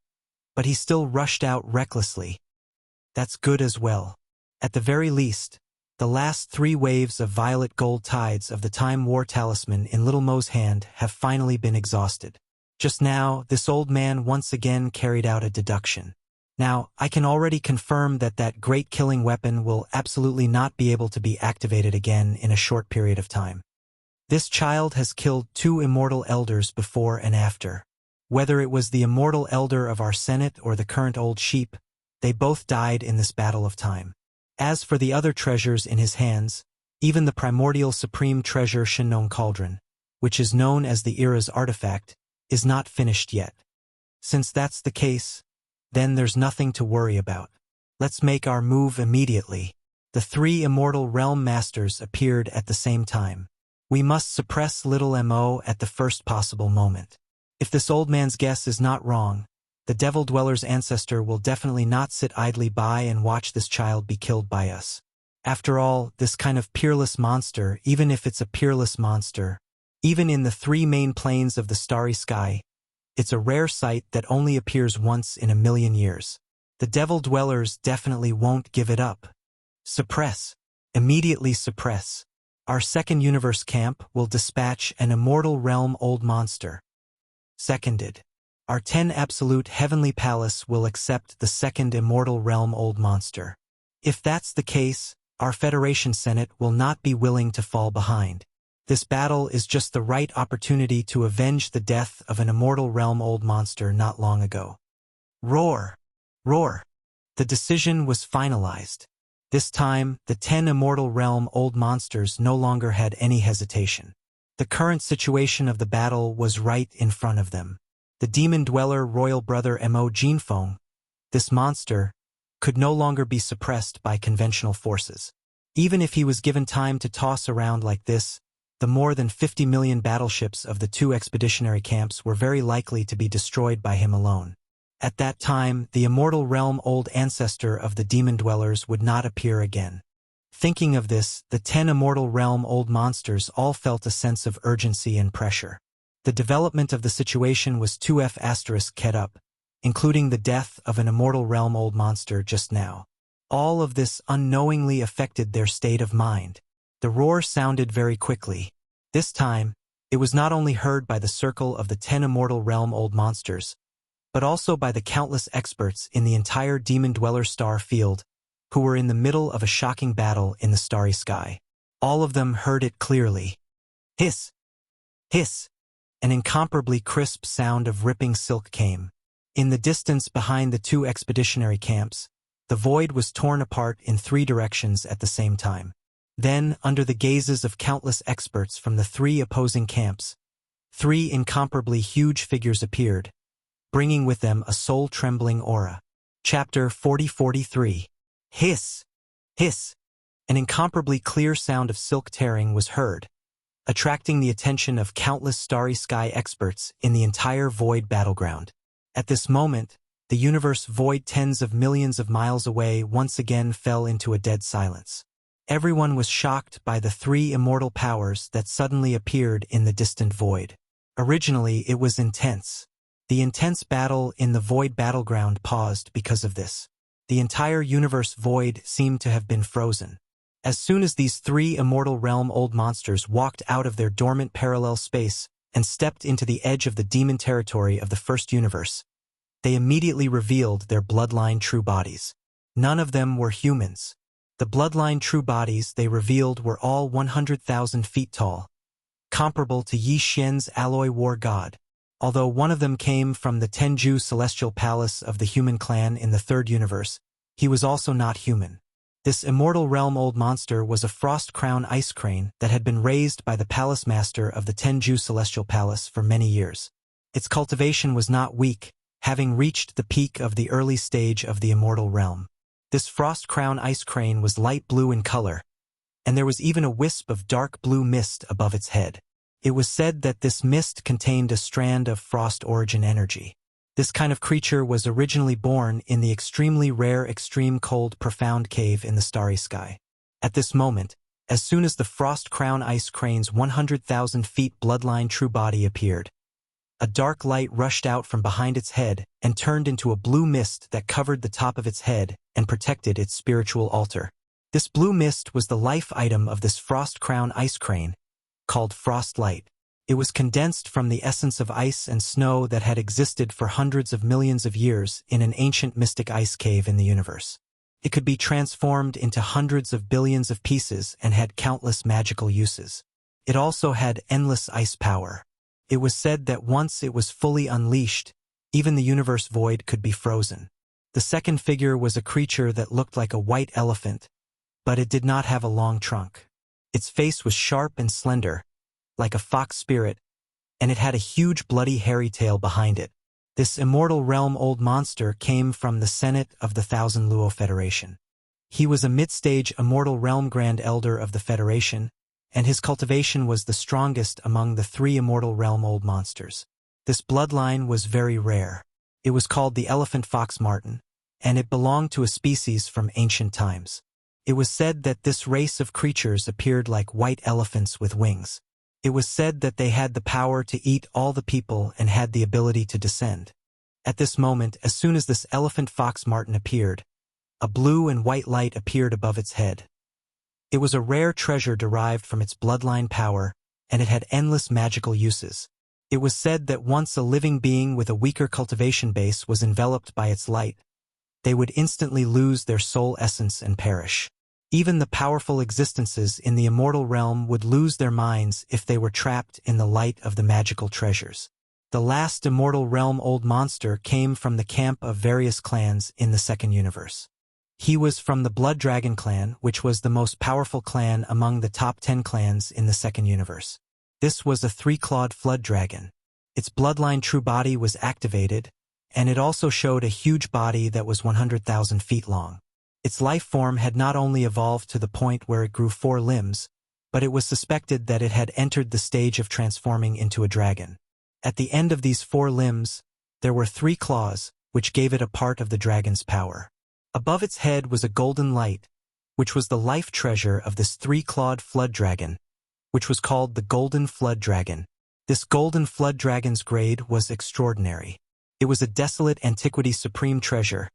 but he still rushed out recklessly. That's good as well. At the very least, the last 3 waves of violet gold tides of the Time War Talisman in Little Mo's hand have finally been exhausted. Just now, this old man once again carried out a deduction. Now, I can already confirm that that great killing weapon will absolutely not be able to be activated again in a short period of time. This child has killed 2 immortal elders before and after. Whether it was the immortal elder of our Senate or the current old sheep, they both died in this battle of time. As for the other treasures in his hands, even the primordial supreme treasure Shinnon Cauldron, which is known as the era's artifact, is not finished yet. Since that's the case, then there's nothing to worry about. Let's make our move immediately. The 3 Immortal Realm Masters appeared at the same time. We must suppress Little Mo at the first possible moment. If this old man's guess is not wrong, the Devil Dweller's ancestor will definitely not sit idly by and watch this child be killed by us. After all, this kind of peerless monster, even if it's a peerless monster, even in the 3 main planes of the starry sky, it's a rare sight that only appears once in a million years. The Devil Dwellers definitely won't give it up. Suppress. Immediately suppress. Our second universe camp will dispatch an Immortal Realm Old Monster. Seconded. Our 10 Absolute Heavenly Palace will accept the second Immortal Realm Old Monster. If that's the case, our Federation Senate will not be willing to fall behind. This battle is just the right opportunity to avenge the death of an Immortal Realm Old Monster not long ago. Roar! Roar! The decision was finalized. This time, the 10 Immortal Realm Old Monsters no longer had any hesitation. The current situation of the battle was right in front of them. The Demon Dweller Royal Brother Mo Jinfeng, this monster, could no longer be suppressed by conventional forces. Even if he was given time to toss around like this, the more than 50 million battleships of the 2 expeditionary camps were very likely to be destroyed by him alone. At that time, the Immortal Realm Old Ancestor of the Demon Dwellers would not appear again. Thinking of this, the 10 Immortal Realm Old Monsters all felt a sense of urgency and pressure. The development of the situation was 2F** kept up, including the death of an Immortal Realm Old Monster just now. All of this unknowingly affected their state of mind. The roar sounded very quickly. This time, it was not only heard by the circle of the 10 Immortal Realm Old Monsters, but also by the countless experts in the entire Demon Dweller star field, who were in the middle of a shocking battle in the starry sky. All of them heard it clearly. Hiss! Hiss! An incomparably crisp sound of ripping silk came. In the distance behind the 2 expeditionary camps, the void was torn apart in 3 directions at the same time. Then, under the gazes of countless experts from the 3 opposing camps, 3 incomparably huge figures appeared, bringing with them a soul-trembling aura. Chapter 40-43. Hiss! Hiss! An incomparably clear sound of silk tearing was heard, attracting the attention of countless starry sky experts in the entire void battleground. At this moment, the universe void tens of millions of miles away once again fell into a dead silence. Everyone was shocked by the three immortal powers that suddenly appeared in the distant void. Originally, it was intense. The intense battle in the void battleground paused because of this. The entire universe void seemed to have been frozen. As soon as these three immortal realm-old monsters walked out of their dormant parallel space and stepped into the edge of the demon territory of the first universe, they immediately revealed their bloodline true bodies. None of them were humans. The bloodline true bodies they revealed were all 100,000 feet tall, comparable to Yi Xian's alloy war god. Although one of them came from the Tenju celestial palace of the human clan in the third universe, he was also not human. This immortal realm-old monster was a frost crown ice crane that had been raised by the palace master of the Tenju celestial palace for many years. Its cultivation was not weak, having reached the peak of the early stage of the immortal realm. This frost crown ice crane was light blue in color, and there was even a wisp of dark blue mist above its head. It was said that this mist contained a strand of frost origin energy. This kind of creature was originally born in the extremely rare extreme cold profound cave in the starry sky. At this moment, as soon as the frost crown ice crane's 100,000 feet bloodline true body appeared, a dark light rushed out from behind its head and turned into a blue mist that covered the top of its head and protected its spiritual altar. This blue mist was the life item of this frost crown ice crane, called Frost Light. It was condensed from the essence of ice and snow that had existed for hundreds of millions of years in an ancient mystic ice cave in the universe. It could be transformed into hundreds of billions of pieces and had countless magical uses. It also had endless ice power. It was said that once it was fully unleashed, even the universe void could be frozen. The second figure was a creature that looked like a white elephant, but it did not have a long trunk. Its face was sharp and slender, like a fox spirit, and it had a huge bloody hairy tail behind it. This immortal realm-old monster came from the Senate of the Thousand Luo Federation. He was a mid-stage immortal realm grand elder of the Federation, and his cultivation was the strongest among the three immortal realm-old monsters. This bloodline was very rare. It was called the elephant fox marten, and it belonged to a species from ancient times. It was said that this race of creatures appeared like white elephants with wings. It was said that they had the power to eat all the people and had the ability to descend. At this moment, as soon as this elephant fox marten appeared, a blue and white light appeared above its head. It was a rare treasure derived from its bloodline power, and it had endless magical uses. It was said that once a living being with a weaker cultivation base was enveloped by its light, they would instantly lose their soul essence and perish. Even the powerful existences in the immortal realm would lose their minds if they were trapped in the light of the magical treasures. The last immortal realm-old monster came from the camp of various clans in the second universe. He was from the Blood Dragon clan, which was the most powerful clan among the top 10 clans in the second universe. This was a three-clawed flood dragon. Its bloodline true body was activated, and it also showed a huge body that was 100,000 feet long. Its life form had not only evolved to the point where it grew 4 limbs, but it was suspected that it had entered the stage of transforming into a dragon. At the end of these 4 limbs, there were 3 claws, which gave it a part of the dragon's power. Above its head was a golden light, which was the life treasure of this 3-clawed flood dragon, which was called the Golden Flood Dragon. This Golden Flood Dragon's grade was extraordinary. It was a desolate antiquity supreme treasure,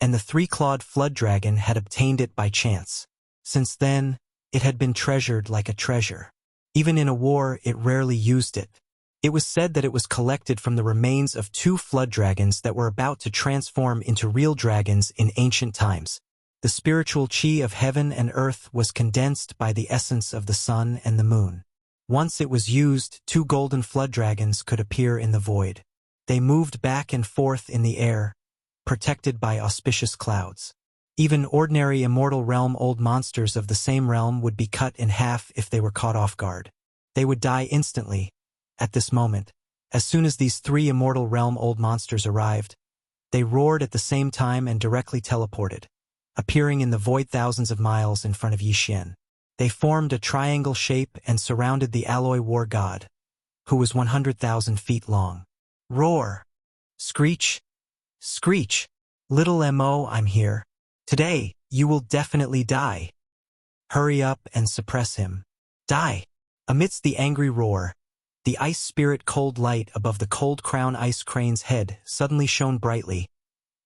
and the 3-clawed flood dragon had obtained it by chance. Since then, it had been treasured like a treasure. Even in a war, it rarely used it. It was said that it was collected from the remains of 2 flood dragons that were about to transform into real dragons in ancient times. The spiritual chi of heaven and earth was condensed by the essence of the sun and the moon. Once it was used, 2 golden flood dragons could appear in the void. They moved back and forth in the air, protected by auspicious clouds. Even ordinary immortal realm-old monsters of the same realm would be cut in half if they were caught off guard. They would die instantly. At this moment, as soon as these 3 immortal realm-old monsters arrived, they roared at the same time and directly teleported, appearing in the void thousands of miles in front of Yi Xian. They formed a triangle shape and surrounded the alloy war god, who was 100,000 feet long. Roar! Screech! Screech! Little Mo, I'm here. Today, you will definitely die. Hurry up and suppress him. Die! Amidst the angry roar, the ice spirit cold light above the cold crown ice crane's head suddenly shone brightly,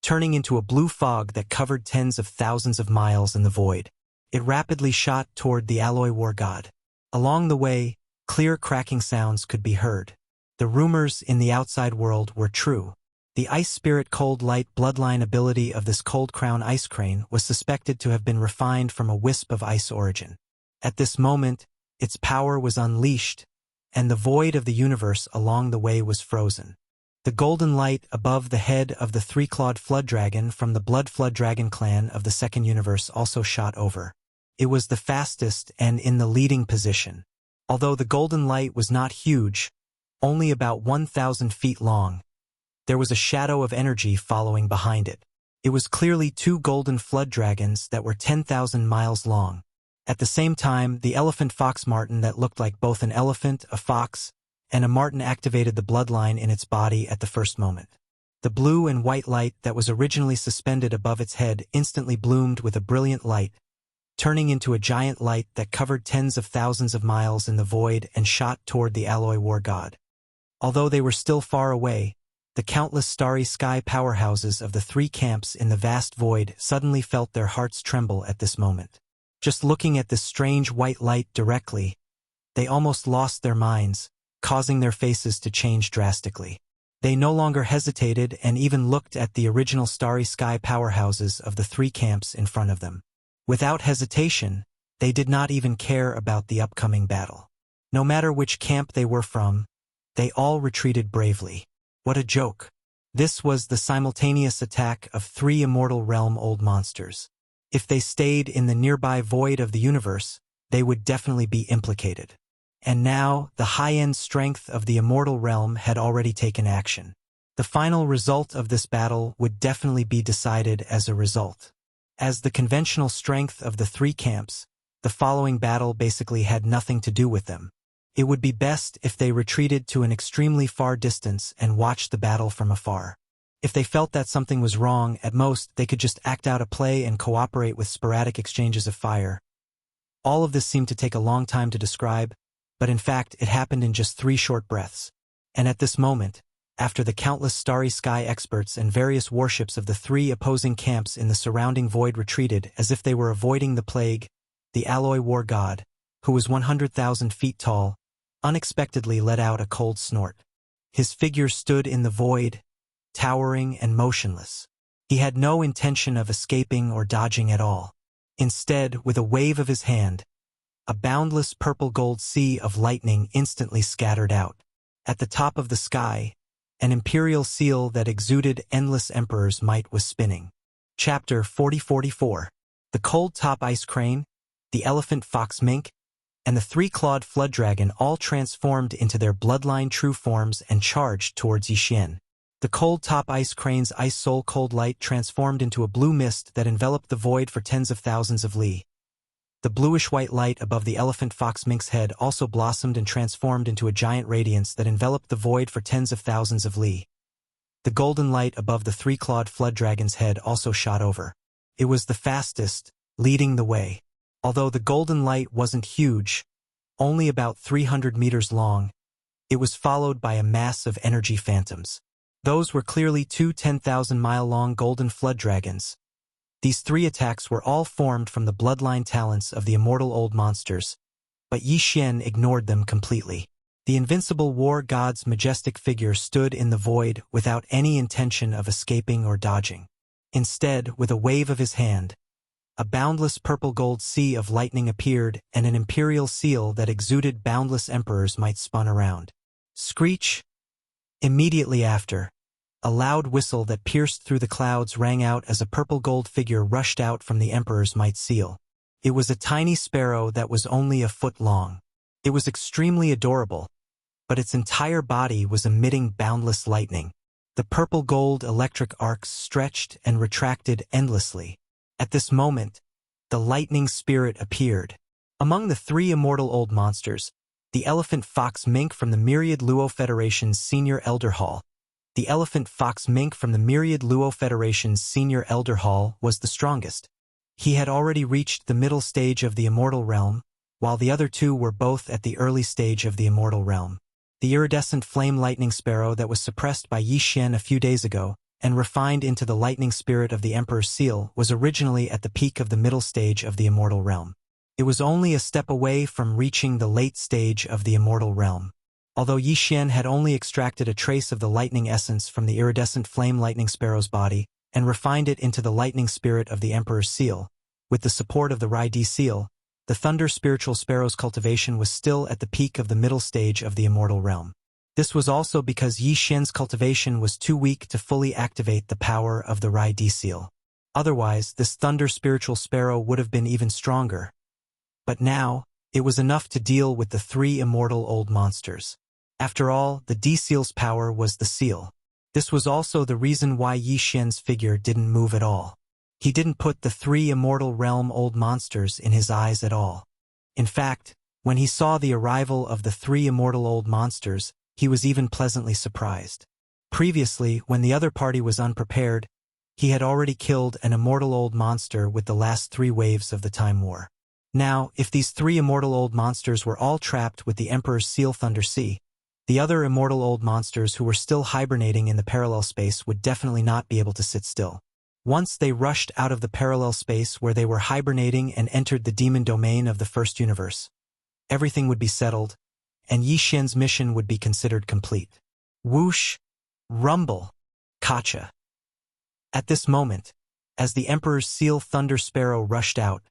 turning into a blue fog that covered tens of thousands of miles in the void. It rapidly shot toward the alloy war god. Along the way, clear cracking sounds could be heard. The rumors in the outside world were true. The ice spirit cold light bloodline ability of this cold crown ice crane was suspected to have been refined from a wisp of ice origin. At this moment, its power was unleashed, and the void of the universe along the way was frozen. The golden light above the head of the three-clawed flood dragon from the Blood Flood Dragon clan of the second universe also shot over. It was the fastest and in the leading position. Although the golden light was not huge, only about 1,000 feet long, there was a shadow of energy following behind it. It was clearly two golden flood dragons that were 10,000 miles long. At the same time, the elephant fox marten that looked like both an elephant, a fox, and a marten activated the bloodline in its body at the first moment. The blue and white light that was originally suspended above its head instantly bloomed with a brilliant light, turning into a giant light that covered tens of thousands of miles in the void and shot toward the alloy war god. Although they were still far away, the countless starry sky powerhouses of the three camps in the vast void suddenly felt their hearts tremble at this moment. Just looking at this strange white light directly, they almost lost their minds, causing their faces to change drastically. They no longer hesitated and even looked at the original starry sky powerhouses of the three camps in front of them. Without hesitation, they did not even care about the upcoming battle. No matter which camp they were from, they all retreated bravely. What a joke. This was the simultaneous attack of three immortal realm old monsters. If they stayed in the nearby void of the universe, they would definitely be implicated. And now, the high-end strength of the immortal realm had already taken action. The final result of this battle would definitely be decided as a result. As the conventional strength of the three camps, the following battle basically had nothing to do with them. It would be best if they retreated to an extremely far distance and watched the battle from afar. If they felt that something was wrong, at most they could just act out a play and cooperate with sporadic exchanges of fire. All of this seemed to take a long time to describe, but in fact it happened in just 3 short breaths. And at this moment, after the countless starry sky experts and various warships of the 3 opposing camps in the surrounding void retreated as if they were avoiding the plague, the alloy war god, who was 100,000 feet tall, unexpectedly let out a cold snort. His figure stood in the void, towering and motionless. He had no intention of escaping or dodging at all. Instead, with a wave of his hand, a boundless purple-gold sea of lightning instantly scattered out. At the top of the sky, an imperial seal that exuded endless emperor's might was spinning. Chapter 4044. The cold top ice crane, the elephant fox mink, and the 3-clawed flood dragon all transformed into their bloodline true forms and charged towards Yixin. The cold top ice crane's ice soul cold light transformed into a blue mist that enveloped the void for tens of thousands of li. The bluish-white light above the elephant fox mink's head also blossomed and transformed into a giant radiance that enveloped the void for tens of thousands of li. The golden light above the 3-clawed flood dragon's head also shot over. It was the fastest, leading the way. Although the golden light wasn't huge, only about 300 meters long, it was followed by a mass of energy phantoms. Those were clearly 2 10,000-mile-long golden flood dragons. These 3 attacks were all formed from the bloodline talents of the immortal old monsters, but Yi Xian ignored them completely. The invincible war god's majestic figure stood in the void without any intention of escaping or dodging. Instead, with a wave of his hand, a boundless purple-gold sea of lightning appeared and an imperial seal that exuded boundless emperor's might spun around. Screech! Immediately after, a loud whistle that pierced through the clouds rang out as a purple-gold figure rushed out from the emperor's might seal. It was a tiny sparrow that was only a foot long. It was extremely adorable, but its entire body was emitting boundless lightning. The purple-gold electric arcs stretched and retracted endlessly. At this moment, the lightning spirit appeared. Among the three immortal old monsters, the elephant fox mink from the Myriad Luo Federation's Senior Elder Hall. The elephant fox mink from the Myriad Luo Federation's Senior Elder Hall was the strongest. He had already reached the middle stage of the immortal realm, while the other two were both at the early stage of the immortal realm. The iridescent flame lightning sparrow that was suppressed by Yi Xian a few days ago and refined into the lightning spirit of the Emperor's seal was originally at the peak of the middle stage of the immortal realm. It was only a step away from reaching the late stage of the immortal realm. Although Yi Xian had only extracted a trace of the lightning essence from the iridescent flame lightning sparrow's body and refined it into the lightning spirit of the Emperor's seal, with the support of the Rai-Di seal, the thunder spiritual sparrow's cultivation was still at the peak of the middle stage of the immortal realm. This was also because Yi Xian's cultivation was too weak to fully activate the power of the Rai-Di seal. Otherwise, this thunder spiritual sparrow would have been even stronger. But now, it was enough to deal with the three immortal old monsters. After all, the D seal's power was the seal. This was also the reason why Yi Xian's figure didn't move at all. He didn't put the three immortal realm old monsters in his eyes at all. In fact, when he saw the arrival of the three immortal old monsters, he was even pleasantly surprised. Previously, when the other party was unprepared, he had already killed an immortal old monster with the last three waves of the Time War. Now, if these three immortal old monsters were all trapped with the Emperor's seal Thunder Sea, the other immortal old monsters who were still hibernating in the parallel space would definitely not be able to sit still. Once they rushed out of the parallel space where they were hibernating and entered the demon domain of the first universe, everything would be settled, and Yi Xian's mission would be considered complete. Whoosh! Rumble! Kacha! At this moment, as the Emperor's seal Thunder Sparrow rushed out,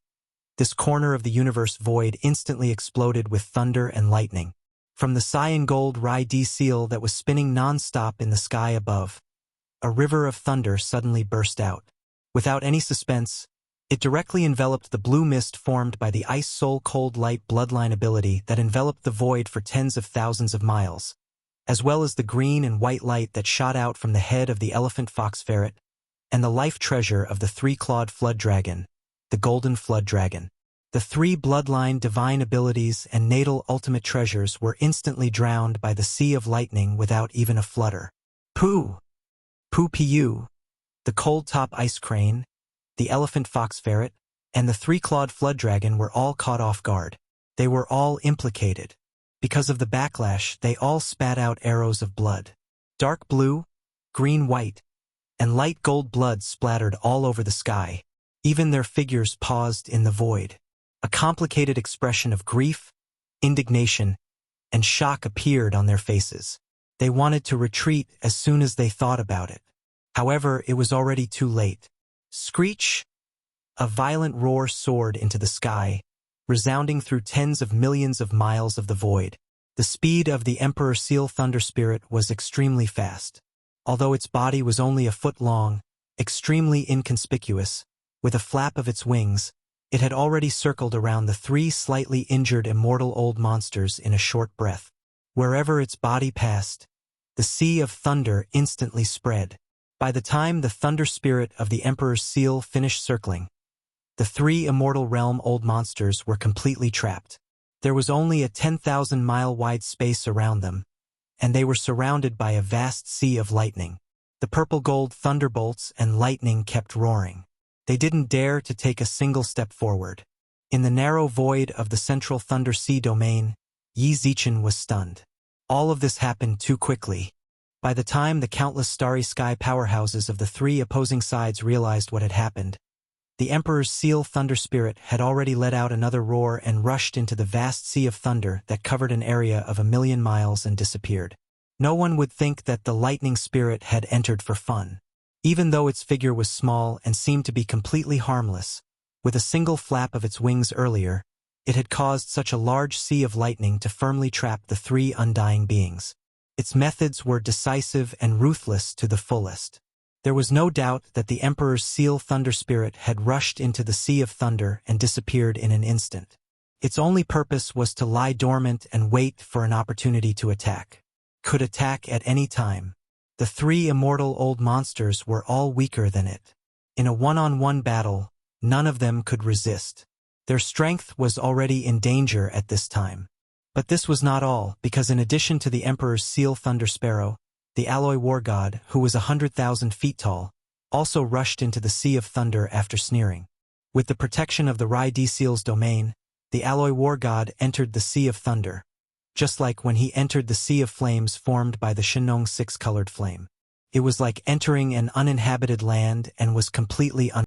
this corner of the universe void instantly exploded with thunder and lightning. From the cyan gold Rai-Di seal that was spinning non-stop in the sky above, a river of thunder suddenly burst out. Without any suspense, it directly enveloped the blue mist formed by the Ice Soul Cold Light bloodline ability that enveloped the void for tens of thousands of miles, as well as the green and white light that shot out from the head of the elephant fox ferret, and the life treasure of the three-clawed flood dragon, the golden flood dragon. The three bloodline divine abilities and natal ultimate treasures were instantly drowned by the sea of lightning without even a flutter. Pooh! Pooh-Pu! The cold-top ice crane, the elephant fox ferret, and the three-clawed flood dragon were all caught off guard. They were all implicated. Because of the backlash, they all spat out arrows of blood. Dark blue, green-white, and light gold blood splattered all over the sky. Even their figures paused in the void. A complicated expression of grief, indignation, and shock appeared on their faces. They wanted to retreat as soon as they thought about it. However, it was already too late. Screech! A violent roar soared into the sky, resounding through tens of millions of miles of the void. The speed of the Emperor Seal Thunder Spirit was extremely fast. Although its body was only a foot long, extremely inconspicuous, with a flap of its wings, it had already circled around the three slightly injured immortal old monsters in a short breath. Wherever its body passed, the sea of thunder instantly spread. By the time the thunder spirit of the Emperor's seal finished circling, the three immortal realm old monsters were completely trapped. There was only a 10,000-mile wide space around them, and they were surrounded by a vast sea of lightning. The purple-gold thunderbolts and lightning kept roaring. They didn't dare to take a single step forward. In the narrow void of the central Thunder Sea domain, Yi Zichen was stunned. All of this happened too quickly. By the time the countless starry sky powerhouses of the three opposing sides realized what had happened, the Emperor's seal Thunder Spirit had already let out another roar and rushed into the vast sea of thunder that covered an area of 1,000,000 miles and disappeared. No one would think that the lightning spirit had entered for fun. Even though its figure was small and seemed to be completely harmless, with a single flap of its wings earlier, it had caused such a large sea of lightning to firmly trap the three undying beings. Its methods were decisive and ruthless to the fullest. There was no doubt that the Emperor's seal Thunder Spirit had rushed into the Sea of Thunder and disappeared in an instant. Its only purpose was to lie dormant and wait for an opportunity to attack. Could attack at any time. The three immortal old monsters were all weaker than it. In a one-on-one battle, none of them could resist. Their strength was already in danger at this time. But this was not all, because in addition to the Emperor's seal Thunder Sparrow, the alloy war god, who was 100,000 feet tall, also rushed into the Sea of Thunder after sneering. With the protection of the Rai D Seal's domain, the alloy war god entered the Sea of Thunder, just like when he entered the Sea of Flames formed by the Shinong six-colored flame. It was like entering an uninhabited land and was completely